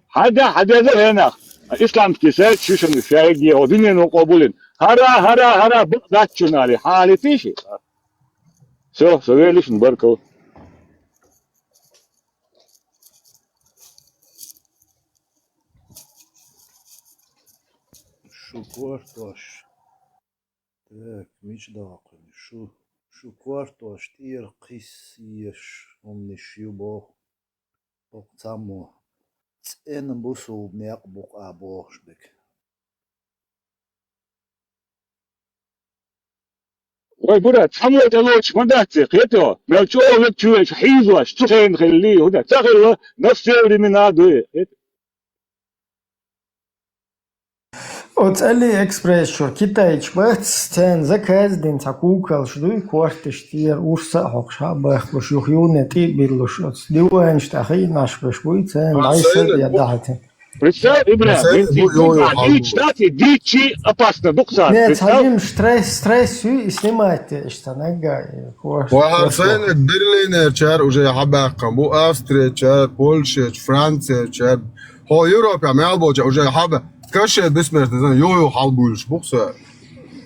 حدا ذا هنا الإسلام كيسات شو شنو شايجي ودينين وقبولين هرا بقدات شنالي حالي فيشي سوي ليش نبركو شو كورتوش تاك مش داقل شو كورتوش تير قيسيش هم نشيبو بقتامو تسين بوسو بنيق بقى بوش بك وي برا تحمل تلوش ما داتي قيتو ملشو لك تشوش حيزوش تخين خليه هدا تخيل نفس يوري من هذا Оцели экспресс шо Китайч бат тен заказ дин такукал шдуй квартиш тир урса хокша бах бош юхюне ти биллош диван штахи наш бош буй тен майсер я дахтен Представь, Ибрахим, кстати, дичи опасно, дукса. Нет, садим стресс и снимайте, что нога. وعارفينك برلين شار وجاي حباقة مو أستريا شار بولشا فرنسا شار هو يوروبا ما يلبوجا وجاي حبا كاش بسمر تزن يو حلبولش بوكسا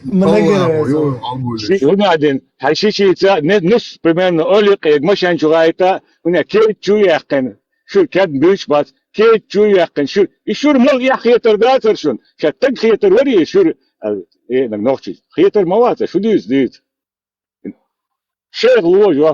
يو حلبولش وبعدين هالشيء نص примерно أوليق مش عن شغايته هنا كيف شو يقين شو كان بيش بس كيت شو يقن شو يشور مل يا خيتر داتر شون شتك خيتر وري يشور ايه نغنوخشي خيتر موات شو ديت شيخ لوجو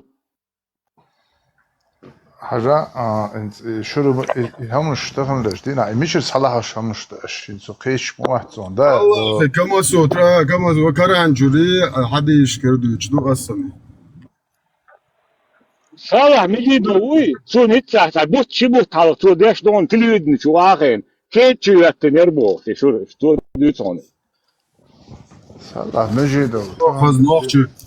حاجة انت شرب هم اشتغل ليش دينا مش صلاح هم اشتغل سو قيش مو واحد زون ده والله كما سوترا كما وكران جوري حد يشكر دوتشدو أصلا صالح ميجي دوي سو نتسع تعبوت شبوت على تو داش دون تليدن شو آخين كيت شو يتنربو شو دوتون صلاح مجي دو خذ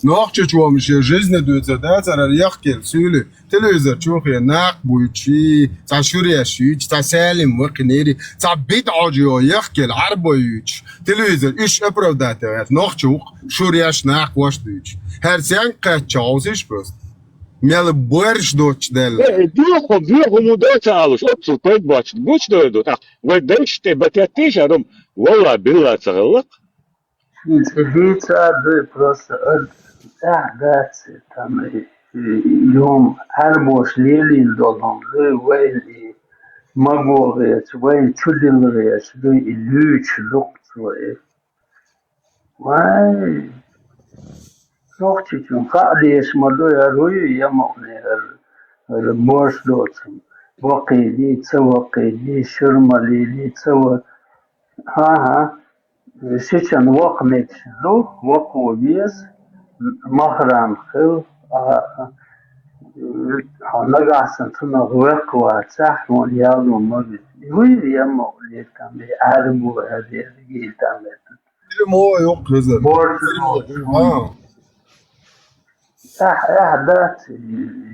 ناخش شو مش جزنا دوتر ده ترى يحكي سولي تلفزيون شوخي ناق بوتشي تاع شوريا شيج تاع سالم وقنيري تاع بيت عاجيو يحكي العربو يوتش تلفزيون ايش ابرو داتا ناخشوق شورياش ناق واش دوتش هر سان قاتشاوسيش بس ميل بورش دوتش دل بيخو مودوتش علوش ابسل بيت باتش بوش دوتو وديش تبتاتيش ارم والله بالله تغلق Edița de prostă dați tam yom arboş lelin dolum le veli magolets veli çudilres de lüç luktsoe vay soğçun qaliş modo ya royu yamone boş dotsum vaqidi tsavaqidi shurmalili tsav ha Сейчас вакмет до ваковез махрам хил нагасан тна ваква цах мон ялно мод вы я молит там арбу аде гитам Mo yok kızım. أحداث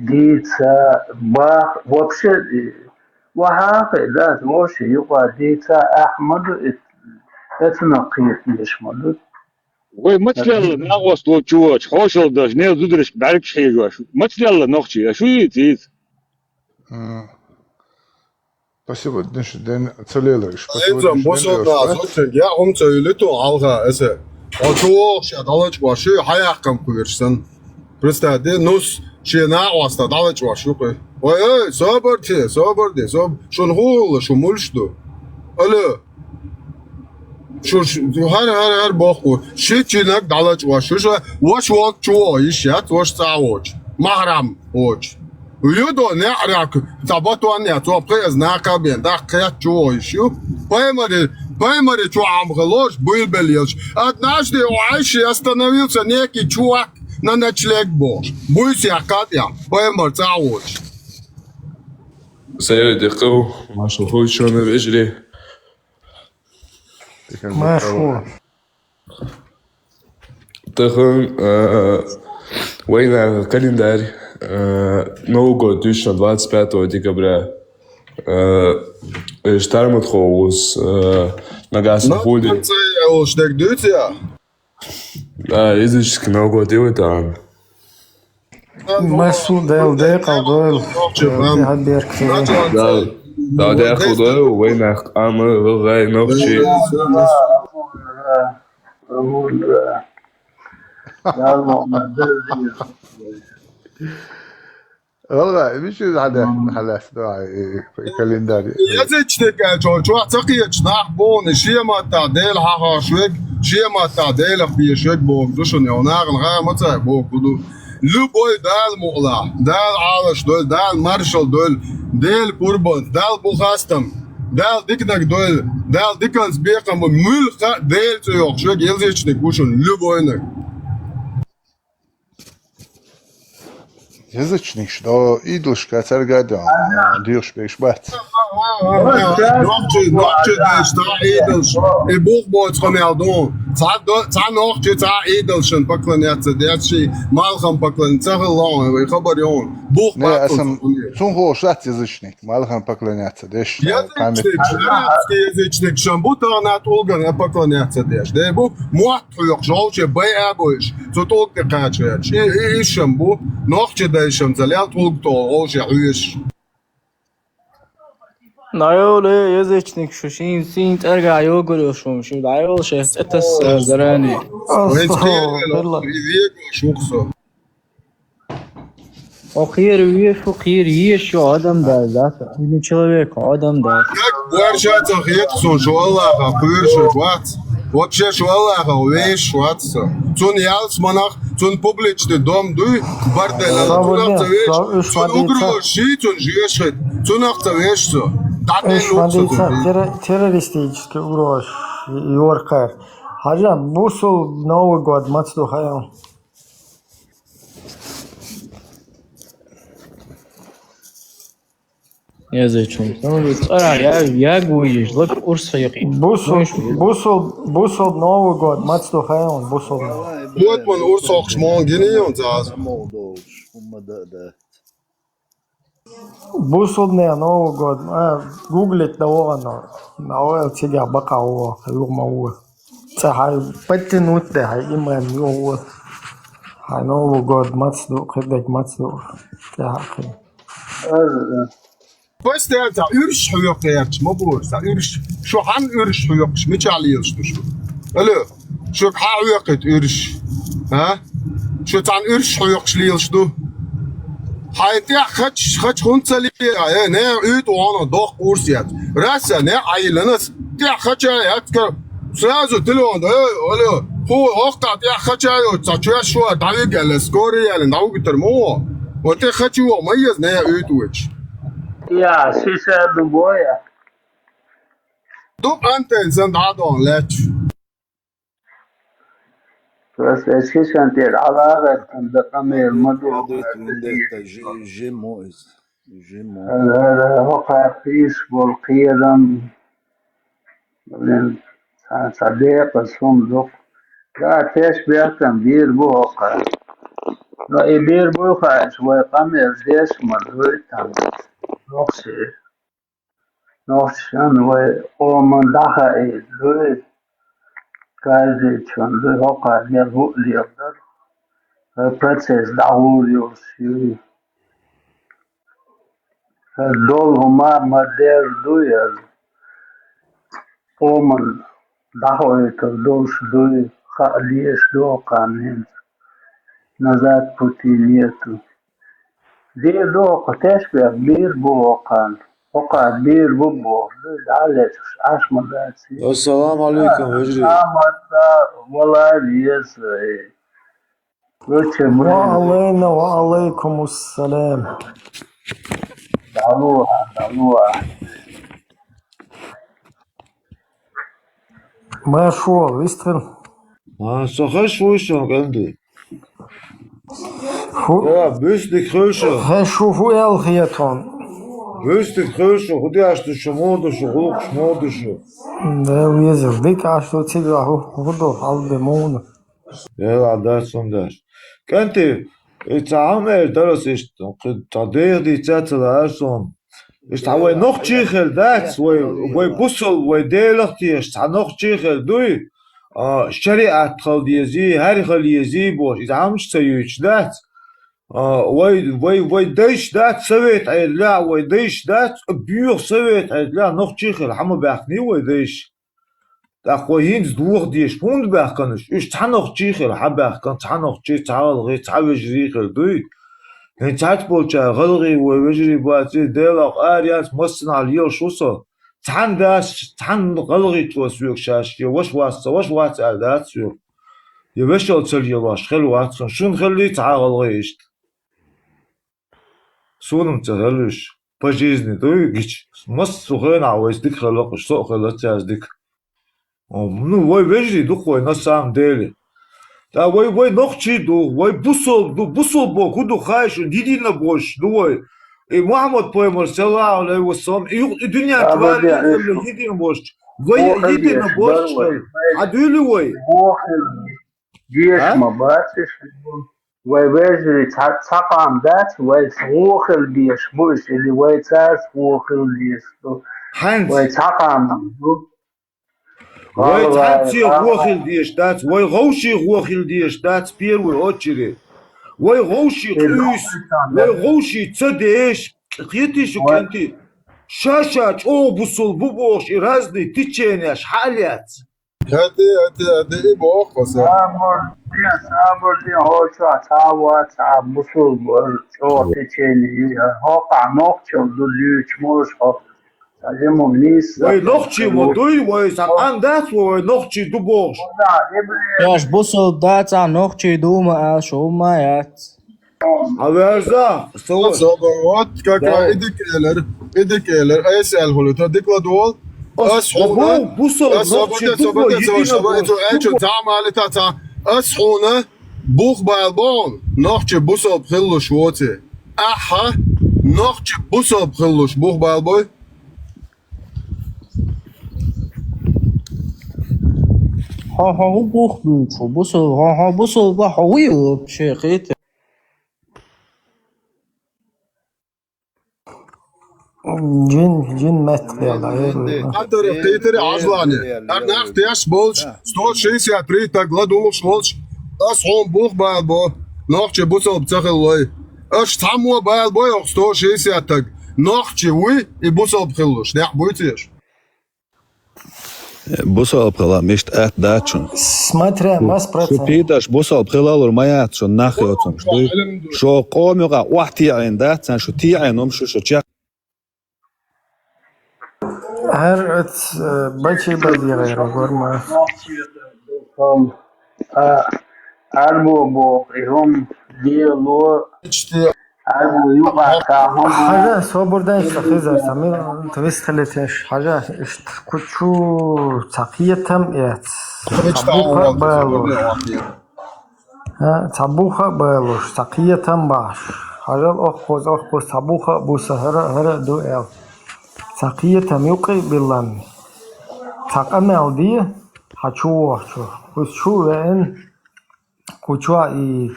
ديتا باخ вообще وهكذا موش يقع ديتا أحمد اتنقيت ليش مدد ومثل ناقص لو تشوش خوشل داش نيل دودرش بعرف شي جوش مثل نقشي شو يتيت Спасибо, ден целелыш. Эцам бошода зотчен я ом söylütü alga ese. O çok şey dalaç var şu hayakım kuyursun. Prostade nus şey na vasta dalaç var şu koy. Oy sabır de şun hol şu mulşdu. Alo. Şu her bak bu. Şey çinak dalaç var şu wash walk çoğu iş ya wash sağoç. Mahram oç. Uyudu ne arak tabatu anne to prez na kabin da kıyat çoğu iş yok. Поймали, что амгалош был бельёж. Однажды у Айши остановился некий чувак на ночлег был. Будь я Катя, поймал цауч. سيدي قو ما شوفوش شلون بيجري مشهور تخن وين الكالندر нового 2025 декабря Штармат Хоус на Гасен Худи. Штек дютя? Да, языческий Новый год делает там. مسعود دل قدر Да, ده خدای وين عمل غير نفسي. والله مش هذا حلاس كالندر يزيد جو تقيت نحبون شيما تعديل ها شوك شيما تعديل في شوك بو دوشن يوناغ غا متى بو كدو لو بوي دال مغلا دال عالش دول دال مارشال دول دال قربان دال بوخاستم دال ديكنك دول دال ديكنس بيقم ملخ دال تيوخ شوك يزيد كوشن لو بوينك Язычник, что идолшка царгадон, диршбек шбат. Ногче ста идолш, и Бог будет хомелдон. Ца ногче ца идолшен поклоняться, дячи малхам поклоняться, лон, и хабарён. Бог Не, я сам сум хошат язычник, малхам поклоняться, деш. Язычник, шамбута на толган поклоняться, деш. Да бу муат хуёк, жолче бай абош, цо толка качач. И шамбу ногче دایشم زلیال توگ تو اوج عیش. نایوله язычник шушин син таргайо гурушум шу дайол шест этас зарани. Вего шуксо. Охир веш, охир ешь, адам да. Не человек, адам да. Уэршат ахет сон шваллаха пырши шват. Вообще шваллаха веш шватса. Цун ялс манах, цун публичный дом дуй, бардела. Цунах цавеш, цун угру ши, цун жешет. Цунах цавешсо. Террористический угроз. Йоркар. Хажа, бусул Новый год, мацду хаял. Я зачем? Я гуешь, лак урса яки. Бусул Новый год, мацду хаял, бусул. Вот man урсок шмон генеон заз. Бусул не Новый год. Гуглить давно. На тебя бакао, юмау. Цахай подтянуть, хай имен юу. Хай Новый год, мацду, кидать мацду. Цахай. بس ده ürş huyokayarç mabur sa ürş şu han ürş huyokş mi çalıyorsun şu alo şu ha huyokat ürş ha şu tan ürş huyokşlıyorsun du hayte kaç huntsali ya ne üt onu dok ursiyat rasa ne aylanız ya kaç ayat ka сразу телефон alo hu hokta ya kaç ayot sa şu şu davet gel skori yani navu bitir mo o te kaçı o mayız ne üt uç Ja, sicher du boya. Du anten sind adon lech. بس ايش كانت العلاقة عند قمير مدو هذا وقع فيش بالقيرم من صديق الصندوق لا تيش بيحكم بير بو وقع لا يبير بو وقع شوي قمير ديش مدوي تام نوشن ومن دخل دوي كايزي شون دوي وقع يرهو ليقدر процесс دعوه يوسي دول هما مدير دوي ومن دعوه تردوش دوي خاليش دو قانين نزاد بوتينيتو دي دو قتاش بير بو وقان وقع بير بو على عاش مداتي السلام عليكم وجري والله يس وعلينا وعليكم السلام دعوها ما شو ويستخل صخش وشو عندي Ja, büstig größer. شوفوا يا الخياطون. Büstig größer, خدي عشتو شمودشو غلق شمودشو. ده ويزر ديك عشتو تيجي خدو على المون. يلا داش sonders. Kent ihr, jetzt haben wir das ist tadir die Zettel also. Ist aber noch chichel das, wo busel, wo delcht ist, noch chichel du. شريعة خلديزي هاري خلديزي بوش إذا عمش تيوش دات وي ديش دات سويت عيد لا وي ديش دات بيور سويت عيد لا نوخ تشيخل حما باخني وي ديش تاخوين زدوخ ديش بوند باخكنش إيش تحنوخ تشيخل حباخكن تحنوخ تشي تعالغي تعوجريخل دوي هن تعت بولشا غلغي ويجري باتي ديلاق آريات مصنع اليل شوصل تحن داش تحن غلغي توسويك شاش وش واسع دات سوق يبشل تسلي واش خلو واتخن شون خلي تعالغيشت سونم تهلش بجيزني دوي جيش مص سوخين عويس ديك خلقش سوق خلتاز ديك نو وي بيجري دوخوي نسام ديلي دا وي نوخشي دو وي بوصل بو كودو خايش ديدينا بوش دوي محمد بويمر صلى الله عليه وسلم الدنيا تبارك الله يدين بوش وي يدين بوش عدولي وي جيش ما باتش وي بيجري تساقام دات وي سوخل بيش بوش اللي وي تاس سوخل بيش وي تساقام وي تحتي روخل ديش دات وي غوشي روخل ديش دات بير وي اوتشري وي غوشي قيس وي غوشي تصديش قيتي شو كنتي شاشات او بوصل بوبوش رازني تيتشينياش حاليات هاتي بوق وسا صابر دي هو شو عتاوة تعب بصل شو تشيلي هو قعنوق شو دولي شموش هو تجمع ليس وي نوخشي ودوي وي ساقان دات وي نوخشي دبوش Yaş bu soldat nohçe duma şomayat. Averza صبروات كاكا إدك إيلر أي سأل هلو تدك لدول أسحونا أسحونا بوخ بالبون نوخشي بوسو بخلو شوتي أحا نوخشي بوسو بخلوش بوخ بالبوي Ha bu bu sol bu sol bu haviyo şeyhit. Cin metliyorlar. Antara قيتري عجلاني أنا اختياش بولش ستول شيس يا تري تقلدو شولش أسحون بوخ بالبو نوخشي بوسو بتخلوي أش تعمو بالبو ستول شيس يا تق نوخشي وي يبوسو بخلوش ده بويتيش Busol pela misht at dačun. Смотря mas Šo procent. pītaš busol prelalur majāt šo nahjotum. Šo komjuga uhtijāin dacan, šo tijāin šo čak. Her et başı bazı görme. أربو بو هم ديالو أربو يوقع كاهم حاجة صبردن işte kızarsa mı twist خلتش حاجة işte kuçu takiyem et. Tabuha bağlı. Ha tabuha bağlı. Takiyem baş. Haja okhuz tabuha bu sahara do el. Takiyem yok bilan. Takamel diye haçu. Kuçu ve kuçu i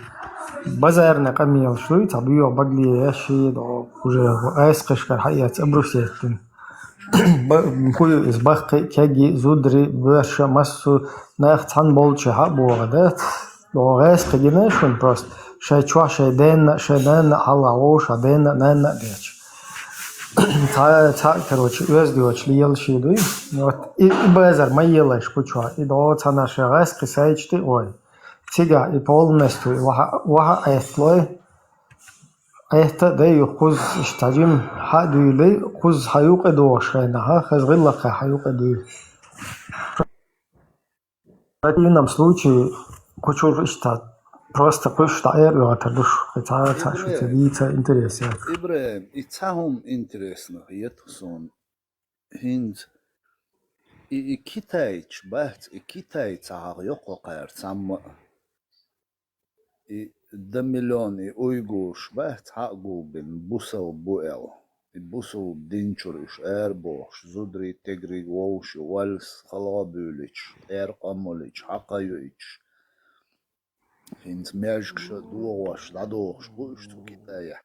بازار نقميل شوي طبيعي بقلي ياشي دو وجه اسقش كحيات ابروسيتن بكل اسباق كاجي زودري برشا مسو ناخت عن بولش حبو غدات دو غاس قجناشن بروست شاي تشوا شاي دان على وش دان نان ديش تا короче өздүч лиел шидуй вот и базар майелаш куча и до цана шагас кисайчти ой Тига и полностью وها أيتلوي أيت ده يخوز اشتاجم حدولي خوز حيوق دوشينها خز غلق حيوق دو в противном случае кучур ишта просто куш таер уатардуш это что это видится интересно Ибрем, и цахум интересно, етусон хинд и китайч бахт и китай цахар йоко кайр сам и 2 миллионы уйгуш бахт хагу бен бусал буэл и бусал динчуриш эрбош зудри тегри воуш вальс халабулич камолич хакаюич хинд мяжкш дуош ладош гуш китая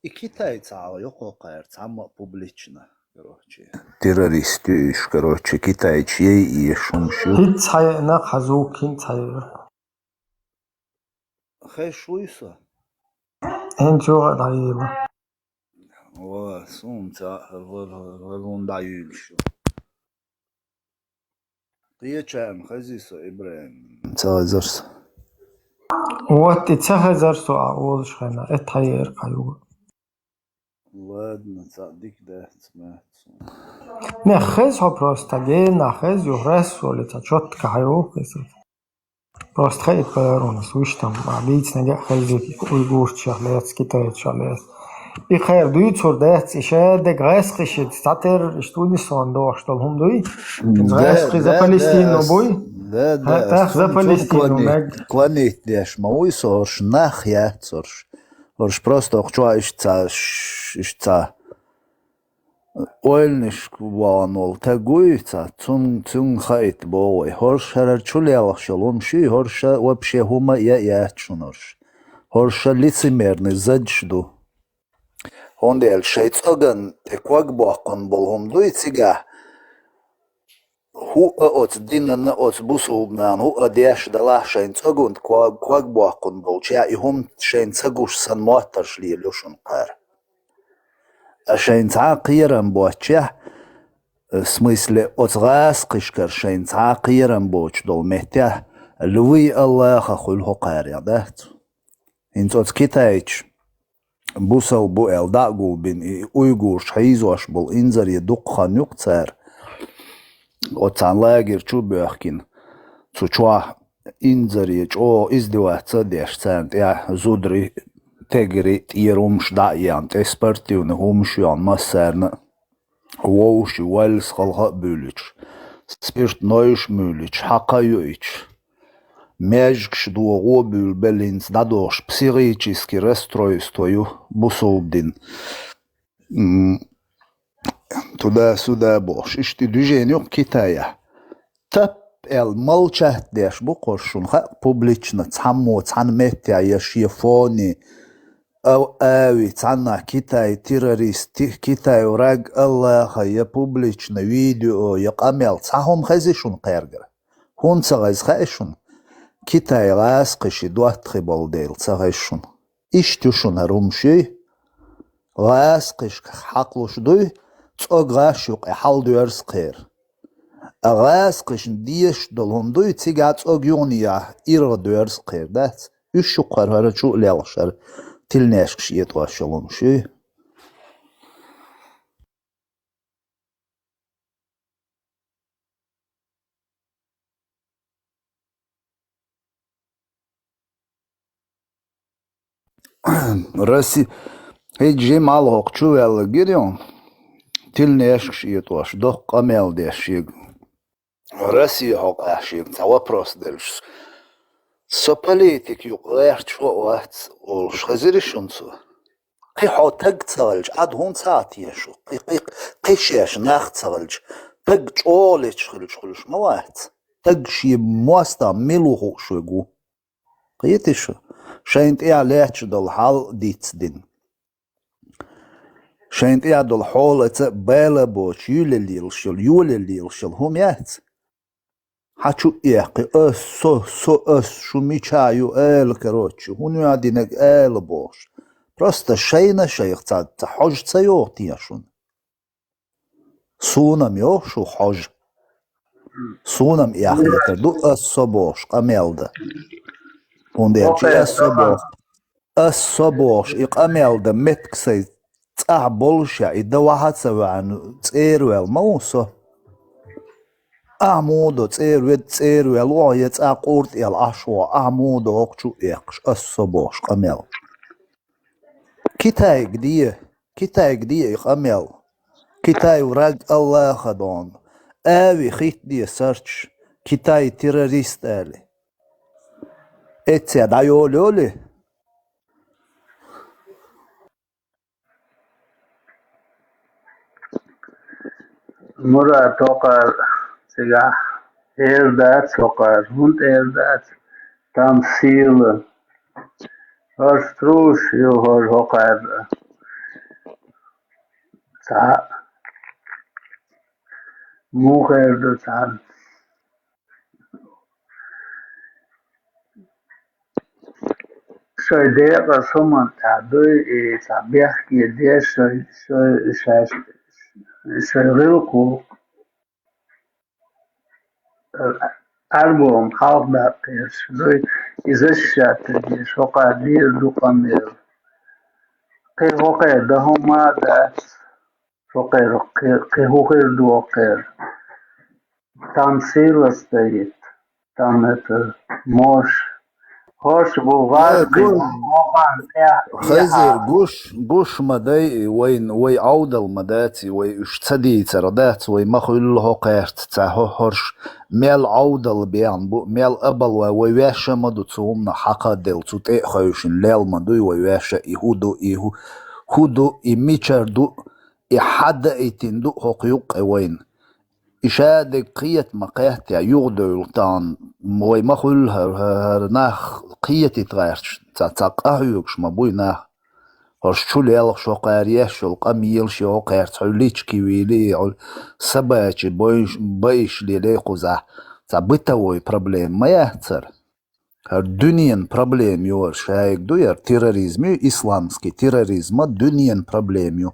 и Китай цахар йоко кайр сам публично короче террористы короче китайч ей и шумшу хит сайна хазу кин сайр خشويسة انجو دايلا وسونتا هلون دايلشو قيتشان خزيسة إبراهيم تازرس вот ицахазар су аул шхана этайер каю ладно صدق ده سمعت не хез ho просто гена хез юрас волица чётко хаю просто хай парон слушай обидно я хезик уйгур чарлец китай чарлец и хайр дуй цурдец ише де гресхишит статер штуни сондо что хум дуй гресх за Палестину бой да за Палестину кланит деш мой сорш нахя сорш орш просто хочу ишца Oilnish kubanol taguita tun khait boy horsha chulelach shalom shi horsha вообще хума я чунорш horsha лицемерный заджду хондел шейцоган экваг бакон болхом дуйцига ху от динна от бусубнан ху адеш дала шейцогунд кваг бакон болча и хум шейцагуш сан маташли лушун qar عشان تعاقيرا بوتشه в смысле отغас قشكر شين تعقيرا بوش دول مهتاه لوي الله خخول هقاري دات انت كتايش بوسل بو ال داغول بين اويغورش حيزوش بول انزر يدق خانيوك تسار وتان لاغر چو بيخكين تو چوا انزر يچو ازدوا تصديش تانت يا زودري تجري تيرومش دايان تسبرتيون همشيان مسارنا ووش والس خلق بوليش سبيرت نويش موليش حقايويش ميجكش دوغو بول بلينس دادوش психически расстройствою бусулдин туда-сюда бош ишти движению китая тап эл молчат деш букошун ха публично цаммо цанметя яшифони ави цанна китай террорист китай ураг аллаха я публично видео я камел цахом хазишун кайргар хун цагайз хайшун Китай ласқиши дуатхи болдел цагайшун иштушун арумши ласқиш хақлуш дуй цогашук халдуерс қер ласқиш диеш долундуй цигат огюния иродуерс қер дат ушуқар харачу лелшар тилнешкш етвашолумши Россия, эти мало чувствовал гирион, тильнешкш етваш, дох камел дешиг. Россия хокашиг, это вопрос дальше. Со политик юклер чувствовать, олш хазиришунцу. Кай хотаг цалж, адхун цатиешу, кайшеш нах цалж, таг чолич хлюш мават, таг ши моста милуху шугу. Каетишу. شاينت إيه عليك دول حال ديتس دين شاينت إيه دول حال بالا بوش يولي هم يات حاچو إيه أس شو ميچايو كروتشو هونو يادينك بوش просто شاينا شايخ حج تياشون سونم يوشو حج سونم إيه دو أس بوش قميلده Onderdje الصبوش إقامل ده متكسي تاع بولشا إذا واحد سوى تيرويل موسو أعمودو تيرويل وعي تاع قورت إل أشوا أعمودو أقشو إقش الصبوش قمل كتاي قديه إقامل كتاي وراج الله خدون آوي خيت دي سيرش كتاي تيروريست آلي اتسا دايولولي مرا توقر سيغا ايردات توقر هند ايردات تمثيل هرستروش يوهر توقر تا موخر دوتان شاید دیگر سومن تابوی تابیه که دیگر شاید کو آلبوم خالق داخل شدوی ازش شات دیگر شوکا دیر دو کامل که هوکه دهم دست شوکه که هوکه دو کر تمثیل استید تامت موش خوش بوغاز خزر قوش مداي وي عودة المداتي وي اشتدي تردات وي مخل هوقيرت تاهو هرش ميل عودة البيان بو ميل أبل وي واشا مدو تسومنا حقا ديل تتئ خيوشن ليل مدو وي واشا هودو إميشار دو إحد إيتين دو هوقيوق وين إشادة قية مقاهت يغدو التان موي مخل هرناخ قية تغيرش تاقاهيوكش مبوي ناخ هرشو ليلق شو قاريش شو القميل شو قارت حوليش كيويلي سباش بايش ليلي قزا بتاوي بروبليم ما يهتر هر دنيان بروبليم يور شايك دو ير تيروريزم إسلامسكي تيروريزم دنيان بروبليم يو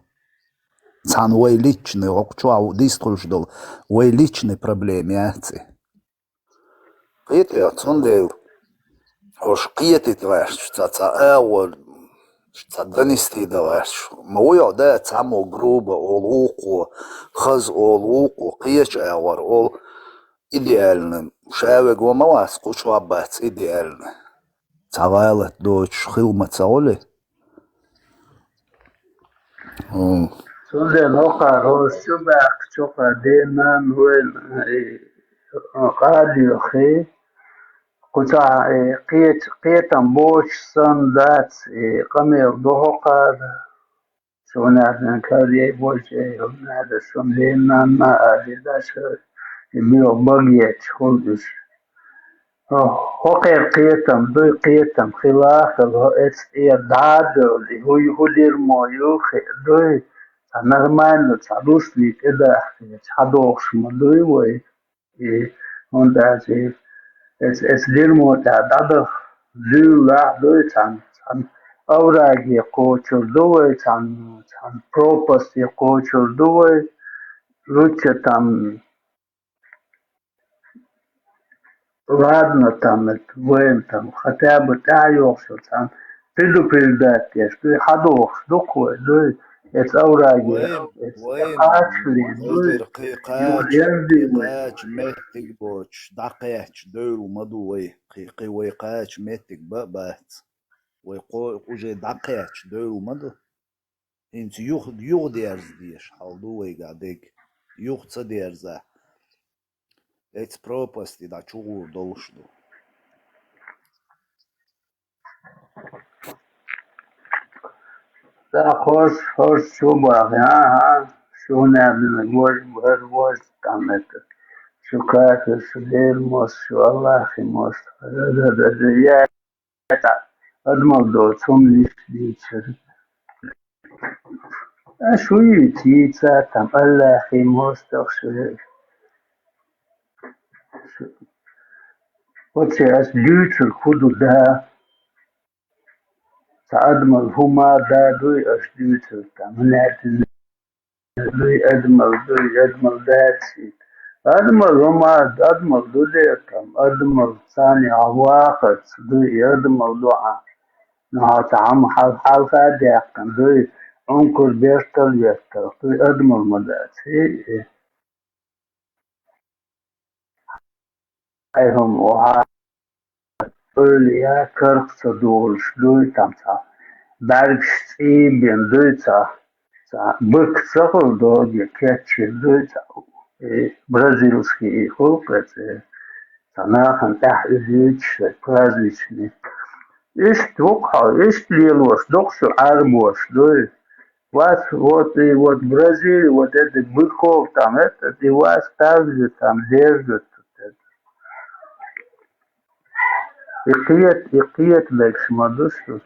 Цан ой личный, окчуа диструльш дол, ой личный проблемяци. Кыты отсундел, ош кыты тваш, ца эвор, ца донести даваш. Моя да цамо грубо, ол уку, хаз ол уку, кыч эвор, ол идеальным. Шаве гомала скучу абац, идеально. Цавайлет доч хилма цаоли. Sunde noka rosu bak choka dena nuen radio khi kucha qiyat amboch sandat qamer dohoqa sonardan kariye bolche nada sondena ma adidas bio bagiet khulus hoqer qiyatam khilaf es dad هو دير مويو دوي نرمال تعدوش لي كده تعدوش مدوي وي und das es دير مو تعدد زو لا دوي تان أوراق يقوشر دوي تان بروبس يقوشر دوي روچه تام ладно там وين там хотя бы تعيوش تام предупреждать, что ходов, докой, это аураги, это кашли, قيقاش متك بوش دقيقش دول مدوي قيقي ويقاش متك بات ويقول وجي دقيقش دول مدو انت يوغ ديرز ديش حالدوي قاديك يوغ تصديرزا اتس بروبستي دا چوغور دوشدو خوش شو باقی ها شو نبینه گوش تامت شو کاش شو دیر موس شو الله خی موس یا ادمال دو چون نیست دیچر شوی تیتا تام الله خی موس دخشه وچه از لیتر خودو ده ادمال هما ده دوی از لیتر تام نهتن دوی ادمال داتسی ادمال هما ادمال دو دیتم ادمال ثاني عواقب دوی ادمال دعا نها تعم حال فادیقن دوی انکر بیرتل یتر دوی ادمال مداتسی ایهم وها öyle kırksa doğruş tamsa belki ben duysa bıksa oldu diye keçi duysa Brazilski hukuk sana kan tahriş prazliçni ist dokha ist lielos doksu arbos duy what Brazil what the bukov tam the was tavzi tam dergut İqiyet belki madusuz.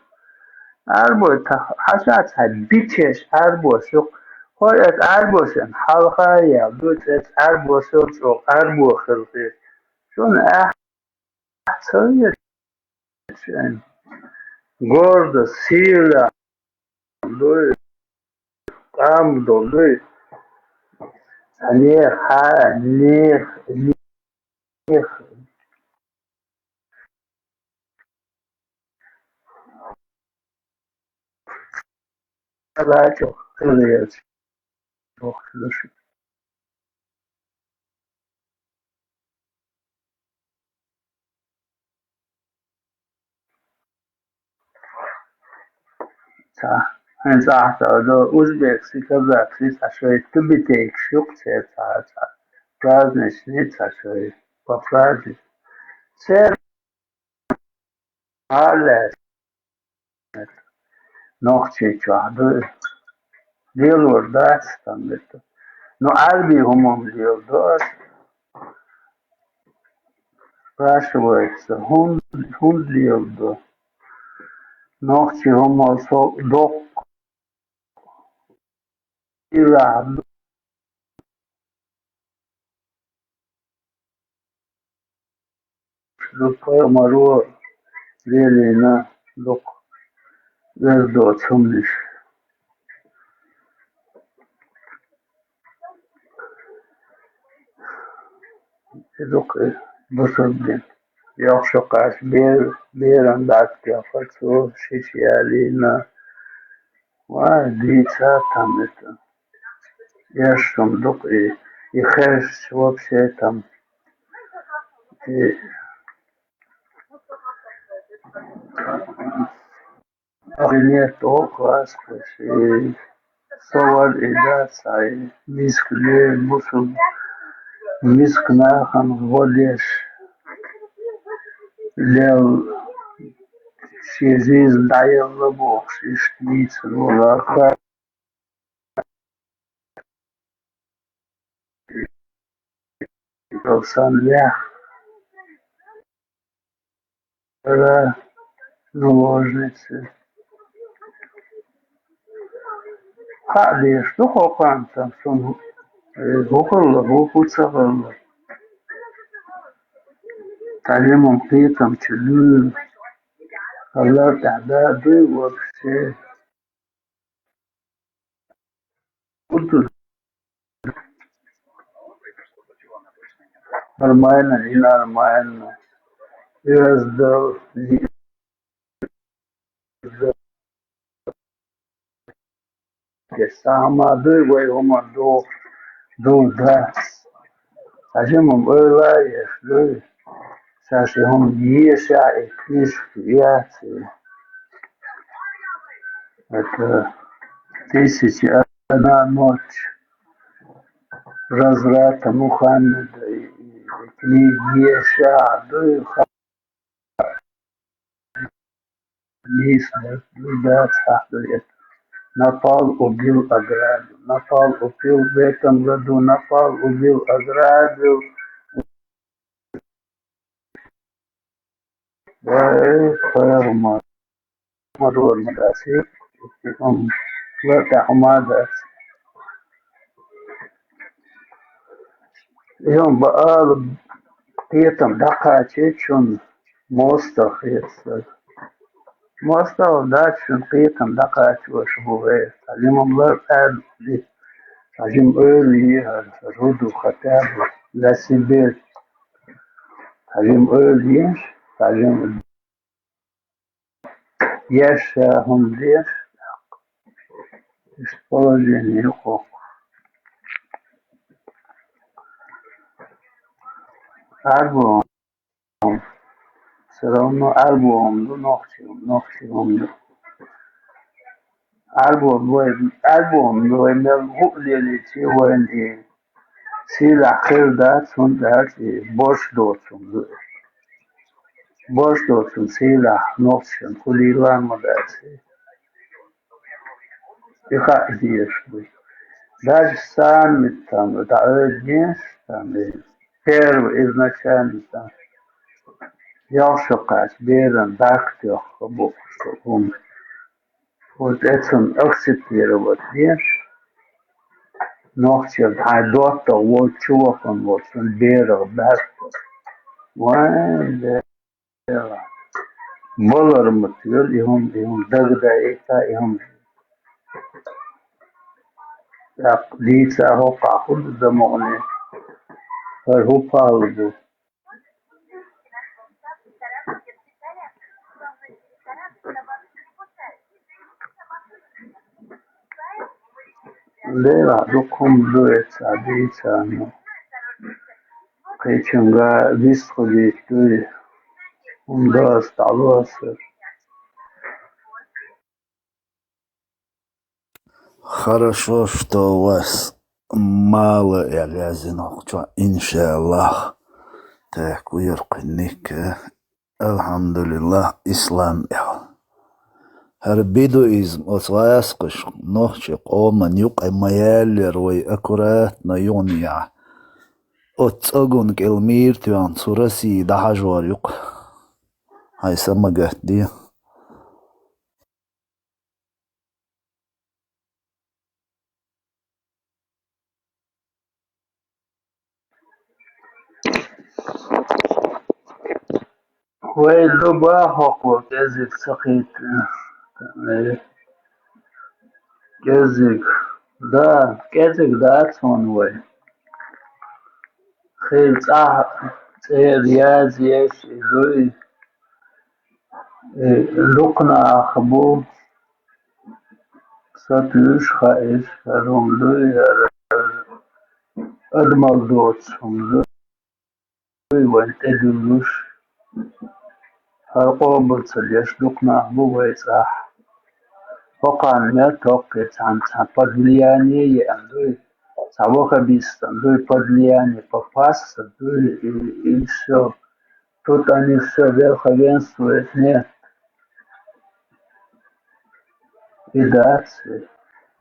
Arbo haşat biçeş arbos yok. Hoyat arbosen halka ya bütes arbos yok arbo xılqı. Şun söyle gorda sila doy tam doy ne ha ne радио хилиет охлуш та ханза до узбек сикабак сашой тубитек шукце та празднич не сашой по праздник сер алес ночи чаду делор дат там это но альби хумом делор спрашивается он делор ночи хумом со док ира докой маро лелена док вердо чумниш دوك بصدق يوشقاش بيرن دات كافتو شيشيالينا وديتا تامتا يشتم دوك يخش وبشيتم أغنية توك واسكش صور إدات ساي ميسك ليل بصد ميسك ناخن غديش ليل شيزيز داير لبوخ شيشتنيس الوغاقا يوصان ليح را نوожницы. Hadis toch ook aan zo'n hoekel, تعليم قيتم تلول الله تعداد وبشي قلت الماينة إلى الماينة يزدر الساعة دو ويهما دو داس عجمهم أولا يخلو ساسهم يسع إكليس فياتي أتا تيسي أنا موت رزرات مخاند إكلي يسع دو خليس دو داس حقيت نطال أبيل أجراد نطال أبيل بيتم لدو نطال أبيل أجراد خير ما مرور المداسيق هم لا تعمادات يوم بقال قيتم دقا تشون موستا داتشون قيتم دقا وشبوغي تعليم الله قال لي تعليم أولي الرود خطاب لا سيبيل تعليم أولي تعليم يش هم ليش يشتغل يحقق ألبوم سرونو ألبوم دو نقشهم دو ألبوم دو إن الغقل اللي تي وين سيلا خير دات سون دات بوش دوتون سيلا نقشن كل إيران مداتي يخاطيش بي داج سان متام دعوة جنس تامي كير إذن كان تام يعشقات بيرن باكتي أخبوك هم وتأتون أكسبتير وتديش نوختي هاي دوتا وتشوفن وتن بيرن باكتي وين بولر متيول يهم دغدا إيكا يهم ديسا هو قاخد دمغني هو قالبو ليلا دوكم دويت عديتا نو قيتشنغا ديسكو ديتوي داس تعلوصر Хорошо, что у вас мало ягазинок, иншаллах. Так, уйркник. Алхамдулиллах, ислам. Харбидуизм, осваяскуш, нохчи, qoman юк эмаяллер, вой аккурат на юния. Отсагун келмир тюан, сураси дахажвар юк. Хай самагат дия. ويلو باحقو كزك سقيت كزك دا تون وي خيل صح رياضيش لوي لقنا خبو ساتوش خائش روم لوي أدمال دوت هم لوي وانت دلوش هرقوبل سليش لقنا خبو ويصح وقان ما توقيت عن بدلياني يعني سابوك بيستان دوي بدلياني بفاس دوي إنسو توت أنيسو بالخبينس وإثنين إدات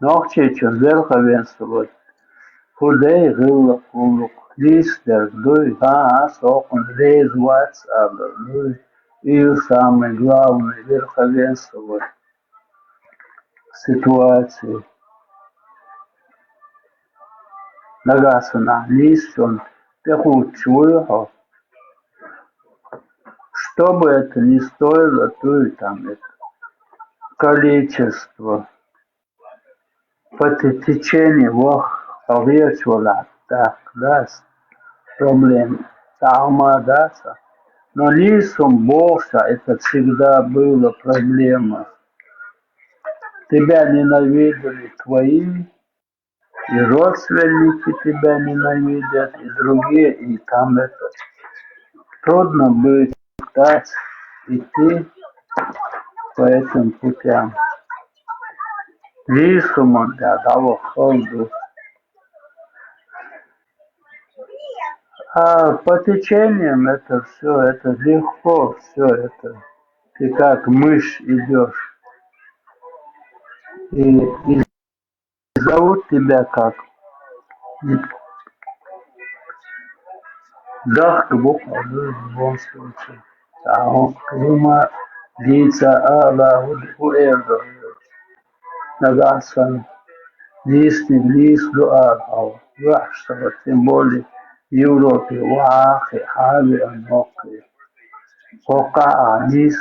نوختيتشن بالخبينس وإثنين Today will look this der doy has open raise what's up doy you some главный верховенство ситуации нагасана листон пехучую что бы это ни стоило то и там это количество по течению вах поверчивала так даст проблем сама даст. Но лисом больше это всегда была проблема. Тебя ненавидели твои, и родственники тебя ненавидят, и другие, и там это. Трудно быть так, идти по этим путям. Лисом он для того холоду. А по течениям это все, это легко, все это. Ты как мышь идешь. И зовут тебя как? Дах буква в любом случае. А он клима лица ала уэрдо. Нагасан. Лисник лис дуар. Что тем более в Европе. Вахи, хави, анокли. Пока лис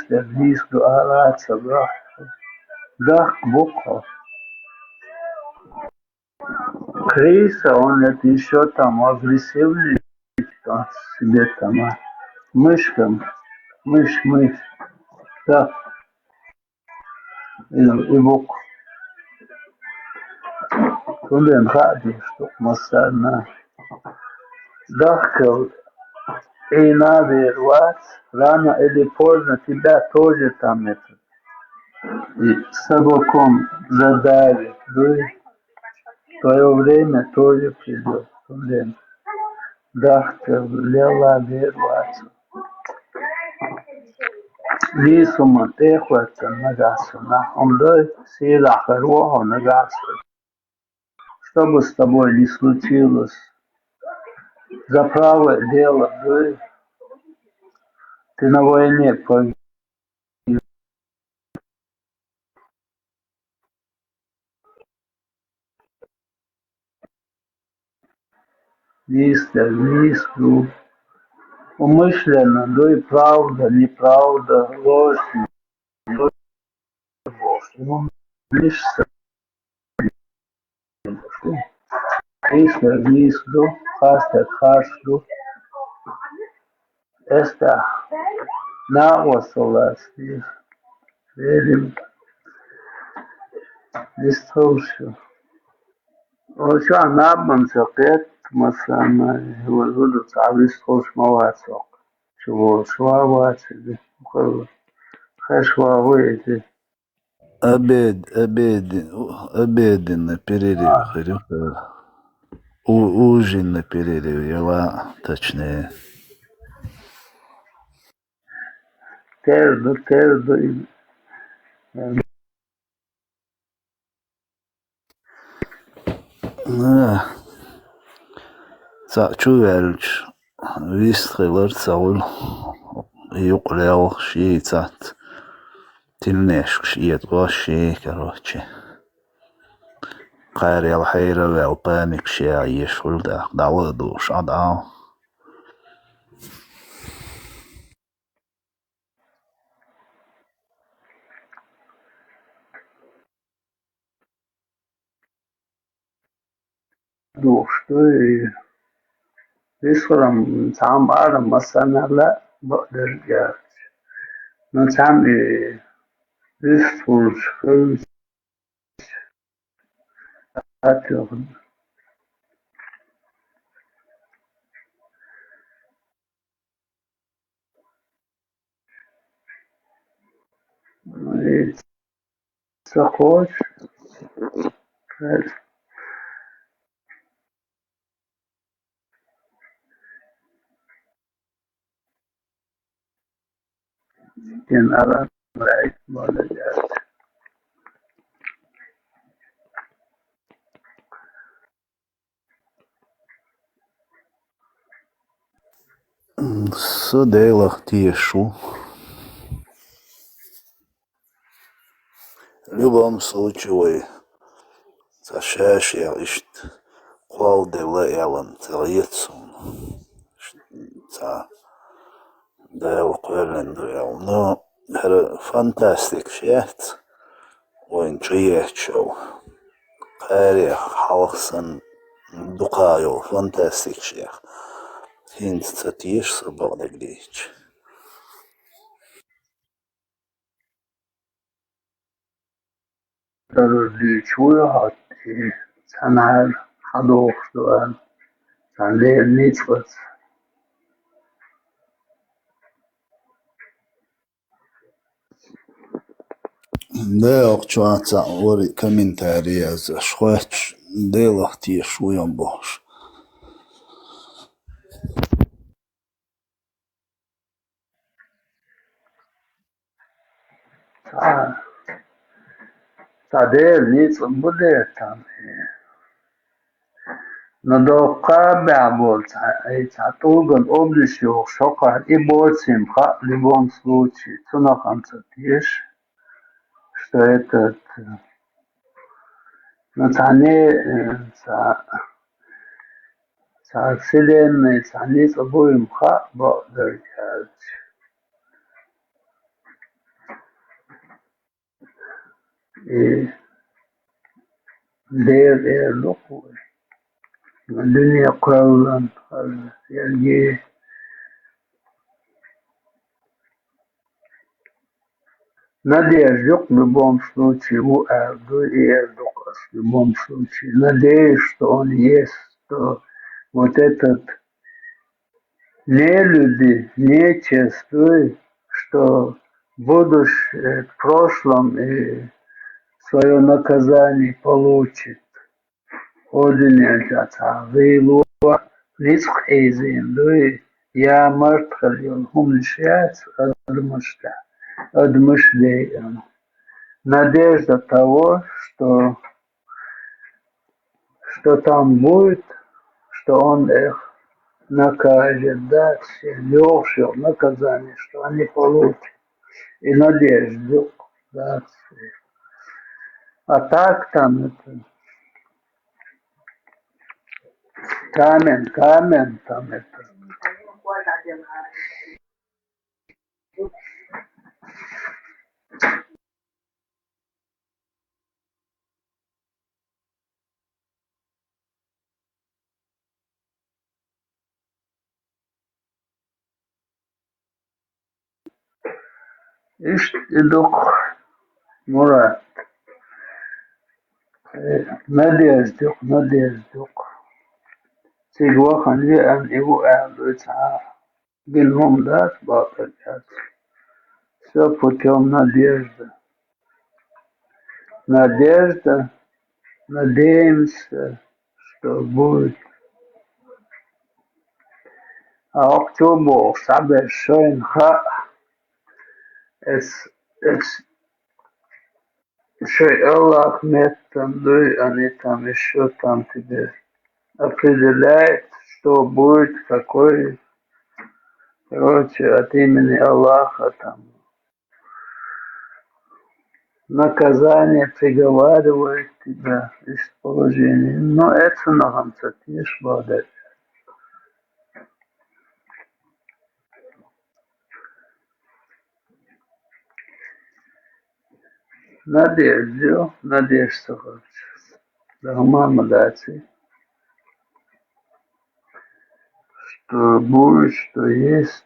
дуар. Дах буква. Криса, он это еще там агрессивный. Он себе там мышкам, мышь, да, и бок. Туден хади, что масана. Дахкал, и надо рвать, рано или поздно тебя тоже там это. И собаком задавит, да, твое время тоже придет. Туден. Дахкал, лела верваться. Лисума техвата нагасана. Он дай сила хорошего нагасана. Что бы с тобой ни случилось, за правое дело, дай. Ты на войне погиб. Листу. Умышленно, да и правда, неправда, ложь, ложь. Ну, лишь листу, хасту. Esta навосолас, верим, листовщу. Ocha nabman saqet masana hudu tabis khosh mawasaq شو واسد خشوا ويدي Обед на перерыв, хрюка. Ужин на перерыв, ела, точнее. терду Цачуэлч, вистрелер цаул, юqлял шиицат. Тильнешк шиет воши, короче. Хайрел хайрел паник шия ешул да давыду шадал. что и بيصرم تعم أعلم مثلا لا بقدر جات نتعم بيصفر خلص أتغن سقوش كان أرى رأيت بقدر جات Sudēlā tiešu. В любом случае, сашашия ишт қуал дела ялан целецун. Та дел қуэлэн дуял. Но фантастик шеет. Ойн чиечу. Қайри халқсан дукайол фантастик шеет. Хинт цатиш собак дегдич. تردي شوية هاتي سنعر حدوخ سؤال سنلير نيتفت Dēl čvācā ori komentārija šuač dēlā tiešu jamboš. تعديل نيتفت بدير تامي ندوقا بعبول تعطوغن أبليشيو شوكا إبول سيمخا لبون случае цуна хамца тиш что этот нацане са вселенной цане обоим ха бодер и дер локу الدنيا قولا يلقي Надежду в любом случае у Эрду и Эрдука в любом случае. Надеюсь, что он есть, что вот этот не люди, не честный, что будешь в прошлом и свое наказание получит. Один вейлу риск эйзин, я мартхалион хумнишяц адмышлеем. Надежда того, что там будет, что он их накажет, даст легче наказание, что они получат. И надежду даст. А так там это камень там это. Ишь, идух, Мурат. Надежду. Сигвахан виан его эвдуца. Гильмом даст бакать. Все путем надежды. Надежда. Надеемся, что будет. А октябрь совершен ха. Es шей Аллах метом, они там еще там тебе определяет, что будет, какой, короче, от имени Аллаха там наказание приговаривает тебя из положения. Но это на хамца тишь бодать. Надежда хочешь. Да, мама дати. что будет, что есть.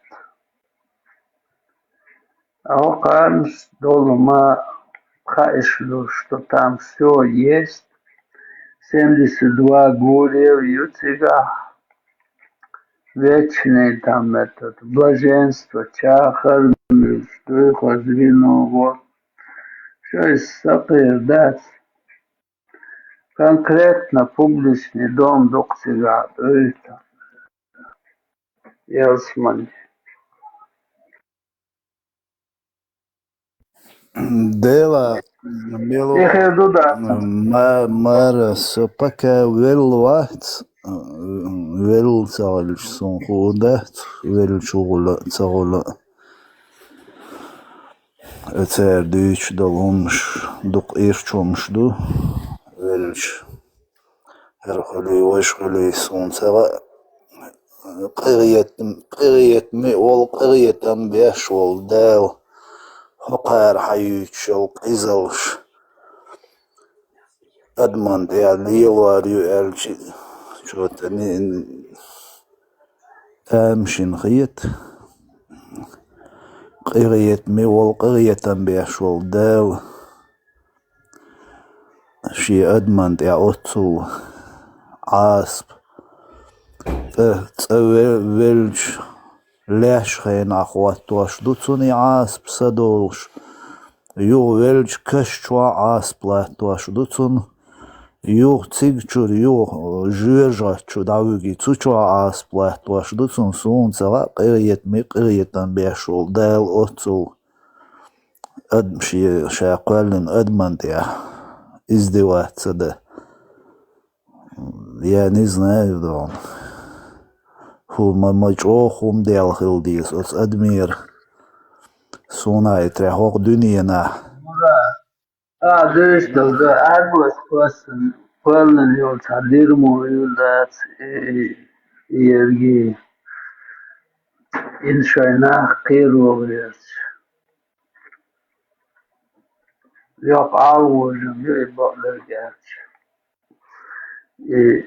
А он дома хаишлю, что там все есть. 72 года в Ютигах. Вечный там этот блаженство, чахар, что их воздвинул, вот. Все из сопредать. Конкретно публичный дом доктора, это Елсман. Dela Melo Ich du da. Mara Sopaka Velvat Vel Salch son Rodat Vel Chola Zarola Eter Düch Dalomsch Dok Irchomschdu Velch Herholi Washholi son Sara قرية مئول قرية بيش والدال حقار حيوش وقيزلش أدمان يعني يواريو ألشي شو تاني تامشين خيط قرية مئول قرية بيش والدال شي أدمان يعني أتو عاسب تسويلش ليش خين أخوات واش دوتوني عاسب سدولش يو ويلش كشوا عاسب لاتواش دوتون يو تيجور يو جيجا شو داوجي تشوا عاسب لاتواش دوتون سون سوا قرية قرية بيشول دال أوتو أدمشي شاقلن أدمنتيا إزدوات سده я не знаю, да. Хум дел хилдис, от адмир. Сунай трехок дуньяна. Дышь, да, арбус person, полный йод, адирму юдат, ерги, иншайнах кирувец. Ёп алвужем, ёбаный. И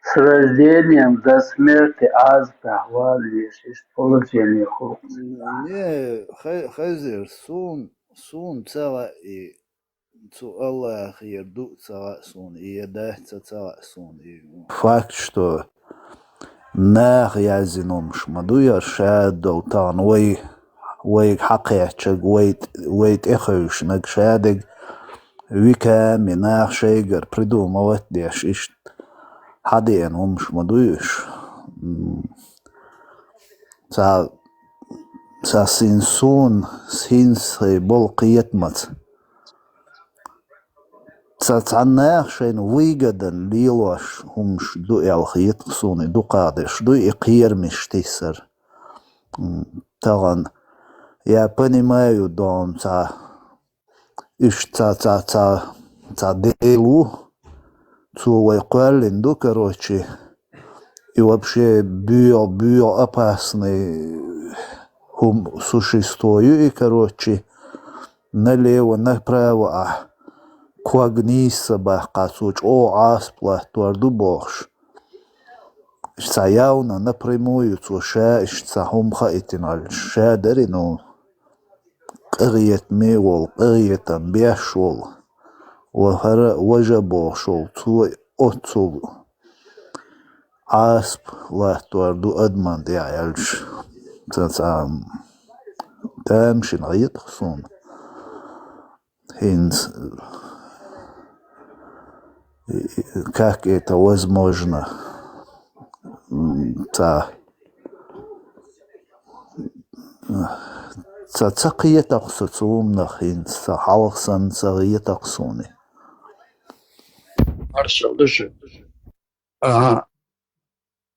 с рождением до смерти аз пахвал есть положение хлопца. Не, хазир, сун цела и цу Аллах ерду цела сун, и едахца цела сун. Факт, что нах язином шмадуя шадол тан وي حقيقة ويت إخوش نقشادق ويكا مناخ شيقر بريدو موت ديش إشت حدين ومش مدويش سا سينسون سينسي بولقيت مت تعناخ شين ويقدن ليلوش همش دو الخيط صوني دو قادش دو إقير مش تيسر تغن я понимаю, дом, делу, цуайкуалинду, короче, и вообще био опасный существую, и, короче, налево, направо, квагниса бахкасуч, аспла, туарду бохш. Явно напрямую, ша, хумха итиналь, ша дарину. قرية ميول قرية بيشول وهر وجبو شول توي أوتول عاسب لا توردو أدمان دي عيالش تامشي نغيط خصون هينز как это возможно تقية تقصصوم نخين حلق سن تقية تقصوني Arkadaşı.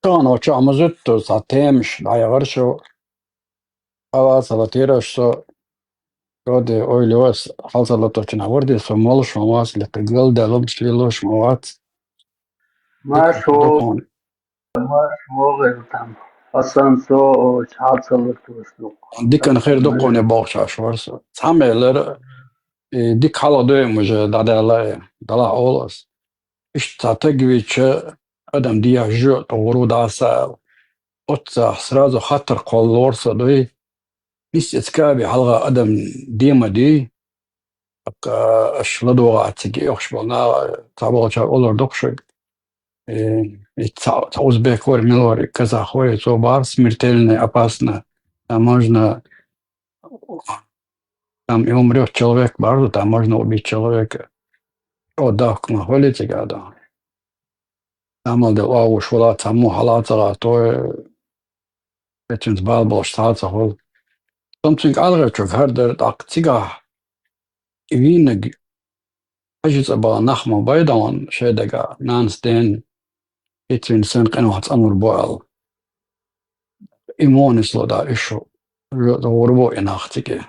Tano çamızıttı zatemmiş ayarşı avasalatirası rode oyluas halsalatocuna vardı somolş mamas liqgal dalım şliloş mavat Maşo tam. Asanso çalsalık dostluk. dikan khair dokone bağışaş varsa sameler dik haladoymuş dadala dala olas işte tagiviçe adam diye jo doğru da sa أتسع سرازو خطر قلورسا دوي نس إتكابي حلقة أدم ديما دي أشلدو عتيجي أخشبنا تعبوا شاء أولر دكشك تعوز بيكور ملوري كذا خوي تو بارس مرتلنا أباسنا можно там и умрет человек, правда, там можно убить человека. О, да, находите, да. Там алда уж вла таму халатара, то бетюнс балбол штата хол. Something already harder aktiga ivinig حاجز أبغى نخمة بيضاً شيء دقا نانستين بتوين سن قنوات أمر بوال إيمونس لو دا إشو وربو إناختيكي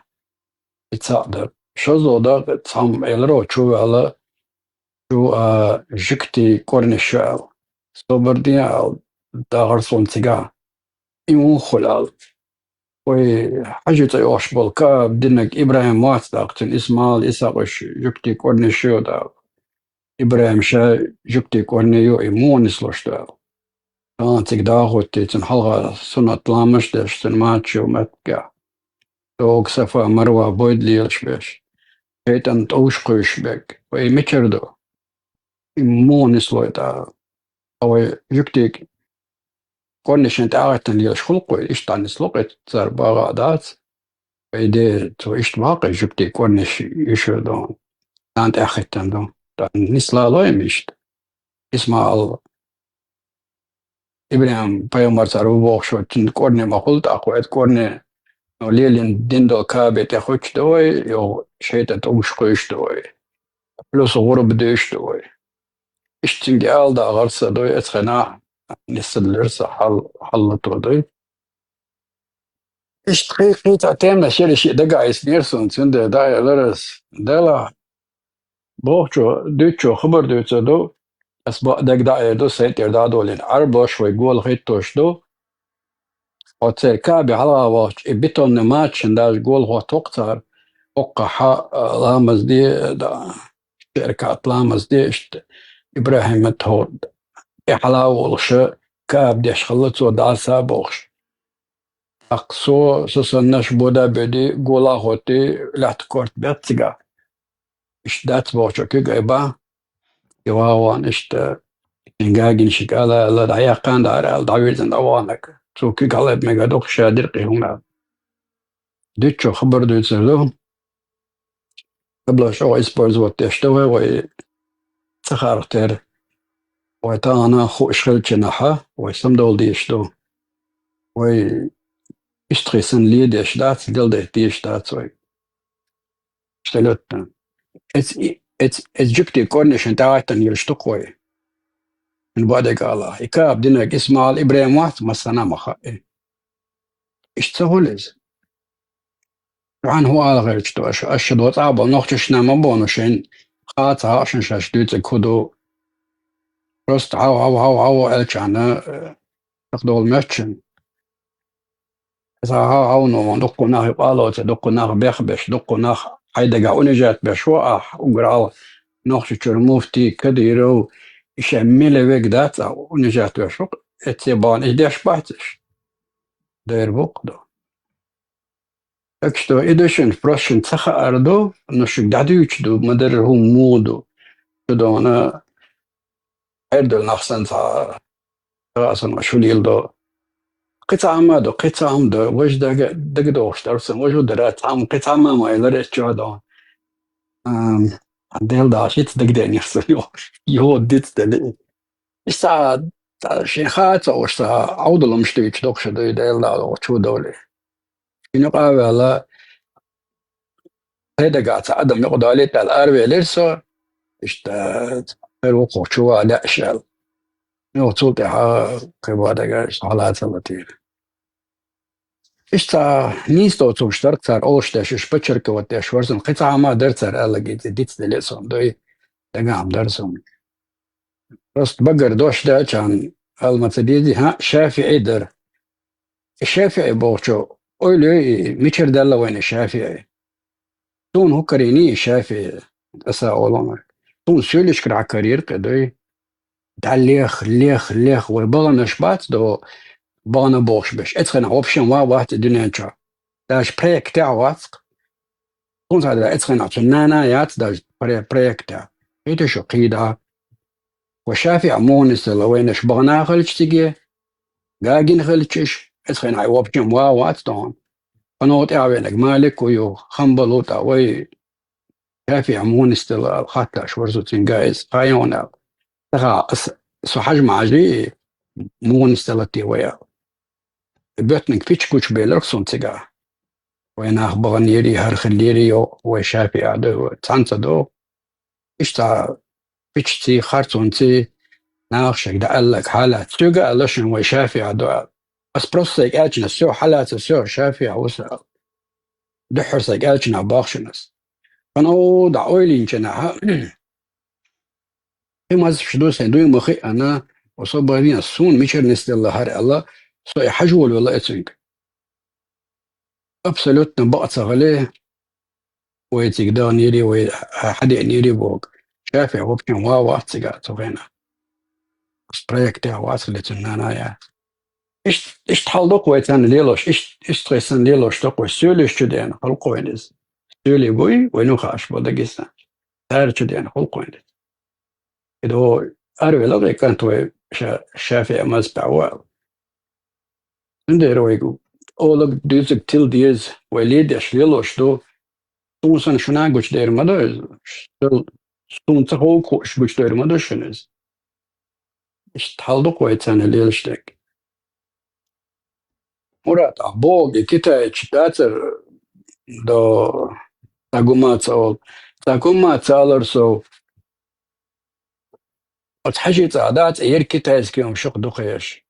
يتصادر شو زو دا تام إلرو شو على شو جكتي كورنيشال صبرديا دا غرصون تيجا إيمون خلال وي حاجة يوش بالكا بدنك إبراهيم وات داقتن إسماعيل إساقش جكتي كورنيشيو دا إبراهيم شا جكتي كورنيو إيمونس لوشتال تيك داغوتي تنحلغا سنة لامش داش تنماتشو متكا دوغ سفا مروة بويد ليلش بيش هيتن توشقوش بك وي ميكردو إيمونس لويتا أو جكتي كورنيشن تاعتن ليلش خلقوي إشتان سلوقت تزار باغا دات ويدير تو إشت باقي جكتي كورنيش يشو دون تانت أخيتن دون نسلا لوي ميشت اسمع إبراهيم بيومر صاروا بوخشوا تن كورني ما قلت أقوى كورني وليلين ديندو كابي تخوش دوي يو شيطة توش قيش دوي بلوس غرب ديش دوي اشتنجال دا غرصة دوي اتخنا نسلرسة حلتو دوي اشتقي تعتمنا شي دقا يسنيرسون تنده داي لرس دالا بوخشوا دوتشو خبر دوتشو دو أسبق دق داي دو سيتر دادو لين عربوش ويقول خيطوش دو وتصير كابي على واش بيتون ماتش نداش جول هو توقتر وقع لامز دي دا شركات لامز دي إبراهيم تهود إحلاو الش كاب ديش خلصو داسا بوخش أقصو سسنش بودا بدي جولا هوتي لحت كورت بيتسيغا دات بوخشو كي غيبا يواوان إنجاجين شكالا لا دعيقان دار الدعويرزن دوانك سو كي قلب ميغا دوخ شادر قيهونا ديتشو خبر دوتسلو قبل شو إسبرز وتشتوي ويتخارتر ويتانا خو إشغل جناحة ويسمدول ديشتو ويشتغيسن لي ديشتات دل ديشتات وي اشتلوتنا it's جبتي كورنيشن تاعتن يلشتقوي من بعد قالا يكاب دينك اسماعيل إبراهيم وات مسنا مخا اشتغلز عن هو على غير شتو أشد وطابة نوختش نام بونوشين خاطها عشان شاشدوت كودو روست عاو ألشانا تقدو الماتشن إذا عاو نو دقو ناخ يقالو دقو ناخ بيخبش دقو ناخ حيدا قاو نجات بشوا وقرال نوختش المفتي كديرو يشمل ويك دات ونجات بشوا اتبان إيديش باتش دير بوقدو أكشتو إدوشن فراشن تخا أردو نشك دادوش مدر هو مودو شدو أنا أردل نفسن تا رأسن وشوليل دو قطع مادو قطع مدو وش دقدوش درسن وشو درات عم قطع ما يلرت جادو ديل داشيت دقدين يرسل يو ديت دلي إسا شيخات أو إسا عودلو مشتويش دوكش دو ديل دالو شو دولي شنو قاوي على هيدا قاعد عدم نقض عليه الأربع لرسو اشتات الوقوع شو لا شال نوصل تها كبادا قاش حالات اللطيفة اشتا نيستو تشترك صار أولشتاش شبتشرك وتاش ورزن قطعة ما درت صار ألا جيت ديت دلسون دوي دقام درسون رست بقر دوش دا كان المتديدي ها شافعي در الشافعي بوشو أولي ميشر دالا وين الشافعي تون هو كريني شافعي أسا أولونا تون سولش كرع كارير قدوي دع ليخ ويبغى نشبات دو بانا بوش بش اتخنا اوبشن واحد الدنيا شا داش بريك تاع واسق كنت هذا اتخنا تنانا يات داش بريك تاع هيتو شو قيدا وشافي عمونس لوينش بغنا خلش تيجي قاقين خلشش اتخنا اوبشن وات دون قنوت اعوينك مالك ويو خنبلوت اوي شافي عمونس الخطة شورزو تنقايز قايونا تغا سو حجم عجي مونس تلتي ويا بيتنك فيتش كوش بيلركسون تيجا وين أخبغن يري هرخليري وشافي عدو تانسدو إشتا فيتشتي خارتونتي ناخشك دا قالك حالات سوغا ألشن وشافي عدو بس بروسيك أجنا سو حالات سو شافي عوسا دحرسك أجنا باخشنس فنو دعويلي انجناها إما شدو سندوي مخي أنا وصبرين السون ميشر نستي الله هاري الله سو يحجول والله اتسنك أبسلوت نبقى عليه ويتقدر نيري وحدي نيري بوك شافي وبكن واوا تيجا توغينا سبريك تاع واصل لتنانا يا إيش تحلدوك ويتان ليلوش إيش تغيسن ليلوش تقوي سولي شدين خلقو وينز سولي بوي وينو خاش بوداقيسان تار شدين خلقو وينز إدو أروي لغي كانت وي شافي أماز بعوال نديرو يقو أولك دوزك تيل ديز ويليدش ليلوش دو توسن شناغوش دير مدو ستون تخوكو شبوش دير مدو شنز إيش تحلدوك ويتان ليلشتك مرات بوغي كتا اتشتاتر دو تاقومات سالرسو اتحشي تعدات اير كتا ازكيهم شق دوخيش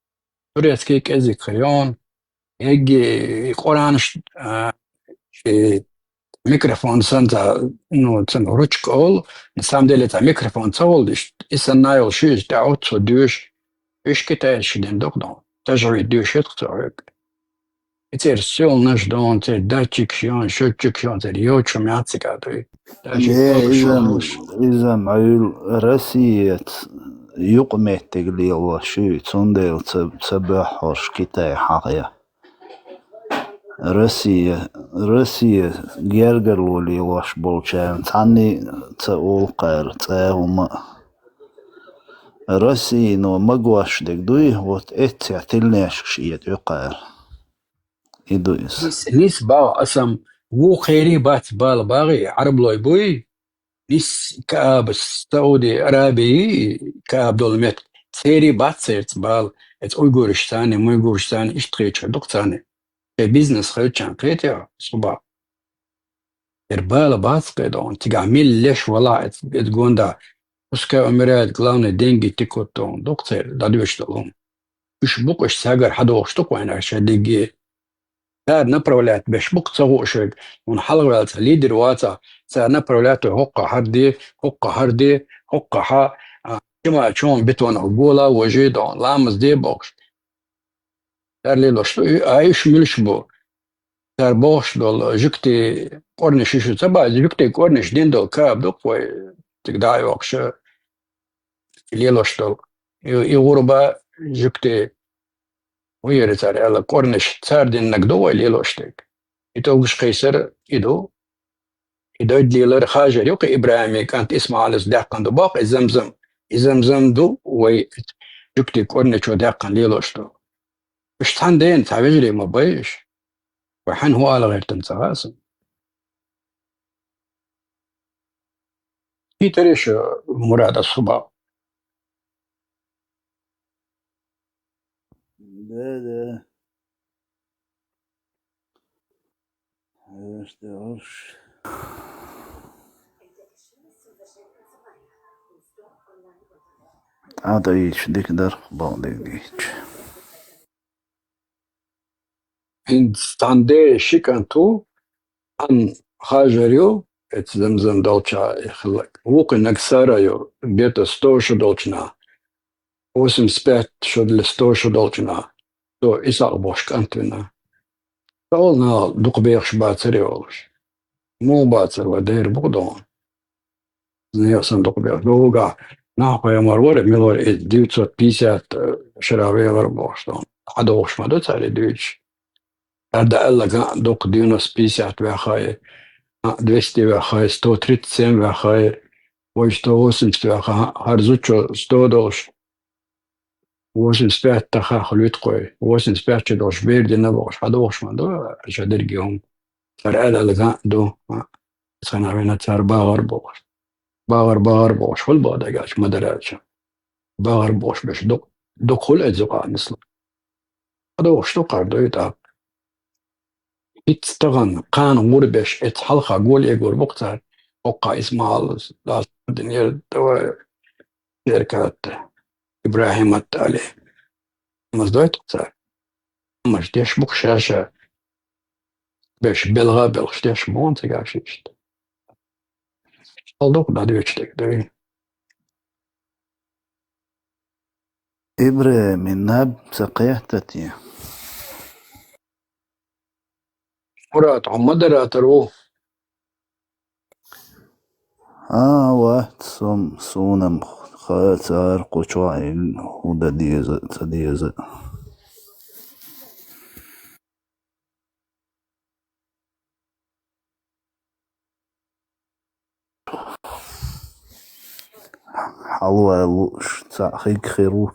توريت كيك ازيك خيون يجي قرانش ميكروفون سنتا انو تسن روتش كول نسام ديلتا ميكروفون تول ديش اسن نايل شيش دعوت سو دوش ايش كتا شدين دوك دون تجري دوش يتقطعك يتير سيول نش دون تير داتشيك شيون شوتشيك شيون تير يوتشو مياتسك عدوي إذا معيل رسية يقمت تقلي الله شو تندل تبحرش كتاي حقيا رسية جرجر ولي واش بولشان تعني تقول قير تاهم رسي نو مقواش دك دوي وات اتعتلناش شيء يقير يدويس نيس باغ أسم وو خيري بات بال باغي عرب لوي بوي نيس كاب السعودي عربي كاب دولمت سيري بات سيرت بال ات اويغورشتاني مويغورشتاني اشتغيتش دكتاني بيزنس خيتشان قيتيا صبا إربال بات قيدون تقعمل ليش ولا اتقوندا وسكا أميرات قلاوني دينجي تيكوتون دكتور دادوش دلون مش بوكش ساقر حدوش تقوين عشان ديجي سار نبرولات باش بوك تسوشك ونحلغلات ليدر واتا سار نبرولات هقا هردي هقا ها كما تشون بتون عقولا وجيدون لامز دي بوكش سار ليلو شتو عايش ملش بو سار بوش دول جكتي قرنش شو تبع جكتي قرنش دين دول كاب دوك وي تقدعي وقش ليلو شتو يغربا جكتي ويري سار يلا قرنش سار دين نقدو ليلو شتك يتوقش قيصر يدو يدليلر خاجة يوقي إبراهيمي كانت اسمها على صداقا دو باقي زمزم دو وي جكتي قرنش وداقا ليلو شتو مش تحن دين تعبجري ما بيش وحن هو على غير تنسغاسم في تريش مراد الصبا ده اشتغلش هذا ايش ديك در بعض ايش إن ستاندي شيكانتو عن خاجريو ات زمزم دولشا يخلق ووق نكسارا يو بيت ستوشو دولشنا وسم سبات شد لستوشو دولشنا تو إساق بوش كانتونا تولنا دوق بيخش باتري ولش مو باتر ودير بقدون نيوسن دوق بيخش دوغا ناقو يمر ورق ملور ديوتسو بيسات شراوي وربوش دون حدوش ما دوت على دوش هذا قال لك دوق دينوس بيسات بخاي 200 بخاي 130 بخاي وش تو 80 بخاي هرزوچو 100 85 تخا خلوت قوي 85 دوش بيرد نبوش حدوش ما دو شدرجهم فرقال لك دو سنة بين تار باغر باغر بوش فل بادا قاش ما دراش باغر بوش بش دو خل ازقا مثل هذا وش تو قاعد يتعب يتستغن قان غربش اتحلقة قول يقول بقتها وقع اسمها لا الدنيا دوا شركات إبراهيم التالي مزدويت قتها مش ديش بك شاشة بش بلغا بلغش ديش مون تقاشيشت الدوق دا ديوشتك دوي إبرة من ناب سقيحتتي مرات عمدرا ترو وات سونم خاتار قشوعين ودا ديزة حلوة تعخيك خيرو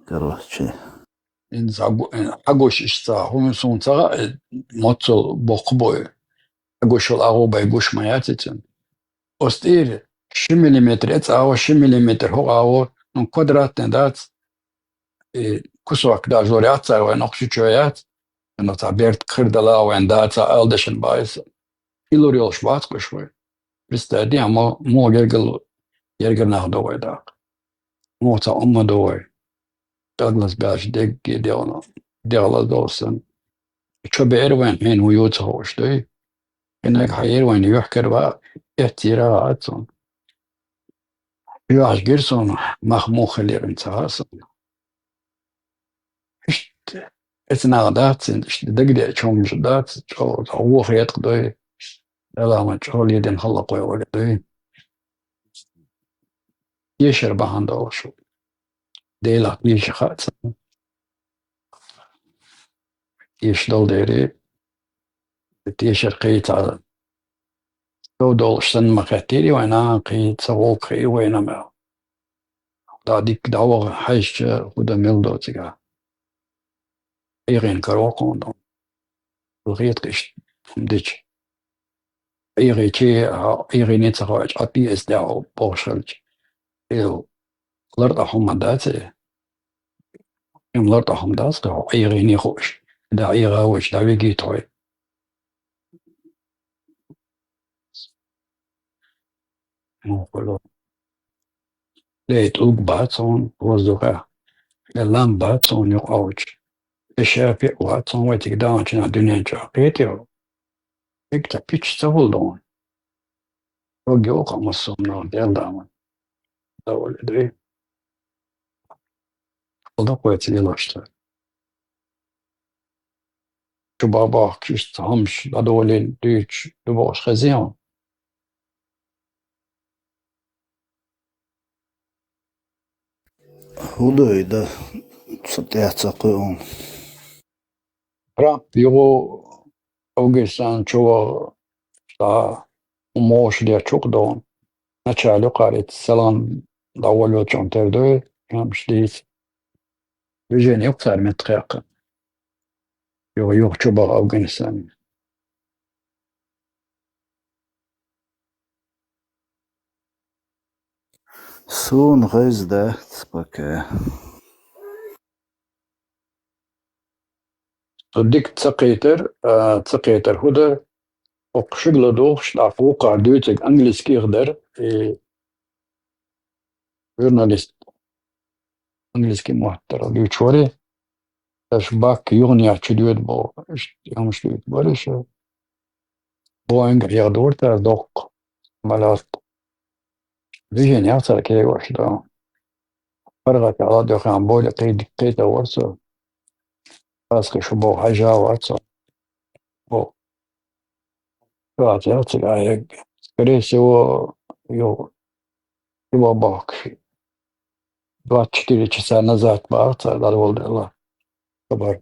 короче إن حقوش إشتا هم سون تغا موتل بوقبوي حقوش الأغو بيقوش مياتتن أستير شي مليمتر أو شي مليمتر هو أو من كودرات ندات كسوك دا زوريات وين أقشي شويات إنه تعبيرت كردلا وين دات ألدشن بايس إلوري الشبات كشوي بس دي مو يرجل ناخدو ويداك مو تا دوي Douglas باش دق ديالا دوسن شو بير وين مين ويوت هوش دي إنك حير وين يحكر بقى احتراعاتهم يواش جيرسون مخموخ اللي رنتاسن اتناغدات دقدي اشوم جدات هو خيط قدوي لا ما تشول يدين خلقوا يولدوي يشر بهان دوشو ديلا يش خاتسن يش دول ديري يشر قيت على دول شتن مقاتيري وانا قيت سووك خي وينا ما داديك دعوة حيش ودا ميلدو تيغا ايغين كاروكون دون الغيط قشت مديش ايغي تي ايغي نيتسغاج ابي اس داو بوشلج ايو لرطحهم داتي يوم لرطحهم داتي ايغي نيخوش دا ايغا وش دا بيجي توي ليت اوك باتون وزوكا لام باتون يو اوج الشافي واتون ويتك داون شنا دنيا جاقيتيو اكتا بيتش تولدون روجي اوكا مصومنا ديال داون دول ادري فضق ويتي لاشتا شو بابا كيست همش لدولين ديتش دبوش خزيان هدوي ده ستيحت قيوم راب يغو اوغيستان شو تا موش ديا تشوك دون نتشالو قاريت سلام دولو جونتر دو همش ديت بيجيني اكثر من دقيقة يغو شبه اوغيستان سون غيز ده بكا ديك تسقيتر هدر وقشغل دوغش لعفوقع دوتك انجلس كيغدر جورناليست انجلس كي محترم ديوتشوري اش باك يغني اتشديوت بو يومش دوت بولش بوينغ يغدورتا دوق ملات فيجن يعطر كي وحدا فرغت على دوخ عن بولي قيتا ورسو باسكي شبو حاجة واتسو بو فات يعطر عيق скорее всего, его бог 24 часа назад баца дал خبر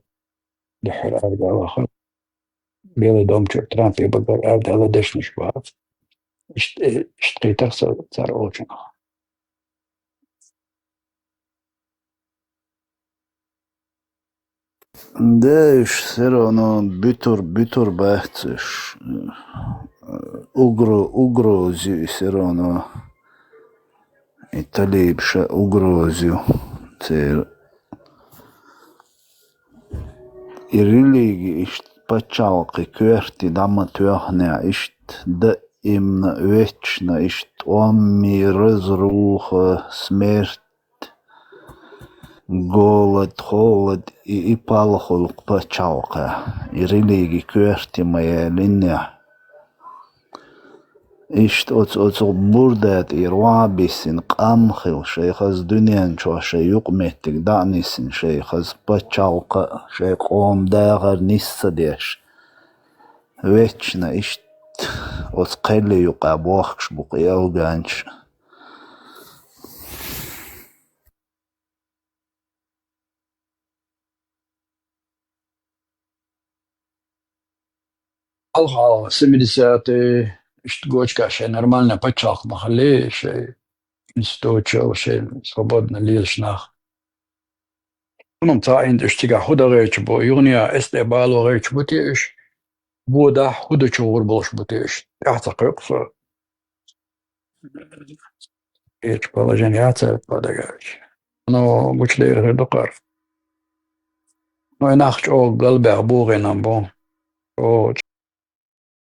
دحر أرجع آخر بيلا دوم شو ترامب يبقى أرجع على دش مش بعض اشتري تخسر صار أوشن ديش سيرونو بيتور باهتش угрозию все равно италийша угрозию цер и религии ишт пачалки кверти дама тюхня ишт да именно вечно ишт омми разруха смерть голод холод и палхолк пачалка и религии кверти моя линия إشت أتس بردات إروابيسن قامخل شيخز دنيان شو شيوق مهتك دعنيسن شيخز بچالق شيخ قوم داغر نيسا ديش ويتشنا إشت أتس قيلي يقع بوخش بقى يوغانش алха 70-е Гочка, шей нормально почах махали, шей институт, шей свободно лишнах. Ну, та индустрига худа речь, бо юния эстебало речь бутиш, бода худа чур больш бутиш. Я такой, речь положение подагать. Но бучле редукар. Но инах чо галбе абуре нам бон. О,